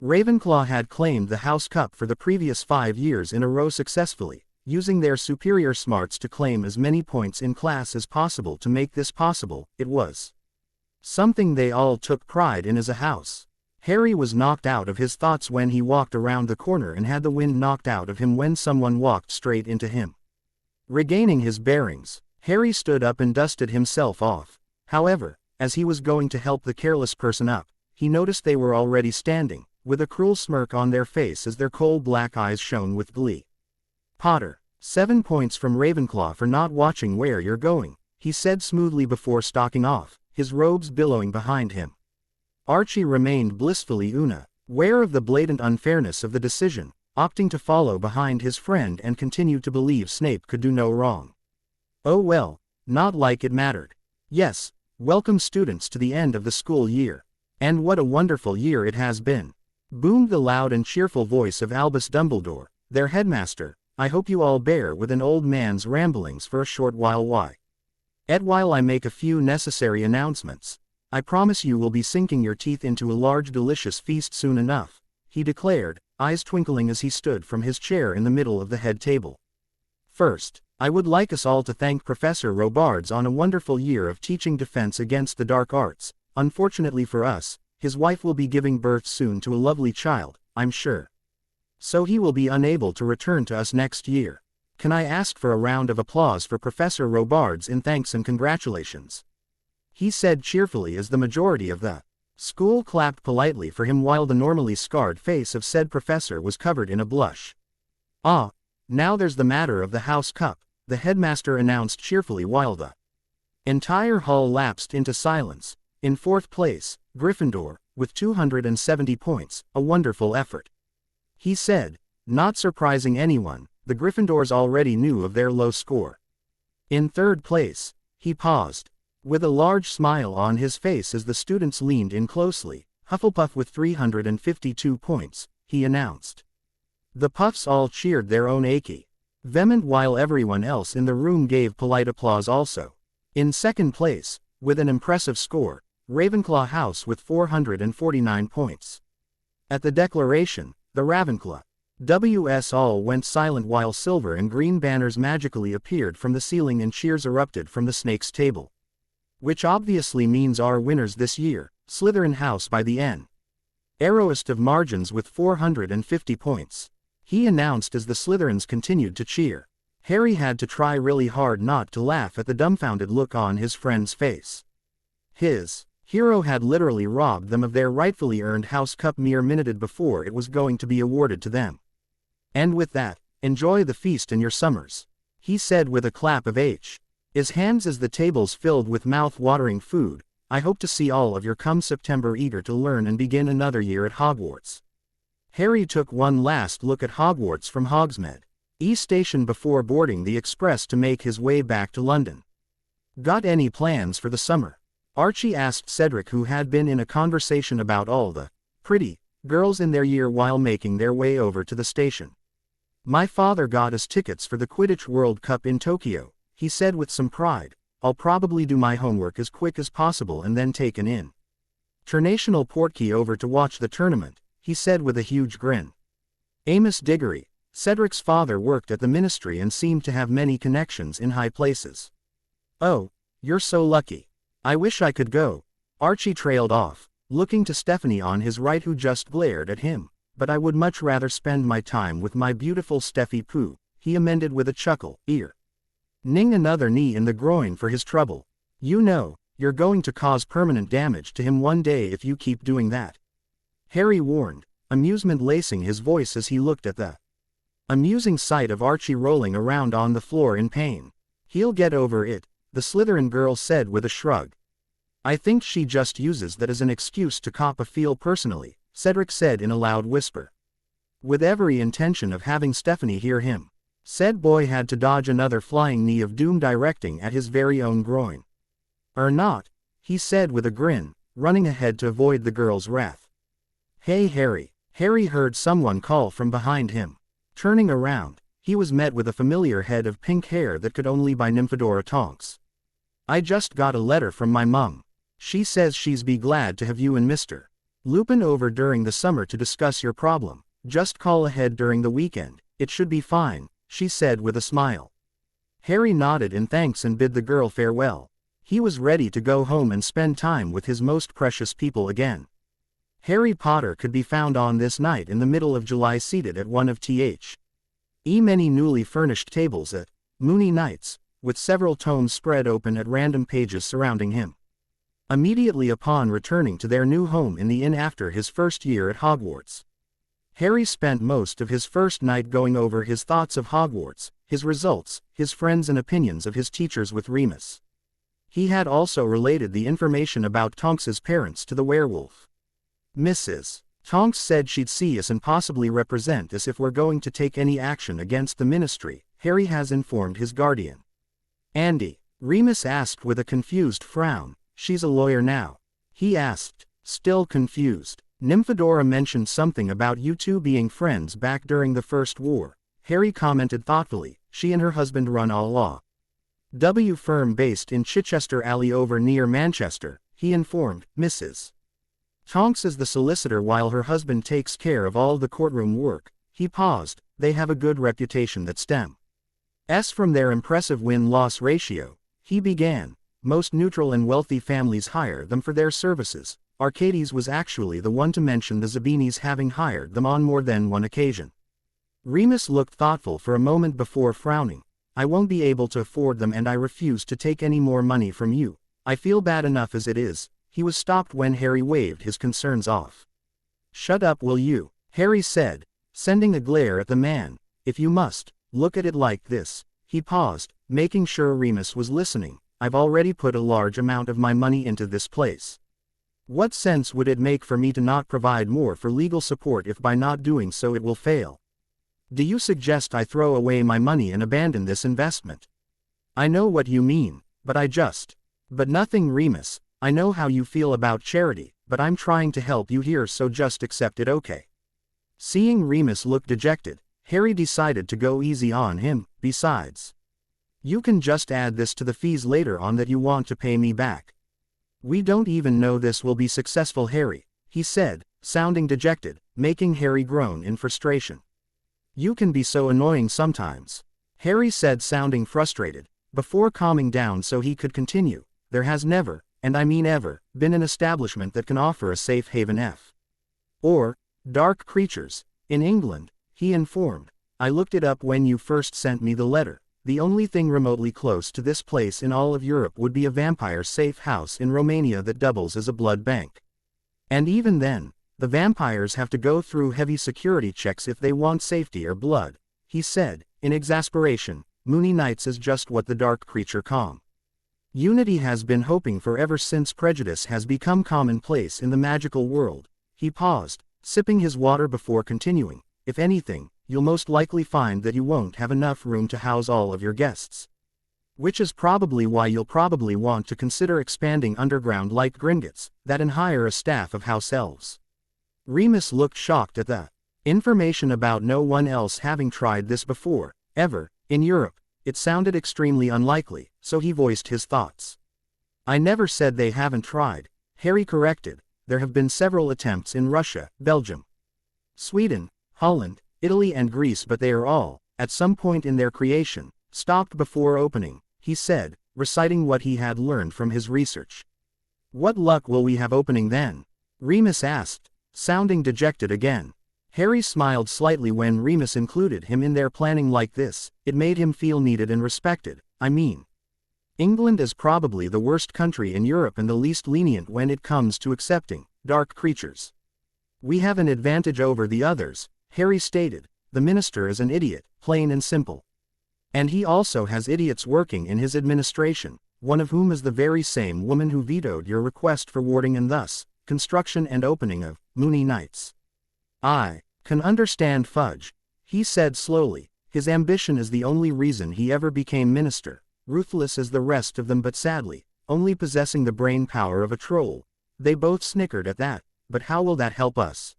Ravenclaw had claimed the House Cup for the previous 5 years in a row successfully, using their superior smarts to claim as many points in class as possible to make this possible. It was something they all took pride in as a house. Harry was knocked out of his thoughts when he walked around the corner and had the wind knocked out of him when someone walked straight into him. Regaining his bearings, Harry stood up and dusted himself off. However, as he was going to help the careless person up, he noticed they were already standing, with a cruel smirk on their face as their coal black eyes shone with glee. Potter, 7 points from Ravenclaw for not watching where you're going, he said smoothly before stalking off, his robes billowing behind him. Archie remained blissfully unaware of the blatant unfairness of the decision, opting to follow behind his friend and continue to believe Snape could do no wrong. Oh well, not like it mattered. Yes, welcome students to the end of the school year. And what a wonderful year it has been. Boomed the loud and cheerful voice of Albus Dumbledore, their headmaster. I hope you all bear with an old man's ramblings for a short while. While I make a few necessary announcements, I promise you will be sinking your teeth into a large delicious feast soon enough, he declared, eyes twinkling as he stood from his chair in the middle of the head table. First, I would like us all to thank Professor Robards on a wonderful year of teaching defense against the dark arts. Unfortunately for us, his wife will be giving birth soon to a lovely child, I'm sure. So he will be unable to return to us next year. Can I ask for a round of applause for Professor Robards in thanks and congratulations? He said cheerfully as the majority of the school clapped politely for him while the normally scarred face of said professor was covered in a blush. Now there's the matter of the House Cup. the headmaster announced cheerfully while the entire hall lapsed into silence. In fourth place, Gryffindor, with 270 points, a wonderful effort. He said, not surprising anyone, the Gryffindors already knew of their low score. In third place, he paused, with a large smile on his face as the students leaned in closely. Hufflepuff with 352 points, he announced. The Puffs all cheered their own achy vehement while everyone else in the room gave polite applause also. In second place, with an impressive score, Ravenclaw House with 449 points. At the declaration, the Ravenclaw WS all went silent while silver and green banners magically appeared from the ceiling and cheers erupted from the snake's table. Which obviously means our winners this year, Slytherin House by the narrowest of margins with 450 points. He announced as the Slytherins continued to cheer. Harry had to try really hard not to laugh at the dumbfounded look on his friend's face. His hero had literally robbed them of their rightfully earned House Cup mere minute before it was going to be awarded to them. And with that, enjoy the feast in your summers, he said with a clap of his hands as the tables filled with mouth-watering food. I hope to see all of you come September eager to learn and begin another year at Hogwarts. Harry took one last look at Hogwarts from Hogsmeade Station before boarding the express to make his way back to London. Got any plans for the summer? Archie asked Cedric, who had been in a conversation about all the pretty girls in their year while making their way over to the station. My father got us tickets for the Quidditch World Cup in Tokyo, he said with some pride. I'll probably do my homework as quick as possible and then take an international portkey over to watch the tournament, he said with a huge grin. Amos Diggory, Cedric's father, worked at the ministry and seemed to have many connections in high places. Oh, you're so lucky. I wish I could go. Archie trailed off, looking to Stephanie on his right, who just glared at him. But I would much rather spend my time with my beautiful Steffi Pooh, he amended with a chuckle. Ning another knee in the groin for his trouble. You know, you're going to cause permanent damage to him one day if you keep doing that, Harry warned, amusement lacing his voice as he looked at the amusing sight of Archie rolling around on the floor in pain. He'll get over it, the Slytherin girl said with a shrug. I think she just uses that as an excuse to cop a feel personally, Cedric said in a loud whisper. With every intention of having Stephanie hear him, said boy had to dodge another flying knee of doom directing at his very own groin. Or not, he said with a grin, running ahead to avoid the girl's wrath. Hey Harry, Harry heard someone call from behind him. Turning around, he was met with a familiar head of pink hair that could only by Nymphadora Tonks. I just got a letter from my mum. She says she's be glad to have you and Mr. Lupin over during the summer to discuss your problem. Just call ahead during the weekend, it should be fine, she said with a smile. Harry nodded in thanks and bid the girl farewell. He was ready to go home and spend time with his most precious people again. Harry Potter could be found on this night in the middle of July seated at one of many newly furnished tables at Moony Nights, with several tomes spread open at random pages surrounding him. Immediately upon returning to their new home in the inn after his first year at Hogwarts, Harry spent most of his first night going over his thoughts of Hogwarts, his results, his friends and opinions of his teachers with Remus. He had also related the information about Tonks's parents to the werewolf. Mrs. Tonks said she'd see us and possibly represent us if we're going to take any action against the ministry, Harry has informed his guardian. Andy, Remus asked with a confused frown. She's a lawyer now, he asked, still confused. Nymphadora mentioned something about you two being friends back during the First War, Harry commented thoughtfully. She and her husband run a law firm based in Chichester Alley over near Manchester, he informed. Mrs. Tonks is the solicitor while her husband takes care of all the courtroom work. He paused. They have a good reputation that stems from their impressive win-loss ratio, he began. Most neutral and wealthy families hire them for their services. Arcades was actually the one to mention the Zabinis having hired them on more than one occasion. Remus looked thoughtful for a moment before frowning. I won't be able to afford them and I refuse to take any more money from you. I feel bad enough as it is. He was stopped when Harry waved his concerns off. Shut up, will you? Harry said, sending a glare at the man. If you must look at it like this. He paused. making sure Remus was listening. "I've already put a large amount of my money into this place. What sense would it make for me to not provide more for legal support if by not doing so it will fail? Do you suggest I throw away my money and abandon this investment?" "I know what you mean, but But nothing, Remus. I know how you feel about charity, but I'm trying to help you here, so just accept it, okay?" Seeing Remus look dejected, Harry decided to go easy on him. "Besides, you can just add this to the fees later on that you want to pay me back." "We don't even know this will be successful, Harry," he said, sounding dejected, making Harry groan in frustration. "You can be so annoying sometimes," Harry said, sounding frustrated, before calming down so he could continue. "There has never, and I mean ever, been an establishment that can offer a safe haven or dark creatures in England," he informed. "I looked it up when you first sent me the letter. The only thing remotely close to this place in all of Europe would be a vampire safe house in Romania that doubles as a blood bank. And even then, the vampires have to go through heavy security checks if they want safety or blood," he said, in exasperation. "Moony Nights is just what the dark creature community has been hoping for ever since prejudice has become commonplace in the magical world." He paused, sipping his water before continuing. "If anything, you'll most likely find that you won't have enough room to house all of your guests. Which is probably why you'll probably want to consider expanding underground like Gringotts, that and hire a staff of house elves." Remus looked shocked at the information about no one else having tried this before, ever, in Europe. It sounded extremely unlikely, so he voiced his thoughts. "I never said they haven't tried," Harry corrected. "There have been several attempts in Russia, Belgium, Sweden, Holland, Italy and Greece, but they are all, at some point in their creation, stopped before opening," he said, reciting what he had learned from his research. "What luck will we have opening then?" Remus asked, sounding dejected again. Harry smiled slightly when Remus included him in their planning like this. It made him feel needed and respected. "I mean, England is probably the worst country in Europe and the least lenient when it comes to accepting dark creatures. We have an advantage over the others," Harry stated. "The minister is an idiot, plain and simple. And he also has idiots working in his administration, one of whom is the very same woman who vetoed your request for warding and thus, construction and opening of Moony Nights." "I can understand Fudge," he said slowly. "His ambition is the only reason he ever became minister, ruthless as the rest of them but sadly, only possessing the brain power of a troll." They both snickered at that. "But how will that help us?"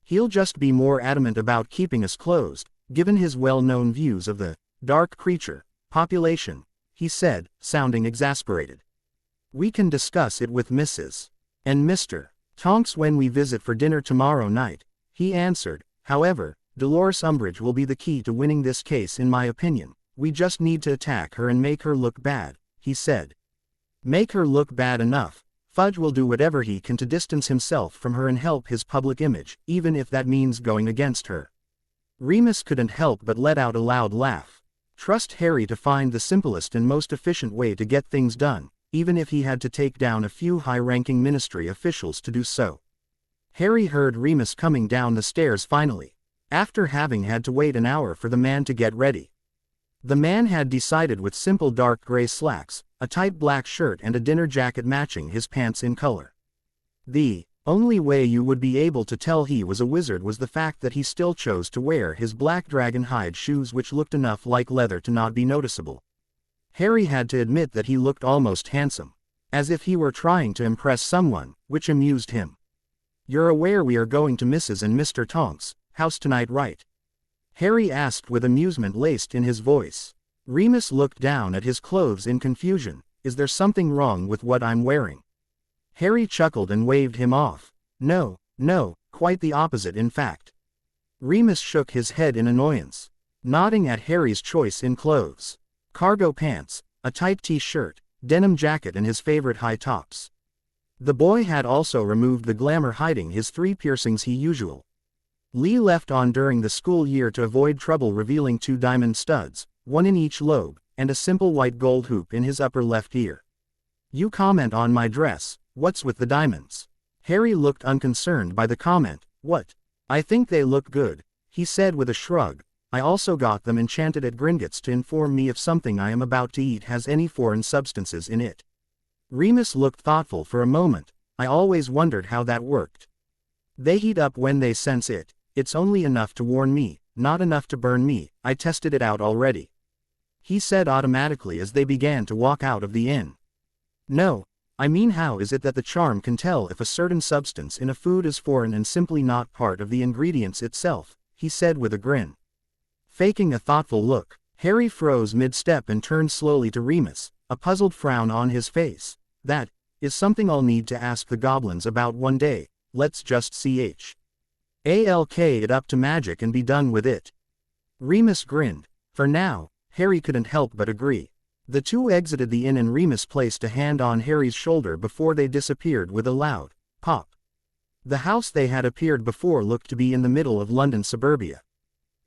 "He'll just be more adamant about keeping us closed, given his well-known views of the dark creature population," he said, sounding exasperated. "We can discuss it with Mrs. and Mr. Tonks when we visit for dinner tomorrow night," he answered. "However, Dolores Umbridge will be the key to winning this case in my opinion. We just need to attack her and make her look bad," he said. "Make her look bad enough. Fudge will do whatever he can to distance himself from her and help his public image, even if that means going against her." Remus couldn't help but let out a loud laugh. Trust Harry to find the simplest and most efficient way to get things done, even if he had to take down a few high-ranking ministry officials to do so. Harry heard Remus coming down the stairs finally, after having had to wait an hour for the man to get ready. The man had decided with simple dark gray slacks, a tight black shirt and a dinner jacket matching his pants in color. The only way you would be able to tell he was a wizard was the fact that he still chose to wear his black dragon hide shoes, which looked enough like leather to not be noticeable. Harry had to admit that he looked almost handsome, as if he were trying to impress someone, which amused him. "You're aware we are going to Mrs. and Mr. Tonks' house tonight, right?" Harry asked with amusement laced in his voice. Remus looked down at his clothes in confusion. "Is there something wrong with what I'm wearing?" Harry chuckled and waved him off. No, quite the opposite in fact." Remus shook his head in annoyance, nodding at Harry's choice in clothes. Cargo pants, a tight t-shirt, denim jacket and his favorite high tops. The boy had also removed the glamour hiding his 3 piercings he usually left on during the school year to avoid trouble, revealing 2 diamond studs, 1 in each lobe, and a simple white gold hoop in his upper left ear. "You comment on my dress, what's with the diamonds?" Harry looked unconcerned by the comment. "What? I think they look good," he said with a shrug. I also got them enchanted at Gringotts to inform me if something I am about to eat has any foreign substances in it. Remus looked thoughtful for a moment. I always wondered how that worked. They heat up when they sense it. It's only enough to warn me, not enough to burn me. I tested it out already, he said automatically as they began to walk out of the inn. No, I mean, how is it that the charm can tell if a certain substance in a food is foreign and simply not part of the ingredients itself, he said with a grin. Faking a thoughtful look, Harry froze mid-step and turned slowly to Remus, a puzzled frown on his face. That is something I'll need to ask the goblins about one day. Let's just alk it up to magic and be done with it. Remus grinned. For now, Harry couldn't help but agree. The two exited the inn and Remus placed a hand on Harry's shoulder before they disappeared with a loud pop. The house they had appeared before looked to be in the middle of London suburbia.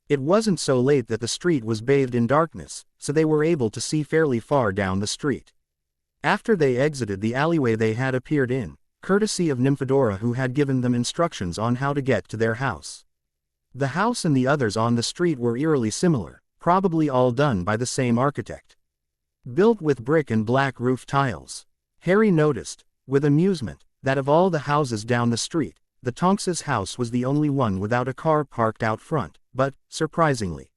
It wasn't so late that the street was bathed in darkness, so they were able to see fairly far down the street. After they exited the alleyway they had appeared in, courtesy of Nymphadora, who had given them instructions on how to get to their house. The house and the others on the street were eerily similar, probably all done by the same architect. Built with brick and black roof tiles. Harry noticed, with amusement, that of all the houses down the street, the Tonks' house was the only one without a car parked out front, but, surprisingly,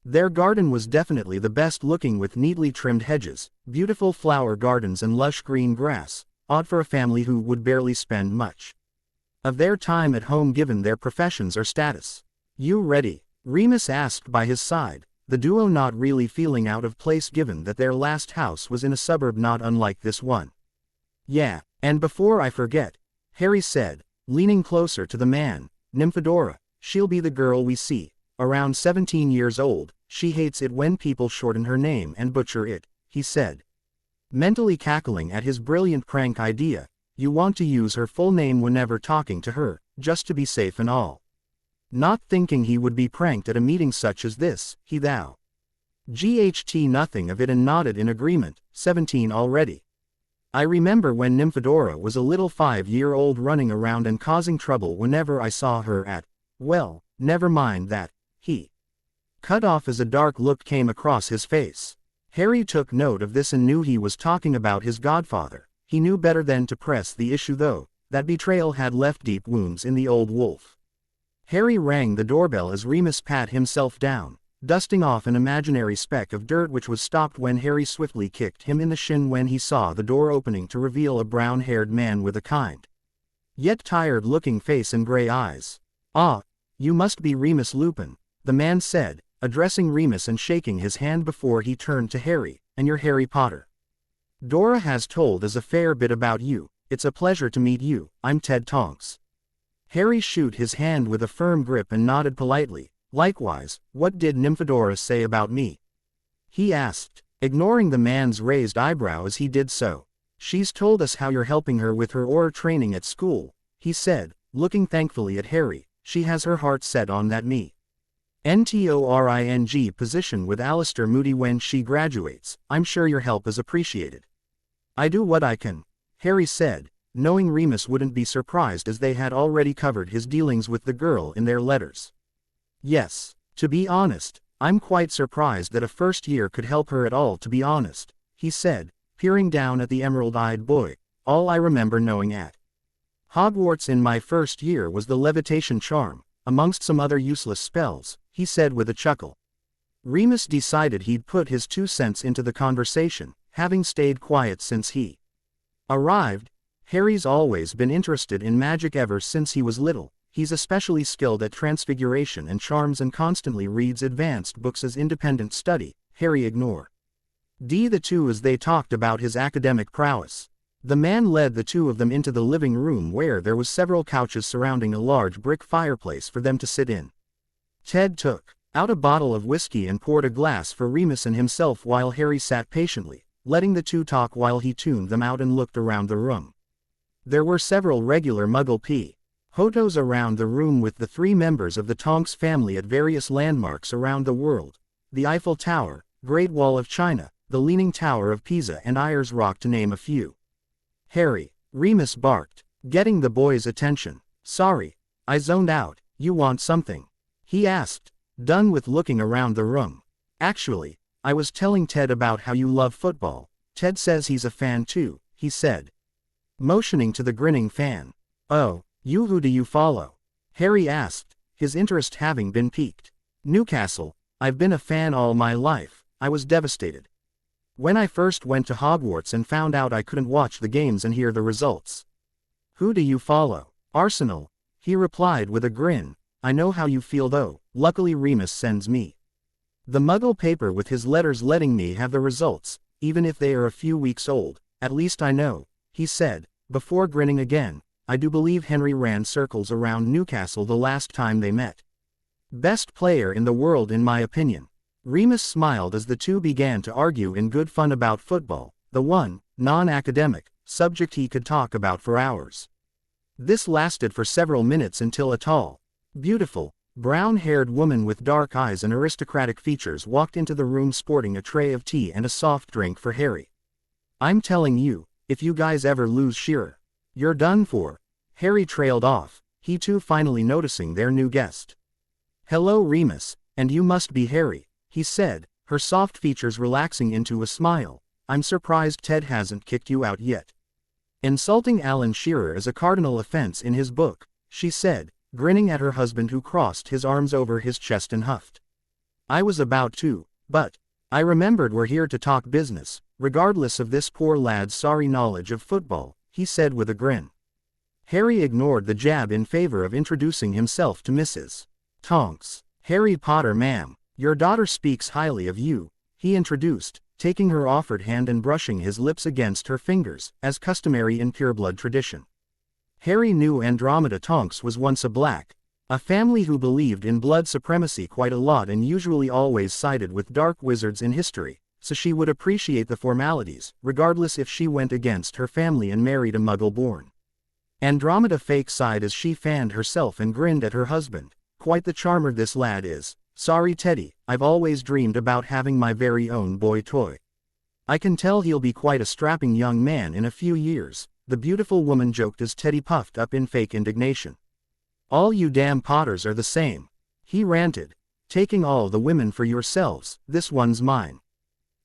their garden was definitely the best looking, with neatly trimmed hedges, beautiful flower gardens and lush green grass, odd for a family who would barely spend much of their time at home given their professions or status. You ready? Remus asked by his side, the duo not really feeling out of place given that their last house was in a suburb not unlike this one. Yeah, and before I forget, Harry said, leaning closer to the man, Nymphadora, she'll be the girl we see, around 17 years old, she hates it when people shorten her name and butcher it, he said. Mentally cackling at his brilliant prank idea, you want to use her full name whenever talking to her, just to be safe and all. Not thinking he would be pranked at a meeting such as this, he thou. GHT nothing of it and nodded in agreement, 17 already. I remember when Nymphadora was a little 5-year-old running around and causing trouble whenever I saw her at, well, never mind that, he cut off as a dark look came across his face. Harry took note of this and knew he was talking about his godfather. He knew better than to press the issue though, that betrayal had left deep wounds in the old wolf. Harry rang the doorbell as Remus pat himself down, dusting off an imaginary speck of dirt which was stopped when Harry swiftly kicked him in the shin when he saw the door opening to reveal a brown-haired man with a kind, yet tired-looking face and gray eyes. Ah, you must be Remus Lupin, the man said, addressing Remus and shaking his hand before he turned to Harry, and you're Harry Potter. Dora has told us a fair bit about you. It's a pleasure to meet you. I'm Ted Tonks. Harry shook his hand with a firm grip and nodded politely. Likewise, what did Nymphadora say about me? He asked, ignoring the man's raised eyebrow as he did so. She's told us how you're helping her with her aura training at school, he said, looking thankfully at Harry. She has her heart set on that mentoring position with Alistair Moody when she graduates. I'm sure your help is appreciated. I do what I can, Harry said, knowing Remus wouldn't be surprised as they had already covered his dealings with the girl in their letters. Yes, to be honest, I'm quite surprised that a first year could help her at all, to be honest, he said, peering down at the emerald-eyed boy. All I remember knowing at Hogwarts in my first year was the levitation charm, amongst some other useless spells, he said with a chuckle. Remus decided he'd put his 2 cents into the conversation, having stayed quiet since he arrived. Harry's always been interested in magic ever since he was little. He's especially skilled at transfiguration and charms and constantly reads advanced books as independent study. Harry ignored the two as they talked about his academic prowess. The man led the two of them into the living room where there was several couches surrounding a large brick fireplace for them to sit in. Ted took out a bottle of whiskey and poured a glass for Remus and himself while Harry sat patiently, letting the two talk while he tuned them out and looked around the room. There were several regular Muggle photos around the room with the 3 members of the Tonks family at various landmarks around the world: the Eiffel Tower, Great Wall of China, the Leaning Tower of Pisa and Ayers Rock to name a few. Harry, Remus barked, getting the boy's attention. Sorry, I zoned out. You want something? He asked, done with looking around the room. Actually, I was telling Ted about how you love football. Ted says he's a fan too, he said, motioning to the grinning fan. Oh, who do you follow? Harry asked, his interest having been piqued. Newcastle. I've been a fan all my life. I was devastated when I first went to Hogwarts and found out I couldn't watch the games and hear the results. Who do you follow? Arsenal, he replied with a grin. I know how you feel though. Luckily Remus sends me the Muggle paper with his letters letting me have the results, even if they are a few weeks old. At least I know, he said, before grinning again. I do believe Henry ran circles around Newcastle the last time they met. Best player in the world in my opinion. Remus smiled as the two began to argue in good fun about football, the one, non-academic, subject he could talk about for hours. This lasted for several minutes until a tall, beautiful, brown-haired woman with dark eyes and aristocratic features walked into the room sporting a tray of tea and a soft drink for Harry. I'm telling you, if you guys ever lose Shearer, you're done for. Harry trailed off, he too finally noticing their new guest. Hello Remus, and you must be Harry, he said, her soft features relaxing into a smile. I'm surprised Ted hasn't kicked you out yet. Insulting Alan Shearer is a cardinal offense in his book, she said, grinning at her husband who crossed his arms over his chest and huffed. I was about to, but I remembered we're here to talk business, regardless of this poor lad's sorry knowledge of football, he said with a grin. Harry ignored the jab in favor of introducing himself to Mrs. Tonks. Harry Potter ma'am, your daughter speaks highly of you, he introduced, taking her offered hand and brushing his lips against her fingers, as customary in pureblood tradition. Harry knew Andromeda Tonks was once a black, a family who believed in blood supremacy quite a lot and usually always sided with dark wizards in history, so she would appreciate the formalities, regardless if she went against her family and married a Muggle-born. Andromeda fake sighed as she fanned herself and grinned at her husband. Quite the charmer this lad is. Sorry Teddy, I've always dreamed about having my very own boy toy. I can tell he'll be quite a strapping young man in a few years, the beautiful woman joked as Teddy puffed up in fake indignation. All you damn Potters are the same, he ranted, taking all the women for yourselves, this one's mine.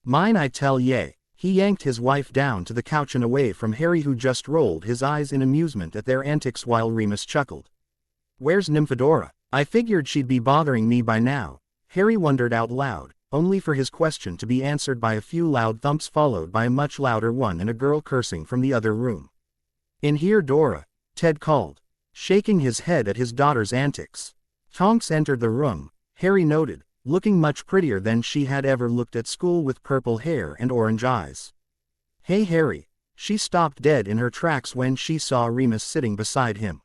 Mine I tell ye. He yanked his wife down to the couch and away from Harry who just rolled his eyes in amusement at their antics while Remus chuckled. Where's Nymphadora? I figured she'd be bothering me by now, Harry wondered out loud, only for his question to be answered by a few loud thumps followed by a much louder one and a girl cursing from the other room. In here Dora, Ted called, shaking his head at his daughter's antics. Tonks entered the room, Harry noted, looking much prettier than she had ever looked at school with purple hair and orange eyes. Hey Harry, she stopped dead in her tracks when she saw Remus sitting beside him.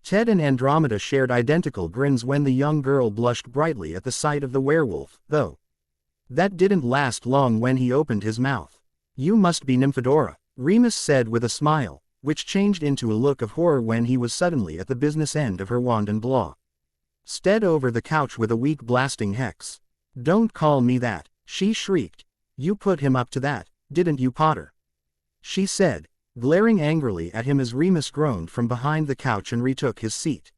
Ted and Andromeda shared identical grins when the young girl blushed brightly at the sight of the werewolf, though that didn't last long when he opened his mouth. You must be Nymphadora, Remus said with a smile, which changed into a look of horror when he was suddenly at the business end of her wand and blah. Stead over the couch with a weak blasting hex. Don't call me that, she shrieked. You put him up to that, didn't you Potter? She said, glaring angrily at him as Remus groaned from behind the couch and retook his seat.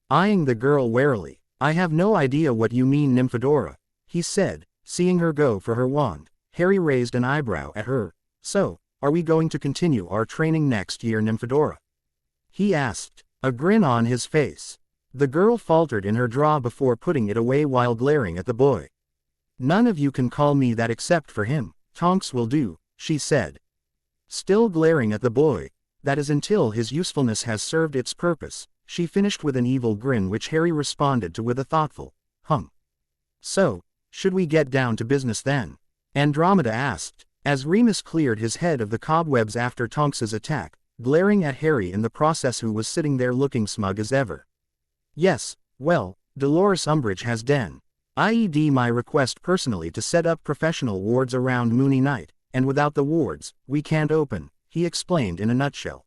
Eyeing the girl warily. I have no idea what you mean Nymphadora, he said, seeing her go for her wand. Harry raised an eyebrow at her. So, are we going to continue our training next year Nymphadora? He asked, a grin on his face. The girl faltered in her draw before putting it away while glaring at the boy. None of you can call me that except for him, Tonks will do, she said. Still glaring at the boy, that is until his usefulness has served its purpose, she finished with an evil grin which Harry responded to with a thoughtful, hum. So, should we get down to business then? Andromeda asked, as Remus cleared his head of the cobwebs after Tonks's attack, glaring at Harry in the process who was sitting there looking smug as ever. Yes, well, Dolores Umbridge has IED my request personally to set up professional wards around Moony Night, and without the wards, we can't open, he explained in a nutshell.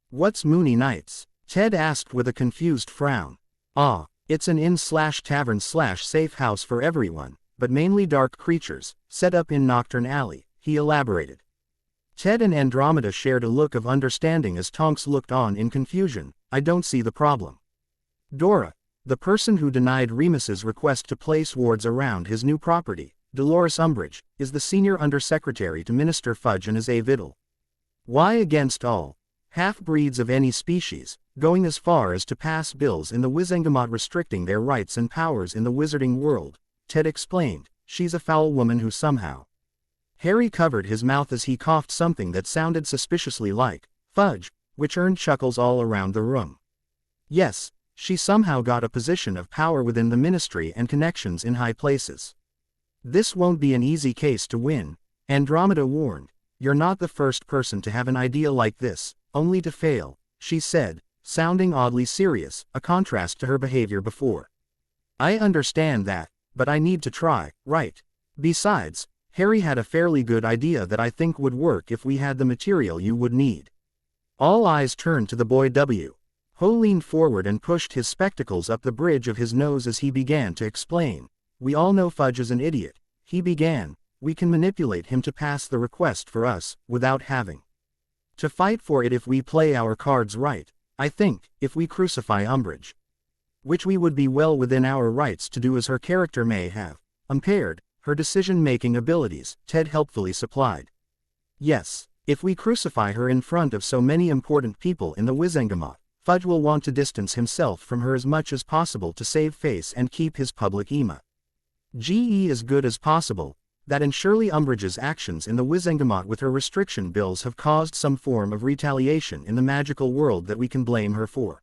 What's Moony Nights? Ted asked with a confused frown. It's an inn/tavern/safe house for everyone, but mainly dark creatures, set up in Nocturne Alley, he elaborated. Ted and Andromeda shared a look of understanding as Tonks looked on in confusion. I don't see the problem. Dora, The person who denied Remus's request to place wards around his new property, Dolores Umbridge, is the senior undersecretary to Minister Fudge and his Vidal. Why against all half-breeds of any species, going as far as to pass bills in the Wizengamot restricting their rights and powers in the wizarding world, Ted explained. She's a foul woman who somehow. Harry covered his mouth as he coughed something that sounded suspiciously like fudge, which earned chuckles all around the room. Yes, she somehow got a position of power within the ministry and connections in high places. This won't be an easy case to win, Andromeda warned. You're not the first person to have an idea like this, only to fail, she said, sounding oddly serious, a contrast to her behavior before. I understand that, but I need to try, right? Besides, Harry had a fairly good idea that I think would work if we had the material you would need. All eyes turned to the boy W. Ho leaned forward and pushed his spectacles up the bridge of his nose as he began to explain. We all know Fudge is an idiot, he began. We can manipulate him to pass the request for us, without having to fight for it if we play our cards right. I think, if we crucify Umbridge, which we would be well within our rights to do as her character may have impaired her decision-making abilities, Ted helpfully supplied. Yes, if we crucify her in front of so many important people in the Wizengamot, Fudge will want to distance himself from her as much as possible to save face and keep his public GE as good as possible. That and surely Umbridge's actions in the Wizengamot with her restriction bills have caused some form of retaliation in the magical world that we can blame her for.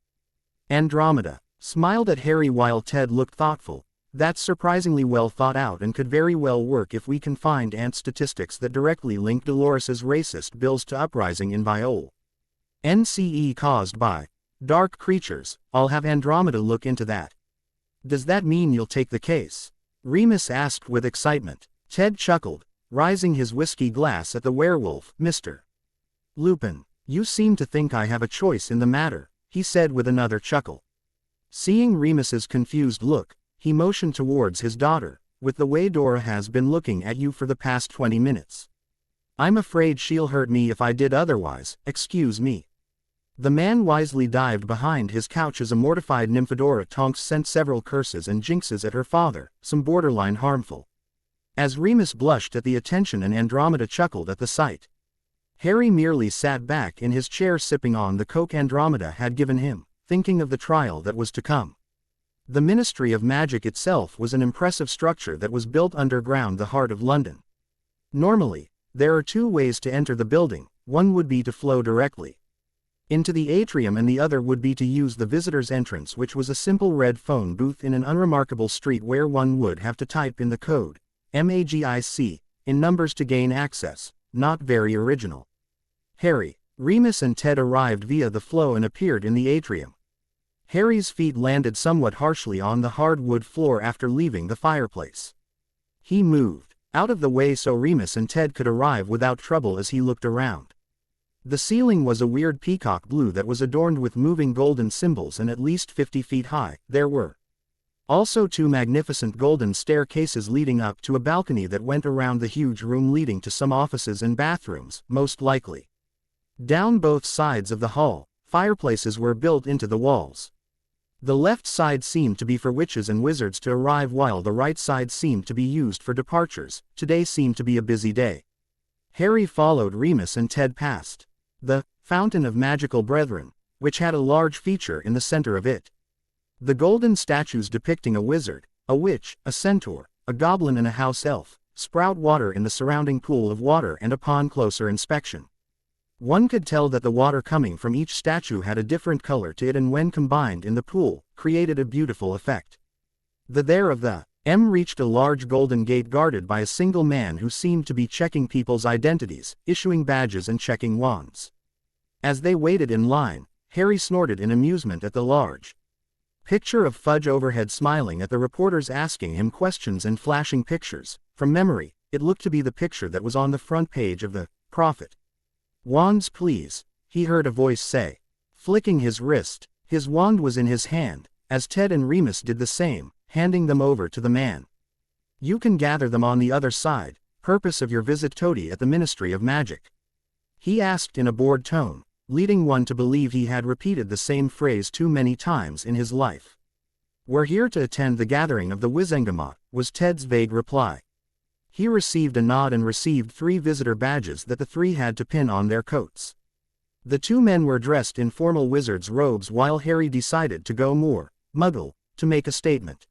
Andromeda smiled at Harry while Ted looked thoughtful. That's surprisingly well thought out and could very well work if we can find statistics that directly link Dolores's racist bills to uprising in Viol. NCE caused by dark creatures. I'll have Andromeda look into that. Does that mean you'll take the case? Remus asked with excitement. Ted chuckled, raising his whiskey glass at the werewolf. Mr. Lupin, you seem to think I have a choice in the matter, he said with another chuckle. Seeing Remus's confused look, he motioned towards his daughter. With the way Dora has been looking at you for the past 20 minutes. I'm afraid she'll hurt me if I did otherwise, excuse me. The man wisely dived behind his couch as a mortified Nymphadora Tonks sent several curses and jinxes at her father, some borderline harmful. As Remus blushed at the attention and Andromeda chuckled at the sight. Harry merely sat back in his chair sipping on the coke Andromeda had given him, thinking of the trial that was to come. The Ministry of Magic itself was an impressive structure that was built underground the heart of London. Normally, there are two ways to enter the building, one would be to flow directly into the atrium and the other would be to use the visitor's entrance, which was a simple red phone booth in an unremarkable street where one would have to type in the code, MAGIC, in numbers to gain access. Not very original. Harry, Remus and Ted arrived via the flow and appeared in the atrium. Harry's feet landed somewhat harshly on the hardwood floor after leaving the fireplace. He moved out of the way so Remus and Ted could arrive without trouble as he looked around. The ceiling was a weird peacock blue that was adorned with moving golden symbols and at least 50 feet high. There were also two magnificent golden staircases leading up to a balcony that went around the huge room leading to some offices and bathrooms, most likely. Down both sides of the hall, fireplaces were built into the walls. The left side seemed to be for witches and wizards to arrive while the right side seemed to be used for departures. Today seemed to be a busy day. Harry followed Remus and Ted past the Fountain of Magical Brethren, which had a large feature in the center of it. The golden statues depicting a wizard, a witch, a centaur, a goblin and a house elf, sprout water in the surrounding pool of water, and upon closer inspection, one could tell that the water coming from each statue had a different color to it and when combined in the pool, created a beautiful effect. The there of the M reached a large golden gate guarded by a single man who seemed to be checking people's identities, issuing badges and checking wands. As they waited in line, Harry snorted in amusement at the large picture of Fudge overhead smiling at the reporters asking him questions and flashing pictures. From memory, it looked to be the picture that was on the front page of the Prophet. Wands please, he heard a voice say. Flicking his wrist, his wand was in his hand, as Ted and Remus did the same, handing them over to the man. You can gather them on the other side. Purpose of your visit Toady at the Ministry of Magic? He asked in a bored tone, leading one to believe he had repeated the same phrase too many times in his life. "We're here to attend the gathering of the Wizengamot," was Ted's vague reply. He received a nod and received 3 visitor badges that the 3 had to pin on their coats. The 2 men were dressed in formal wizard's robes while Harry decided to go more Muggle, to make a statement.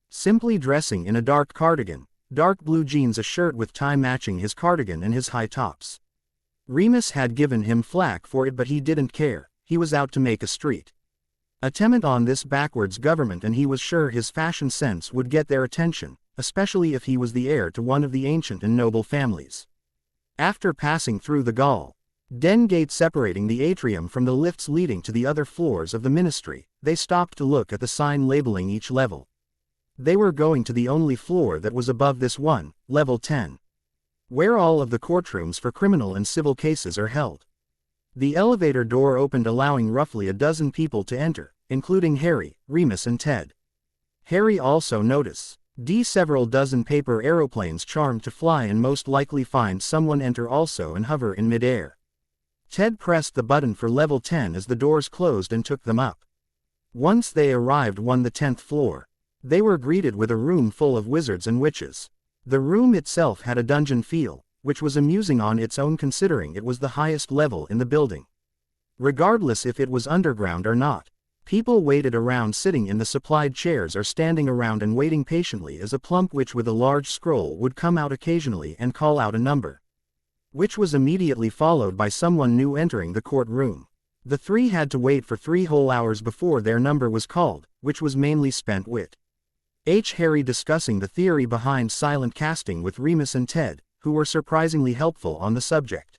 Simply dressing in a dark cardigan, dark blue jeans, a shirt with tie matching his cardigan and his high tops. Remus had given him flack for it, but he didn't care. He was out to make a street attempt on this backwards government, and he was sure his fashion sense would get their attention, especially if he was the heir to one of the ancient and noble families. After passing through the Gall Den gate separating the atrium from the lifts leading to the other floors of the ministry, they stopped to look at the sign labeling each level. They were going to the only floor that was above this one, level 10. Where all of the courtrooms for criminal and civil cases are held. The elevator door opened, allowing roughly a dozen people to enter, including Harry, Remus and Ted. Harry also noticed several dozen paper aeroplanes charmed to fly and most likely find someone enter also and hover in midair. Ted pressed the button for level 10 as the doors closed and took them up. Once they arrived on the 10th floor, they were greeted with a room full of wizards and witches. The room itself had a dungeon feel, which was amusing on its own considering it was the highest level in the building. Regardless if it was underground or not, people waited around sitting in the supplied chairs or standing around and waiting patiently as a plump witch with a large scroll would come out occasionally and call out a number, which was immediately followed by someone new entering the courtroom. The 3 had to wait for 3 whole hours before their number was called, which was mainly spent with Harry discussing the theory behind silent casting with Remus and Ted, who were surprisingly helpful on the subject.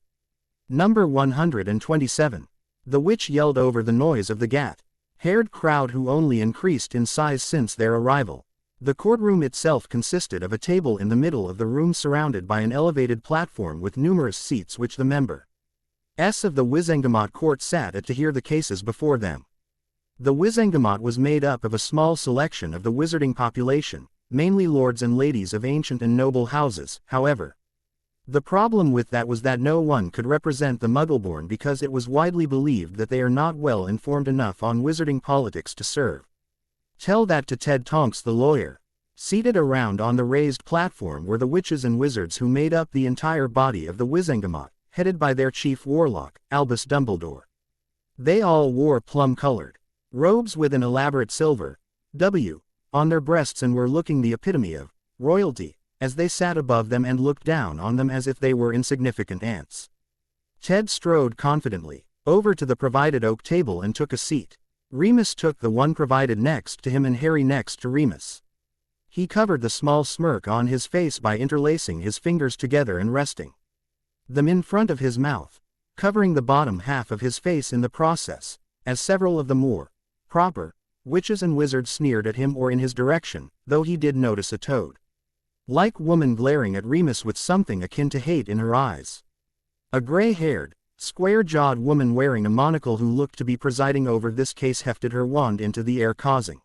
Number 127. The witch yelled over the noise of the gat-haired crowd who only increased in size since their arrival. The courtroom itself consisted of a table in the middle of the room surrounded by an elevated platform with numerous seats which the members of the Wizengamot court sat at to hear the cases before them. The Wizengamot was made up of a small selection of the wizarding population, mainly lords and ladies of ancient and noble houses. However, the problem with that was that no one could represent the Muggleborn because it was widely believed that they are not well informed enough on wizarding politics to serve. Tell that to Ted Tonks the lawyer. Seated around on the raised platform were the witches and wizards who made up the entire body of the Wizengamot, headed by their chief warlock, Albus Dumbledore. They all wore plum-colored robes with an elaborate silver W on their breasts and were looking the epitome of royalty, as they sat above them and looked down on them as if they were insignificant ants. Ted strode confidently over to the provided oak table and took a seat. Remus took the one provided next to him and Harry next to Remus. He covered the small smirk on his face by interlacing his fingers together and resting them in front of his mouth, covering the bottom half of his face in the process, as several of the more proper witches and wizards sneered at him or in his direction, though he did notice a toad-like woman glaring at Remus with something akin to hate in her eyes. A gray-haired, square-jawed woman wearing a monocle who looked to be presiding over this case hefted her wand into the air, causing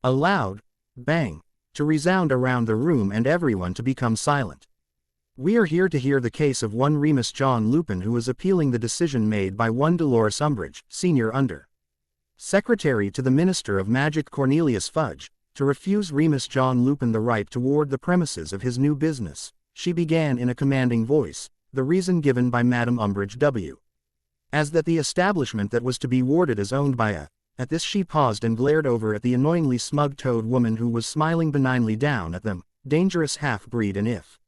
a loud bang to resound around the room and everyone to become silent. "We are here to hear the case of one Remus John Lupin, who is appealing the decision made by one Dolores Umbridge, Senior Under Secretary to the Minister of Magic Cornelius Fudge, to refuse Remus John Lupin the right to ward the premises of his new business," she began in a commanding voice. The reason given by Madame Umbridge W. as that the establishment that was to be warded is owned by a. At this she paused and glared over at the annoyingly smug toad woman who was smiling benignly down at them, dangerous half-breed, and if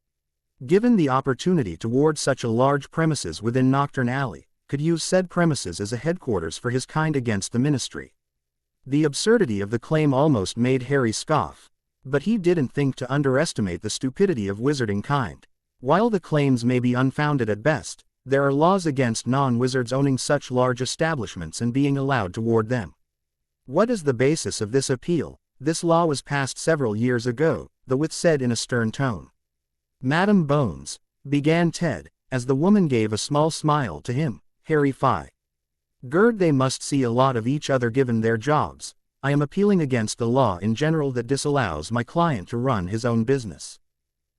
given the opportunity to ward such a large premises within Nocturne Alley, could use said premises as a headquarters for his kind against the ministry. The absurdity of the claim almost made Harry scoff, but he didn't think to underestimate the stupidity of wizarding kind. While the claims may be unfounded at best, there are laws against non-wizards owning such large establishments and being allowed to ward them. What is the basis of this appeal? This law was passed several years ago, the wit said in a stern tone. "Madam Bones," began Ted, as the woman gave a small smile to him. "Harry Fi. Gerd, they must see a lot of each other given their jobs. I am appealing against the law in general that disallows my client to run his own business."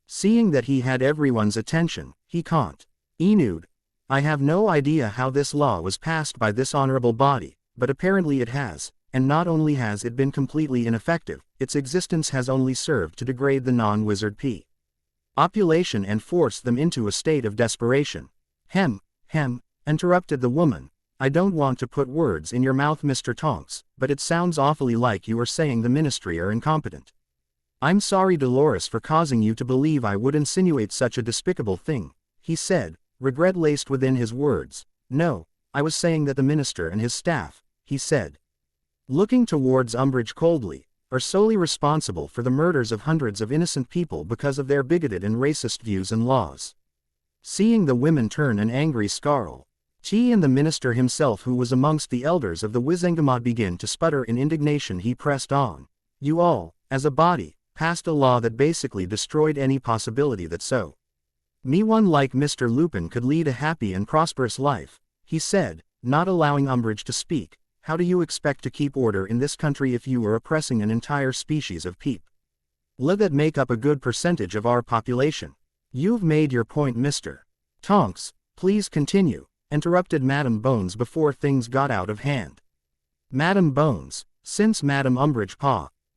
Seeing that he had everyone's attention, he continued, "I have no idea how this law was passed by this honorable body, but apparently it has. and not only has it been completely ineffective, its existence has only served to degrade the non-wizard population and force them into a state of desperation. Hem, interrupted the woman. I don't want to put words in your mouth, Mr. Tonks, but it sounds awfully like you are saying the ministry are incompetent. I'm sorry, Dolores, for causing you to believe I would insinuate such a despicable thing, he said, regret laced within his words. No, I was saying that the minister and his staff, he said, looking towards Umbridge coldly, are solely responsible for the murders of hundreds of innocent people because of their bigoted and racist views and laws. Seeing the women turn an angry scowl, T and the minister himself, who was amongst the elders of the Wizengamot, begin to sputter in indignation. He pressed on. You all, as a body, passed a law that basically destroyed any possibility that one like Mr. Lupin could lead a happy and prosperous life, he said, not allowing Umbridge to speak. How do you expect to keep order in this country if you are oppressing an entire species of people that make up a good percentage of our population? You've made your point, Mr. Tonks. Please continue, interrupted Madame Bones before things got out of hand. Madame Bones, since Madame Umbridge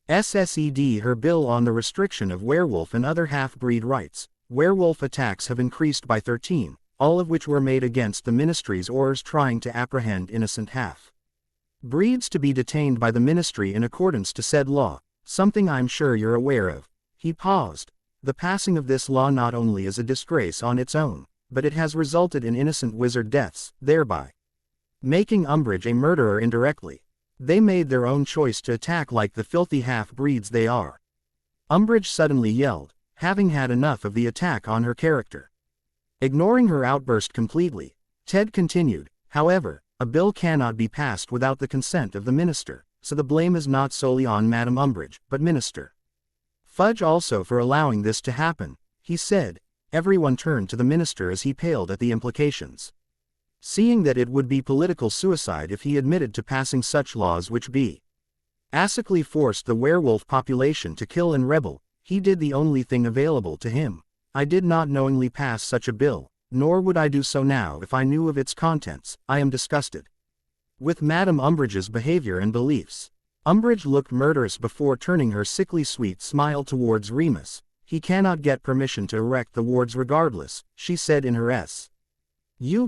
SSED her bill on the restriction of werewolf and other half-breed rights, werewolf attacks have increased by 13, all of which were made against the ministry's orders trying to apprehend innocent half-breeds to be detained by the ministry in accordance to said law, something I'm sure you're aware of. He paused. The passing of this law not only is a disgrace on its own, but it has resulted in innocent wizard deaths, thereby making Umbridge a murderer indirectly. They made their own choice to attack like the filthy half-breeds they are. Umbridge suddenly yelled, having had enough of the attack on her character. Ignoring her outburst completely, Ted continued, however, a bill cannot be passed without the consent of the minister, so the blame is not solely on Madame Umbridge, but Minister Fudge also for allowing this to happen, he said. Everyone turned to the minister as he paled at the implications. Seeing that it would be political suicide if he admitted to passing such laws which basically forced the werewolf population to kill and rebel, he did the only thing available to him. I did not knowingly pass such a bill, nor would I do so now if I knew of its contents. I am disgusted with Madame Umbridge's behavior and beliefs. Umbridge looked murderous before turning her sickly sweet smile towards Remus. He cannot get permission to erect the wards regardless, she said in her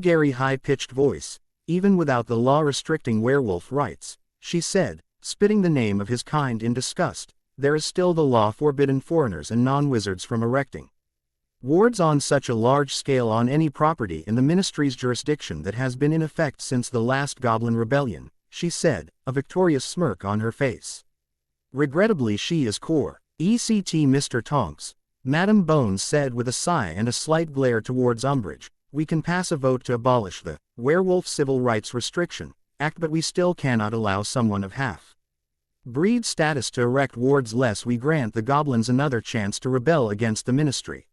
Gary high-pitched voice. Even without the law restricting werewolf rights, she said, spitting the name of his kind in disgust, there is still the law forbidding foreigners and non-wizards from erecting wards on such a large scale on any property in the ministry's jurisdiction that has been in effect since the last Goblin Rebellion, she said, a victorious smirk on her face. Regrettably she is core. Mr. Tonks, Madame Bones said with a sigh and a slight glare towards Umbridge. We can pass a vote to abolish the Werewolf Civil Rights Restriction Act, but we still cannot allow someone of half-breed status to erect wards lest we grant the goblins another chance to rebel against the ministry.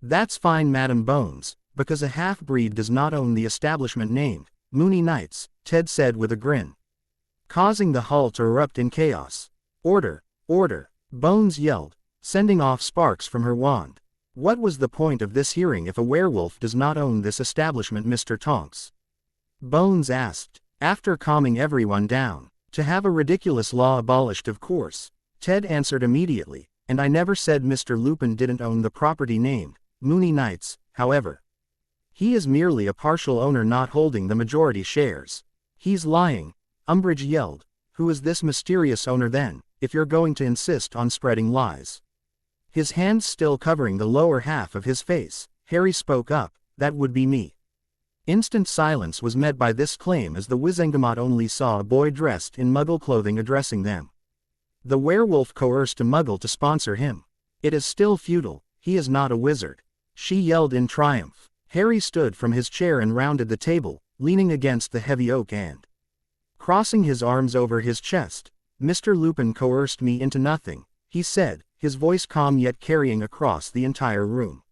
That's fine, Madame Bones, because a half-breed does not own the establishment named Moony Knights, Ted said with a grin, causing the hall to erupt in chaos. Order, order, Bones yelled, sending off sparks from her wand. What was the point of this hearing if a werewolf does not own this establishment, Mr. Tonks? Bones asked, after calming everyone down. To have a ridiculous law abolished, of course, Ted answered immediately, and I never said Mr. Lupin didn't own the property named Moony Knights, however. He is merely a partial owner not holding the majority shares. He's lying, Umbridge yelled. Who is this mysterious owner then, if you're going to insist on spreading lies? His hands still covering the lower half of his face, Harry spoke up, that would be me. Instant silence was met by this claim as the Wizengamot only saw a boy dressed in Muggle clothing addressing them. The werewolf coerced a Muggle to sponsor him. It is still futile, he is not a wizard. She yelled in triumph. Harry stood from his chair and rounded the table, leaning against the heavy oak and crossing his arms over his chest. Mr. Lupin coerced me into nothing, he said, his voice calm yet carrying across the entire room.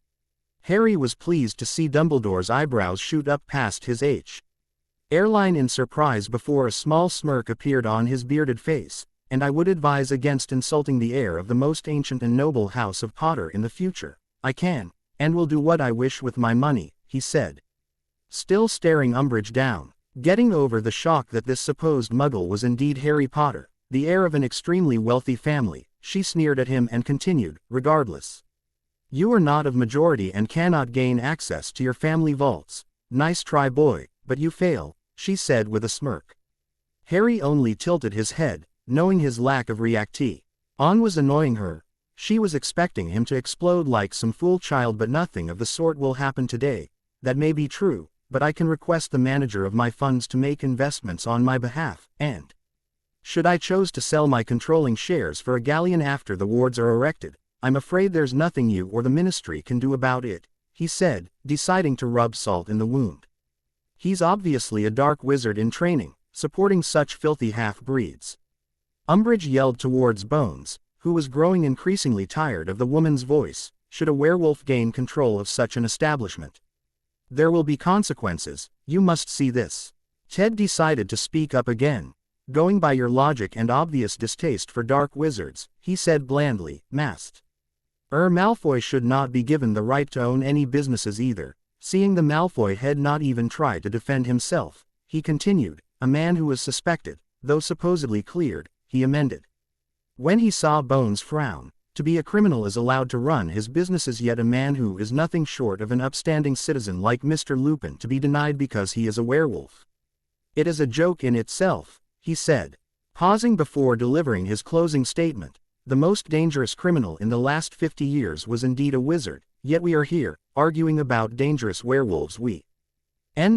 Harry was pleased to see Dumbledore's eyebrows shoot up past his airline in surprise before a small smirk appeared on his bearded face, and I would advise against insulting the heir of the most ancient and noble house of Potter in the future. I can, and will do what I wish with my money, he said. Still staring Umbridge down, Getting over the shock that this supposed muggle was indeed Harry Potter, the heir of an extremely wealthy family, she sneered at him and continued, regardless. You are not of majority and cannot gain access to your family vaults. Nice try, boy, but you fail, she said with a smirk. Harry only tilted his head, knowing his lack of reactee. On was annoying her. She was expecting him to explode like some fool child, but nothing of the sort will happen today. That may be true, but I can request the manager of my funds to make investments on my behalf, and should I choose to sell my controlling shares for a galleon after the wards are erected, I'm afraid there's nothing you or the ministry can do about it, he said, deciding to rub salt in the wound. He's obviously a dark wizard in training, supporting such filthy half-breeds. Umbridge yelled towards Bones, who was growing increasingly tired of the woman's voice. Should a werewolf gain control of such an establishment, there will be consequences. You must see this. Ted decided to speak up again. Going by your logic and obvious distaste for dark wizards, he said blandly, Masked. Malfoy should not be given the right to own any businesses either. Seeing the Malfoy had not even tried to defend himself, he continued, a man who was suspected, though supposedly cleared, he amended. When he saw Bones frown, to be a criminal is allowed to run his businesses, yet a man who is nothing short of an upstanding citizen like Mr. Lupin to be denied because he is a werewolf. It is a joke in itself, he said, pausing before delivering his closing statement. The most dangerous criminal in the last 50 years was indeed a wizard, yet we are here, arguing about dangerous werewolves.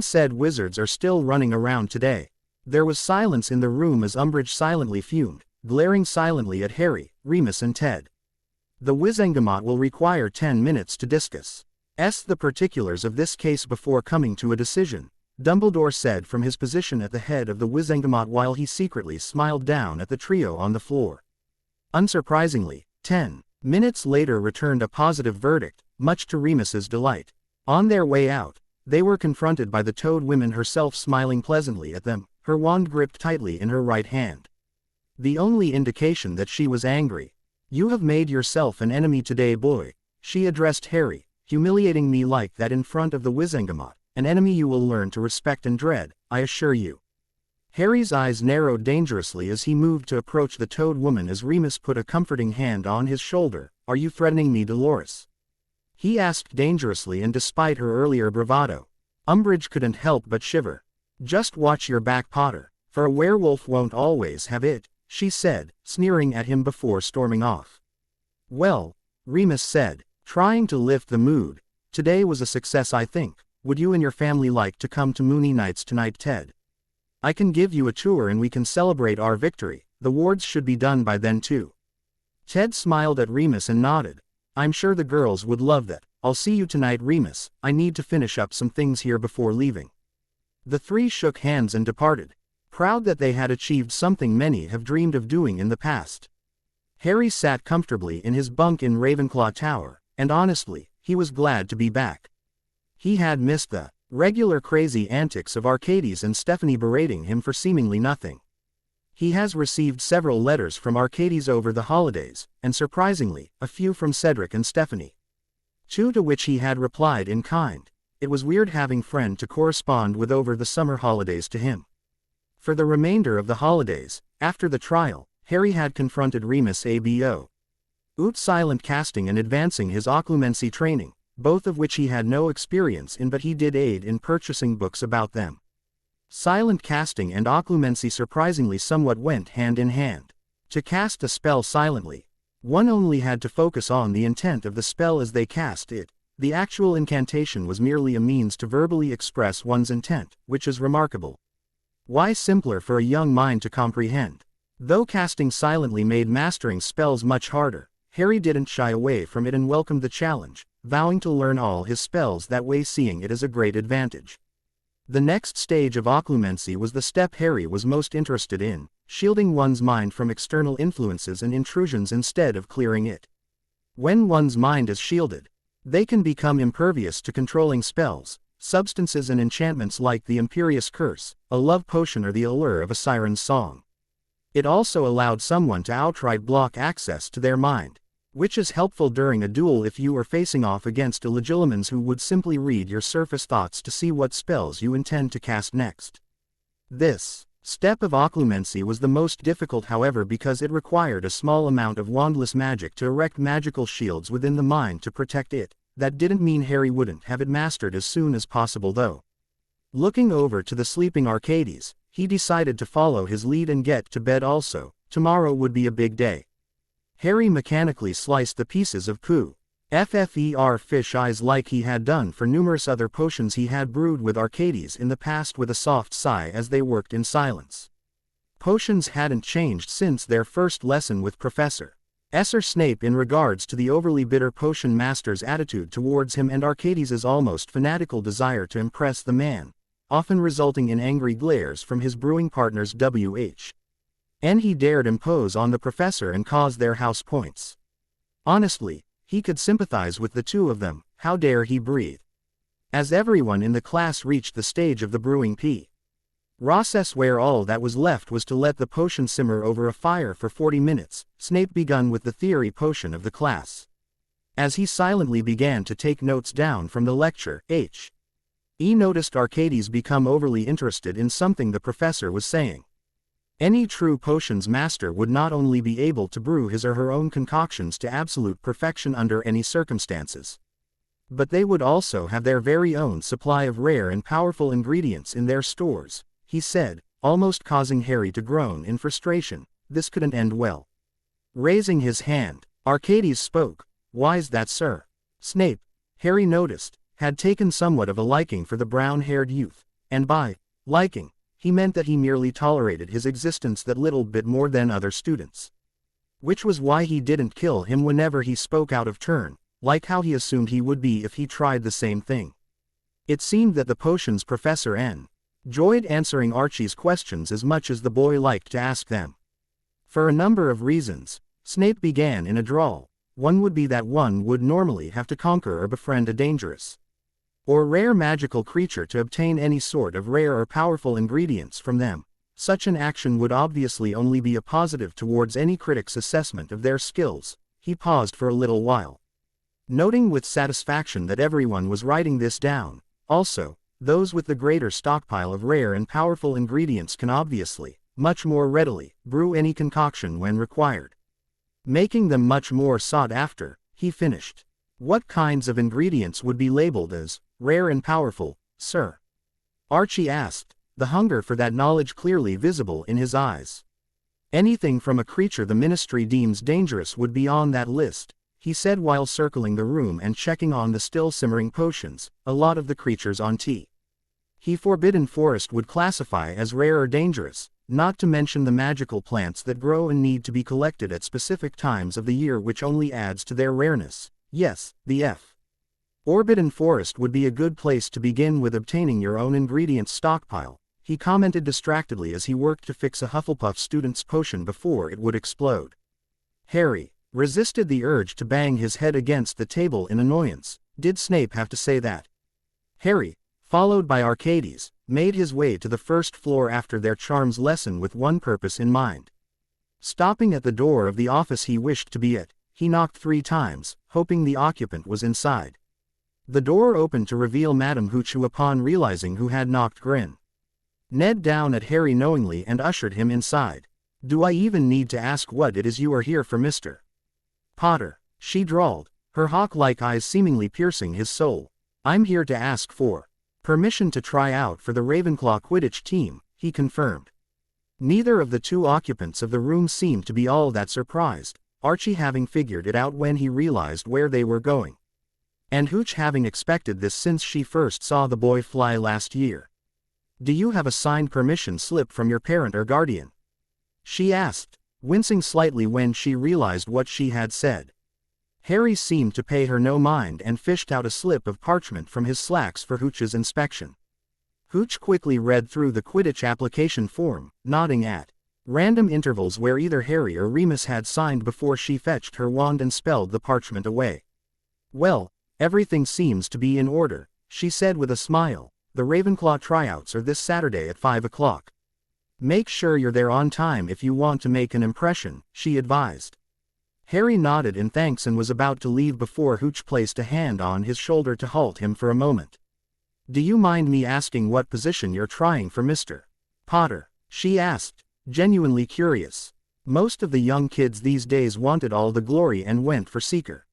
Said wizards are still running around today. There was silence in the room as Umbridge silently fumed, glaring silently at Harry, Remus and Ted. The Wizengamot will require 10 minutes to discuss the particulars of this case before coming to a decision, Dumbledore said from his position at the head of the Wizengamot while he secretly smiled down at the trio on the floor. Unsurprisingly, 10 minutes later returned a positive verdict, much to Remus's delight. On their way out, they were confronted by the Toad Woman herself smiling pleasantly at them, her wand gripped tightly in her right hand. The only indication that she was angry. You have made yourself an enemy today, boy, she addressed Harry, humiliating me like that in front of the Wizengamot, an enemy you will learn to respect and dread, I assure you. Harry's eyes narrowed dangerously as he moved to approach the Toad Woman as Remus put a comforting hand on his shoulder. Are you threatening me, Dolores? He asked dangerously, and despite her earlier bravado, Umbridge couldn't help but shiver. Just watch your back, Potter, for a werewolf won't always have it, she said, sneering at him before storming off. Well, Remus said, trying to lift the mood, today was a success, I think. Would you and your family like to come to Moony Nights tonight, Ted? I can give you a tour and we can celebrate our victory. The wards should be done by then too. Ted smiled at Remus and nodded. I'm sure the girls would love that. I'll see you tonight, Remus. I need to finish up some things here before leaving. The three shook hands and departed, proud that they had achieved something many have dreamed of doing in the past. Harry sat comfortably in his bunk in Ravenclaw Tower, and honestly, he was glad to be back. He had missed the regular crazy antics of Arcades and Stephanie berating him for seemingly nothing. He has received several letters from Arcades over the holidays, and surprisingly, a few from Cedric and Stephanie. 2 to which he had replied in kind. It was weird having friend to correspond with over the summer holidays to him. For the remainder of the holidays, after the trial, Harry had confronted Remus abo. Silent casting and advancing his occlumency training, both of which he had no experience in, but he did aid in purchasing books about them. Silent casting and occlumency surprisingly somewhat went hand in hand. To cast a spell silently, one only had to focus on the intent of the spell as they cast it. The actual incantation was merely a means to verbally express one's intent, which is remarkable. Why simpler for a young mind to comprehend? Though casting silently made mastering spells much harder, Harry didn't shy away from it and welcomed the challenge, vowing to learn all his spells that way, seeing it as a great advantage. The next stage of occlumency was the step Harry was most interested in, shielding one's mind from external influences and intrusions instead of clearing it. When one's mind is shielded, they can become impervious to controlling spells, substances and enchantments like the Imperious Curse, a love potion or the allure of a siren's song. It also allowed someone to outright block access to their mind, which is helpful during a duel if you are facing off against illegilimens who would simply read your surface thoughts to see what spells you intend to cast next. This step of occlumency was the most difficult, however, because it required a small amount of wandless magic to erect magical shields within the mind to protect it. That didn't mean Harry wouldn't have it mastered as soon as possible though. Looking over to the sleeping Arcades, he decided to follow his lead and get to bed also. Tomorrow would be a big day. Harry mechanically sliced the pieces of fish eyes like he had done for numerous other potions he had brewed with Arcades in the past with a soft sigh as they worked in silence. Potions hadn't changed since their first lesson with Professor Snape in regards to the overly bitter potion master's attitude towards him and Arcades' almost fanatical desire to impress the man, often resulting in angry glares from his brewing partners and he dared impose on the professor and cause their house points. Honestly, he could sympathize with the two of them. How dare he breathe? As everyone in the class reached the stage of the brewing process where all that was left was to let the potion simmer over a fire for 40 minutes, Snape began with the theory potion of the class. As he silently began to take notes down from the lecture, he noticed Arcades become overly interested in something the professor was saying. Any true potions master would not only be able to brew his or her own concoctions to absolute perfection under any circumstances, but they would also have their very own supply of rare and powerful ingredients in their stores, he said, almost causing Harry to groan in frustration. This couldn't end well. Raising his hand, Arcades spoke. "Why's that, sir?" Snape, Harry noticed, had taken somewhat of a liking for the brown-haired youth, and by liking, he meant that he merely tolerated his existence that little bit more than other students. Which was why he didn't kill him whenever he spoke out of turn, like how he assumed he would be if he tried the same thing. It seemed that the potions professor enjoyed answering Archie's questions as much as the boy liked to ask them. For a number of reasons, Snape began in a drawl. One would be that one would normally have to conquer or befriend a dangerous or rare magical creature to obtain any sort of rare or powerful ingredients from them. Such an action would obviously only be a positive towards any critic's assessment of their skills. He paused for a little while, noting with satisfaction that everyone was writing this down. Also, those with the greater stockpile of rare and powerful ingredients can obviously, much more readily, brew any concoction when required, making them much more sought after. He finished. "What kinds of ingredients would be labeled as rare and powerful, sir?" Archie asked, the hunger for that knowledge clearly visible in his eyes. "Anything from a creature the Ministry deems dangerous would be on that list," he said while circling the room and checking on the still simmering potions. "A lot of the creatures on Forbidden Forest would classify as rare or dangerous, not to mention the magical plants that grow and need to be collected at specific times of the year, which only adds to their rareness. Yes, the Forbidden Forest would be a good place to begin with obtaining your own ingredients stockpile," he commented distractedly as he worked to fix a Hufflepuff student's potion before it would explode. Harry resisted the urge to bang his head against the table in annoyance. Did Snape have to say that? Harry, followed by Arcades, made his way to the first floor after their charms lesson with one purpose in mind. Stopping at the door of the office he wished to be at, he knocked 3 times, hoping the occupant was inside. The door opened to reveal Madame Hooch, who upon realizing who had knocked grinned down at Harry knowingly and ushered him inside. "Do I even need to ask what it is you are here for, Mr. Potter?" she drawled, her hawk-like eyes seemingly piercing his soul. "I'm here to ask for permission to try out for the Ravenclaw Quidditch team," he confirmed. Neither of the 2 occupants of the room seemed to be all that surprised, Archie having figured it out when he realized where they were going, and Hooch having expected this since she first saw the boy fly last year. "Do you have a signed permission slip from your parent or guardian?" she asked, wincing slightly when she realized what she had said. Harry seemed to pay her no mind and fished out a slip of parchment from his slacks for Hooch's inspection. Hooch quickly read through the Quidditch application form, nodding at random intervals where either Harry or Remus had signed before she fetched her wand and spelled the parchment away. "Well, everything seems to be in order," she said with a smile. "The Ravenclaw Tryouts are this Saturday at 5 o'clock. Make sure you're there on time if you want to make an impression," she advised. Harry nodded in thanks and was about to leave before Hooch placed a hand on his shoulder to halt him for a moment. "Do you mind me asking what position you're trying for, Mr. Potter? She asked, genuinely curious. Most of the young kids these days wanted all the glory and went for Seeker.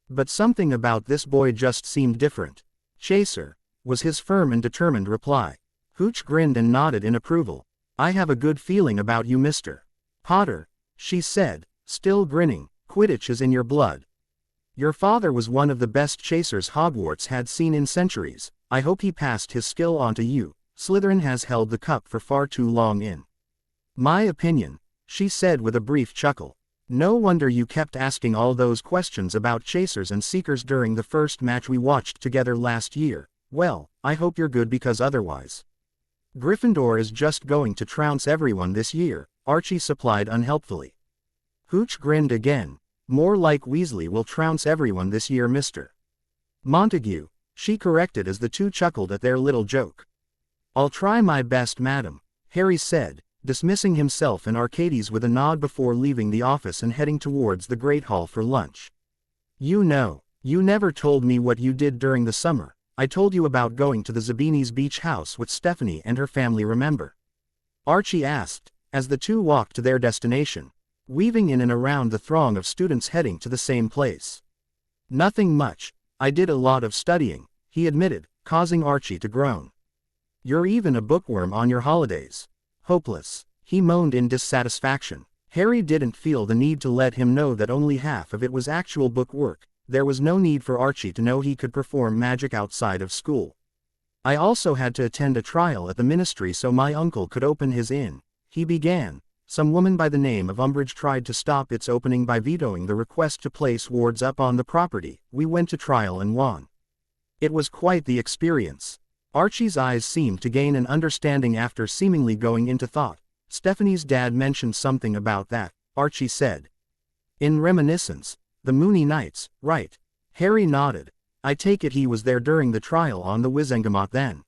But something about this boy just seemed different. Chaser, was his firm and determined reply. Hooch grinned and nodded in approval. I have a good feeling about you, Mr. Potter, she said, still grinning. Quidditch is in your blood. Your father was one of the best chasers Hogwarts had seen in centuries. I hope he passed his skill on to you. Slytherin has held the cup for far too long in my opinion, she said with a brief chuckle. No wonder you kept asking all those questions about chasers and seekers during the first match we watched together last year. Well, I hope you're good because otherwise. Gryffindor is just going to trounce everyone this year, Archie supplied unhelpfully. Hooch grinned again. More like Weasley will trounce everyone this year, Mr. Montague, she corrected as the two chuckled at their little joke. I'll try my best, madam, Harry said, dismissing himself and Arcades with a nod before leaving the office and heading towards the Great Hall for lunch. You know, you never told me what you did during the summer. I told you about going to the Zabini's beach house with Stephanie and her family, remember? Archie asked, as the two walked to their destination, weaving in and around the throng of students heading to the same place. Nothing much. I did a lot of studying, he admitted, causing Archie to groan. You're even a bookworm on your holidays. Hopeless, he moaned in dissatisfaction. Harry didn't feel the need to let him know that only half of it was actual book work. There was no need for Archie to know he could perform magic outside of school. I also had to attend a trial at the ministry so my uncle could open his inn, he began. Some woman by the name of Umbridge tried to stop its opening by vetoing the request to place wards up on the property. We went to trial and won. It was quite the experience. Archie's eyes seemed to gain an understanding after seemingly going into thought. Stephanie's dad mentioned something about that, Archie said. In reminiscence, the Moony Nights, right? Harry nodded. I take it he was there during the trial on the Wizengamot then.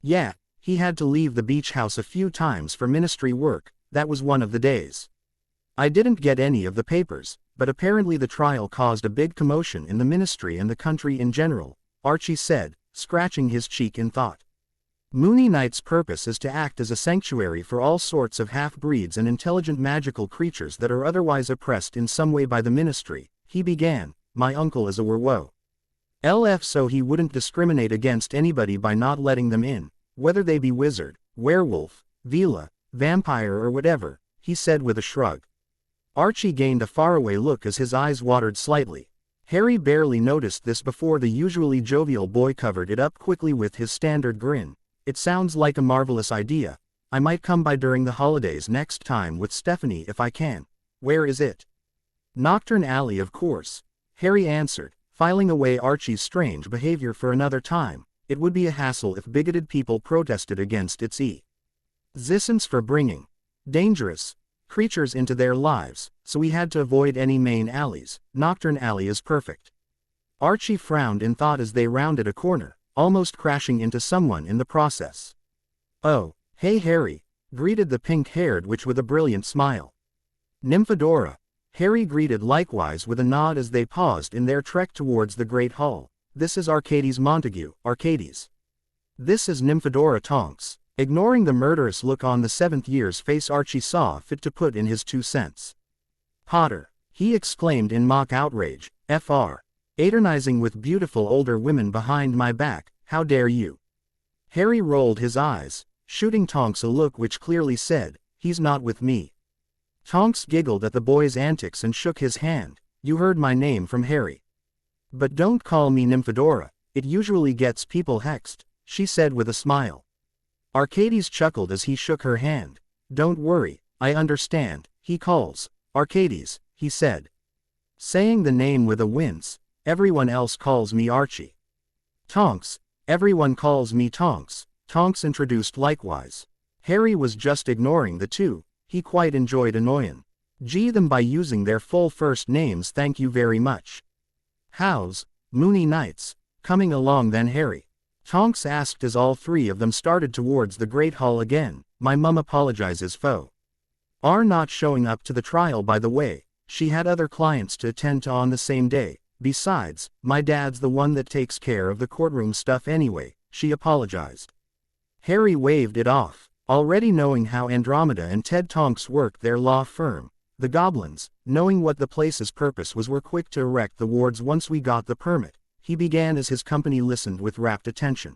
Yeah, he had to leave the beach house a few times for ministry work. That was one of the days. I didn't get any of the papers, but apparently the trial caused a big commotion in the ministry and the country in general, Archie said, scratching his cheek in thought. Moony Knight's purpose is to act as a sanctuary for all sorts of half-breeds and intelligent magical creatures that are otherwise oppressed in some way by the ministry, he began. My uncle is a werewolf. LF so he wouldn't discriminate against anybody by not letting them in, whether they be wizard, werewolf, vila, vampire or whatever, he said with a shrug. Archie gained a faraway look as his eyes watered slightly. Harry barely noticed this before the usually jovial boy covered it up quickly with his standard grin. It sounds like a marvelous idea. I might come by during the holidays next time with Stephanie if I can. Where is it? Nocturne Alley, of course, Harry answered, filing away Archie's strange behavior for another time. It would be a hassle if bigoted people protested against its existence for bringing dangerous creatures into their lives, so we had to avoid any main alleys. Nocturne Alley is perfect. Archie frowned in thought as they rounded a corner, almost crashing into someone in the process. Oh, hey Harry, greeted the pink-haired witch with a brilliant smile. Nymphadora, Harry greeted likewise with a nod as they paused in their trek towards the Great Hall. This is Arcades Montague, Arcades. This is Nymphadora Tonks. Ignoring the murderous look on the seventh year's face, Archie saw fit to put in his 2 cents. Potter, he exclaimed in mock outrage, Fr. Aternizing with beautiful older women behind my back, how dare you? Harry rolled his eyes, shooting Tonks a look which clearly said, he's not with me. Tonks giggled at the boy's antics and shook his hand. You heard my name from Harry. But don't call me Nymphadora, it usually gets people hexed, she said with a smile. Arcades chuckled as he shook her hand. Don't worry, I understand, he calls. Arcades, he said. Saying the name with a wince, everyone else calls me Archie. Tonks, everyone calls me Tonks, Tonks introduced likewise. Harry was just ignoring the two, he quite enjoyed annoying them by using their full first names. Thank you very much. How's Moony Nights coming along then, Harry? Tonks asked as all 3 of them started towards the Great Hall again. My mum apologizes for not showing up to the trial, by the way. She had other clients to attend to on the same day. Besides, my dad's the one that takes care of the courtroom stuff anyway, she apologized. Harry waved it off. Already knowing how Andromeda and Ted Tonks worked their law firm, the goblins, knowing what the place's purpose was, were quick to erect the wards once we got the permit, he began as his company listened with rapt attention.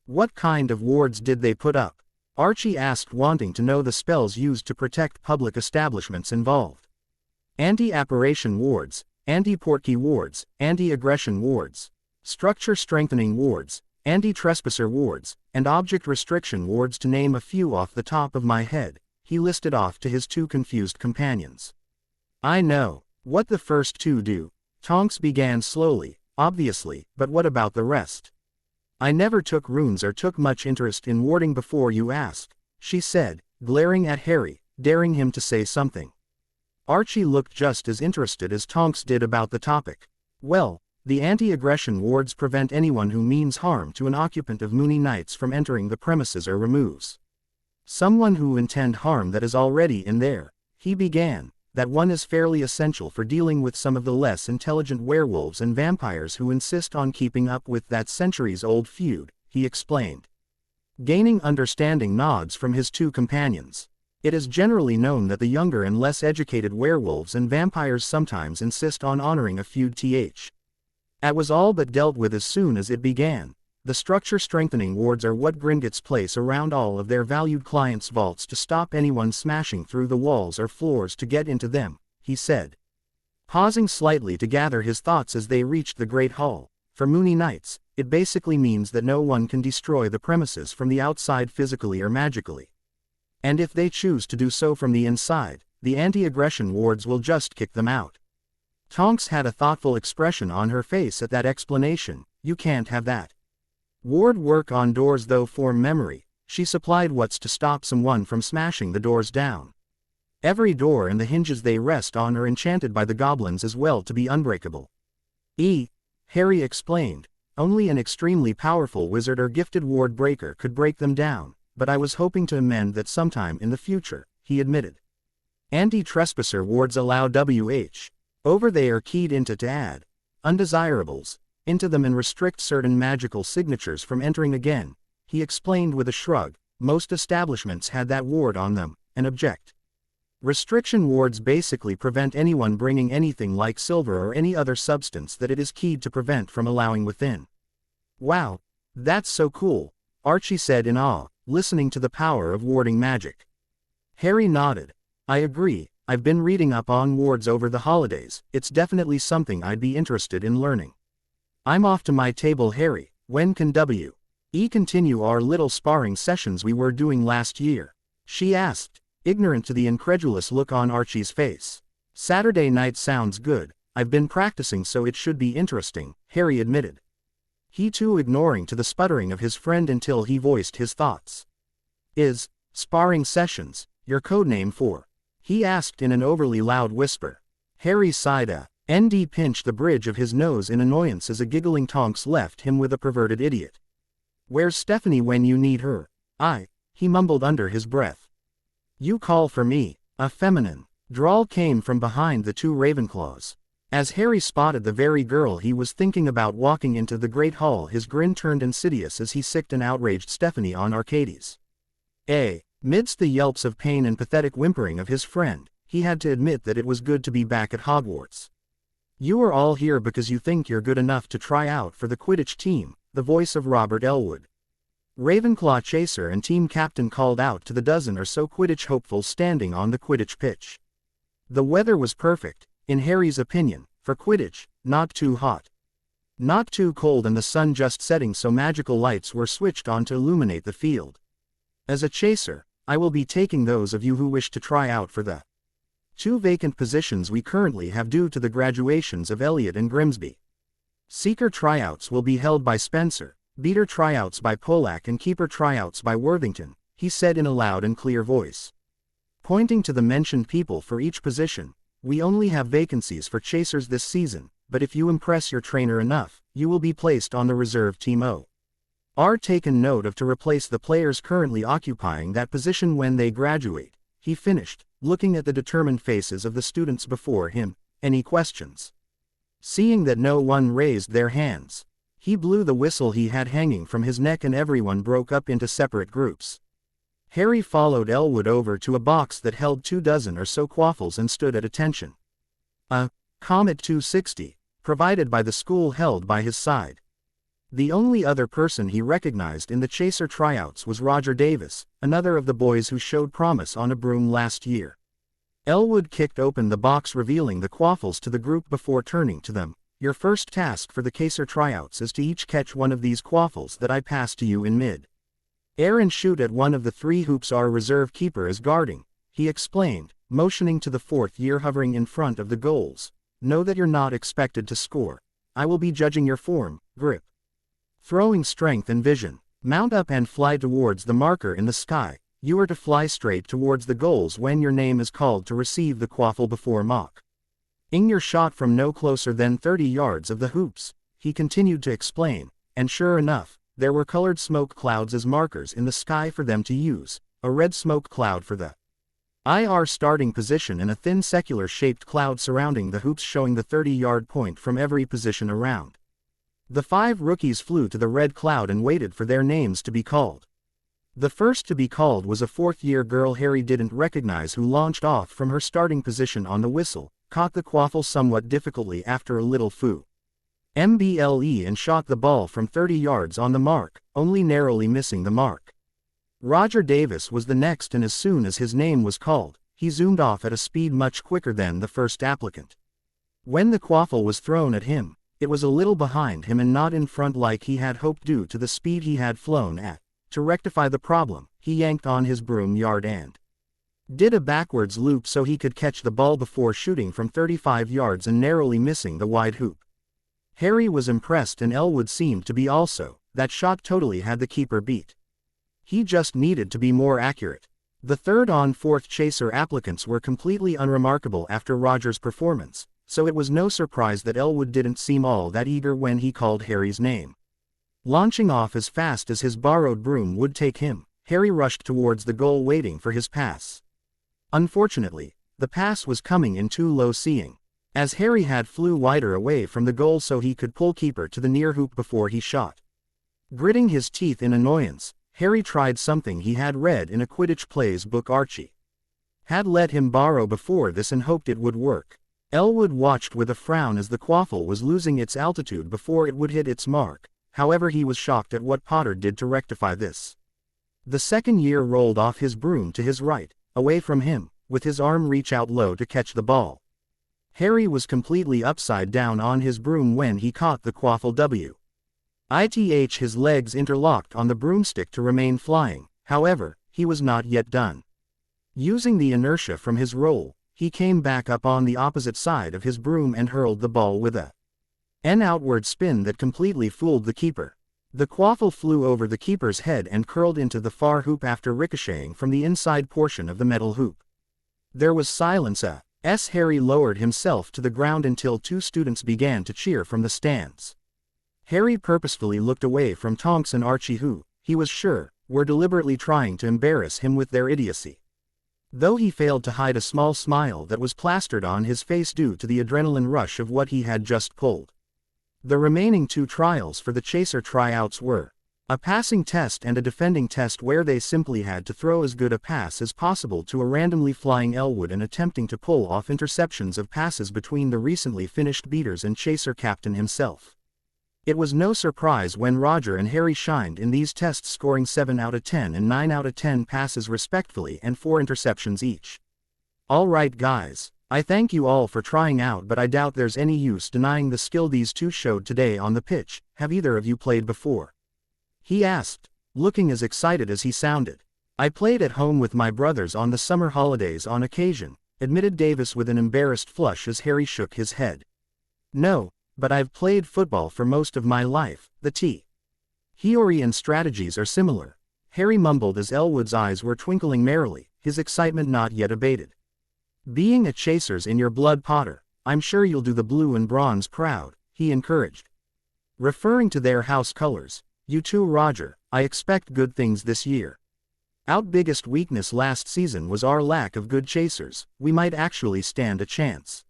What kind of wards did they put up? Archie asked, wanting to know the spells used to protect public establishments involved. Anti-apparition wards, anti-portkey wards, anti-aggression wards, structure strengthening wards, anti-trespasser wards, and object restriction wards, to name a few off the top of my head, he listed off to his two confused companions. I know what the first two do, Tonks began slowly, obviously, but what about the rest? I never took runes or took much interest in warding before you asked, she said, glaring at Harry, daring him to say something. Archie looked just as interested as Tonks did about the topic. Well, the anti-aggression wards prevent anyone who means harm to an occupant of Moony Nights from entering the premises or removes someone who intend harm that is already in there, he began. That one is fairly essential for dealing with some of the less intelligent werewolves and vampires who insist on keeping up with that centuries-old feud, he explained. Gaining understanding nods from his two companions. It is generally known that the younger and less educated werewolves and vampires sometimes insist on honoring a feud. That was all but dealt with as soon as it began. The structure-strengthening wards are what Gringotts place around all of their valued clients' vaults to stop anyone smashing through the walls or floors to get into them, he said. Pausing slightly to gather his thoughts as they reached the Great Hall, for Moony Nights, it basically means that no one can destroy the premises from the outside physically or magically. And if they choose to do so from the inside, the anti-aggression wards will just kick them out. Tonks had a thoughtful expression on her face at that explanation. You can't have that. Ward work on doors though, form memory, she supplied. What's to stop someone from smashing the doors down? Every door and the hinges they rest on are enchanted by the goblins as well to be unbreakable. Harry explained, only an extremely powerful wizard or gifted ward breaker could break them down, but I was hoping to amend that sometime in the future, he admitted. Anti-trespasser wards allow over they are keyed into to add undesirables into them and restrict certain magical signatures from entering again, he explained with a shrug. Most establishments had that ward on them, and object. Restriction wards basically prevent anyone bringing anything like silver or any other substance that it is keyed to prevent from allowing within. Wow, that's so cool, Archie said in awe, listening to the power of warding magic. Harry nodded. I agree, I've been reading up on wards over the holidays, it's definitely something I'd be interested in learning. I'm off to my table, Harry. When can we continue our little sparring sessions we were doing last year? She asked, ignorant to the incredulous look on Archie's face. Saturday night sounds good, I've been practicing so it should be interesting, Harry admitted. He too ignoring to the sputtering of his friend until he voiced his thoughts. Is sparring sessions your codename for? He asked in an overly loud whisper. Harry sighed. ND pinched the bridge of his nose in annoyance as a giggling Tonks left him with a perverted idiot. Where's Stephanie when you need her? He mumbled under his breath. You call for me. A feminine drawl came from behind the two Ravenclaws. As Harry spotted the very girl he was thinking about walking into the Great Hall, his grin turned insidious as he sicked an outraged Stephanie on Arcades. Midst the yelps of pain and pathetic whimpering of his friend, he had to admit that it was good to be back at Hogwarts. You are all here because you think you're good enough to try out for the Quidditch team, the voice of Robert Elwood, Ravenclaw chaser and team captain, called out to the dozen or so Quidditch hopefuls standing on the Quidditch pitch. The weather was perfect, in Harry's opinion, for Quidditch, not too hot, not too cold, and the sun just setting, so magical lights were switched on to illuminate the field. As a chaser, I will be taking those of you who wish to try out for the 2 vacant positions we currently have due to the graduations of Elliot and Grimsby. Seeker tryouts will be held by Spencer, beater tryouts by Pollack, and keeper tryouts by Worthington, he said in a loud and clear voice. Pointing to the mentioned people for each position, we only have vacancies for chasers this season, but if you impress your trainer enough, you will be placed on the reserve team taken note of to replace the players currently occupying that position when they graduate, he finished, looking at the determined faces of the students before him. Any questions? Seeing that no one raised their hands, he blew the whistle he had hanging from his neck and everyone broke up into separate groups. Harry followed Elwood over to a box that held 24 or so quaffles and stood at attention. A Comet 260, provided by the school, held by his side. The only other person he recognized in the Chaser Tryouts was Roger Davis, another of the boys who showed promise on a broom last year. Elwood kicked open the box, revealing the quaffles to the group before turning to them. Your first task for the Chaser Tryouts is to each catch one of these quaffles that I pass to you in mid-air and shoot at one of the 3 hoops our reserve keeper is guarding, he explained, motioning to the 4th year hovering in front of the goals. Know that you're not expected to score. I will be judging your form, grip, throwing strength and vision. Mount up and fly towards the marker in the sky. You are to fly straight towards the goals when your name is called to receive the quaffle before mocking your shot from no closer than 30 yards of the hoops, he continued to explain, and sure enough, there were colored smoke clouds as markers in the sky for them to use, a red smoke cloud for the IR starting position and a thin secular-shaped cloud surrounding the hoops showing the 30-yard point from every position around. The 5 rookies flew to the red cloud and waited for their names to be called. The first to be called was a 4th-year girl Harry didn't recognize, who launched off from her starting position on the whistle, caught the quaffle somewhat difficultly after a little MBLE and shot the ball from 30 yards on the mark, only narrowly missing the mark. Roger Davis was the next, and as soon as his name was called, he zoomed off at a speed much quicker than the first applicant. When the quaffle was thrown at him, it was a little behind him and not in front like he had hoped due to the speed he had flown at. To rectify the problem, he yanked on his broom yard and did a backwards loop so he could catch the ball before shooting from 35 yards and narrowly missing the wide hoop. Harry was impressed, and Elwood seemed to be also. That shot totally had the keeper beat. He just needed to be more accurate. The 3rd on 4th Chaser applicants were completely unremarkable after Roger's performance, so it was no surprise that Elwood didn't seem all that eager when he called Harry's name. Launching off as fast as his borrowed broom would take him, Harry rushed towards the goal waiting for his pass. Unfortunately, the pass was coming in too low, seeing as Harry had flew wider away from the goal so he could pull keeper to the near hoop before he shot. Gritting his teeth in annoyance, Harry tried something he had read in a Quidditch plays book Archie had let him borrow before this and hoped it would work. Elwood watched with a frown as the quaffle was losing its altitude before it would hit its mark. However, he was shocked at what Potter did to rectify this. The 2nd year rolled off his broom to his right, away from him, with his arm reach out low to catch the ball. Harry was completely upside down on his broom when he caught the quaffle his legs interlocked on the broomstick to remain flying. However, he was not yet done. Using the inertia from his roll, he came back up on the opposite side of his broom and hurled the ball with an outward spin that completely fooled the keeper. The quaffle flew over the keeper's head and curled into the far hoop after ricocheting from the inside portion of the metal hoop. There was silence as Harry lowered himself to the ground until 2 students began to cheer from the stands. Harry purposefully looked away from Tonks and Archie, who, he was sure, were deliberately trying to embarrass him with their idiocy. Though he failed to hide a small smile that was plastered on his face due to the adrenaline rush of what he had just pulled. The remaining 2 trials for the Chaser Tryouts were a passing test and a defending test, where they simply had to throw as good a pass as possible to a randomly flying Elwood and attempting to pull off interceptions of passes between the recently finished beaters and Chaser captain himself. It was no surprise when Roger and Harry shined in these tests, scoring 7 out of 10 and 9 out of 10 passes respectively and 4 interceptions each. Alright guys, I thank you all for trying out, but I doubt there's any use denying the skill these 2 showed today on the pitch. Have either of you played before? He asked, looking as excited as he sounded. I played at home with my brothers on the summer holidays on occasion, admitted Davis with an embarrassed flush as Harry shook his head. No, but I've played football for most of my life. The theory and strategies are similar, Harry mumbled as Elwood's eyes were twinkling merrily, his excitement not yet abated. Being a Chaser's in your blood, Potter, I'm sure you'll do the blue and bronze proud, he encouraged. Referring to their house colors, you too, Roger, I expect good things this year. Our biggest weakness last season was our lack of good chasers. We might actually stand a chance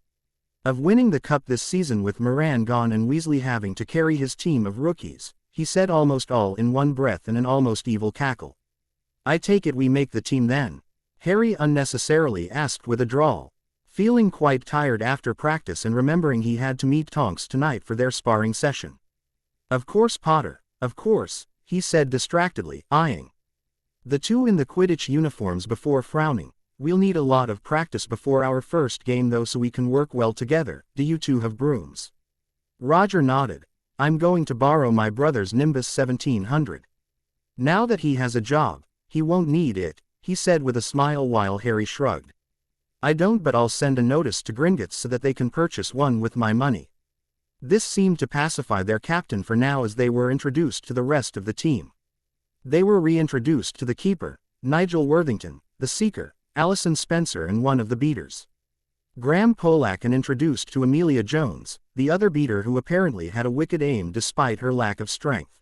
of winning the cup this season with Moran gone and Weasley having to carry his team of rookies, he said almost all in one breath in an almost evil cackle. I take it we make the team then? Harry unnecessarily asked with a drawl, feeling quite tired after practice and remembering he had to meet Tonks tonight for their sparring session. Of course, Potter, of course, he said distractedly, eyeing the two in the Quidditch uniforms before frowning. We'll need a lot of practice before our first game though, so we can work well together. Do you two have brooms? Roger nodded. I'm going to borrow my brother's Nimbus 1700. Now that he has a job, he won't need it, he said with a smile while Harry shrugged. I don't, but I'll send a notice to Gringotts so that they can purchase one with my money. This seemed to pacify their captain for now as they were introduced to the rest of the team. They were reintroduced to the keeper, Nigel Worthington, the seeker, Alison Spencer and one of the beaters, Graham Polak, and introduced to Amelia Jones, the other beater who apparently had a wicked aim despite her lack of strength.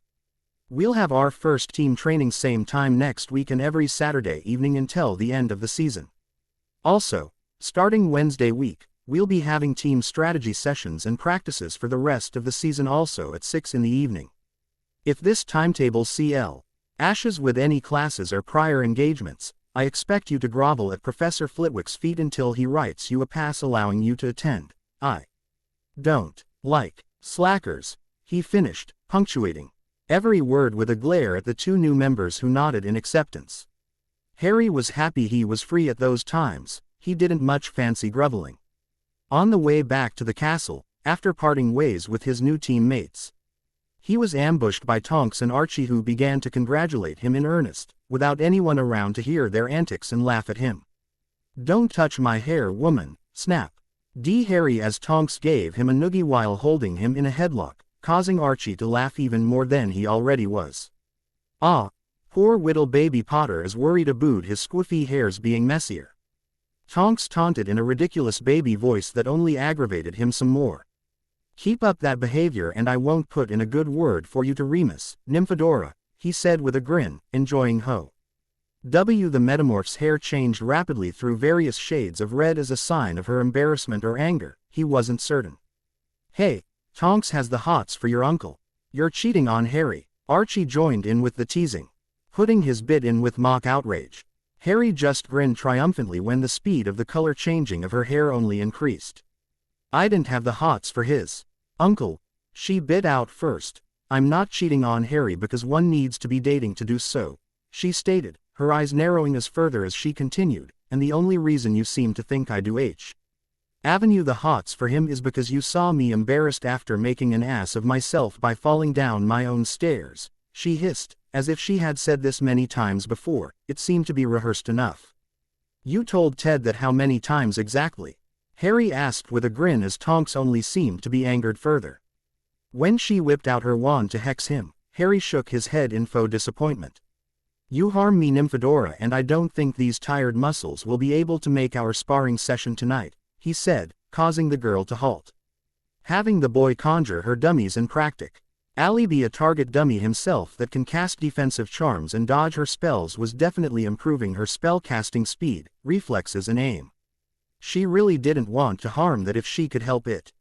We'll have our first team training same time next week and every Saturday evening until the end of the season. Also, starting Wednesday week, we'll be having team strategy sessions and practices for the rest of the season also at 6 in the evening. If this timetable CL ashes with any classes or prior engagements, I expect you to grovel at Professor Flitwick's feet until he writes you a pass allowing you to attend. I don't like slackers, he finished, punctuating every word with a glare at the two new members who nodded in acceptance. Harry was happy he was free at those times. He didn't much fancy groveling. On the way back to the castle, after parting ways with his new teammates, he was ambushed by Tonks and Archie, who began to congratulate him in earnest, without anyone around to hear their antics and laugh at him. Don't touch my hair, woman, snap. Harry, as Tonks gave him a noogie while holding him in a headlock, causing Archie to laugh even more than he already was. Ah, poor little baby Potter is worried about his squiffy hairs being messier. Tonks taunted in a ridiculous baby voice that only aggravated him some more. Keep up that behavior and I won't put in a good word for you to Remus, Nymphadora, he said with a grin, enjoying the metamorph's hair changed rapidly through various shades of red as a sign of her embarrassment or anger, he wasn't certain. Hey, Tonks has the hots for your uncle. You're cheating on Harry. Archie joined in with the teasing, putting his bit in with mock outrage. Harry just grinned triumphantly when the speed of the color changing of her hair only increased. I didn't have the hots for his uncle, she bit out first. I'm not cheating on Harry because one needs to be dating to do so, she stated, her eyes narrowing as further as she continued, and the only reason you seem to think I do Avenue the hots for him is because you saw me embarrassed after making an ass of myself by falling down my own stairs, she hissed, as if she had said this many times before. It seemed to be rehearsed enough. You told Ted that how many times exactly? Harry asked with a grin as Tonks only seemed to be angered further. When she whipped out her wand to hex him, Harry shook his head in faux disappointment. You harm me, Nymphadora, and I don't think these tired muscles will be able to make our sparring session tonight, he said, causing the girl to halt. Having the boy conjure her dummies and practically be a target dummy himself that can cast defensive charms and dodge her spells was definitely improving her spell casting speed, reflexes and aim. She really didn't want to harm that if she could help it.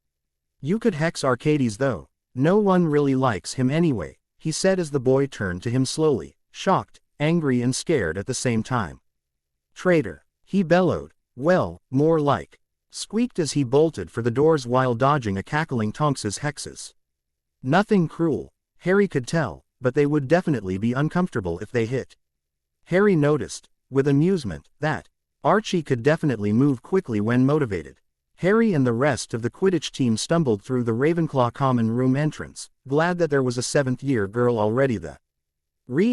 You could hex Arcades though. No one really likes him anyway, he said as the boy turned to him slowly, shocked, angry and scared at the same time. Traitor, he bellowed. Well, more like, squeaked as he bolted for the doors while dodging a cackling Tonks's hexes. Nothing cruel, Harry could tell, but they would definitely be uncomfortable if they hit. Harry noticed, with amusement, that Archie could definitely move quickly when motivated. Harry and the rest of the Quidditch team stumbled through the Ravenclaw common room entrance, glad that there was a 7th-year girl already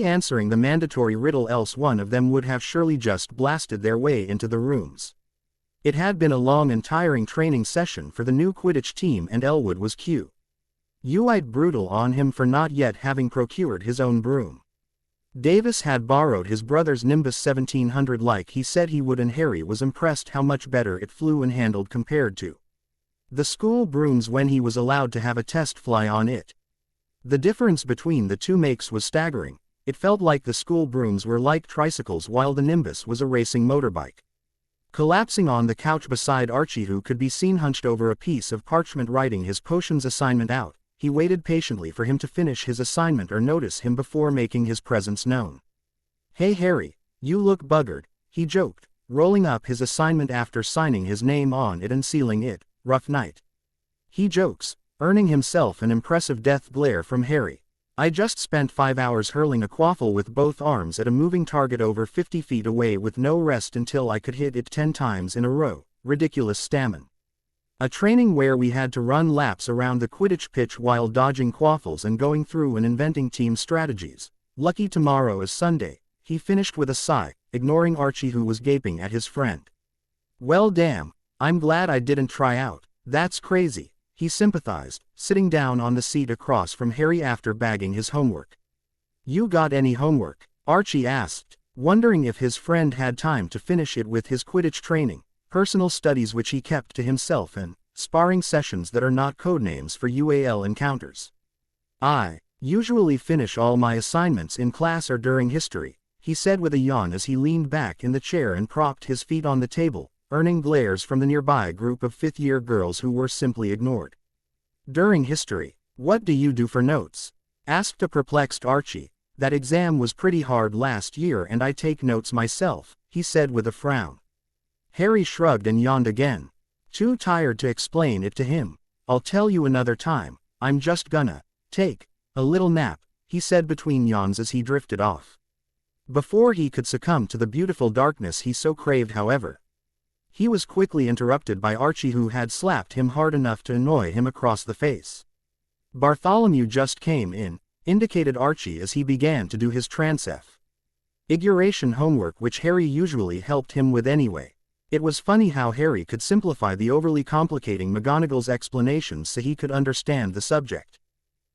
answering the mandatory riddle, else one of them would have surely just blasted their way into the rooms. It had been a long and tiring training session for the new Quidditch team, and Elwood was quite brutal on him for not yet having procured his own broom. Davis had borrowed his brother's Nimbus 1700 like he said he would, and Harry was impressed how much better it flew and handled compared to the school brooms when he was allowed to have a test fly on it. The difference between the two makes was staggering. It felt like the school brooms were like tricycles while the Nimbus was a racing motorbike. Collapsing on the couch beside Archie, who could be seen hunched over a piece of parchment writing his potions assignment out, he waited patiently for him to finish his assignment or notice him before making his presence known. Hey Harry, You look buggered, he joked, rolling up his assignment after signing his name on it and sealing it. Rough night. He jokes, earning himself an impressive death glare from Harry. I just spent 5 hours hurling a quaffle with both arms at a moving target over 50 feet away with no rest until I could hit it 10 times in a row. Ridiculous stamina. A training where we had to run laps around the Quidditch pitch while dodging quaffles and going through and inventing team strategies. Lucky tomorrow is Sunday, he finished with a sigh, ignoring Archie who was gaping at his friend. Well damn, I'm glad I didn't try out. That's crazy, he sympathized, sitting down on the seat across from Harry after bagging his homework. You got any homework? Archie asked, wondering if his friend had time to finish it with his Quidditch training, personal studies which he kept to himself and sparring sessions that are not codenames for UAL encounters. I usually finish all my assignments in class or during history, he said with a yawn as he leaned back in the chair and propped his feet on the table, earning glares from the nearby group of fifth-year girls who were simply ignored. During history, what do you do for notes? Asked a perplexed Archie. That exam was pretty hard last year and I take notes myself, he said with a frown. Harry shrugged and yawned again. Too tired to explain it to him. I'll tell you another time, I'm just gonna take a little nap, he said between yawns as he drifted off. Before he could succumb to the beautiful darkness he so craved, however, he was quickly interrupted by Archie who had slapped him hard enough to annoy him across the face. Bartholomew just came in, indicated Archie as he began to do his transf. Iguration homework which Harry usually helped him with anyway. It was funny how Harry could simplify the overly complicating McGonagall's explanations so he could understand the subject.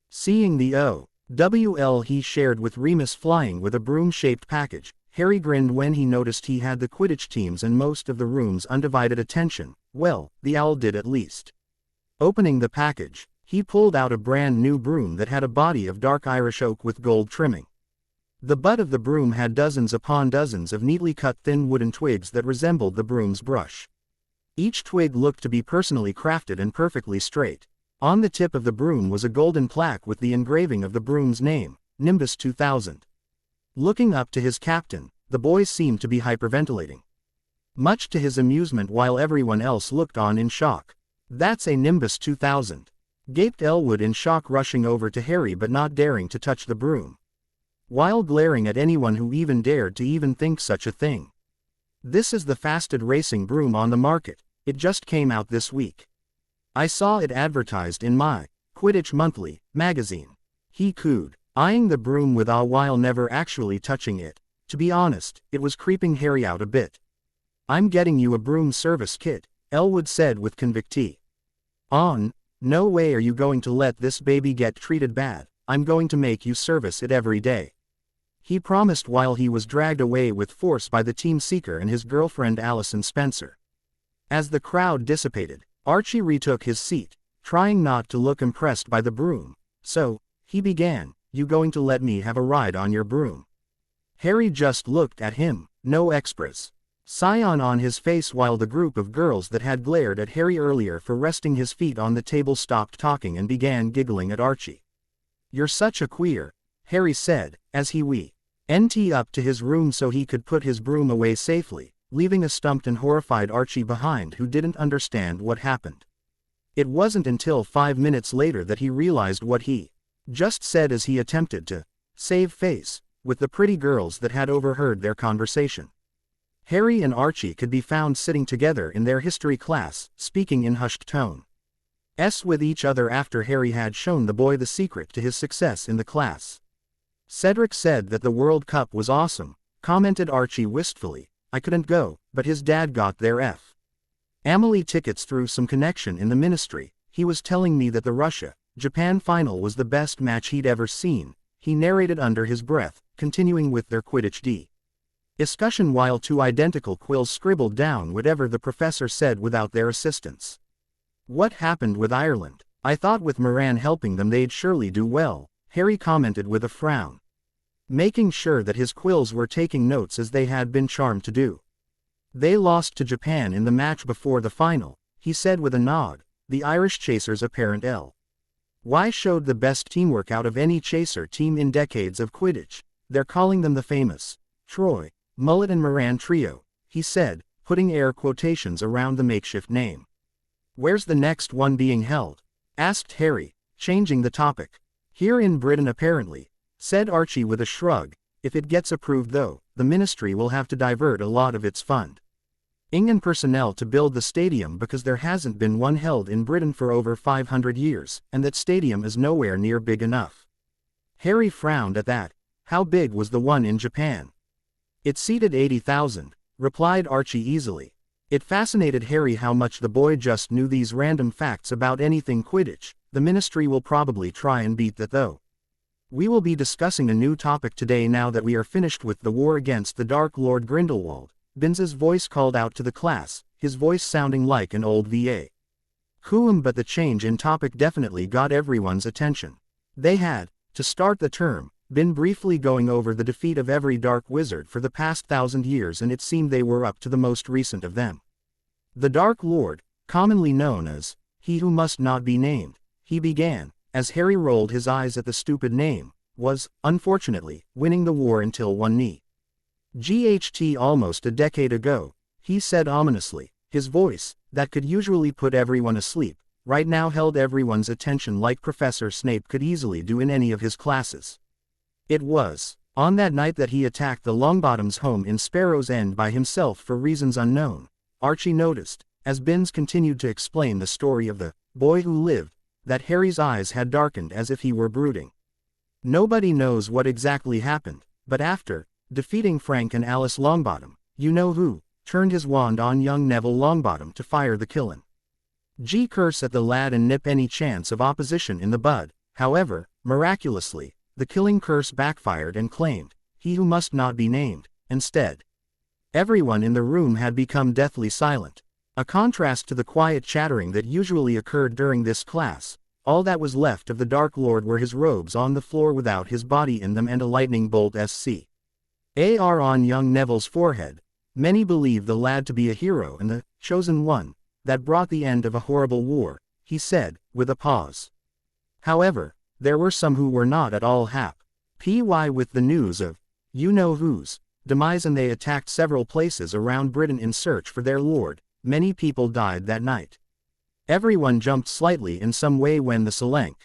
Seeing the OWL he shared with Remus flying with a broom-shaped package, Harry grinned when he noticed he had the Quidditch teams and most of the room's undivided attention. Well, the owl did at least. Opening the package, he pulled out a brand new broom that had a body of dark Irish oak with gold trimming. The butt of the broom had dozens upon dozens of neatly cut thin wooden twigs that resembled the broom's brush. Each twig looked to be personally crafted and perfectly straight. On the tip of the broom was a golden plaque with the engraving of the broom's name, Nimbus 2000. Looking up to his captain, the boy seemed to be hyperventilating. Much to his amusement while everyone else looked on in shock. That's a Nimbus 2000. Gaped Elwood in shock, rushing over to Harry but not daring to touch the broom, while glaring at anyone who even dared to even think such a thing. This is the fastest racing broom on the market, it just came out this week. I saw it advertised in my Quidditch Monthly magazine. He cooed, eyeing the broom with awe while never actually touching it. To be honest, it was creeping Harry out a bit. I'm getting you a broom service kit, Elwood said with conviction. No way are you going to let this baby get treated bad, I'm going to make you service it every day. He promised while he was dragged away with force by the team seeker and his girlfriend Allison Spencer. As the crowd dissipated, Archie retook his seat, trying not to look impressed by the broom. So, he began, you going to let me have a ride on your broom? Harry just looked at him, no extras. Scion on his face while the group of girls that had glared at Harry earlier for resting his feet on the table stopped talking and began giggling at Archie. You're such a queer, Harry said, as he went up to his room so he could put his broom away safely, leaving a stumped and horrified Archie behind who didn't understand what happened. It wasn't until 5 minutes later that he realized what he just said as he attempted to save face with the pretty girls that had overheard their conversation. Harry and Archie could be found sitting together in their history class, speaking in hushed tones with each other after Harry had shown the boy the secret to his success in the class. Cedric said that the World Cup was awesome, commented Archie wistfully. I couldn't go, but his dad got their Amelie tickets through some connection in the ministry. He was telling me that the Russia-Japan final was the best match he'd ever seen, he narrated under his breath, continuing with their Quidditch discussion while 2 identical quills scribbled down whatever the professor said without their assistance. What happened with Ireland? I thought with Moran helping them they'd surely do well, Harry commented with a frown, making sure that his quills were taking notes as they had been charmed to do. They lost to Japan in the match before the final, he said with a nod. The Irish Chasers' apparent L.Y. showed the best teamwork out of any Chaser team in decades of Quidditch. They're calling them the famous Troy Mullet and Moran Trio, he said, putting air quotations around the makeshift name. Where's the next one being held? Asked Harry, changing the topic. Here in Britain apparently, said Archie with a shrug. If it gets approved though, the ministry will have to divert a lot of its fund and personnel to build the stadium because there hasn't been one held in Britain for over 500 years, and that stadium is nowhere near big enough. Harry frowned at that. How big was the one in Japan? It seated 80,000, replied Archie easily. It fascinated Harry how much the boy just knew these random facts about anything Quidditch. The ministry will probably try and beat that though. We will be discussing a new topic today now that we are finished with the war against the Dark Lord Grindelwald. Binz's voice called out to the class, his voice sounding like an old VA. But the change in topic definitely got everyone's attention. They had, to start the term, been briefly going over the defeat of every dark wizard for the past 1,000 years, and it seemed they were up to the most recent of them. The Dark Lord, commonly known as He Who Must Not Be Named, he began, as Harry rolled his eyes at the stupid name, was, unfortunately, winning the war until one knee. GHT almost a decade ago, he said ominously, his voice, that could usually put everyone asleep, right now held everyone's attention like Professor Snape could easily do in any of his classes. It was, on that night that he attacked the Longbottoms' home in Sparrow's End by himself for reasons unknown, Archie noticed, as Binz continued to explain the story of the boy who lived, that Harry's eyes had darkened as if he were brooding. Nobody knows what exactly happened, but after defeating Frank and Alice Longbottom, you-know-who turned his wand on young Neville Longbottom to fire the Killen. Curse at the lad and nip any chance of opposition in the bud. However, miraculously, the killing curse backfired and claimed, He Who Must Not Be Named, instead. Everyone in the room had become deathly silent. A contrast to the quiet chattering that usually occurred during this class. All that was left of the Dark Lord were his robes on the floor without his body in them and a lightning bolt SCAR on young Neville's forehead. Many believe the lad to be a hero and the chosen one that brought the end of a horrible war, he said, with a pause. However, there were some who were not at all happy with the news of you-know-who's demise, and they attacked several places around Britain in search for their lord. Many people died that night. Everyone jumped slightly in some way when the Salenk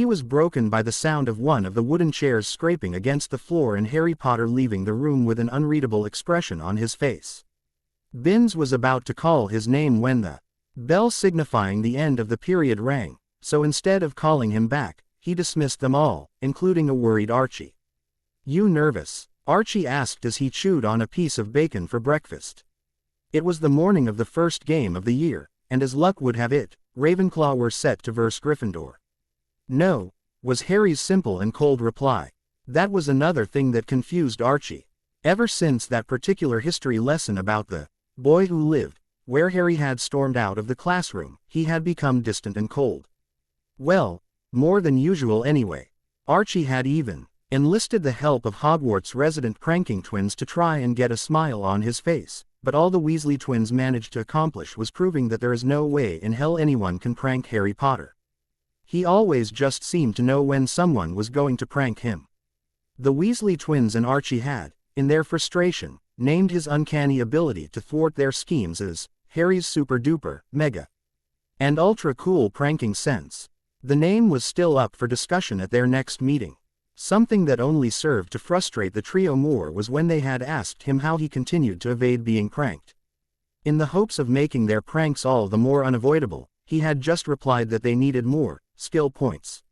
was broken by the sound of one of the wooden chairs scraping against the floor and Harry Potter leaving the room with an unreadable expression on his face. Binz was about to call his name when the bell signifying the end of the period rang, so instead of calling him back, he dismissed them all, including a worried Archie. You nervous? Archie asked as he chewed on a piece of bacon for breakfast. It was the morning of the first game of the year, and as luck would have it, Ravenclaw were set to verse Gryffindor. No, was Harry's simple and cold reply. That was another thing that confused Archie. Ever since that particular history lesson about the boy who lived, where Harry had stormed out of the classroom, he had become distant and cold. Well, more than usual anyway. Archie had even enlisted the help of Hogwarts resident pranking twins to try and get a smile on his face, but all the Weasley twins managed to accomplish was proving that there is no way in hell anyone can prank Harry Potter. He always just seemed to know when someone was going to prank him. The Weasley twins and Archie had, in their frustration, named his uncanny ability to thwart their schemes as Harry's super-duper, mega, and ultra-cool pranking sense. The name was still up for discussion at their next meeting. Something that only served to frustrate the trio more was when they had asked him how he continued to evade being pranked. In the hopes of making their pranks all the more unavoidable, he had just replied that they needed more skill points.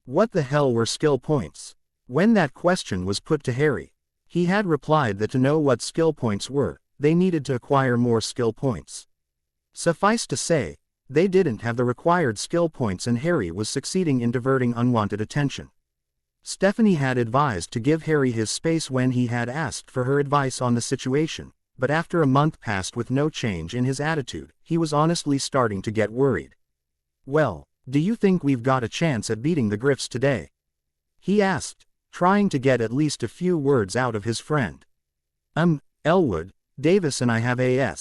What the hell were skill points? When that question was put to Harry, he had replied that to know what skill points were, they needed to acquire more skill points. Suffice to say, they didn't have the required skill points and Harry was succeeding in diverting unwanted attention. Stephanie had advised to give Harry his space when he had asked for her advice on the situation, but after a month passed with no change in his attitude, he was honestly starting to get worried. Well, do you think we've got a chance at beating the Griffs today? He asked, trying to get at least a few words out of his friend. Elwood, Davis and I have a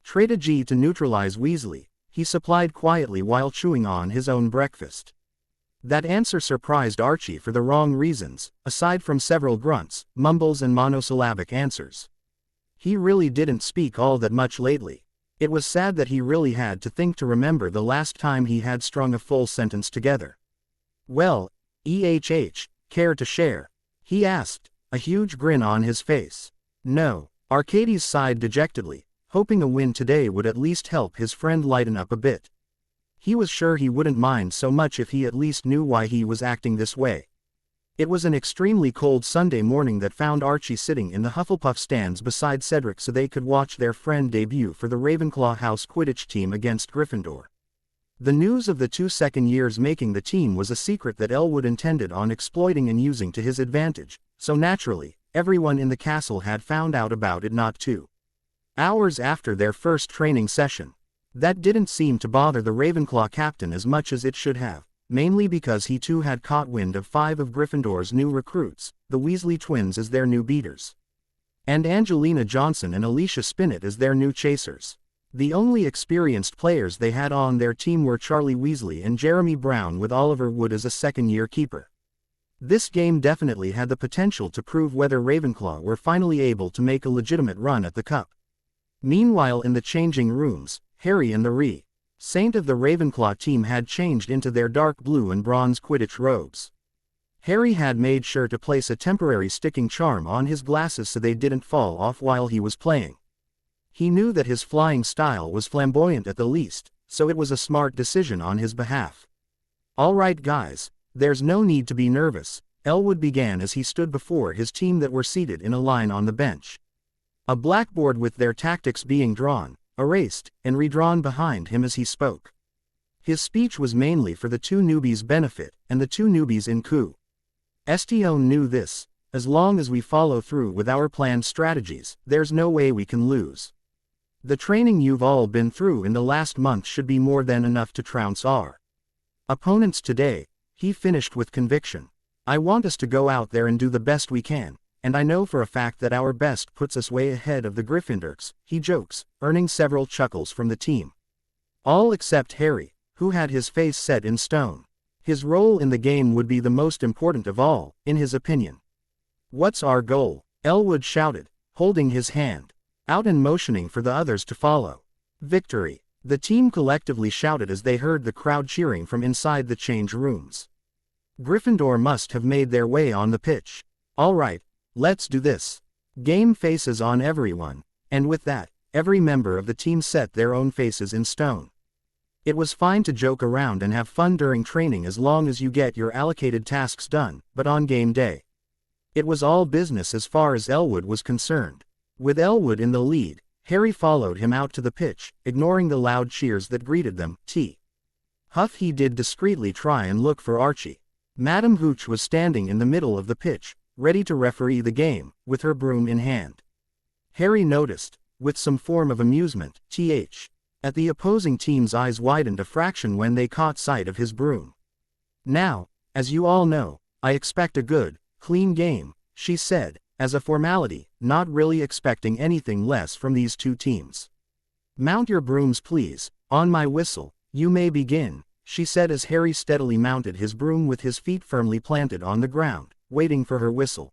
strategy to neutralize Weasley, he supplied quietly while chewing on his own breakfast. That answer surprised Archie for the wrong reasons, aside from several grunts, mumbles and monosyllabic answers. He really didn't speak all that much lately. It was sad that he really had to think to remember the last time he had strung a full sentence together. Well, care to share? He asked, a huge grin on his face. No, Arcades sighed dejectedly, hoping a win today would at least help his friend lighten up a bit. He was sure he wouldn't mind so much if he at least knew why he was acting this way. It was an extremely cold Sunday morning that found Archie sitting in the Hufflepuff stands beside Cedric so they could watch their friend debut for the Ravenclaw House Quidditch team against Gryffindor. The news of the 2 second years making the team was a secret that Elwood intended on exploiting and using to his advantage, so naturally, everyone in the castle had found out about it not 2 hours after their first training session. That didn't seem to bother the Ravenclaw captain as much as it should have, mainly because he too had caught wind of 5 of Gryffindor's new recruits, the Weasley twins as their new beaters, and Angelina Johnson and Alicia Spinnet as their new chasers. The only experienced players they had on their team were Charlie Weasley and Jeremy Brown with Oliver Wood as a second-year keeper. This game definitely had the potential to prove whether Ravenclaw were finally able to make a legitimate run at the cup. Meanwhile in the changing rooms, Harry and the Saint of the Ravenclaw team had changed into their dark blue and bronze Quidditch robes. Harry had made sure to place a temporary sticking charm on his glasses so they didn't fall off while he was playing. He knew that his flying style was flamboyant at the least, so it was a smart decision on his behalf. All right guys, there's no need to be nervous, Elwood began as he stood before his team that were seated in a line on the bench. A blackboard with their tactics being drawn, erased, and redrawn behind him as he spoke. His speech was mainly for the 2 newbies' benefit, and the 2 newbies in Sion knew this: as long as we follow through with our planned strategies, there's no way we can lose. The training you've all been through in the last month should be more than enough to trounce our opponents today, he finished with conviction. I want us to go out there and do the best we can, and I know for a fact that our best puts us way ahead of the Gryffindors, he jokes, earning several chuckles from the team. All except Harry, who had his face set in stone. His role in the game would be the most important of all, in his opinion. What's our goal? Elwood shouted, holding his hand out and motioning for the others to follow. Victory! The team collectively shouted as they heard the crowd cheering from inside the change rooms. Gryffindor must have made their way on the pitch. All right, let's do this. Game faces on everyone, and with that, every member of the team set their own faces in stone. It was fine to joke around and have fun during training as long as you get your allocated tasks done, but on game day, it was all business as far as Elwood was concerned. With Elwood in the lead, Harry followed him out to the pitch, ignoring the loud cheers that greeted them. Huff he did discreetly try and look for Archie. Madame Hooch was standing in the middle of the pitch, ready to referee the game, with her broom in hand. Harry noticed, with some form of amusement, at the opposing team's eyes widened a fraction when they caught sight of his broom. Now, as you all know, I expect a good, clean game, she said, as a formality, not really expecting anything less from these 2 teams. Mount your brooms please, on my whistle, you may begin, she said as Harry steadily mounted his broom with his feet firmly planted on the ground, waiting for her whistle.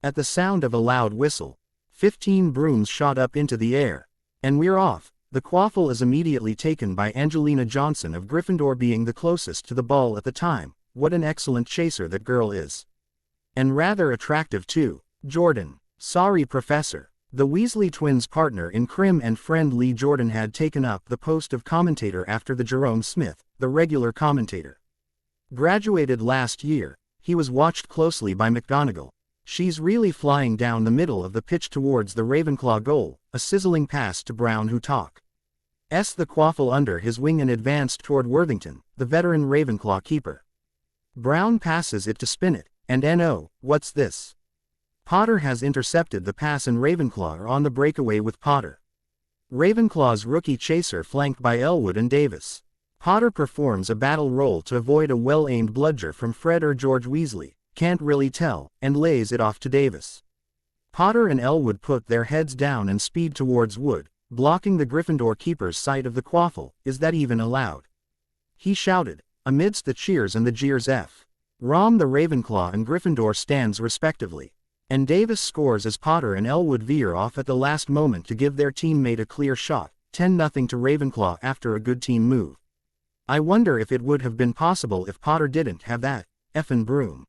At the sound of a loud whistle, 15 brooms shot up into the air. And we're off. The quaffle is immediately taken by Angelina Johnson of Gryffindor, being the closest to the ball at the time. What an excellent chaser that girl is. And rather attractive too. Jordan. Sorry Professor. The Weasley twins' partner in crime and friend Lee Jordan had taken up the post of commentator after the Jerome Smith, the regular commentator, graduated last year. He was watched closely by McGonagall. She's really flying down the middle of the pitch towards the Ravenclaw goal, a sizzling pass to Brown who took the quaffle under his wing and advanced toward Worthington, the veteran Ravenclaw keeper. Brown passes it to Spinnet, and no, what's this? Potter has intercepted the pass and Ravenclaw are on the breakaway with Potter. Ravenclaw's rookie chaser flanked by Elwood and Davis. Potter performs a battle roll to avoid a well-aimed bludger from Fred or George Weasley, can't really tell, and lays it off to Davis. Potter and Elwood put their heads down and speed towards Wood, blocking the Gryffindor keeper's sight of the quaffle. Is that even allowed? He shouted, amidst the cheers and the jeers. Rom the Ravenclaw and Gryffindor stands respectively. And Davis scores as Potter and Elwood veer off at the last moment to give their teammate a clear shot, 10-0 to Ravenclaw after a good team move. I wonder if it would have been possible if Potter didn't have that effin' broom.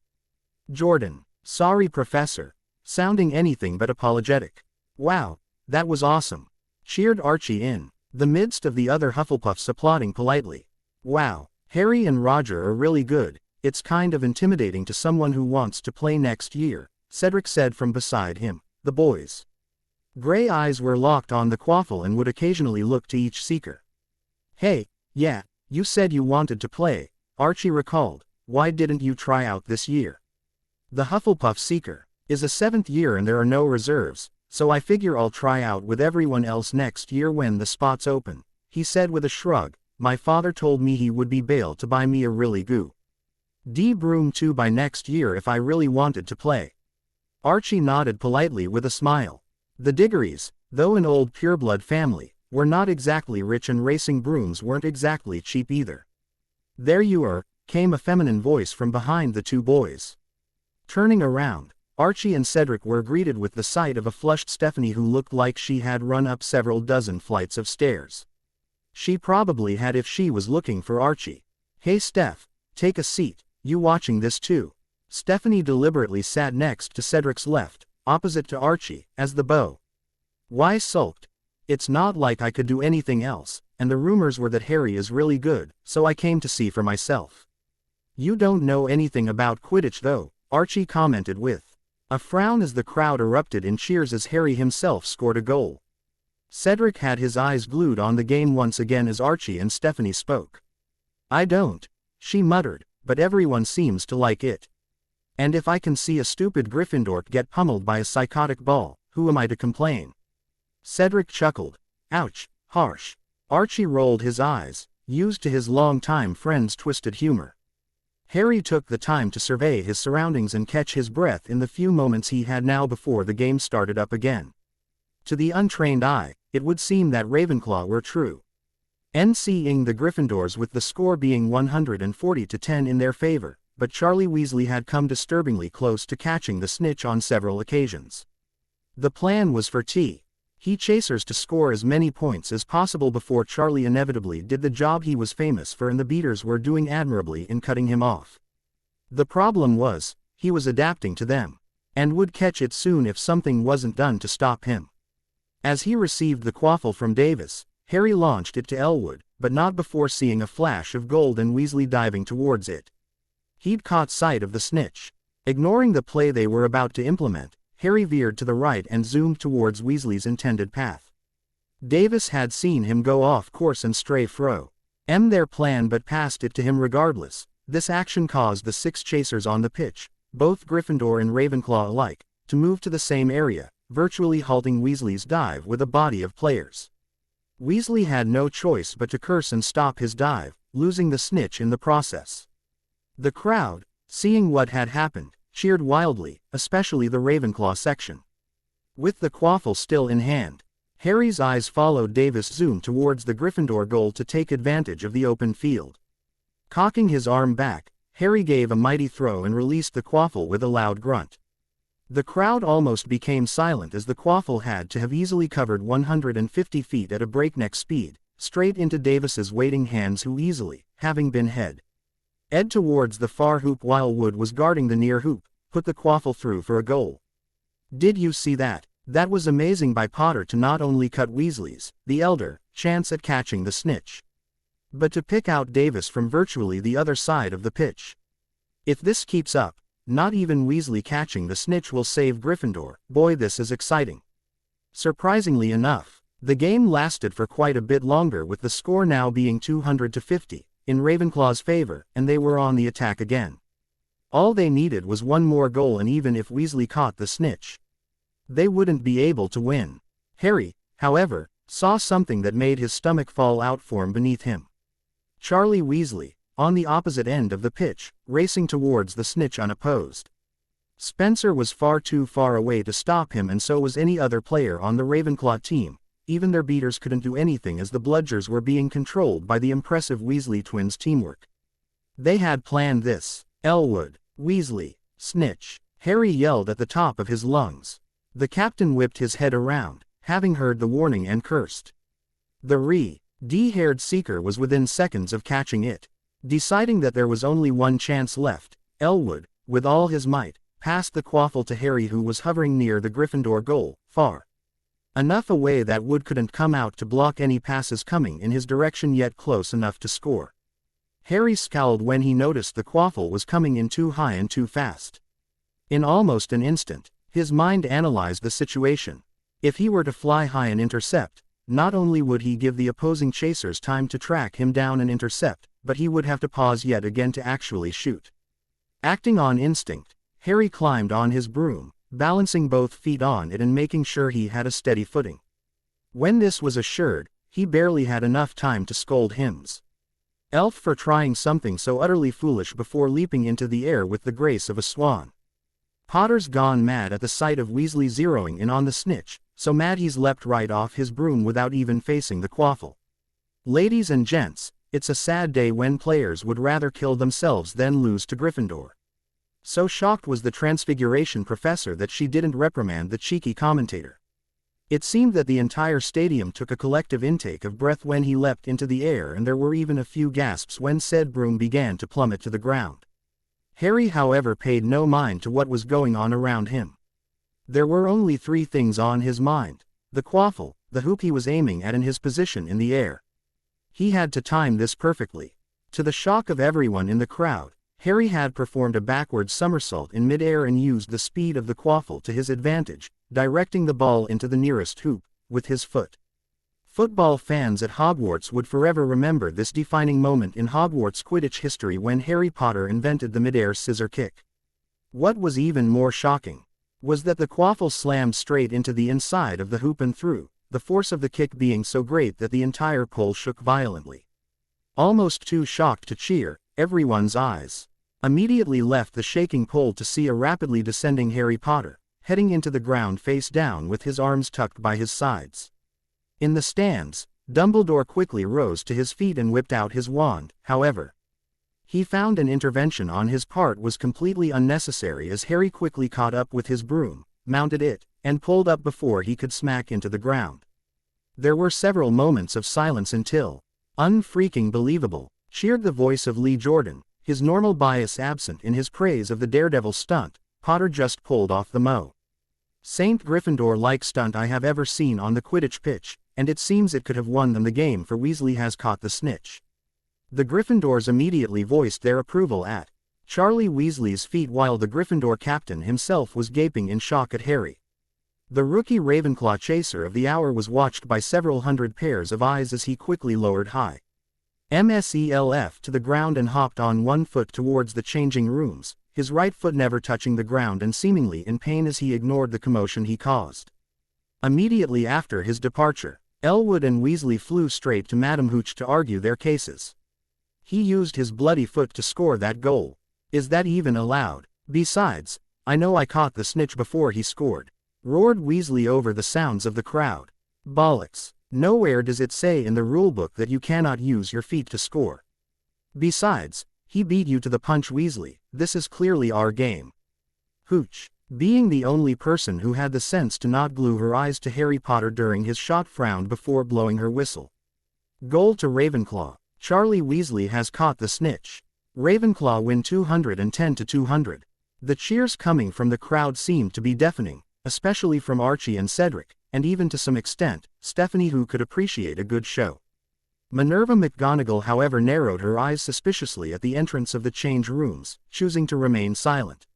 Jordan, sorry professor, sounding anything but apologetic. Wow, that was awesome. Cheered Archie in the midst of the other Hufflepuffs applauding politely. Wow, Harry and Roger are really good. It's kind of intimidating to someone who wants to play next year, Cedric said from beside him. The boys' gray eyes were locked on the quaffle and would occasionally look to each seeker. Hey, yeah, you said you wanted to play, Archie recalled. Why didn't you try out this year? The Hufflepuff seeker is a 7th year and there are no reserves, so I figure I'll try out with everyone else next year when the spots open, he said with a shrug. My father told me he would be bail to buy me a really good broom too by next year if I really wanted to play. Archie nodded politely with a smile. The Diggories, though an old pureblood family, were not exactly rich and racing brooms weren't exactly cheap either. There you are, came a feminine voice from behind the two boys. Turning around, Archie and Cedric were greeted with the sight of a flushed Stephanie who looked like she had run up several dozen flights of stairs. She probably had if she was looking for Archie. Hey Steph, take a seat, you watching this too? Stephanie deliberately sat next to Cedric's left, opposite to Archie, as the beau. Why sulked? It's not like I could do anything else, and the rumors were that Harry is really good, so I came to see for myself. You don't know anything about Quidditch though, Archie commented with a frown as the crowd erupted in cheers as Harry himself scored a goal. Cedric had his eyes glued on the game once again as Archie and Stephanie spoke. I don't, she muttered, but everyone seems to like it. And if I can see a stupid Gryffindor get pummeled by a psychotic ball, who am I to complain? Cedric chuckled. Ouch, harsh. Archie rolled his eyes, used to his long-time friend's twisted humor. Harry took the time to survey his surroundings and catch his breath in the few moments he had now before the game started up again. To the untrained eye, it would seem that Ravenclaw were true. NCing the Gryffindors with the score being 140-10 in their favor, but Charlie Weasley had come disturbingly close to catching the snitch on several occasions. The plan was for He Chasers to score as many points as possible before Charlie inevitably did the job he was famous for, and the beaters were doing admirably in cutting him off. The problem was, he was adapting to them, and would catch it soon if something wasn't done to stop him. As he received the quaffle from Davis, Harry launched it to Elwood, but not before seeing a flash of gold and Weasley diving towards it. He'd caught sight of the snitch. Ignoring the play they were about to implement, Harry veered to the right and zoomed towards Weasley's intended path. Davis had seen him go off course and stray their plan but passed it to him regardless. This action caused the 6 chasers on the pitch, both Gryffindor and Ravenclaw alike, to move to the same area, virtually halting Weasley's dive with a body of players. Weasley had no choice but to curse and stop his dive, losing the snitch in the process. The crowd, seeing what had happened, cheered wildly, especially the Ravenclaw section. With the quaffle still in hand, Harry's eyes followed Davis zoom towards the Gryffindor goal to take advantage of the open field. Cocking his arm back, Harry gave a mighty throw and released the quaffle with a loud grunt. The crowd almost became silent as the quaffle had to have easily covered 150 feet at a breakneck speed, straight into Davis's waiting hands, who easily, having been head towards the far hoop while Wood was guarding the near hoop, put the quaffle through for a goal. Did you see that? That was amazing by Potter to not only cut Weasley's, the elder, chance at catching the snitch, but to pick out Davis from virtually the other side of the pitch. If this keeps up, not even Weasley catching the snitch will save Gryffindor. Boy, this is exciting. Surprisingly enough, the game lasted for quite a bit longer, with the score now being 200-50, in Ravenclaw's favor, and they were on the attack again. All they needed was one more goal, and even if Weasley caught the snitch, they wouldn't be able to win. Harry, however, saw something that made his stomach fall out from beneath him. Charlie Weasley, on the opposite end of the pitch, racing towards the snitch unopposed. Spencer was far too far away to stop him, and so was any other player on the Ravenclaw team. Even their beaters couldn't do anything as the bludgers were being controlled by the impressive Weasley twins' teamwork. They had planned this. Elwood, Weasley, Snitch, Harry yelled at the top of his lungs. The captain whipped his head around, having heard the warning, and cursed. The red-haired seeker was within seconds of catching it. Deciding that there was only one chance left, Elwood, with all his might, passed the quaffle to Harry, who was hovering near the Gryffindor goal, far enough away that Wood couldn't come out to block any passes coming in his direction, yet close enough to score. Harry scowled when he noticed the quaffle was coming in too high and too fast. In almost an instant, his mind analyzed the situation. If he were to fly high and intercept, not only would he give the opposing chasers time to track him down and intercept, but he would have to pause yet again to actually shoot. Acting on instinct, Harry climbed on his broom, balancing both feet on it and making sure he had a steady footing. When this was assured, he barely had enough time to scold himself for trying something so utterly foolish before leaping into the air with the grace of a swan. Potter's gone mad at the sight of Weasley zeroing in on the snitch, so mad he's leapt right off his broom without even facing the quaffle. Ladies and gents, it's a sad day when players would rather kill themselves than lose to Gryffindor. So shocked was the Transfiguration professor that she didn't reprimand the cheeky commentator. It seemed that the entire stadium took a collective intake of breath when he leapt into the air, and there were even a few gasps when said broom began to plummet to the ground. Harry, however, paid no mind to what was going on around him. There were only three things on his mind: the quaffle, the hoop he was aiming at, and his position in the air. He had to time this perfectly. To the shock of everyone in the crowd, Harry had performed a backward somersault in midair and used the speed of the quaffle to his advantage, directing the ball into the nearest hoop with his foot. Football fans at Hogwarts would forever remember this defining moment in Hogwarts Quidditch history when Harry Potter invented the midair scissor kick. What was even more shocking was that the quaffle slammed straight into the inside of the hoop and through, the force of the kick being so great that the entire pole shook violently. Almost too shocked to cheer, everyone's eyes immediately left the shaking pole to see a rapidly descending Harry Potter, heading into the ground face down with his arms tucked by his sides. In the stands, Dumbledore quickly rose to his feet and whipped out his wand. However, he found an intervention on his part was completely unnecessary, as Harry quickly caught up with his broom, mounted it, and pulled up before he could smack into the ground. There were several moments of silence until, "Unfreaking believable," cheered the voice of Lee Jordan, his normal bias absent in his praise of the daredevil stunt. Potter just pulled off the St. Gryffindor-like stunt I have ever seen on the Quidditch pitch, and it seems it could have won them the game, for Weasley has caught the snitch. The Gryffindors immediately voiced their approval at Charlie Weasley's feet, while the Gryffindor captain himself was gaping in shock at Harry. The rookie Ravenclaw chaser of the hour was watched by several hundred pairs of eyes as he quickly lowered himself to the ground and hopped on one foot towards the changing rooms, his right foot never touching the ground, and seemingly in pain as he ignored the commotion he caused. Immediately after his departure, Elwood and Weasley flew straight to Madam Hooch to argue their cases. He used his bloody foot to score that goal. Is that even allowed? Besides, I know I caught the snitch before he scored, roared Weasley over the sounds of the crowd. Bollocks. Nowhere does it say in the rulebook that you cannot use your feet to score. Besides, he beat you to the punch, Weasley. This is clearly our game. Hooch, being the only person who had the sense to not glue her eyes to Harry Potter during his shot, frowned before blowing her whistle. Goal to Ravenclaw. Charlie Weasley has caught the snitch. Ravenclaw win 210-200. The cheers coming from the crowd seemed to be deafening, especially from Archie and Cedric, and even to some extent, Stephanie, who could appreciate a good show. Minerva McGonagall, however, narrowed her eyes suspiciously at the entrance of the change rooms, choosing to remain silent.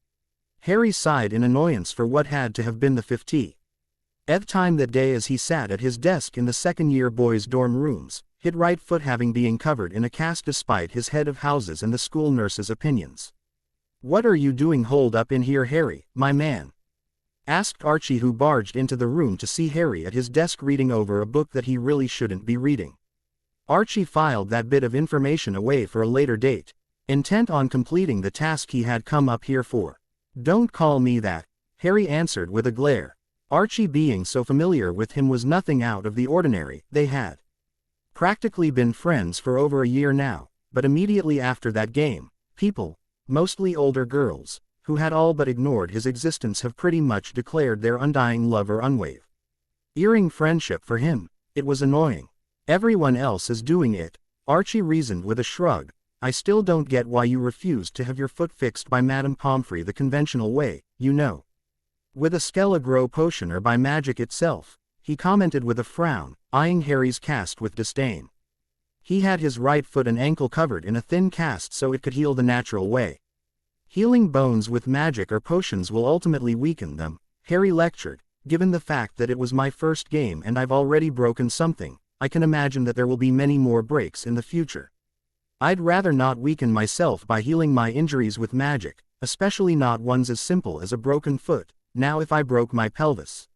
Harry sighed in annoyance for what had to have been the 50th time that day as he sat at his desk in the second-year boys' dorm rooms, his right foot having been covered in a cast despite his head of houses and the school nurse's opinions. "What are you doing holed up in here, Harry, my man?" asked Archie, who barged into the room to see Harry at his desk reading over a book that he really shouldn't be reading. Archie filed that bit of information away for a later date, intent on completing the task he had come up here for. "Don't call me that," Harry answered with a glare. Archie, being so familiar with him, was nothing out of the ordinary. They had practically been friends for over a year now, but immediately after that game, people, mostly older girls, who had all but ignored his existence, have pretty much declared their undying love or unwavering friendship for him. It was annoying. Everyone else is doing it, Archie reasoned with a shrug. I still don't get why you refused to have your foot fixed by Madame Pomfrey the conventional way, you know. With a Skele-Grow potion or by magic itself, he commented with a frown, eyeing Harry's cast with disdain. He had his right foot and ankle covered in a thin cast so it could heal the natural way. Healing bones with magic or potions will ultimately weaken them, Harry lectured. Given the fact that it was my first game and I've already broken something, I can imagine that there will be many more breaks in the future. I'd rather not weaken myself by healing my injuries with magic, especially not ones as simple as a broken foot. Now if I broke my pelvis.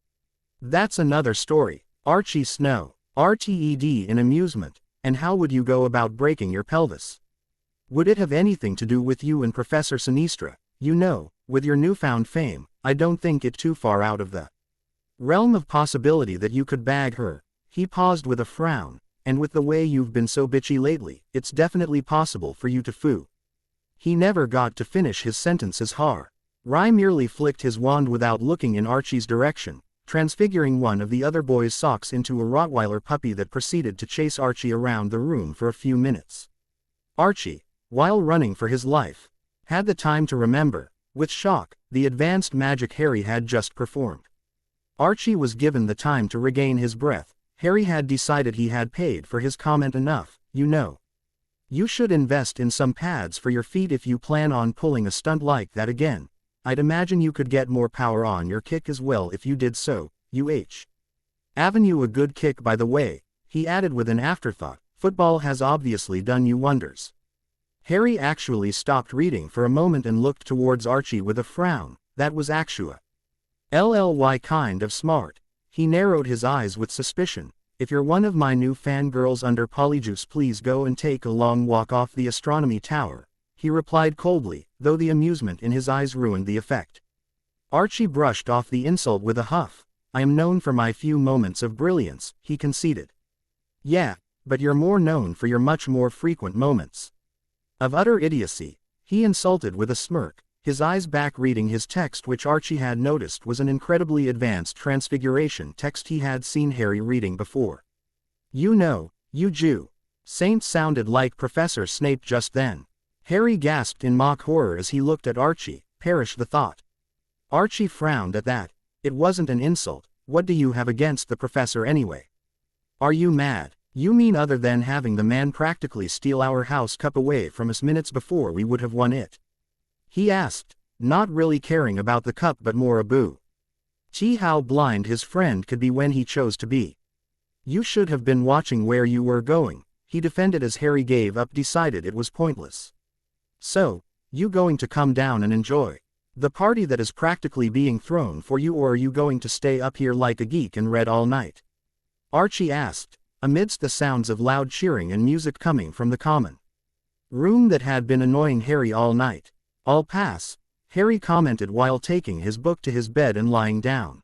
That's another story, Archie Snow, RTED in amusement, and how would you go about breaking your pelvis? Would it have anything to do with you and Professor Sinistra? You know, with your newfound fame, I don't think it too far out of the realm of possibility that you could bag her. He paused with a frown, and with the way you've been so bitchy lately, it's definitely possible for you to foo. He never got to finish his sentence as Ry merely flicked his wand without looking in Archie's direction, transfiguring one of the other boy's socks into a Rottweiler puppy that proceeded to chase Archie around the room for a few minutes. Archie, while running for his life, had the time to remember, with shock, the advanced magic Harry had just performed. Archie was given the time to regain his breath. Harry had decided he had paid for his comment enough, you know. You should invest in some pads for your feet if you plan on pulling a stunt like that again. I'd imagine you could get more power on your kick as well if you did so, Avenue a good kick by the way, he added with an afterthought, football has obviously done you wonders. Harry actually stopped reading for a moment and looked towards Archie with a frown. That was Actua. LLY kind of smart. He narrowed his eyes with suspicion. If you're one of my new fangirls under Polyjuice, please go and take a long walk off the astronomy tower, he replied coldly, though the amusement in his eyes ruined the effect. Archie brushed off the insult with a huff. I am known for my few moments of brilliance, he conceded. Yeah, but you're more known for your much more frequent moments of utter idiocy, he insulted with a smirk, his eyes back reading his text, which Archie had noticed was an incredibly advanced Transfiguration text he had seen Harry reading before. You know, you Jew. Saint sounded like Professor Snape just then. Harry gasped in mock horror as he looked at Archie. Perish the thought. Archie frowned at that. It wasn't an insult. What do you have against the professor anyway? Are you mad? You mean other than having the man practically steal our house cup away from us minutes before we would have won it? He asked, not really caring about the cup but more about how blind his friend could be when he chose to be. You should have been watching where you were going, he defended as Harry gave up, decided it was pointless. So, you going to come down and enjoy the party that is practically being thrown for you, or are you going to stay up here like a geek and read all night? Archie asked, amidst the sounds of loud cheering and music coming from the common room that had been annoying Harry all night. I'll pass, Harry commented while taking his book to his bed and lying down.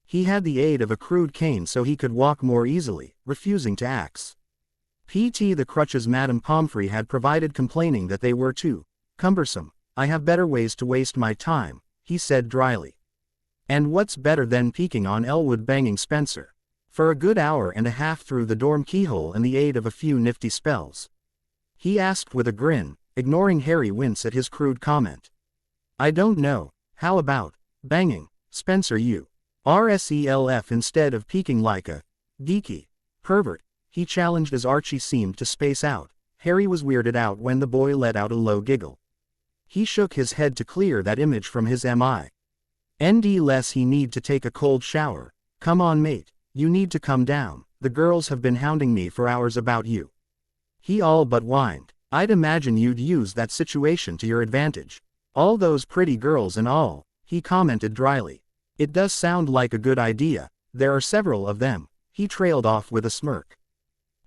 He had the aid of a crude cane so he could walk more easily, refusing to axe the crutches Madame Pomfrey had provided, complaining that they were too cumbersome. I have better ways to waste my time, he said dryly. And what's better than peeking on Elwood banging Spencer for a good hour and a half through the dorm keyhole and the aid of a few nifty spells? He asked with a grin, ignoring Harry wince at his crude comment. I don't know, how about banging Spencer you RSELF instead of peeking like a geeky pervert, he challenged as Archie seemed to space out. Harry was weirded out when the boy let out a low giggle. He shook his head to clear that image from his mind. Less he need to take a cold shower. Come on mate, you need to come down, the girls have been hounding me for hours about you. He all but whined. I'd imagine you'd use that situation to your advantage. All those pretty girls and all, he commented dryly. It does sound like a good idea, there are several of them, he trailed off with a smirk.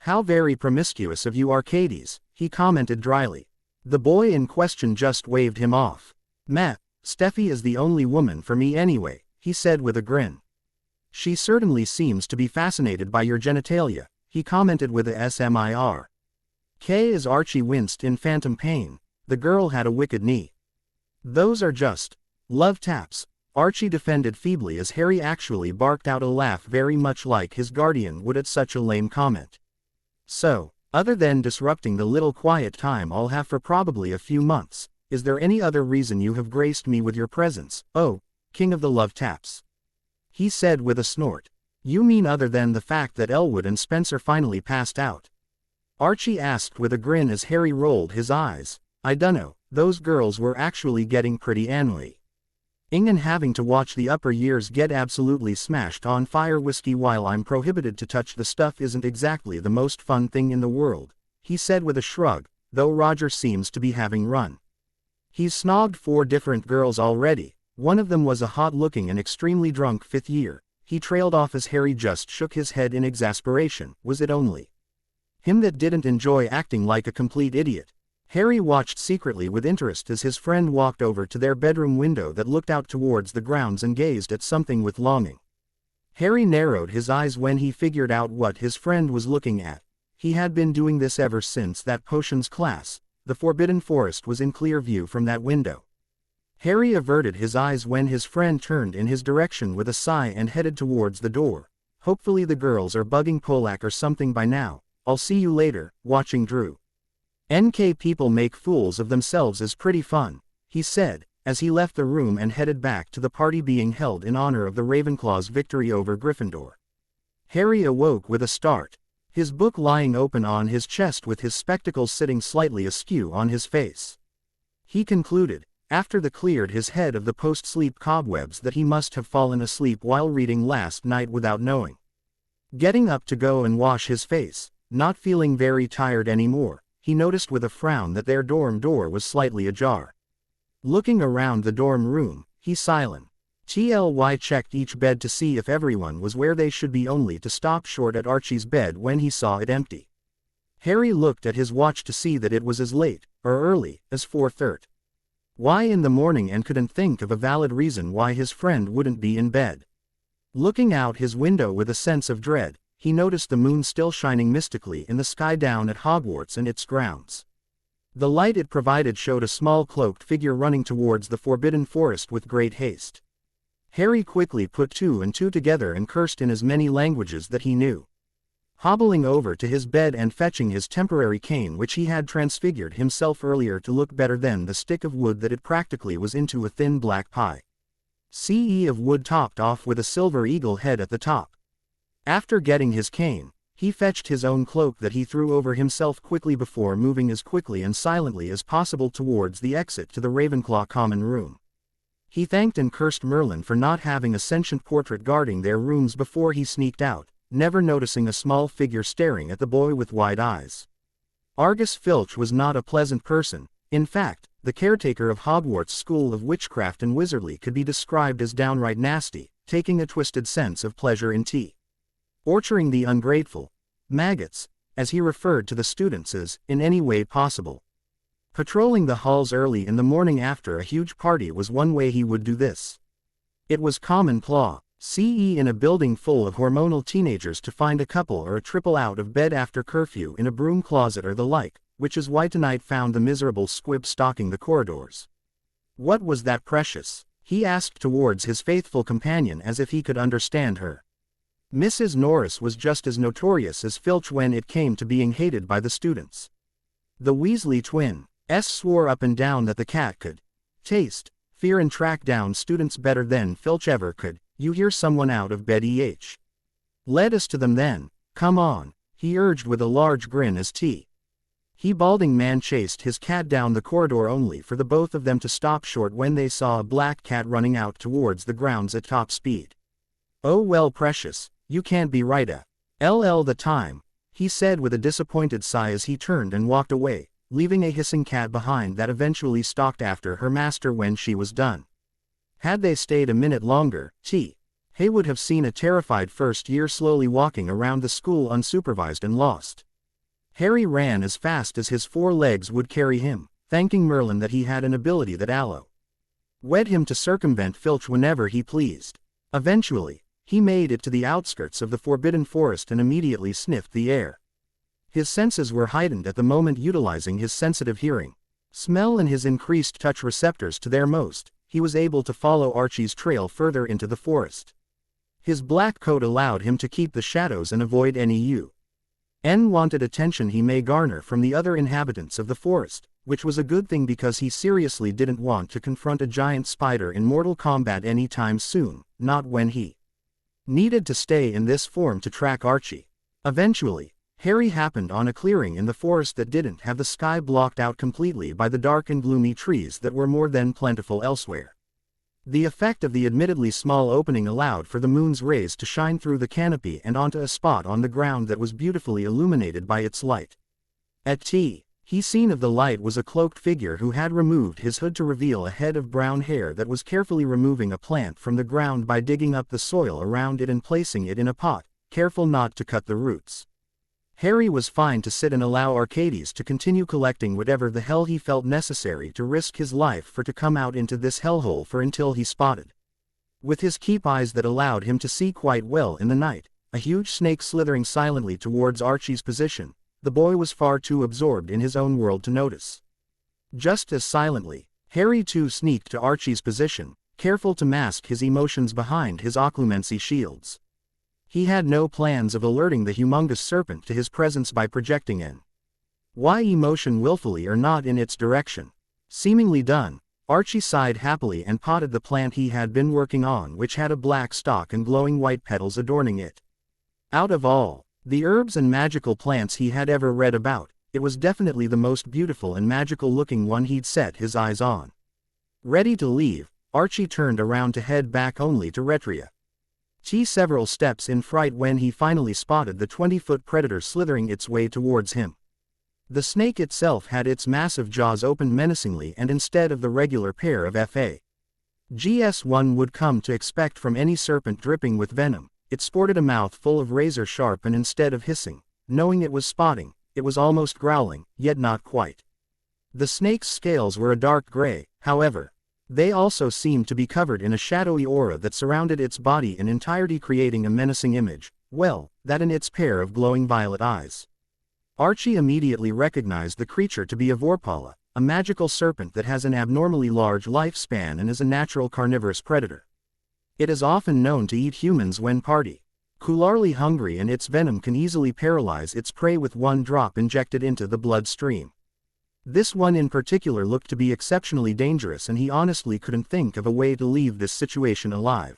How very promiscuous of you Arcades, he commented dryly. The boy in question just waved him off. Meh, Steffi is the only woman for me anyway, he said with a grin. She certainly seems to be fascinated by your genitalia, he commented with a SMIR. As Archie winced in phantom pain. The girl had a wicked knee. Those are just love taps, Archie defended feebly as Harry actually barked out a laugh very much like his guardian would at such a lame comment. So, other than disrupting the little quiet time I'll have for probably a few months, is there any other reason you have graced me with your presence, oh, King of the Love Taps? He said with a snort. You mean other than the fact that Elwood and Spencer finally passed out? Archie asked with a grin as Harry rolled his eyes. I dunno, those girls were actually getting pretty annoying. And having to watch the upper years get absolutely smashed on fire whiskey while I'm prohibited to touch the stuff isn't exactly the most fun thing in the world, he said with a shrug, though Roger seems to be having run. He's snogged 4 different girls already, one of them was a hot-looking and extremely drunk 5th year, he trailed off as Harry just shook his head in exasperation, was it only him that didn't enjoy acting like a complete idiot? Harry watched secretly with interest as his friend walked over to their bedroom window that looked out towards the grounds and gazed at something with longing. Harry narrowed his eyes when he figured out what his friend was looking at. He had been doing this ever since that potions class. The Forbidden Forest was in clear view from that window. Harry averted his eyes when his friend turned in his direction with a sigh and headed towards the door. Hopefully the girls are bugging Polak or something by now. I'll see you later, watching Drew. NK people make fools of themselves is pretty fun, he said, as he left the room and headed back to the party being held in honor of the Ravenclaw's victory over Gryffindor. Harry awoke with a start, his book lying open on his chest with his spectacles sitting slightly askew on his face. He concluded, after the cleared his head of the post-sleep cobwebs, that he must have fallen asleep while reading last night without knowing. Getting up to go and wash his face, not feeling very tired anymore, he noticed with a frown that their dorm door was slightly ajar. Looking around the dorm room, he silently checked each bed to see if everyone was where they should be, only to stop short at Archie's bed when he saw it empty. Harry looked at his watch to see that it was as late, or early, as 4:30. Why in the morning, and couldn't think of a valid reason why his friend wouldn't be in bed. Looking out his window with a sense of dread, he noticed the moon still shining mystically in the sky down at Hogwarts and its grounds. The light it provided showed a small cloaked figure running towards the Forbidden Forest with great haste. Harry quickly put 2 and 2 together and cursed in as many languages that he knew. Hobbling over to his bed and fetching his temporary cane, which he had transfigured himself earlier to look better than the stick of wood that it practically was, into a thin black pie of wood topped off with a silver eagle head at the top. After getting his cane, he fetched his own cloak that he threw over himself quickly before moving as quickly and silently as possible towards the exit to the Ravenclaw common room. He thanked and cursed Merlin for not having a sentient portrait guarding their rooms before he sneaked out, never noticing a small figure staring at the boy with wide eyes. Argus Filch was not a pleasant person. In fact, the caretaker of Hogwarts School of Witchcraft and Wizardry could be described as downright nasty, taking a twisted sense of pleasure in torturing the ungrateful maggots, as he referred to the students as, in any way possible. Patrolling the halls early in the morning after a huge party was one way he would do this. It was common in a building full of hormonal teenagers to find a couple or a triple out of bed after curfew in a broom closet or the like, which is why tonight found the miserable squib stalking the corridors. What was that precious? He asked towards his faithful companion as if he could understand her. Mrs. Norris was just as notorious as Filch when it came to being hated by the students. The Weasley twins swore up and down that the cat could taste fear and track down students better than Filch ever could. You hear someone out of bed, Led us to them then, come on, he urged with a large grin as he balding man chased his cat down the corridor, only for the both of them to stop short when they saw a black cat running out towards the grounds at top speed. Oh well, precious, you can't be right the time, he said with a disappointed sigh as he turned and walked away, leaving a hissing cat behind that eventually stalked after her master when she was done. Had they stayed a minute longer, Hay would have seen a terrified first year slowly walking around the school unsupervised and lost. Harry ran as fast as his 4 legs would carry him, thanking Merlin that he had an ability that allowed him to circumvent Filch whenever he pleased. Eventually, he made it to the outskirts of the Forbidden Forest and immediately sniffed the air. His senses were heightened at the moment, utilizing his sensitive hearing. Smell and his increased touch receptors to their most, he was able to follow Archie's trail further into the forest. His black coat allowed him to keep the shadows and avoid any unwanted attention he may garner from the other inhabitants of the forest, which was a good thing because he seriously didn't want to confront a giant spider in mortal combat anytime soon, not when he needed to stay in this form to track Archie. Eventually, Harry happened on a clearing in the forest that didn't have the sky blocked out completely by the dark and gloomy trees that were more than plentiful elsewhere. The effect of the admittedly small opening allowed for the moon's rays to shine through the canopy and onto a spot on the ground that was beautifully illuminated by its light. He seen of the light was a cloaked figure who had removed his hood to reveal a head of brown hair that was carefully removing a plant from the ground by digging up the soil around it and placing it in a pot, careful not to cut the roots. Harry was fine to sit and allow Arcades to continue collecting whatever the hell he felt necessary to risk his life for to come out into this hellhole for until he spotted, with his keep eyes that allowed him to see quite well in the night, a huge snake slithering silently towards Archie's position. The boy was far too absorbed in his own world to notice. Just as silently, Harry too sneaked to Archie's position, careful to mask his emotions behind his occlumency shields. He had no plans of alerting the humongous serpent to his presence by projecting emotion willfully or not in its direction. Seemingly done, Archie sighed happily and potted the plant he had been working on, which had a black stalk and glowing white petals adorning it. Out of all the herbs and magical plants he had ever read about, it was definitely the most beautiful and magical looking one he'd set his eyes on. Ready to leave, Archie turned around to head back only to retreat several steps in fright when he finally spotted the 20-foot predator slithering its way towards him. The snake itself had its massive jaws opened menacingly, and instead of the regular pair of FAGS one would come to expect from any serpent dripping with venom, it sported a mouth full of razor sharp, and instead of hissing, knowing it was spotting, it was almost growling, yet not quite. The snake's scales were a dark gray, however. They also seemed to be covered in a shadowy aura that surrounded its body in entirety, creating a menacing image, that in its pair of glowing violet eyes. Archie immediately recognized the creature to be a Vorpala, a magical serpent that has an abnormally large lifespan and is a natural carnivorous predator. It is often known to eat humans when particularly hungry, and its venom can easily paralyze its prey with one drop injected into the bloodstream. This one in particular looked to be exceptionally dangerous, and he honestly couldn't think of a way to leave this situation alive.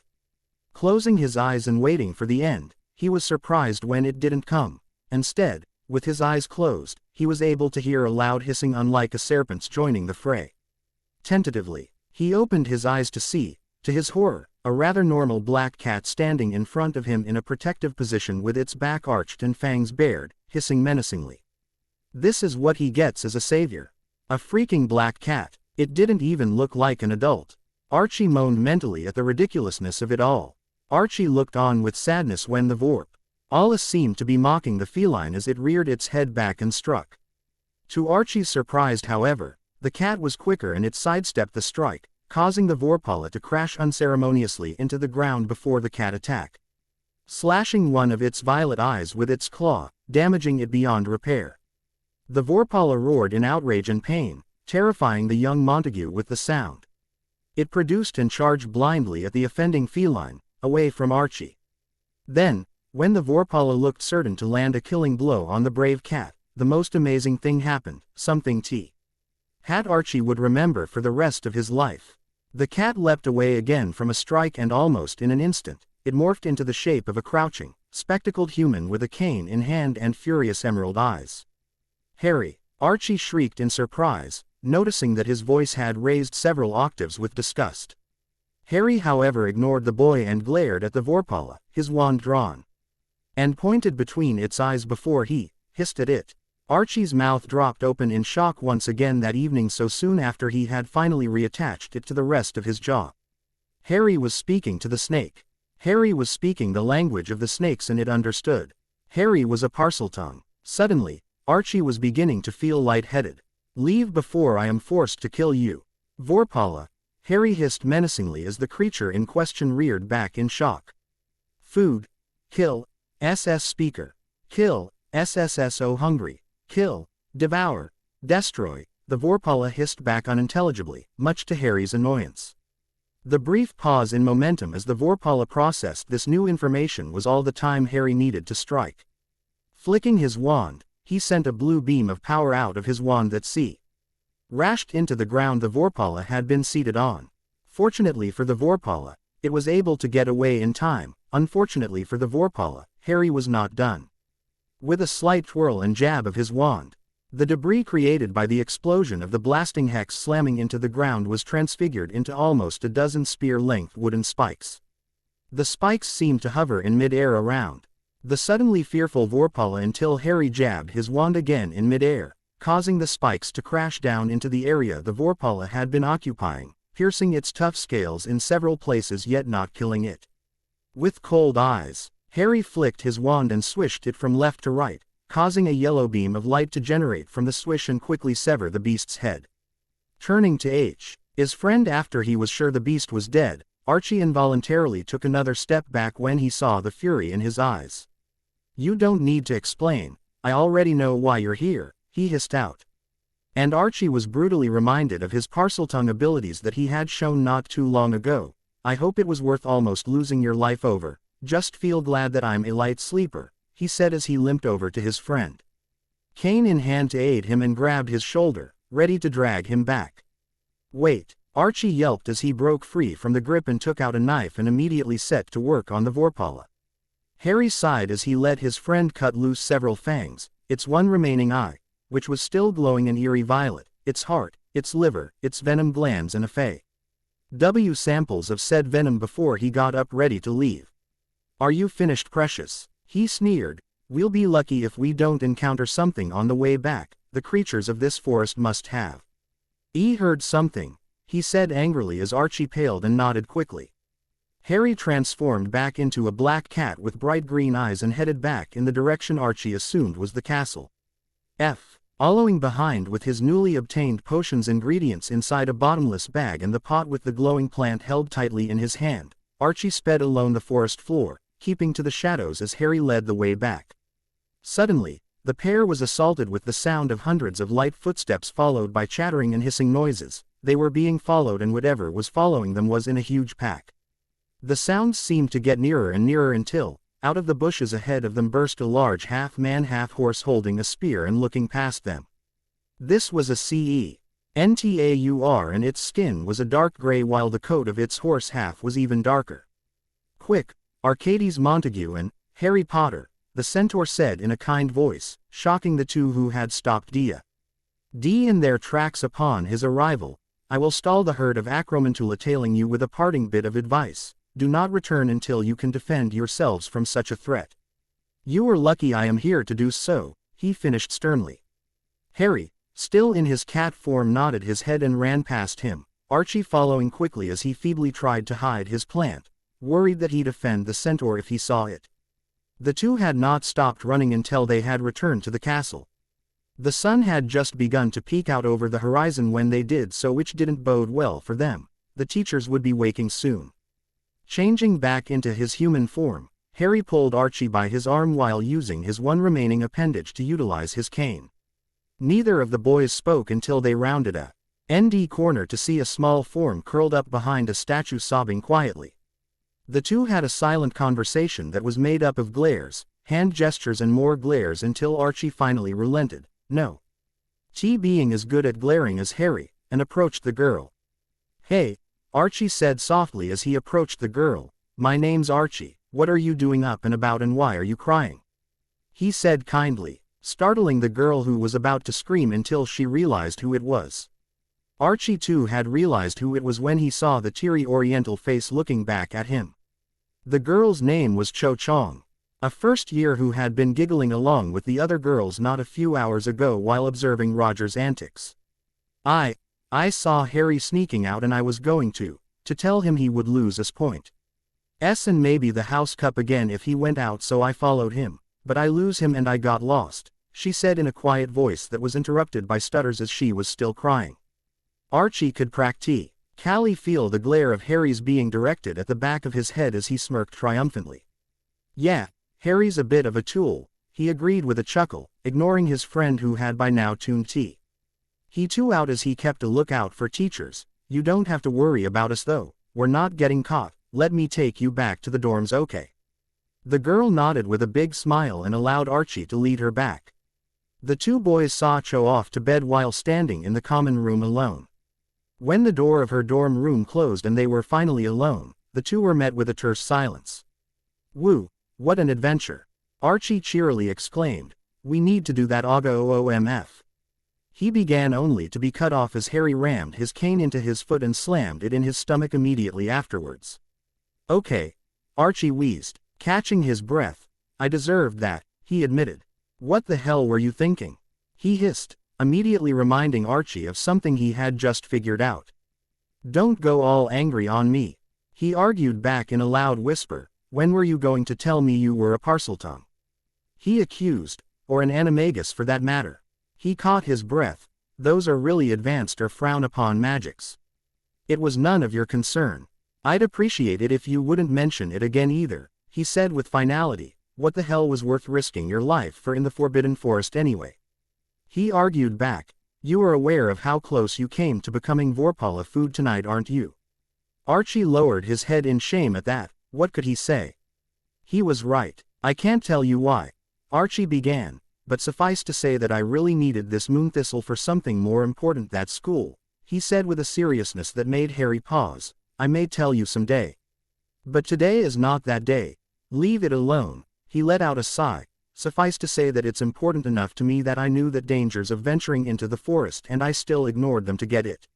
Closing his eyes and waiting for the end, he was surprised when it didn't come. Instead, with his eyes closed, he was able to hear a loud hissing, unlike a serpent's joining the fray. Tentatively, he opened his eyes to see, to his horror, a rather normal black cat standing in front of him in a protective position with its back arched and fangs bared, hissing menacingly. This is what he gets as a savior. A freaking black cat. It didn't even look like an adult. Archie moaned mentally at the ridiculousness of it all. Archie looked on with sadness when the Vorpala seemed to be mocking the feline as it reared its head back and struck. To Archie's surprise, however, the cat was quicker and it sidestepped the strike, causing the Vorpala to crash unceremoniously into the ground before the cat attacked, slashing one of its violet eyes with its claw, damaging it beyond repair. The Vorpala roared in outrage and pain, terrifying the young Montague with the sound it produced, and charged blindly at the offending feline, away from Archie. Then, when the Vorpala looked certain to land a killing blow on the brave cat, the most amazing thing happened, something Archie would remember for the rest of his life. The cat leapt away again from a strike, and almost in an instant, it morphed into the shape of a crouching, spectacled human with a cane in hand and furious emerald eyes. "Harry!" Archie shrieked in surprise, noticing that his voice had raised several octaves with disgust. Harry, however, ignored the boy and glared at the Vorpala, his wand drawn, and pointed between its eyes before he hissed at it. Archie's mouth dropped open in shock once again that evening, so soon after he had finally reattached it to the rest of his jaw. Harry was speaking to the snake. Harry was speaking the language of the snakes, and it understood. Harry was a Parseltongue. Suddenly, Archie was beginning to feel lightheaded. "Leave before I am forced to kill you, Vorpala," Harry hissed menacingly as the creature in question reared back in shock. "Food. Kill. SS speaker. Kill. SSSO hungry. Kill. Devour. Destroy." the Vorpala hissed back unintelligibly, much to Harry's annoyance. The brief pause in momentum as the Vorpala processed this new information was all the time Harry needed to strike. Flicking his wand, he sent a blue beam of power out of his wand that rashed into the ground the Vorpala had been seated on. Fortunately for the Vorpala, it was able to get away in time. Unfortunately for the Vorpala, Harry was not done. With a slight twirl and jab of his wand, the debris created by the explosion of the blasting hex slamming into the ground was transfigured into almost a dozen spear-length wooden spikes. The spikes seemed to hover in mid-air around the suddenly fearful Vorpala until Harry jabbed his wand again in mid-air, causing the spikes to crash down into the area the Vorpala had been occupying, piercing its tough scales in several places yet not killing it. With cold eyes, Harry flicked his wand and swished it from left to right, causing a yellow beam of light to generate from the swish and quickly sever the beast's head. Turning to his friend after he was sure the beast was dead, Archie involuntarily took another step back when he saw the fury in his eyes. "You don't need to explain, I already know why you're here," he hissed out. And Archie was brutally reminded of his Parseltongue abilities that he had shown not too long ago. "I hope it was worth almost losing your life over. Just feel glad that I'm a light sleeper," he said as he limped over to his friend, cane in hand to aid him and grabbed his shoulder, ready to drag him back. "Wait," Archie yelped as he broke free from the grip and took out a knife and immediately set to work on the Vorpala. Harry sighed as he let his friend cut loose several fangs, its one remaining eye, which was still glowing an eerie violet, its heart, its liver, its venom glands and a samples of said venom before he got up ready to leave. "Are you finished, Precious?" he sneered. "We'll be lucky if we don't encounter something on the way back. The creatures of this forest must have heard something," he said angrily as Archie paled and nodded quickly. Harry transformed back into a black cat with bright green eyes and headed back in the direction Archie assumed was the castle. Following behind with his newly obtained potions ingredients inside a bottomless bag and the pot with the glowing plant held tightly in his hand, Archie sped along the forest floor, keeping to the shadows as Harry led the way back. Suddenly, the pair was assaulted with the sound of hundreds of light footsteps followed by chattering and hissing noises. They were being followed and whatever was following them was in a huge pack. The sounds seemed to get nearer and nearer until, out of the bushes ahead of them burst a large half-man half-horse holding a spear and looking past them. This was a centaur and its skin was a dark gray while the coat of its horse half was even darker. "Quick, Arcades Montague and Harry Potter," the centaur said in a kind voice, shocking the two who had stopped in their tracks upon his arrival. "I will stall the herd of Acromantula tailing you with a parting bit of advice. Do not return until you can defend yourselves from such a threat. You are lucky I am here to do so," he finished sternly. Harry, still in his cat form, nodded his head and ran past him, Archie following quickly as he feebly tried to hide his plant, worried that he'd offend the centaur if he saw it. The two had not stopped running until they had returned to the castle. The sun had just begun to peek out over the horizon when they did so, which didn't bode well for them. The teachers would be waking soon. Changing back into his human form, Harry pulled Archie by his arm while using his one remaining appendage to utilize his cane. Neither of the boys spoke until they rounded a corner to see a small form curled up behind a statue sobbing quietly. The two had a silent conversation that was made up of glares, hand gestures and more glares until Archie finally relented. No. Being as good at glaring as Harry, and approached the girl. "Hey," Archie said softly as he approached the girl. "My name's Archie. What are you doing up and about and why are you crying?" he said kindly, startling the girl who was about to scream until she realized who it was. Archie too had realized who it was when he saw the teary oriental face looking back at him. The girl's name was Cho Chong, a first year who had been giggling along with the other girls not a few hours ago while observing Roger's antics. I saw Harry sneaking out and I was going to tell him he would lose us point. And maybe the house cup again if he went out, so I followed him, but I lose him and I got lost," she said in a quiet voice that was interrupted by stutters as she was still crying. Archie could practically feel the glare of Harry's being directed at the back of his head as he smirked triumphantly. "Yeah, Harry's a bit of a tool," he agreed with a chuckle, ignoring his friend who had by now tuned tea. He too out as he kept a lookout for teachers. You don't have to worry about us though, we're not getting caught, let me take you back to the dorms okay? The girl nodded with a big smile and allowed Archie to lead her back. The two boys saw Cho off to bed while standing in the common room alone. When the door of her dorm room closed and they were finally alone, the two were met with a terse silence. Woo, what an adventure! Archie cheerily exclaimed. We need to do that OOMF. He began only to be cut off as Harry rammed his cane into his foot and slammed it in his stomach immediately afterwards. Okay. Archie wheezed, catching his breath. I deserved that, he admitted. What the hell were you thinking? He hissed, immediately reminding Archie of something he had just figured out. Don't go all angry on me. He argued back in a loud whisper. When were you going to tell me you were a Parseltongue? He accused, or an animagus for that matter. He caught his breath. Those are really advanced or frown upon magics. It was none of your concern. I'd appreciate it if you wouldn't mention it again either, he said with finality. What the hell was worth risking your life for in the Forbidden Forest anyway? He argued back. You are aware of how close you came to becoming Vorpala food tonight, aren't you? Archie lowered his head in shame at that. What could he say? He was right. I can't tell you why. Archie began. But suffice to say that I really needed this Moonthistle for something more important at school, he said with a seriousness that made Harry pause. I may tell you someday. But today is not that day. Leave it alone. He let out a sigh. Suffice to say that it's important enough to me that I knew the dangers of venturing into the forest and I still ignored them to get it.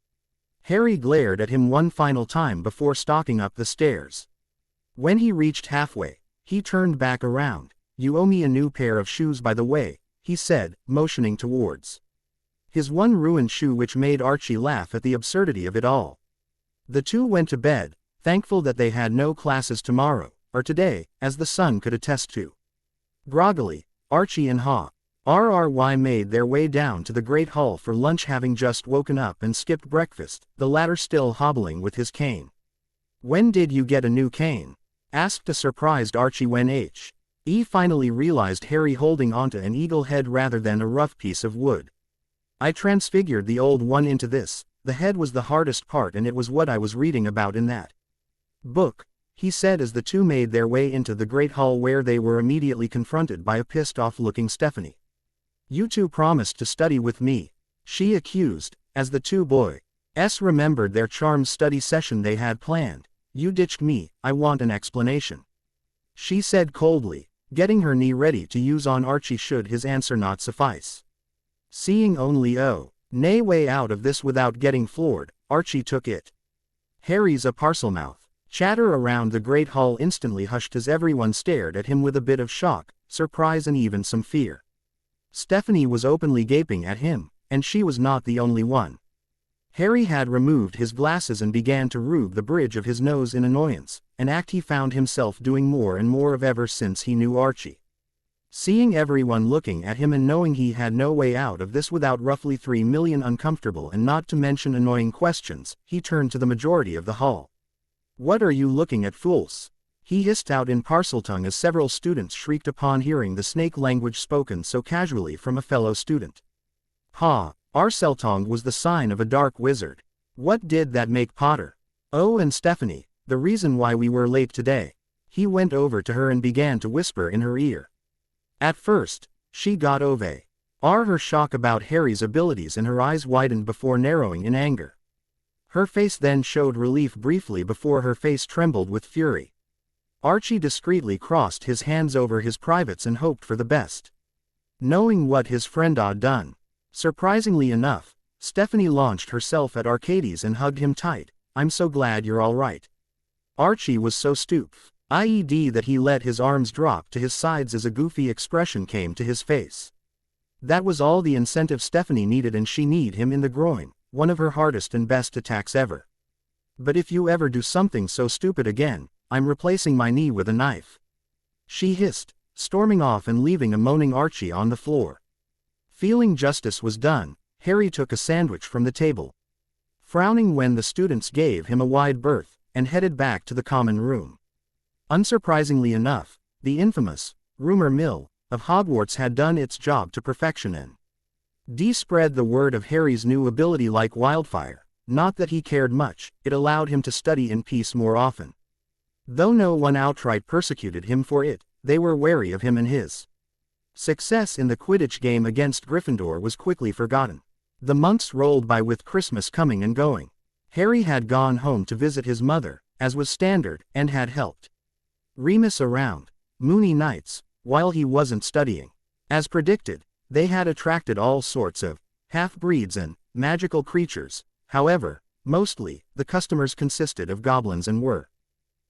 Harry glared at him one final time before stalking up the stairs. When he reached halfway, he turned back around. You owe me a new pair of shoes by the way, he said, motioning towards his one ruined shoe, which made Archie laugh at the absurdity of it all. The two went to bed, thankful that they had no classes tomorrow, or today, as the sun could attest to. Groggily, Archie and RRY made their way down to the Great Hall for lunch, having just woken up and skipped breakfast, the latter still hobbling with his cane. When did you get a new cane? Asked a surprised Archie when He finally realized Harry holding onto an eagle head rather than a rough piece of wood. I transfigured the old one into this. The head was the hardest part and it was what I was reading about in that book, he said as the two made their way into the Great Hall, where they were immediately confronted by a pissed-off-looking Stephanie. You two promised to study with me, she accused, as the two boys remembered their charmed study session they had planned. You ditched me, I want an explanation, she said coldly, getting her knee ready to use on Archie should his answer not suffice. Seeing only nay way out of this without getting floored, Archie took it. Harry's a Parselmouth. Chatter around the Great Hall instantly hushed as everyone stared at him with a bit of shock, surprise and even some fear. Stephanie was openly gaping at him, and she was not the only one. Harry had removed his glasses and began to rube the bridge of his nose in annoyance, an act he found himself doing more and more of ever since he knew Archie. Seeing everyone looking at him and knowing he had no way out of this without roughly 3 million uncomfortable and not to mention annoying questions, he turned to the majority of the hall. What are you looking at, fools? He hissed out in Parseltongue as several students shrieked upon hearing the snake language spoken so casually from a fellow student. Parseltongue was the sign of a dark wizard. What did that make Potter? Oh, and Stephanie, the reason why we were late today. He went over to her and began to whisper in her ear. At first, she got over her shock about Harry's abilities and her eyes widened before narrowing in anger. Her face then showed relief briefly before her face trembled with fury. Archie discreetly crossed his hands over his privates and hoped for the best. Knowing what his friend had done, surprisingly enough, Stephanie launched herself at Arcades and hugged him tight. I'm so glad you're all right. Archie was so stupid that he let his arms drop to his sides as a goofy expression came to his face. That was all the incentive Stephanie needed, and she kneed him in the groin, one of her hardest and best attacks ever. But if you ever do something so stupid again, I'm replacing my knee with a knife, she hissed, storming off and leaving a moaning Archie on the floor. Feeling justice was done, Harry took a sandwich from the table, frowning when the students gave him a wide berth, and headed back to the common room. Unsurprisingly enough, the infamous rumor mill of Hogwarts had done its job to perfection, and D spread the word of Harry's new ability like wildfire. Not that he cared much, it allowed him to study in peace more often. Though no one outright persecuted him for it, they were wary of him and his success in the Quidditch game against Gryffindor was quickly forgotten. The months rolled by with Christmas coming and going. Harry had gone home to visit his mother, as was standard, and had helped Remus around moony nights, while he wasn't studying. As predicted, they had attracted all sorts of half-breeds and magical creatures. However, mostly, the customers consisted of goblins and were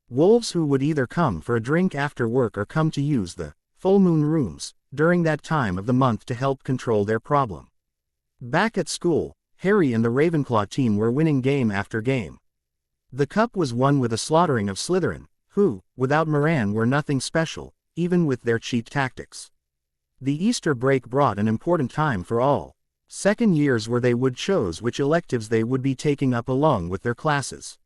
wolves who would either come for a drink after work or come to use the full moon rooms during that time of the month to help control their problem. Back at school, Harry and the Ravenclaw team were winning game after game. The cup was won with a slaughtering of Slytherin, who, without Moran, were nothing special, even with their cheat tactics. The Easter break brought an important time for all second years where they would choose which electives they would be taking up along with their classes.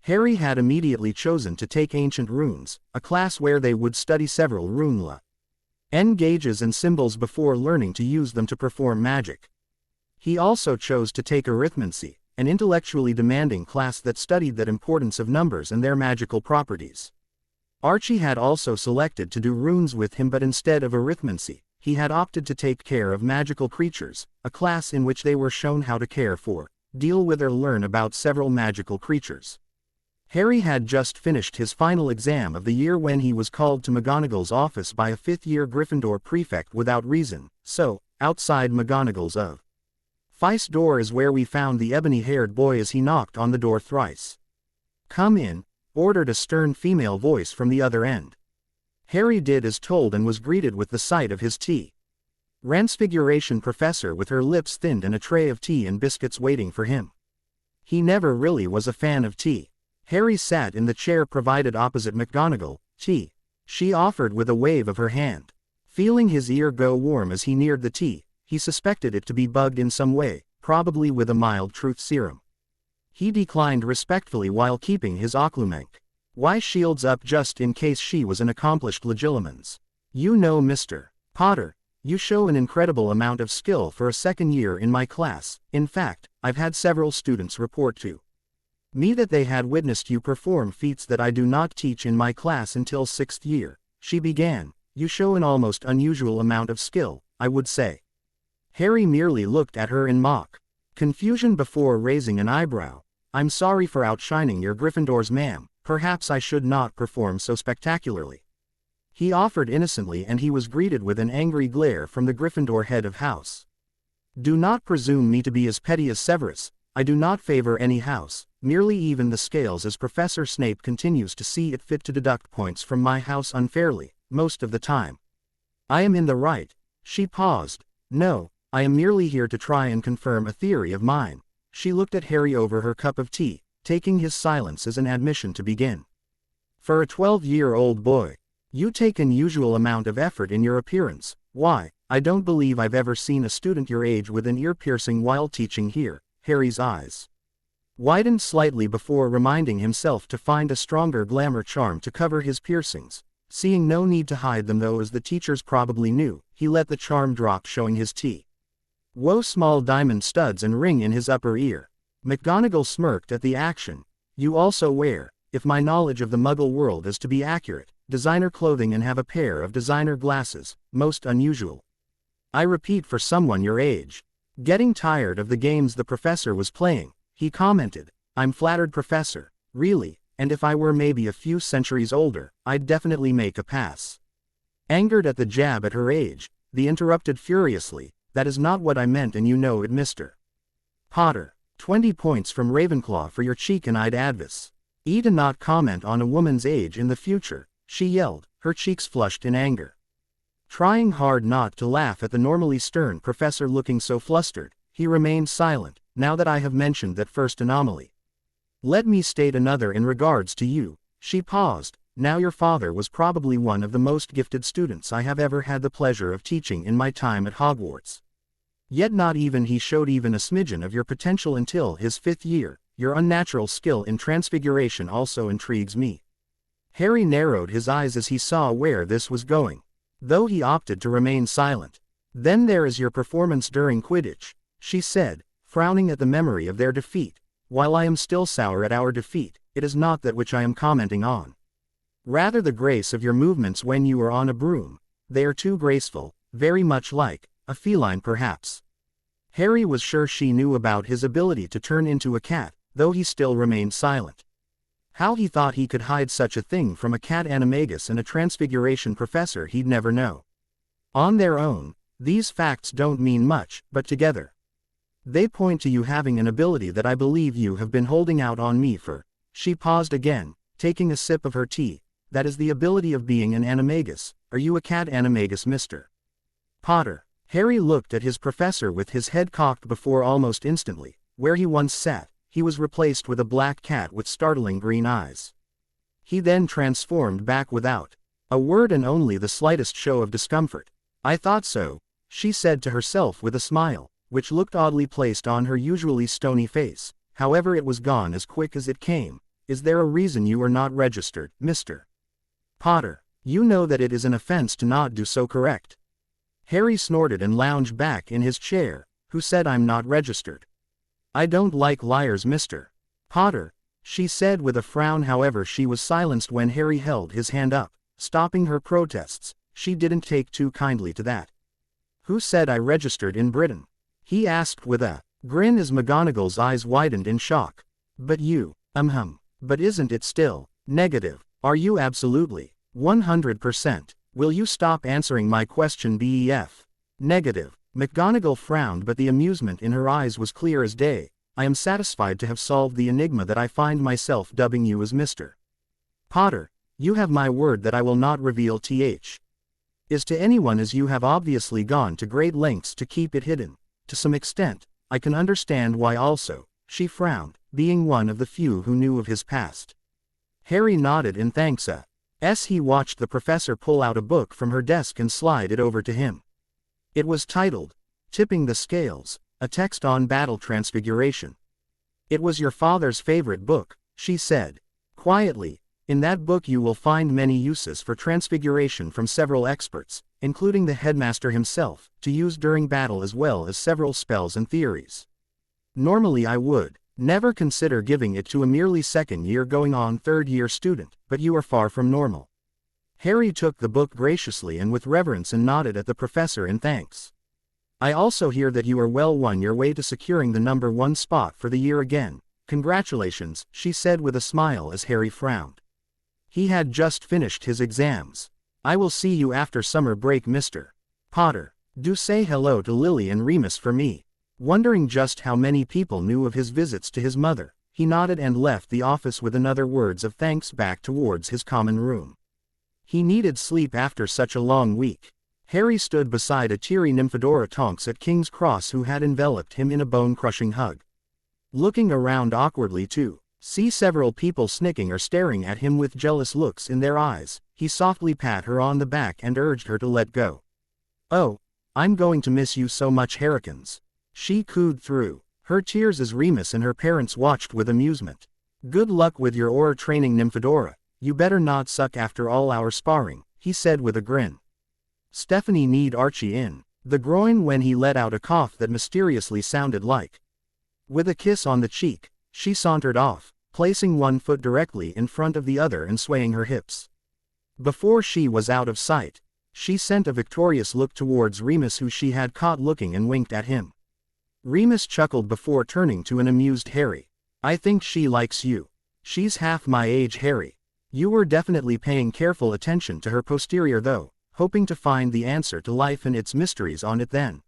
Harry had immediately chosen to take Ancient Runes, a class where they would study several rune gauges and symbols before learning to use them to perform magic. He also chose to take Arithmancy, an intellectually demanding class that studied the importance of numbers and their magical properties. Archie had also selected to do runes with him, but instead of Arithmancy, he had opted to take care of magical creatures, a class in which they were shown how to care for, deal with or learn about several magical creatures. Harry had just finished his final exam of the year when he was called to McGonagall's office by a fifth-year Gryffindor prefect without reason, so, outside McGonagall's office door is where we found the ebony-haired boy as he knocked on the door thrice. "Come in," ordered a stern female voice from the other end. Harry did as told and was greeted with the sight of his Transfiguration professor with her lips thinned and a tray of tea and biscuits waiting for him. He never really was a fan of tea. Harry sat in the chair provided opposite McGonagall. "Tea," she offered with a wave of her hand. Feeling his ear go warm as he neared the tea, he suspected it to be bugged in some way, probably with a mild truth serum. He declined respectfully while keeping his occlumenc. Why shields up just in case she was an accomplished legilimens. "You know, Mr. Potter, you show an incredible amount of skill for a second year in my class. In fact, I've had several students report to me that they had witnessed you perform feats that I do not teach in my class until 6th year, she began. "You show an almost unusual amount of skill, I would say." Harry merely looked at her in mock confusion before raising an eyebrow. "I'm sorry for outshining your Gryffindors, ma'am. Perhaps I should not perform so spectacularly," he offered innocently, and he was greeted with an angry glare from the Gryffindor head of house. "Do not presume me to be as petty as Severus. I do not favor any house, merely even the scales, as Professor Snape continues to see it fit to deduct points from my house unfairly, most of the time. I am in the right." She paused. "No, I am merely here to try and confirm a theory of mine." She looked at Harry over her cup of tea, taking his silence as an admission to begin. "For a 12-year-old boy, you take an unusual amount of effort in your appearance. Why, I don't believe I've ever seen a student your age with an ear piercing while teaching here." Harry's eyes widened slightly before reminding himself to find a stronger glamour charm to cover his piercings. Seeing no need to hide them though, as the teachers probably knew, he let the charm drop, showing his small diamond studs and ring in his upper ear. McGonagall smirked at the action. "You also wear, if my knowledge of the Muggle world is to be accurate, designer clothing and have a pair of designer glasses, most unusual. I repeat, for someone your age." Getting tired of the games the professor was playing, he commented, "I'm flattered, Professor, really, and if I were maybe a few centuries older, I'd definitely make a pass." Angered at the jab at her age, the interrupted furiously, "That is not what I meant, and you know it, Mr. Potter. 20 points from Ravenclaw for your cheek, and I'd advise you to not comment on a woman's age in the future," she yelled, her cheeks flushed in anger. Trying hard not to laugh at the normally stern professor looking so flustered, he remained silent. "Now that I have mentioned that first anomaly, let me state another in regards to you." She paused. "Now your father was probably one of the most gifted students I have ever had the pleasure of teaching in my time at Hogwarts. Yet not even he showed even a smidgen of your potential until his 5th year. Your unnatural skill in transfiguration also intrigues me." Harry narrowed his eyes as he saw where this was going. Though he opted to remain silent, Then there is your performance during Quidditch, she said, frowning at the memory of their defeat. While I am still sour at our defeat, it is not that which I am commenting on. Rather the grace of your movements when you are on a broom. They are too graceful, very much like a feline perhaps. Harry was sure she knew about his ability to turn into a cat, though he still remained silent. How he thought he could hide such a thing from a cat animagus and a transfiguration professor he'd never know. On their own, these facts don't mean much, but together, they point to you having an ability that I believe you have been holding out on me for. She paused again, taking a sip of her tea. That is the ability of being an animagus. Are you a cat animagus, Mr. Potter? Harry looked at his professor with his head cocked before almost instantly. Where he once sat, he was replaced with a black cat with startling green eyes. He then transformed back without a word and only the slightest show of discomfort. I thought so, she said to herself with a smile, which looked oddly placed on her usually stony face. However, it was gone as quick as it came. Is there a reason you are not registered, Mr. Potter? You know that it is an offense to not do so, correct? Harry snorted and lounged back in his chair. Who said I'm not registered? I don't like liars, Mr. Potter, she said with a frown. However, she was silenced when Harry held his hand up, stopping her protests. She didn't take too kindly to that. Who said I registered in Britain? He asked with a grin as McGonagall's eyes widened in shock. But you, but isn't it still negative? Are you absolutely 100%? Will you stop answering my question? BEF. Negative. McGonagall frowned, but the amusement in her eyes was clear as day. I am satisfied to have solved the enigma that I find myself dubbing you as Mr. Potter. You have my word that I will not reveal th. is to anyone, as you have obviously gone to great lengths to keep it hidden. To some extent, I can understand why also, she frowned, being one of the few who knew of his past. Harry nodded in thanks. As he watched the professor pull out a book from her desk and slide it over to him. It was titled, Tipping the Scales, a text on battle transfiguration. It was your father's favorite book, she said, quietly. In that book you will find many uses for transfiguration from several experts, including the headmaster himself, to use during battle, as well as several spells and theories. Normally I would never consider giving it to a merely second-year going on third-year student, but you are far from normal. Harry took the book graciously and with reverence and nodded at the professor in thanks. I also hear that you are well on your way to securing the number 1 spot for the year again. Congratulations, she said with a smile as Harry frowned. He had just finished his exams. I will see you after summer break, Mr. Potter. Do say hello to Lily and Remus for me. Wondering just how many people knew of his visits to his mother, he nodded and left the office with another words of thanks back towards his common room. He needed sleep after such a long week. Harry stood beside a teary Nymphadora Tonks at King's Cross, who had enveloped him in a bone-crushing hug. Looking around awkwardly to see several people snicking or staring at him with jealous looks in their eyes, he softly pat her on the back and urged her to let go. Oh, I'm going to miss you so much, Harrikins. She cooed through her tears as Remus and her parents watched with amusement. Good luck with your aura training, Nymphadora. You better not suck after all our sparring, he said with a grin. Stephanie kneed Archie in the groin when he let out a cough that mysteriously sounded like. With a kiss on the cheek, she sauntered off, placing one foot directly in front of the other and swaying her hips. Before she was out of sight, she sent a victorious look towards Remus, who she had caught looking, and winked at him. Remus chuckled before turning to an amused Harry. I think she likes you. She's half my age, Harry. You were definitely paying careful attention to her posterior though, hoping to find the answer to life and its mysteries on it then.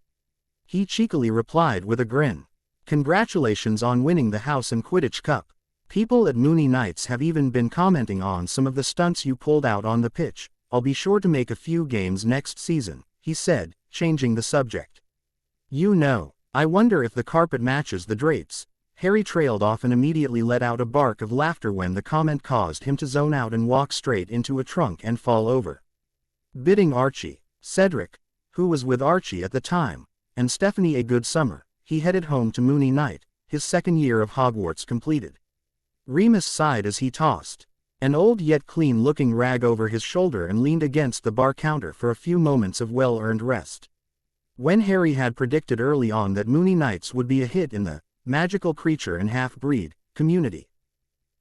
He cheekily replied with a grin. Congratulations on winning the House and Quidditch Cup. People at Mooney Nights have even been commenting on some of the stunts you pulled out on the pitch. I'll be sure to make a few games next season, he said, changing the subject. You know, I wonder if the carpet matches the drapes. Harry trailed off and immediately let out a bark of laughter when the comment caused him to zone out and walk straight into a trunk and fall over. Bidding Archie, Cedric, who was with Archie at the time, and Stephanie a good summer, he headed home to Mooney Night, his second year of Hogwarts completed. Remus sighed as he tossed an old yet clean-looking rag over his shoulder and leaned against the bar counter for a few moments of well-earned rest. When Harry had predicted early on that Moony Knights would be a hit in the magical creature and half-breed community.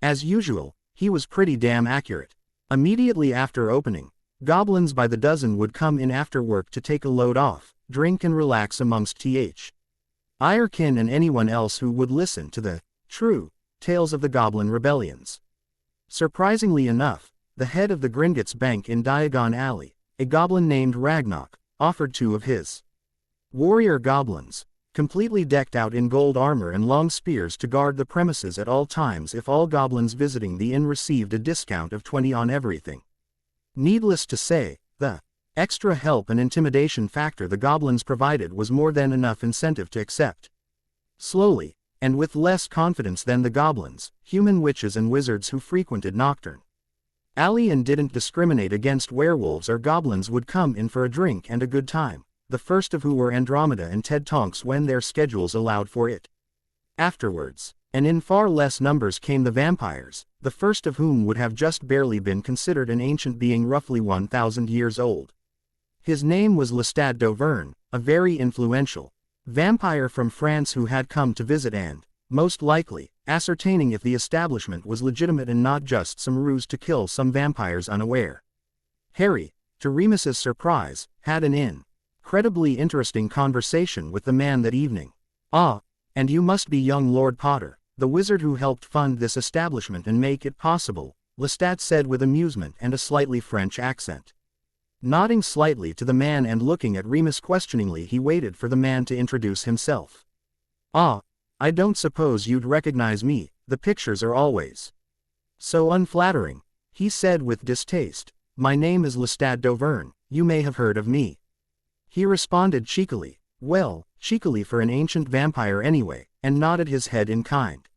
As usual, he was pretty damn accurate. Immediately after opening, goblins by the dozen would come in after work to take a load off, drink and relax amongst Irkin and anyone else who would listen to the true tales of the goblin rebellions. Surprisingly enough, the head of the Gringotts Bank in Diagon Alley, a goblin named Ragnarok, offered 2 of his warrior goblins, completely decked out in gold armor and long spears, to guard the premises at all times if all goblins visiting the inn received a discount of 20 on everything. Needless to say, the extra help and intimidation factor the goblins provided was more than enough incentive to accept. Slowly, and with less confidence than the goblins, human witches and wizards who frequented Nocturne Alley and didn't discriminate against werewolves or goblins would come in for a drink and a good time, the first of who were Andromeda and Ted Tonks when their schedules allowed for it. Afterwards, and in far less numbers, came the vampires, the first of whom would have just barely been considered an ancient being roughly 1,000 years old. His name was Lestat d'Auvergne, a very influential vampire from France who had come to visit and, most likely, ascertaining if the establishment was legitimate and not just some ruse to kill some vampires unaware. Harry, to Remus's surprise, had an incredibly interesting conversation with the man that evening. "Ah, and you must be young Lord Potter, the wizard who helped fund this establishment and make it possible," Lestat said with amusement and a slightly French accent. Nodding slightly to the man and looking at Remus questioningly, he waited for the man to introduce himself. "Ah, I don't suppose you'd recognize me, the pictures are always so unflattering," he said with distaste. "My name is Lestat d'Auvergne, you may have heard of me." He responded cheekily, well, cheekily for an ancient vampire anyway, and nodded his head in kind.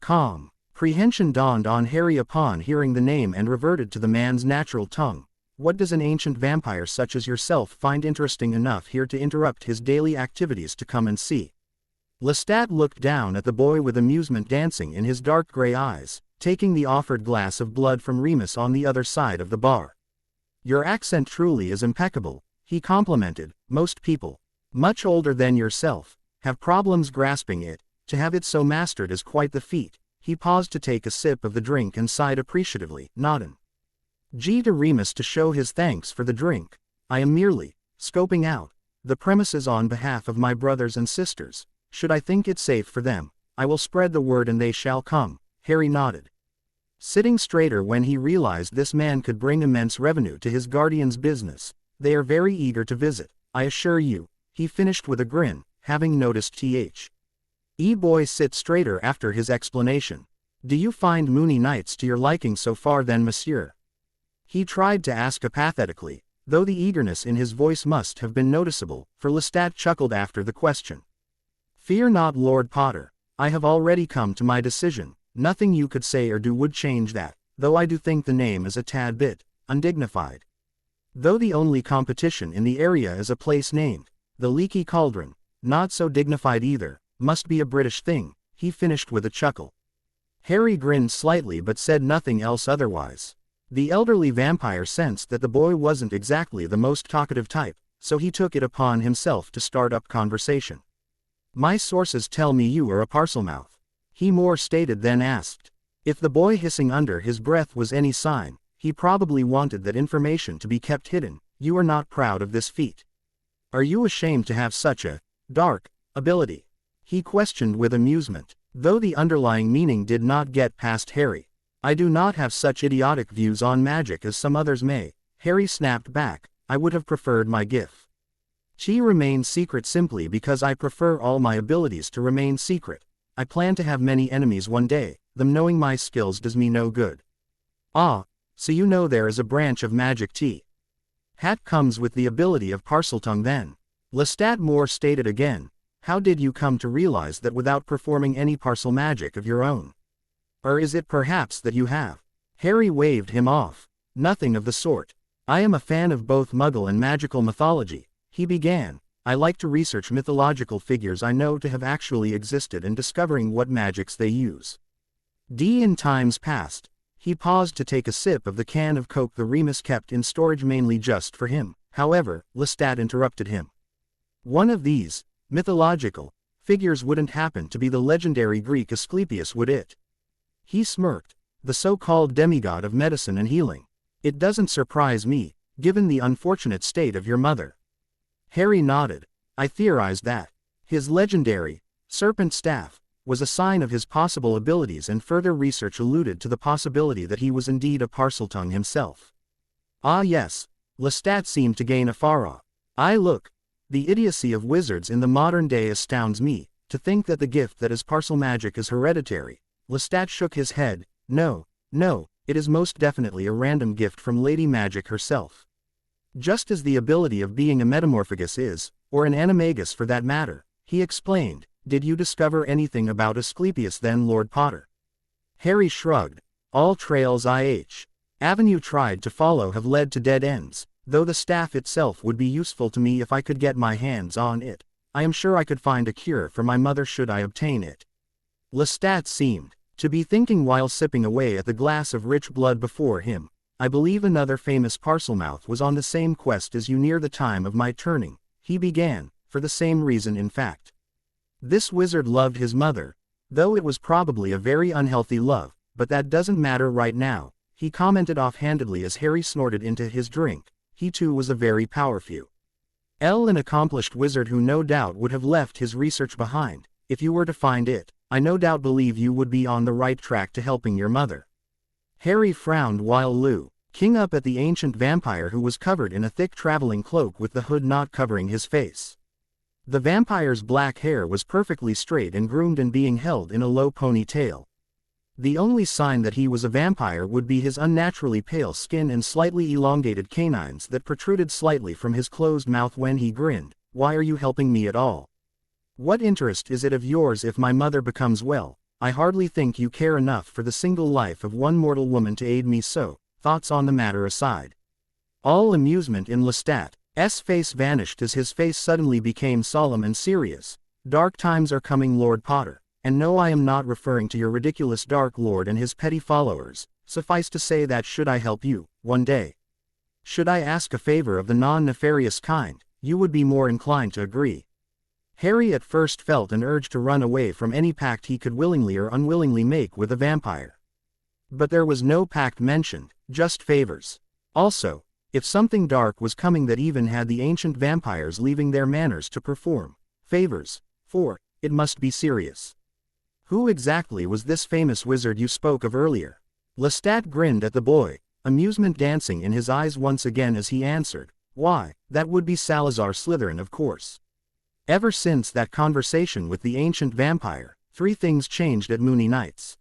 Comprehension dawned on Harry upon hearing the name and reverted to the man's natural tongue. What does an ancient vampire such as yourself find interesting enough here to interrupt his daily activities to come and see? Lestat looked down at the boy with amusement dancing in his dark gray eyes, taking the offered glass of blood from Remus on the other side of the bar. "Your accent truly is impeccable," he complimented. "Most people, much older than yourself, have problems grasping it. To have it so mastered is quite the feat." He paused to take a sip of the drink and sighed appreciatively, nodding to Remus to show his thanks for the drink. "I am merely scoping out the premises on behalf of my brothers and sisters. Should I think it safe for them, I will spread the word and they shall come." Harry nodded, sitting straighter when he realized this man could bring immense revenue to his guardian's business. "They are very eager to visit, I assure you," he finished with a grin, having noticed boy sit straighter after his explanation. "Do you find Moony Knights to your liking so far then, monsieur?" He tried to ask apathetically, though the eagerness in his voice must have been noticeable, for Lestat chuckled after the question. "Fear not, Lord Potter, I have already come to my decision. Nothing you could say or do would change that, though I do think the name is a tad bit undignified. Though the only competition in the area is a place named the Leaky Cauldron, not so dignified either, must be a British thing," he finished with a chuckle. Harry grinned slightly but said nothing else otherwise. The elderly vampire sensed that the boy wasn't exactly the most talkative type, so he took it upon himself to start up conversation. "My sources tell me you are a Parselmouth," he more stated than asked. If the boy hissing under his breath was any sign, he probably wanted that information to be kept hidden. "You are not proud of this feat? Are you ashamed to have such a dark ability?" he questioned with amusement, though the underlying meaning did not get past Harry. "I do not have such idiotic views on magic as some others may," Harry snapped back. "I would have preferred my gift to remain secret simply because I prefer all my abilities to remain secret. I plan to have many enemies one day, them knowing my skills does me no good." "Ah, so you know there is a branch of magic hat comes with the ability of Parseltongue then?" Lestat Moore stated again. "How did you come to realize that without performing any parcel magic of your own? Or is it perhaps that you have?" Harry waved him off. "Nothing of the sort. I am a fan of both Muggle and magical mythology," he began. "I like to research mythological figures I know to have actually existed and discovering what magics they use. In times past." He paused to take a sip of the can of Coke the Remus kept in storage mainly just for him. However, Lestat interrupted him. One of these, mythological, figures wouldn't happen to be the legendary Greek Asclepius, would it? He smirked. The so-called demigod of medicine and healing. It doesn't surprise me, given the unfortunate state of your mother. Harry nodded. I theorized that his legendary serpent staff was a sign of his possible abilities, and further research alluded to the possibility that he was indeed a Parseltongue himself. Ah yes, Lestat seemed to gain a faraw. Look, the idiocy of wizards in the modern day astounds me. To think that the gift that is parcel magic is hereditary. Lestat shook his head. No, it is most definitely a random gift from Lady Magic herself. Just as the ability of being a metamorphagus is, or an animagus for that matter, he explained. Did you discover anything about Asclepius then, Lord Potter? Harry shrugged. All trails Avenue tried to follow have led to dead ends, though the staff itself would be useful to me if I could get my hands on it. I am sure I could find a cure for my mother should I obtain it. Lestat seemed to be thinking while sipping away at the glass of rich blood before him. I believe another famous Parselmouth was on the same quest as you near the time of my turning, he began, for the same reason in fact. This wizard loved his mother, though it was probably a very unhealthy love, but that doesn't matter right now, he commented offhandedly as Harry snorted into his drink. He too was a very powerful, an accomplished wizard who no doubt would have left his research behind. If you were to find it, I no doubt believe you would be on the right track to helping your mother. Harry frowned while looking up at the ancient vampire who was covered in a thick traveling cloak with the hood not covering his face. The vampire's black hair was perfectly straight and groomed and being held in a low ponytail. The only sign that he was a vampire would be his unnaturally pale skin and slightly elongated canines that protruded slightly from his closed mouth when he grinned. Why are you helping me at all? What interest is it of yours if my mother becomes well? I hardly think you care enough for the single life of one mortal woman to aid me so. Thoughts on the matter aside. All amusement in Lestat's face vanished as his face suddenly became solemn and serious. Dark times are coming, Lord Potter, and no, I am not referring to your ridiculous Dark Lord and his petty followers. Suffice to say that should I help you, one day, should I ask a favor of the non-nefarious kind, you would be more inclined to agree. Harry at first felt an urge to run away from any pact he could willingly or unwillingly make with a vampire. But there was no pact mentioned, just favors. Also, if something dark was coming that even had the ancient vampires leaving their manners to perform favors for, it must be serious. Who exactly was this famous wizard you spoke of earlier? Lestat grinned at the boy, amusement dancing in his eyes once again as he answered. Why, that would be Salazar Slytherin, of course. Ever since that conversation with the ancient vampire, 3 things changed at Moony Nights.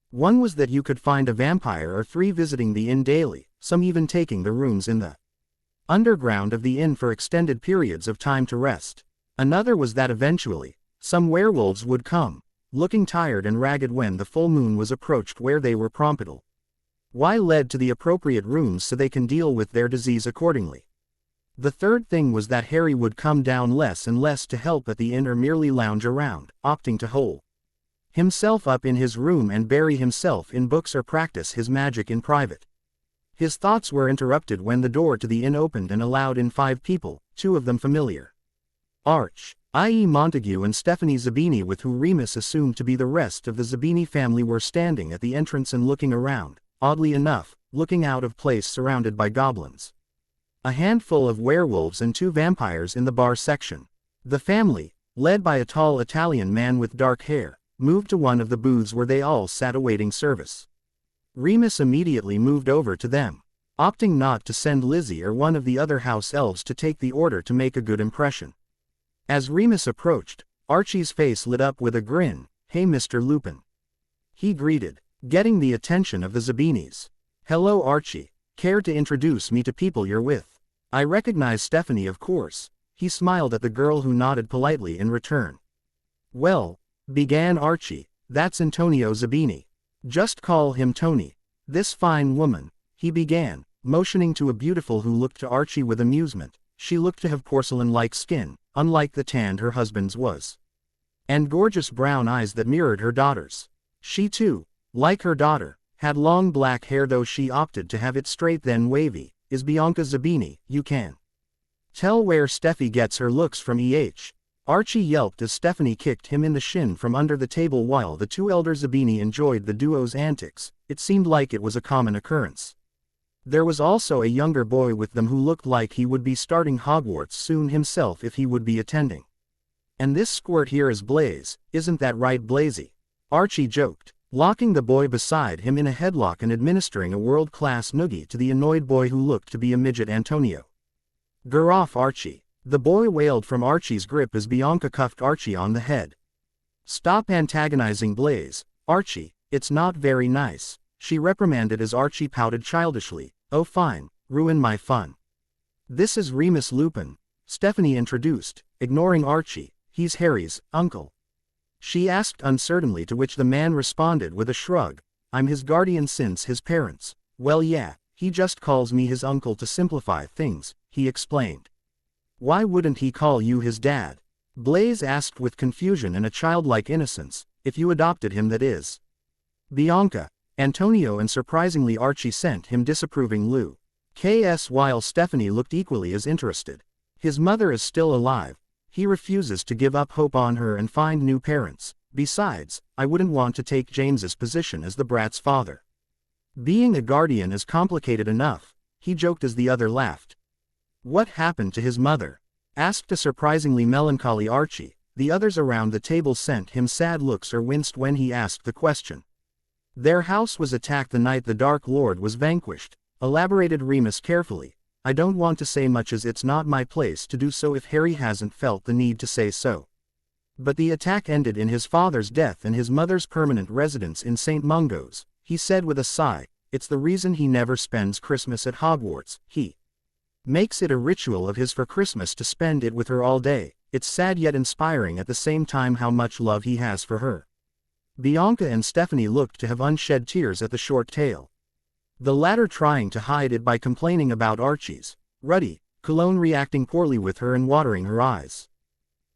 One was that you could find a vampire or 3 visiting the inn daily, some even taking the rooms in the underground of the inn for extended periods of time to rest. Another was that eventually, some werewolves would come, looking tired and ragged when the full moon was approached, where they were prompted led to the appropriate rooms so they can deal with their disease accordingly. The third thing was that Harry would come down less and less to help at the inn or merely lounge around, opting to hole himself up in his room and bury himself in books or practice his magic in private. His thoughts were interrupted when the door to the inn opened and allowed in 5 people, 2 of them familiar. Arch, i.e. Montague and Stephanie Zabini, with who Remus assumed to be the rest of the Zabini family, were standing at the entrance and looking around, oddly enough, looking out of place surrounded by goblins. A handful of werewolves and 2 vampires in the bar section. The family, led by a tall Italian man with dark hair, moved to one of the booths where they all sat awaiting service. Remus immediately moved over to them, opting not to send Lizzie or one of the other house elves to take the order to make a good impression. As Remus approached, Archie's face lit up with a grin. Hey, Mr. Lupin, he greeted, getting the attention of the Zabinis. Hello, Archie. Care to introduce me to people you're with? I recognize Stephanie, of course. He smiled at the girl who nodded politely in return. Well, began Archie, that's Antonio Zabini. Just call him Tony. This fine woman, he began, motioning to a beautiful who looked to Archie with amusement. She looked to have porcelain-like skin, unlike the tanned her husband's was, and gorgeous brown eyes that mirrored her daughter's. She too, like her daughter, had long black hair, though she opted to have it straight then wavy. Is Bianca Zabini, you can Tell where Steffi gets her looks from Archie yelped as Stephanie kicked him in the shin from under the table while the two elder Zabini enjoyed the duo's antics. It seemed like it was a common occurrence. There was also a younger boy with them who looked like he would be starting Hogwarts soon himself if he would be attending. And this squirt here is Blaze, isn't that right, Blazy? Archie joked, locking the boy beside him in a headlock and administering a world-class noogie to the annoyed boy who looked to be a midget Antonio. "Gur off, Archie," the boy wailed from Archie's grip as Bianca cuffed Archie on the head. "Stop antagonizing Blaze, Archie, it's not very nice," she reprimanded as Archie pouted childishly. "Oh fine, ruin my fun." "This is Remus Lupin," Stephanie introduced, ignoring Archie. "He's Harry's uncle." She asked uncertainly, to which the man responded with a shrug. "I'm his guardian since his parents." "Well yeah, he just calls me his uncle to simplify things," he explained. "Why wouldn't he call you his dad?" Blaze asked with confusion and a childlike innocence. "If you adopted him, that is." Bianca, Antonio and surprisingly Archie sent him disapproving looks while Stephanie looked equally as interested. "His mother is still alive. He refuses to give up hope on her and find new parents. Besides, I wouldn't want to take James's position as the brat's father. Being a guardian is complicated enough," he joked as the other laughed. "What happened to his mother?" asked a surprisingly melancholy Archie. The others around the table sent him sad looks or winced when he asked the question. "Their house was attacked the night the Dark Lord was vanquished," elaborated Remus carefully. "I don't want to say much as it's not my place to do so if Harry hasn't felt the need to say so. But the attack ended in his father's death and his mother's permanent residence in St. Mungos," he said with a sigh. "It's the reason he never spends Christmas at Hogwarts. He makes it a ritual of his for Christmas to spend it with her all day. It's sad yet inspiring at the same time how much love he has for her." Bianca and Stephanie looked to have unshed tears at the short tale, the latter trying to hide it by complaining about Archie's ruddy cologne reacting poorly with her and watering her eyes.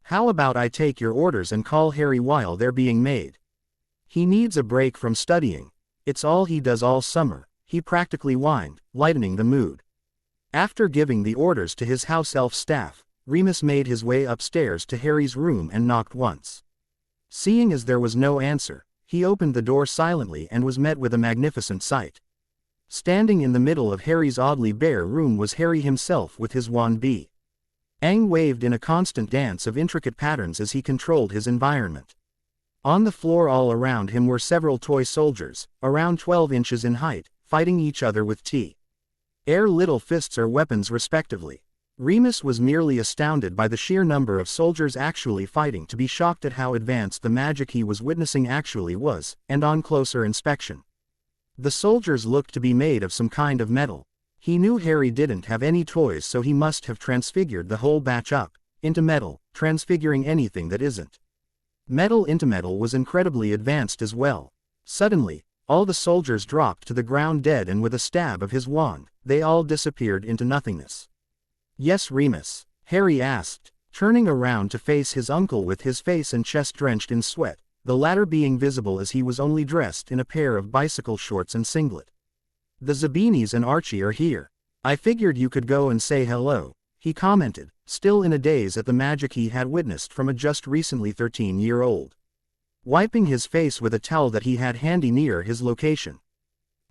"How about I take your orders and call Harry while they're being made? He needs a break from studying. It's all he does all summer," he practically whined, lightening the mood. After giving the orders to his house elf staff, Remus made his way upstairs to Harry's room and knocked once. Seeing as there was no answer, he opened the door silently and was met with a magnificent sight. Standing in the middle of Harry's oddly bare room was Harry himself with his wand Aang waved in a constant dance of intricate patterns as he controlled his environment. On the floor all around him were several toy soldiers, around 12 inches in height, fighting each other with air little fists or weapons respectively. Remus was merely astounded by the sheer number of soldiers actually fighting to be shocked at how advanced the magic he was witnessing actually was, and on closer inspection, the soldiers looked to be made of some kind of metal. He knew Harry didn't have any toys, so he must have transfigured the whole batch up into metal. Transfiguring anything that isn't metal into metal was incredibly advanced as well. Suddenly, all the soldiers dropped to the ground dead, and with a stab of his wand, they all disappeared into nothingness. "Yes, Remus?" Harry asked, turning around to face his uncle with his face and chest drenched in sweat, the latter being visible as he was only dressed in a pair of bicycle shorts and singlet. "The Zabinis and Archie are here. I figured you could go and say hello," he commented, still in a daze at the magic he had witnessed from a just recently 13-year-old. Wiping his face with a towel that he had handy near his location,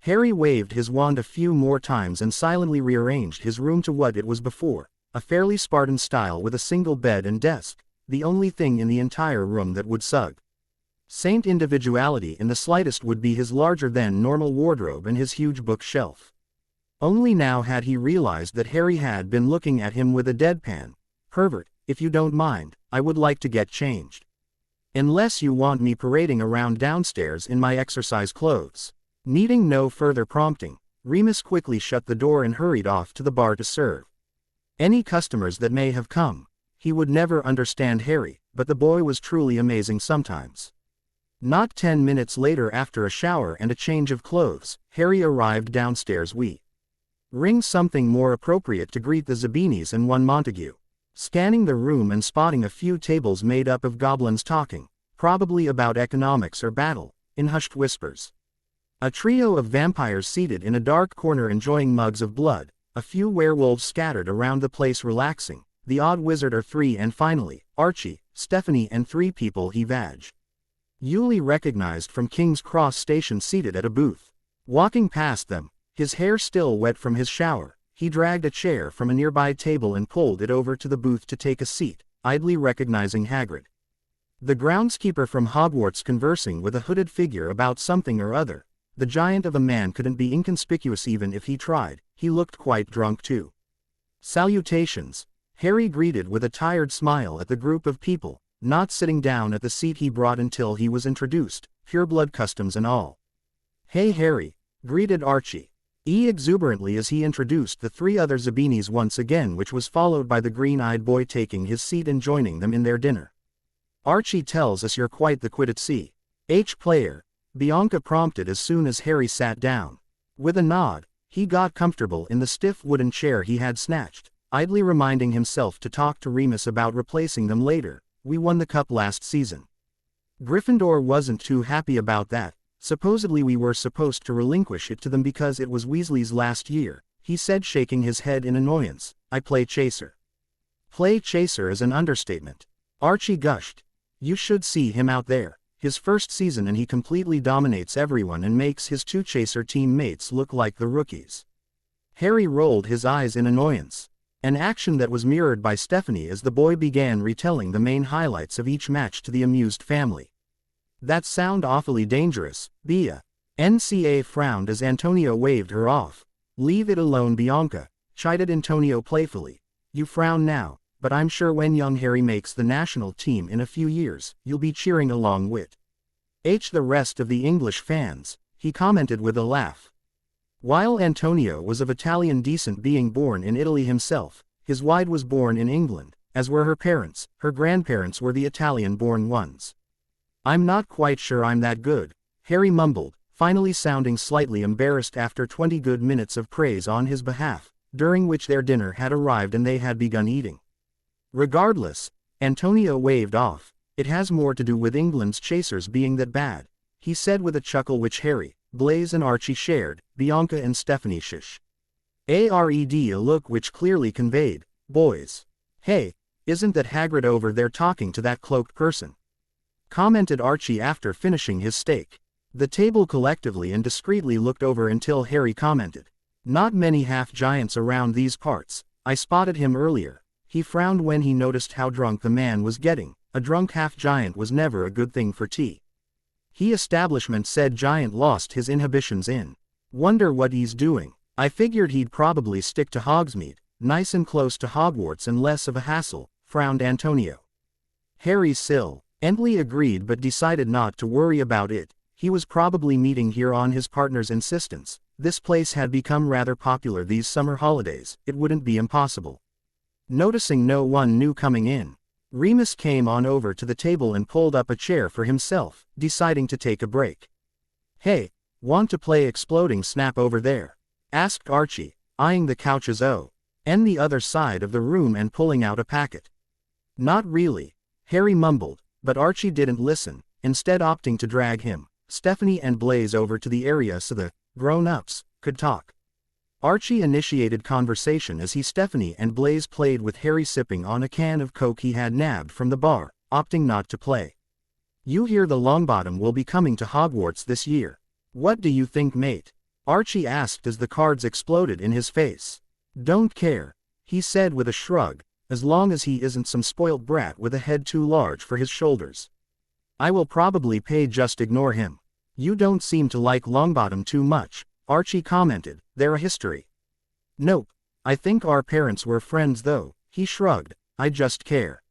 Harry waved his wand a few more times and silently rearranged his room to what it was before, a fairly Spartan style with a single bed and desk, the only thing in the entire room that would Saint individuality in the slightest would be his larger-than-normal wardrobe and his huge bookshelf. Only now had he realized that Harry had been looking at him with a deadpan. "Pervert, if you don't mind, I would like to get changed. Unless you want me parading around downstairs in my exercise clothes." Needing no further prompting, Remus quickly shut the door and hurried off to the bar to serve any customers that may have come. He would never understand Harry, but the boy was truly amazing sometimes. Not 10 minutes later, after a shower and a change of clothes, Harry arrived downstairs wearing something more appropriate to greet the Zabinis and one Montague. Scanning the room and spotting a few tables made up of goblins talking, probably about economics or battle, in hushed whispers. A trio of vampires seated in a dark corner enjoying mugs of blood, a few werewolves scattered around the place relaxing, the odd wizard or three, and finally, Archie, Stephanie and 3 people he vag. Yulie recognized from King's Cross Station seated at a booth. Walking past them, his hair still wet from his shower, he dragged a chair from a nearby table and pulled it over to the booth to take a seat, idly recognizing Hagrid. The groundskeeper from Hogwarts conversing with a hooded figure about something or other. The giant of a man couldn't be inconspicuous even if he tried, he looked quite drunk too. Salutations. Harry greeted with a tired smile at the group of people, not sitting down at the seat he brought until he was introduced, pureblood customs and all. Hey Harry, greeted Archie. Exuberantly as he introduced the 3 other Zabinis once again, which was followed by the green-eyed boy taking his seat and joining them in their dinner. Archie tells us you're quite the Quidditch player, Bianca prompted as soon as Harry sat down. With a nod, he got comfortable in the stiff wooden chair he had snatched, idly reminding himself to talk to Remus about replacing them later. We won the cup last season. Gryffindor wasn't too happy about that. Supposedly we were supposed to relinquish it to them because it was Weasley's last year, he said, shaking his head in annoyance. I play chaser. Play chaser is an understatement. Archie gushed. You should see him out there. His first season and he completely dominates everyone and makes his 2 chaser teammates look like the rookies. Harry rolled his eyes in annoyance. An action that was mirrored by Stephanie as the boy began retelling the main highlights of each match to the amused family. That sound awfully dangerous, Bea. NCA frowned as Antonio waved her off. Leave it alone, Bianca, chided Antonio playfully. You frown now, but I'm sure when young Harry makes the national team in a few years, you'll be cheering along with the rest of the English fans, he commented with a laugh. While Antonio was of Italian descent, being born in Italy himself, his wife was born in England, as were her parents. Her grandparents were the Italian-born ones. I'm not quite sure I'm that good, Harry mumbled, finally sounding slightly embarrassed after 20 good minutes of praise on his behalf, during which their dinner had arrived and they had begun eating. Regardless, Antonio waved off, it has more to do with England's chasers being that bad, he said with a chuckle which Harry, Blaise and Archie shared. Bianca and Stephanie shish. Ared, a look which clearly conveyed, boys. Hey, isn't that Hagrid over there talking to that cloaked person? Commented Archie after finishing his steak. The table collectively and discreetly looked over until Harry commented. Not many half-giants around these parts. I spotted him earlier. He frowned when he noticed how drunk the man was getting. A drunk half-giant was never a good thing for tea. He establishment said giant lost his inhibitions in. Wonder what he's doing. I figured he'd probably stick to Hogsmeade, nice and close to Hogwarts and less of a hassle, frowned Antonio. Harry silently agreed but decided not to worry about it. He was probably meeting here on his partner's insistence. This place had become rather popular these summer holidays, it wouldn't be impossible. Noticing no one new coming in, Remus came on over to the table and pulled up a chair for himself, deciding to take a break. Hey, want to play Exploding Snap over there? Asked Archie, eyeing the couches on the other side of the room and pulling out a packet. Not really, Harry mumbled, but Archie didn't listen, instead opting to drag him, Stephanie and Blaise over to the area so the grown-ups could talk. Archie initiated conversation as Stephanie and Blaise played with Harry, sipping on a can of Coke he had nabbed from the bar, opting not to play. You hear the Longbottom will be coming to Hogwarts this year. What do you think, mate? Archie asked as the cards exploded in his face. Don't care, he said with a shrug, as long as he isn't some spoilt brat with a head too large for his shoulders. I will probably pay, just ignore him. You don't seem to like Longbottom too much, Archie commented. They're a history. Nope, I think our parents were friends though, he shrugged. I just care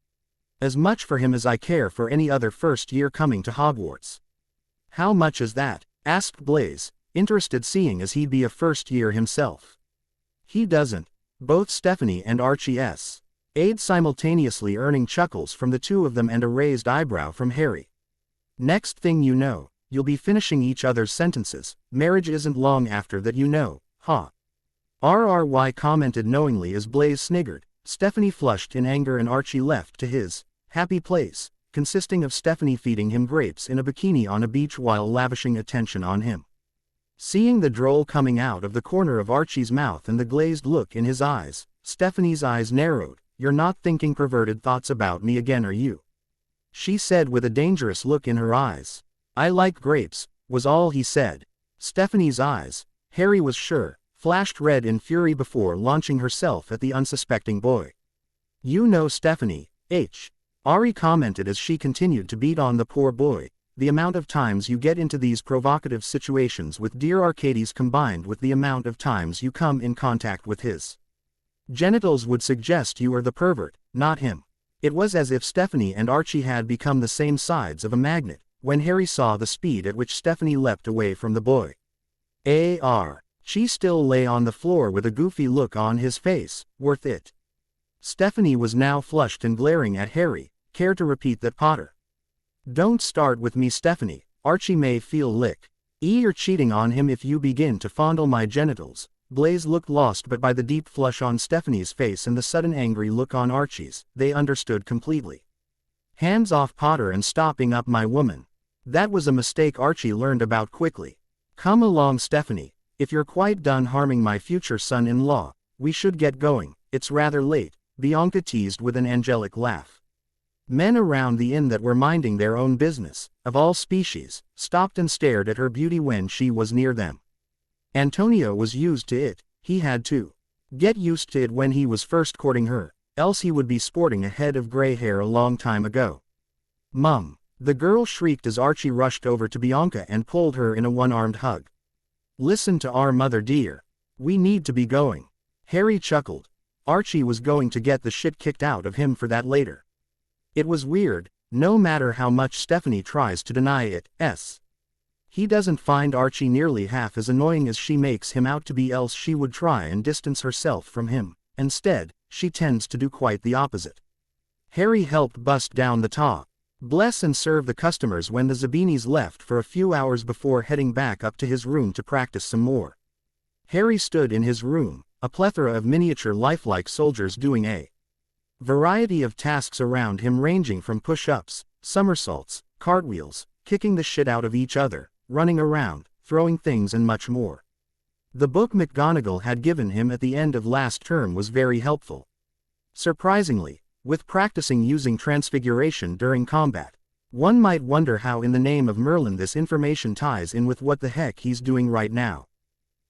as much for him as I care for any other first year coming to Hogwarts. How much is that? Asked Blaise, interested seeing as he'd be a first year himself. He doesn't. Both Stephanie and Archie aid simultaneously, earning chuckles from the two of them and a raised eyebrow from Harry. Next thing you know, you'll be finishing each other's sentences. Marriage isn't long after that, you know, huh? RRY commented knowingly as Blaise sniggered. Stephanie flushed in anger and Archie left to his happy place, consisting of Stephanie feeding him grapes in a bikini on a beach while lavishing attention on him. Seeing the droll coming out of the corner of Archie's mouth and the glazed look in his eyes, Stephanie's eyes narrowed. "You're not thinking perverted thoughts about me again, are you?" she said with a dangerous look in her eyes. "I like grapes," was all he said. Stephanie's eyes, Harry was sure, flashed red in fury before launching herself at the unsuspecting boy. "You know, Stephanie, Ari commented as she continued to beat on the poor boy. "The amount of times you get into these provocative situations with dear Arcades combined with the amount of times you come in contact with his genitals would suggest you are the pervert, not him." It was as if Stephanie and Archie had become the same sides of a magnet, when Harry saw the speed at which Stephanie leapt away from the boy. She still lay on the floor with a goofy look on his face. "Worth it." Stephanie was now flushed and glaring at Harry. "Care to repeat that, Potter?" "Don't start with me, Stephanie. Archie may feel you're cheating on him if you begin to fondle my genitals." Blaise looked lost, but by the deep flush on Stephanie's face and the sudden angry look on Archie's, they understood completely. "Hands off, Potter, and stopping up my woman." That was a mistake Archie learned about quickly. "Come along, Stephanie. If you're quite done harming my future son-in-law, we should get going. It's rather late," Bianca teased with an angelic laugh. Men around the inn that were minding their own business, of all species, stopped and stared at her beauty when she was near them. Antonio was used to it. He had to get used to it when he was first courting her, else he would be sporting a head of gray hair a long time ago. "Mum!" the girl shrieked as Archie rushed over to Bianca and pulled her in a one-armed hug. "Listen to our mother, dear. We need to be going." Harry chuckled. Archie was going to get the shit kicked out of him for that later. It was weird, no matter how much Stephanie tries to deny it. He doesn't find Archie nearly half as annoying as she makes him out to be, else she would try and distance herself from him. Instead, she tends to do quite the opposite. Harry helped bust down the bless and serve the customers when the Zabinis left for a few hours before heading back up to his room to practice some more. Harry stood in his room, a plethora of miniature lifelike soldiers doing a variety of tasks around him, ranging from push-ups, somersaults, cartwheels, kicking the shit out of each other, running around, throwing things and much more. The book McGonagall had given him at the end of last term was very helpful. Surprisingly, with practicing using transfiguration during combat. One might wonder how in the name of Merlin this information ties in with what the heck he's doing right now.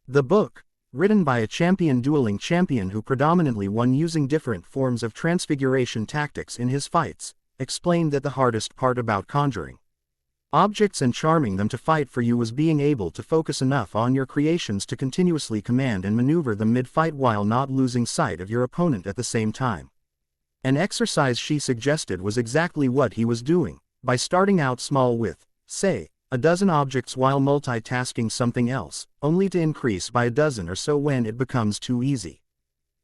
The book, written by a dueling champion who predominantly won using different forms of transfiguration tactics in his fights, explained that the hardest part about conjuring objects and charming them to fight for you was being able to focus enough on your creations to continuously command and maneuver them mid-fight while not losing sight of your opponent at the same time. An exercise she suggested was exactly what he was doing, by starting out small with, say, a dozen objects while multitasking something else, only to increase by a dozen or so when it becomes too easy.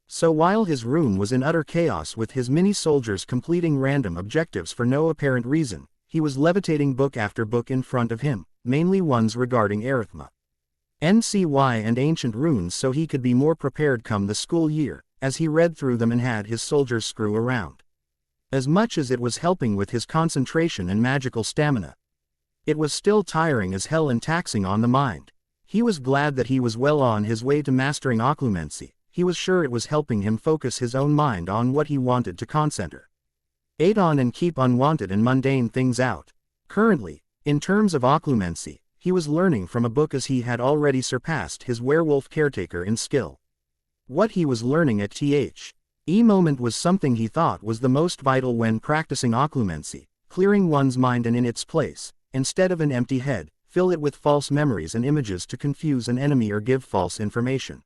So while his room was in utter chaos with his mini-soldiers completing random objectives for no apparent reason, he was levitating book after book in front of him, mainly ones regarding arithmetic, NCY and ancient runes, so he could be more prepared come the school year, as he read through them and had his soldiers screw around. As much as it was helping with his concentration and magical stamina, it was still tiring as hell and taxing on the mind. He was glad that he was well on his way to mastering occlumency. He was sure it was helping him focus his own mind on what he wanted to concentrate on and keep unwanted and mundane things out. Currently, in terms of occlumency, he was learning from a book as he had already surpassed his werewolf caretaker in skill. What he was learning at the moment was something he thought was the most vital when practicing occlumency, clearing one's mind and in its place, instead of an empty head, fill it with false memories and images to confuse an enemy or give false information.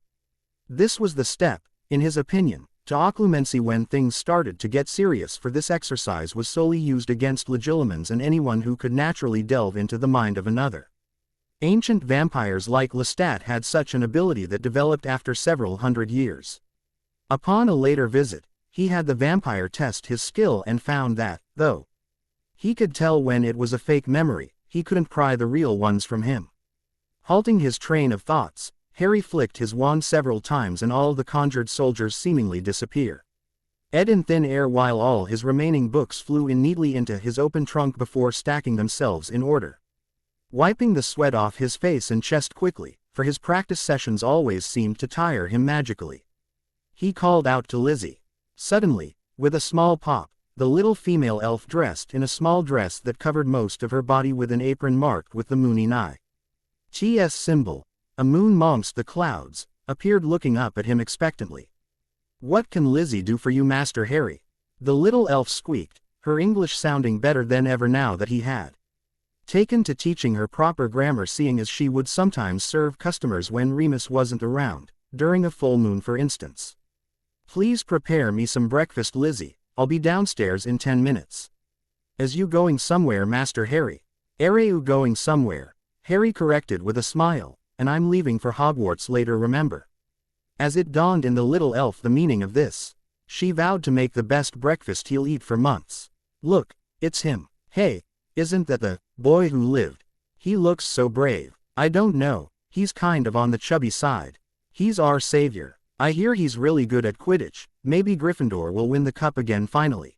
This was the step, in his opinion, to occlumency when things started to get serious, for this exercise was solely used against legilimens and anyone who could naturally delve into the mind of another. Ancient vampires like Lestat had such an ability that developed after several hundred years. Upon a later visit, he had the vampire test his skill and found that, though he could tell when it was a fake memory, he couldn't pry the real ones from him. Halting his train of thoughts, Harry flicked his wand several times and all the conjured soldiers seemingly disappear. In thin air while all his remaining books flew in neatly into his open trunk before stacking themselves in order. Wiping the sweat off his face and chest quickly, for his practice sessions always seemed to tire him magically. He called out to Lizzie. Suddenly, with a small pop, the little female elf dressed in a small dress that covered most of her body with an apron marked with the mooning eye. TS symbol, a moon amongst the clouds, appeared looking up at him expectantly. "What can Lizzie do for you, Master Harry?" the little elf squeaked, her English sounding better than ever now that he had taken to teaching her proper grammar, seeing as she would sometimes serve customers when Remus wasn't around, during a full moon for instance. "Please prepare me some breakfast, Lizzie. I'll be downstairs in 10 minutes. "Is you going somewhere, Master Harry?" "Are you going somewhere?" Harry corrected with a smile, "and I'm leaving for Hogwarts later, remember." As it dawned in the little elf the meaning of this, she vowed to make the best breakfast he'll eat for months. "Look, it's him. Hey, isn't that the boy who lived? He looks so brave." "I don't know, he's kind of on the chubby side. He's our savior. I hear he's really good at Quidditch. Maybe Gryffindor will win the cup again finally."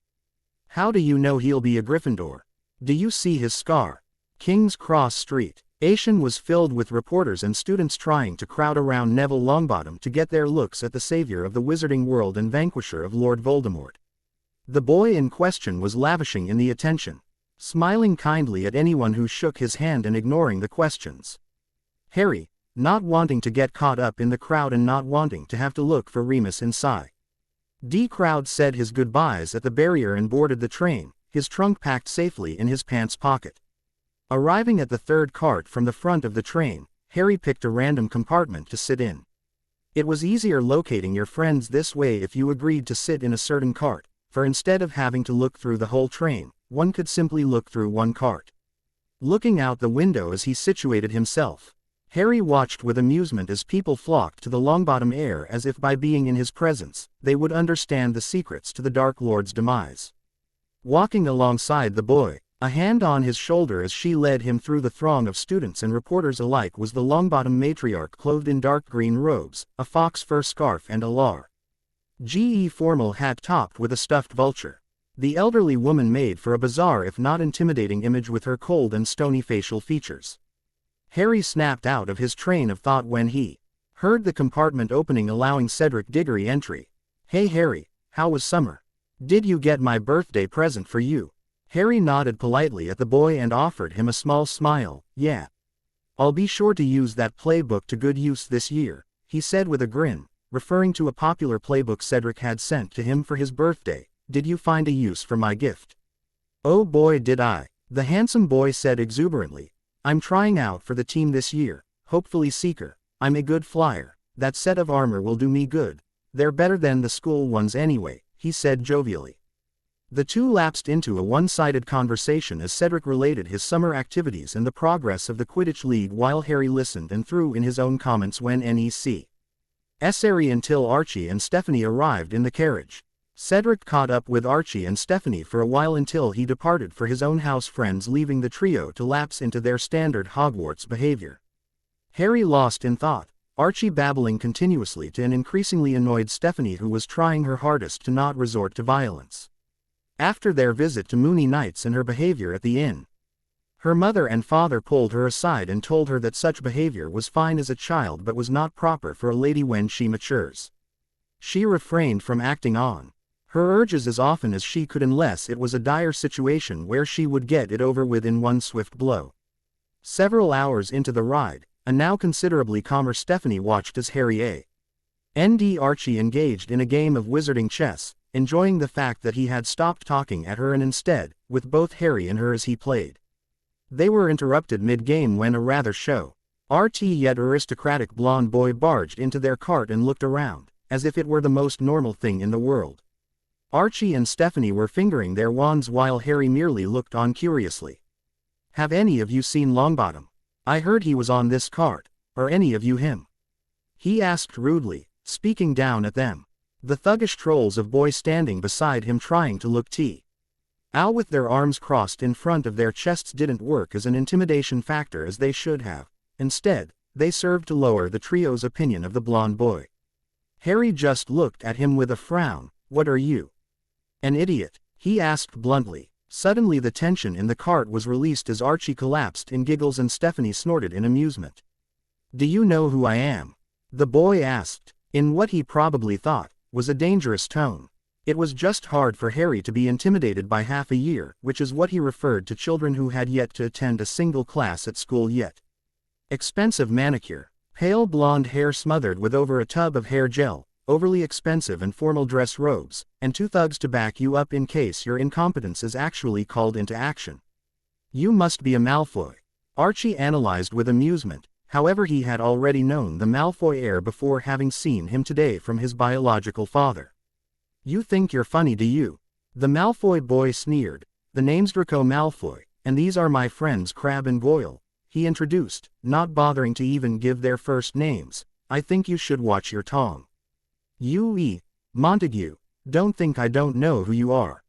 "How do you know he'll be a Gryffindor? Do you see his scar?" King's Cross Street. Asian was filled with reporters and students trying to crowd around Neville Longbottom to get their looks at the savior of the wizarding world and vanquisher of Lord Voldemort. The boy in question was lavishing in the attention, smiling kindly at anyone who shook his hand and ignoring the questions. Harry, not wanting to get caught up in the crowd and not wanting to have to look for Remus inside, crowd said his goodbyes at the barrier and boarded the train, his trunk packed safely in his pants pocket. Arriving at the third cart from the front of the train, Harry picked a random compartment to sit in. It was easier locating your friends this way if you agreed to sit in a certain cart, for instead of having to look through the whole train, one could simply look through one cart. Looking out the window as he situated himself, Harry watched with amusement as people flocked to the Longbottom air as if by being in his presence, they would understand the secrets to the Dark Lord's demise. Walking alongside the boy, a hand on his shoulder as she led him through the throng of students and reporters alike, was the Longbottom matriarch clothed in dark green robes, a fox fur scarf and a large formal hat topped with a stuffed vulture. The elderly woman made for a bizarre if not intimidating image with her cold and stony facial features. Harry snapped out of his train of thought when he heard the compartment opening, allowing Cedric Diggory entry. "Hey Harry, how was summer? Did you get my birthday present for you?" Harry nodded politely at the boy and offered him a small smile. "Yeah. I'll be sure to use that playbook to good use this year," he said with a grin, referring to a popular playbook Cedric had sent to him for his birthday. "Did you find a use for my gift?" "Oh boy did I," the handsome boy said exuberantly. "I'm trying out for the team this year, hopefully Seeker. I'm a good flyer. That set of armor will do me good. They're better than the school ones anyway," he said jovially. The two lapsed into a one-sided conversation as Cedric related his summer activities and the progress of the Quidditch League while Harry listened and threw in his own comments when necessary until Archie and Stephanie arrived in the carriage. Cedric caught up with Archie and Stephanie for a while until he departed for his own house friends, leaving the trio to lapse into their standard Hogwarts behavior. Harry lost in thought, Archie babbling continuously to an increasingly annoyed Stephanie who was trying her hardest to not resort to violence. After their visit to Moony Nights and her behavior at the inn, her mother and father pulled her aside and told her that such behavior was fine as a child but was not proper for a lady when she matures. She refrained from acting on her urges as often as she could unless it was a dire situation where she would get it over with in one swift blow. Several hours into the ride, a now considerably calmer Stephanie watched as Harry and Archie engaged in a game of wizarding chess, enjoying the fact that he had stopped talking at her and instead, with both Harry and her as he played. They were interrupted mid-game when a rather short yet aristocratic blonde boy barged into their cart and looked around, as if it were the most normal thing in the world. Archie and Stephanie were fingering their wands while Harry merely looked on curiously. "Have any of you seen Longbottom? I heard he was on this cart. Are any of you him?" he asked rudely, speaking down at them. The thuggish trolls of boys standing beside him trying to look out with their arms crossed in front of their chests didn't work as an intimidation factor as they should have. Instead, they served to lower the trio's opinion of the blonde boy. Harry just looked at him with a frown. "What are you? An idiot?" he asked bluntly. Suddenly the tension in the cart was released as Archie collapsed in giggles and Stephanie snorted in amusement. Do you know who I am? The boy asked, in what he probably thought was a dangerous tone. It was just hard for Harry to be intimidated by half a year, which is what he referred to children who had yet to attend a single class at school yet. Expensive manicure, pale blonde hair smothered with over a tub of hair gel, overly expensive and formal dress robes, and 2 thugs to back you up in case your incompetence is actually called into action. You must be a Malfoy. Archie analyzed with amusement. However, he had already known the Malfoy heir before having seen him today from his biological father. You think you're funny, do you? The Malfoy boy sneered. The name's Draco Malfoy, and these are my friends Crabbe and Goyle, he introduced, not bothering to even give their first names. I think you should watch your tongue. Montague, don't think I don't know who you are.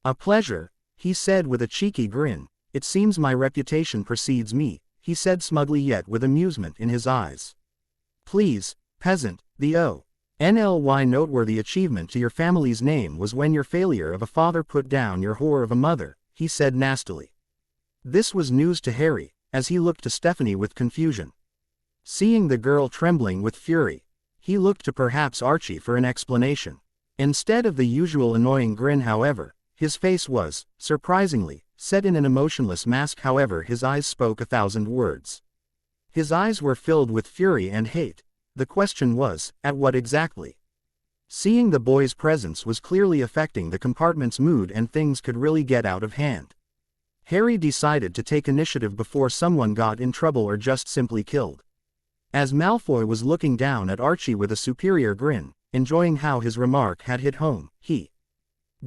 A pleasure, he said with a cheeky grin. It seems my reputation precedes me, he said smugly yet with amusement in his eyes. Please, peasant, the only noteworthy achievement to your family's name was when your failure of a father put down your whore of a mother, he said nastily. This was news to Harry, as he looked to Stephanie with confusion. Seeing the girl trembling with fury, he looked to perhaps Archie for an explanation. Instead of the usual annoying grin, however, his face was, surprisingly, set in an emotionless mask. However, his eyes spoke 1,000 words. His eyes were filled with fury and hate. The question was, at what exactly? Seeing the boy's presence was clearly affecting the compartment's mood and things could really get out of hand. Harry decided to take initiative before someone got in trouble or just simply killed. As Malfoy was looking down at Archie with a superior grin, enjoying how his remark had hit home, he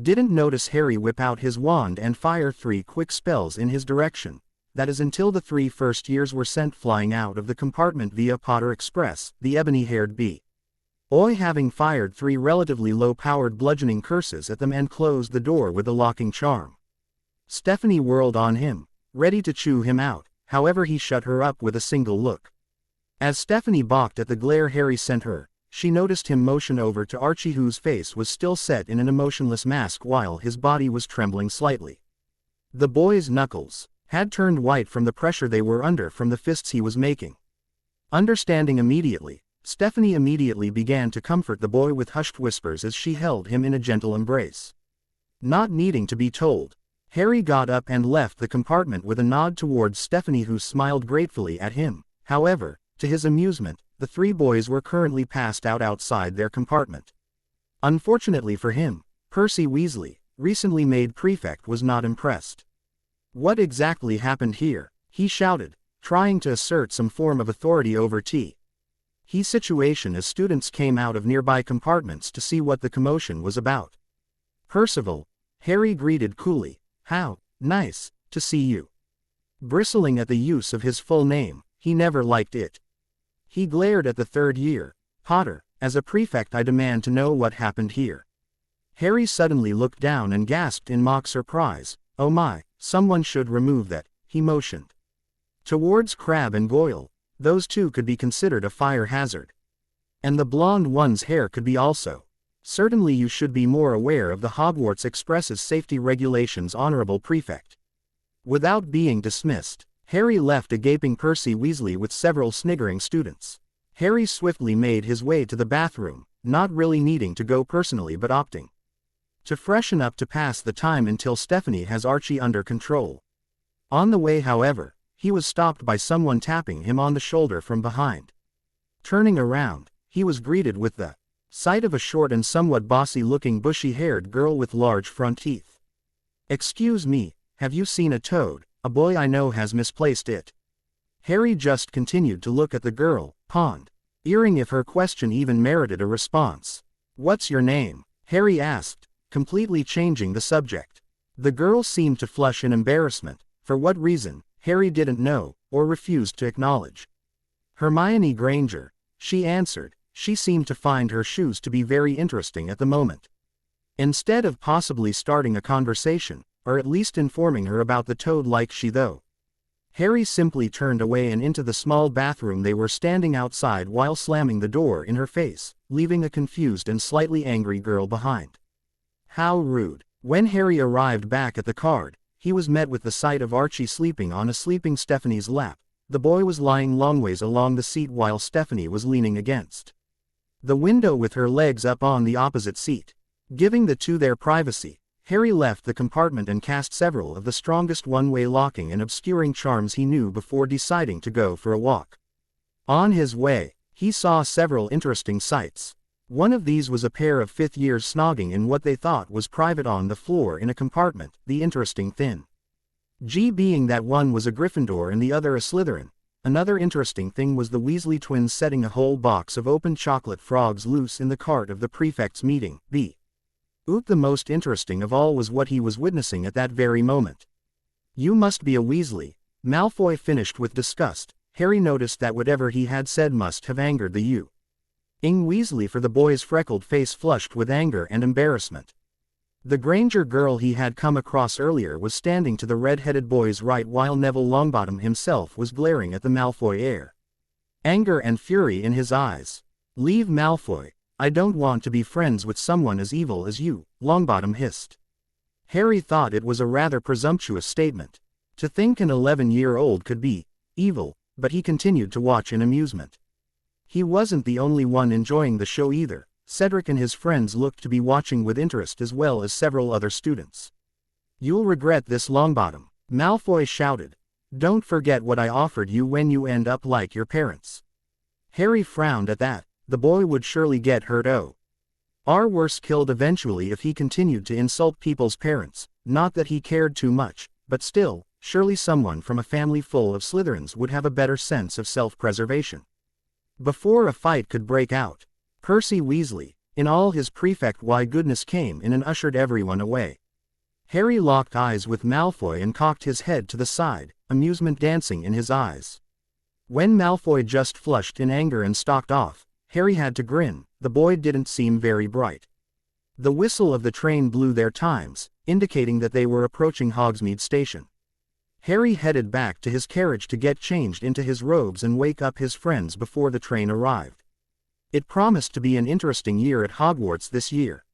didn't notice Harry whip out his wand and fire 3 quick spells in his direction. That is until the 3 first years were sent flying out of the compartment via Potter Express, the ebony-haired boy having fired 3 relatively low-powered bludgeoning curses at them and closed the door with a locking charm. Stephanie whirled on him, ready to chew him out. However, he shut her up with a single look. As Stephanie balked at the glare Harry sent her, she noticed him motion over to Archie, whose face was still set in an emotionless mask while his body was trembling slightly. The boy's knuckles had turned white from the pressure they were under from the fists he was making. Understanding immediately, Stephanie immediately began to comfort the boy with hushed whispers as she held him in a gentle embrace. Not needing to be told, Harry got up and left the compartment with a nod towards Stephanie, who smiled gratefully at him. However, to his amusement, the 3 boys were currently passed out outside their compartment. Unfortunately for him, Percy Weasley, recently made prefect, was not impressed. What exactly happened here? He shouted, trying to assert some form of authority over his situation as students came out of nearby compartments to see what the commotion was about. Percival, Harry greeted coolly. How nice to see you. Bristling at the use of his full name, he never liked it. He glared at the 3rd year. Potter, as a prefect I demand to know what happened here. Harry suddenly looked down and gasped in mock surprise. Oh my, someone should remove that, he motioned towards Crabbe and Goyle. Those 2 could be considered a fire hazard. And the blonde one's hair could be also. Certainly you should be more aware of the Hogwarts Express's safety regulations, honorable prefect. Without being dismissed, Harry left a gaping Percy Weasley with several sniggering students. Harry swiftly made his way to the bathroom, not really needing to go personally but opting to freshen up to pass the time until Stephanie has Archie under control. On the way, however, he was stopped by someone tapping him on the shoulder from behind. Turning around, he was greeted with the sight of a short and somewhat bossy-looking bushy-haired girl with large front teeth. Excuse me, have you seen a toad? A boy I know has misplaced it. Harry just continued to look at the girl, pondering if her question even merited a response. What's your name? Harry asked, completely changing the subject. The girl seemed to flush in embarrassment. For what reason, Harry didn't know, or refused to acknowledge. Hermione Granger, she answered. She seemed to find her shoes to be very interesting at the moment. Instead of possibly starting a conversation, or at least informing her about the toad like she though, Harry simply turned away and into the small bathroom. They were standing outside while slamming the door in her face, leaving a confused and slightly angry girl behind. How rude. When Harry arrived back at the card, he was met with the sight of Archie sleeping on a sleeping Stephanie's lap, The boy was lying long ways along the seat while Stephanie was leaning against the window with her legs up on the opposite seat. Giving the two their privacy, Harry left the compartment and cast several of the strongest one-way locking and obscuring charms he knew before deciding to go for a walk. On his way, he saw several interesting sights. One of these was a pair of fifth-years snogging in what they thought was private on the floor in a compartment, the interesting thing being that one was a Gryffindor and the other a Slytherin. Another interesting thing was the Weasley twins setting a whole box of open chocolate frogs loose in the cart of the prefects' meeting. The most interesting of all was what he was witnessing at that very moment. "You must be a Weasley," Malfoy finished with disgust. Harry noticed that whatever he had said must have angered the young Weasley, for the boy's freckled face flushed with anger and embarrassment. The Granger girl he had come across earlier was standing to the red-headed boy's right while Neville Longbottom himself was glaring at the Malfoy heir, anger and fury in his eyes. "Leave Malfoy. I don't want to be friends with someone as evil as you," Longbottom hissed. Harry thought it was a rather presumptuous statement. To think an 11-year-old could be evil, but he continued to watch in amusement. He wasn't the only one enjoying the show either. Cedric and his friends looked to be watching with interest, as well as several other students. "You'll regret this, Longbottom," Malfoy shouted. "Don't forget what I offered you when you end up like your parents." Harry frowned at that. The boy would surely get hurt or worse, killed eventually if he continued to insult people's parents. Not that he cared too much, but still, surely someone from a family full of Slytherins would have a better sense of self-preservation. Before a fight could break out, Percy Weasley, in all his prefect-why goodness, came in and ushered everyone away. Harry locked eyes with Malfoy and cocked his head to the side, amusement dancing in his eyes. When Malfoy just flushed in anger and stalked off, Harry had to grin. The boy didn't seem very bright. The whistle of the train blew their times, indicating that they were approaching Hogsmeade Station. Harry headed back to his carriage to get changed into his robes and wake up his friends before the train arrived. It promised to be an interesting year at Hogwarts this year.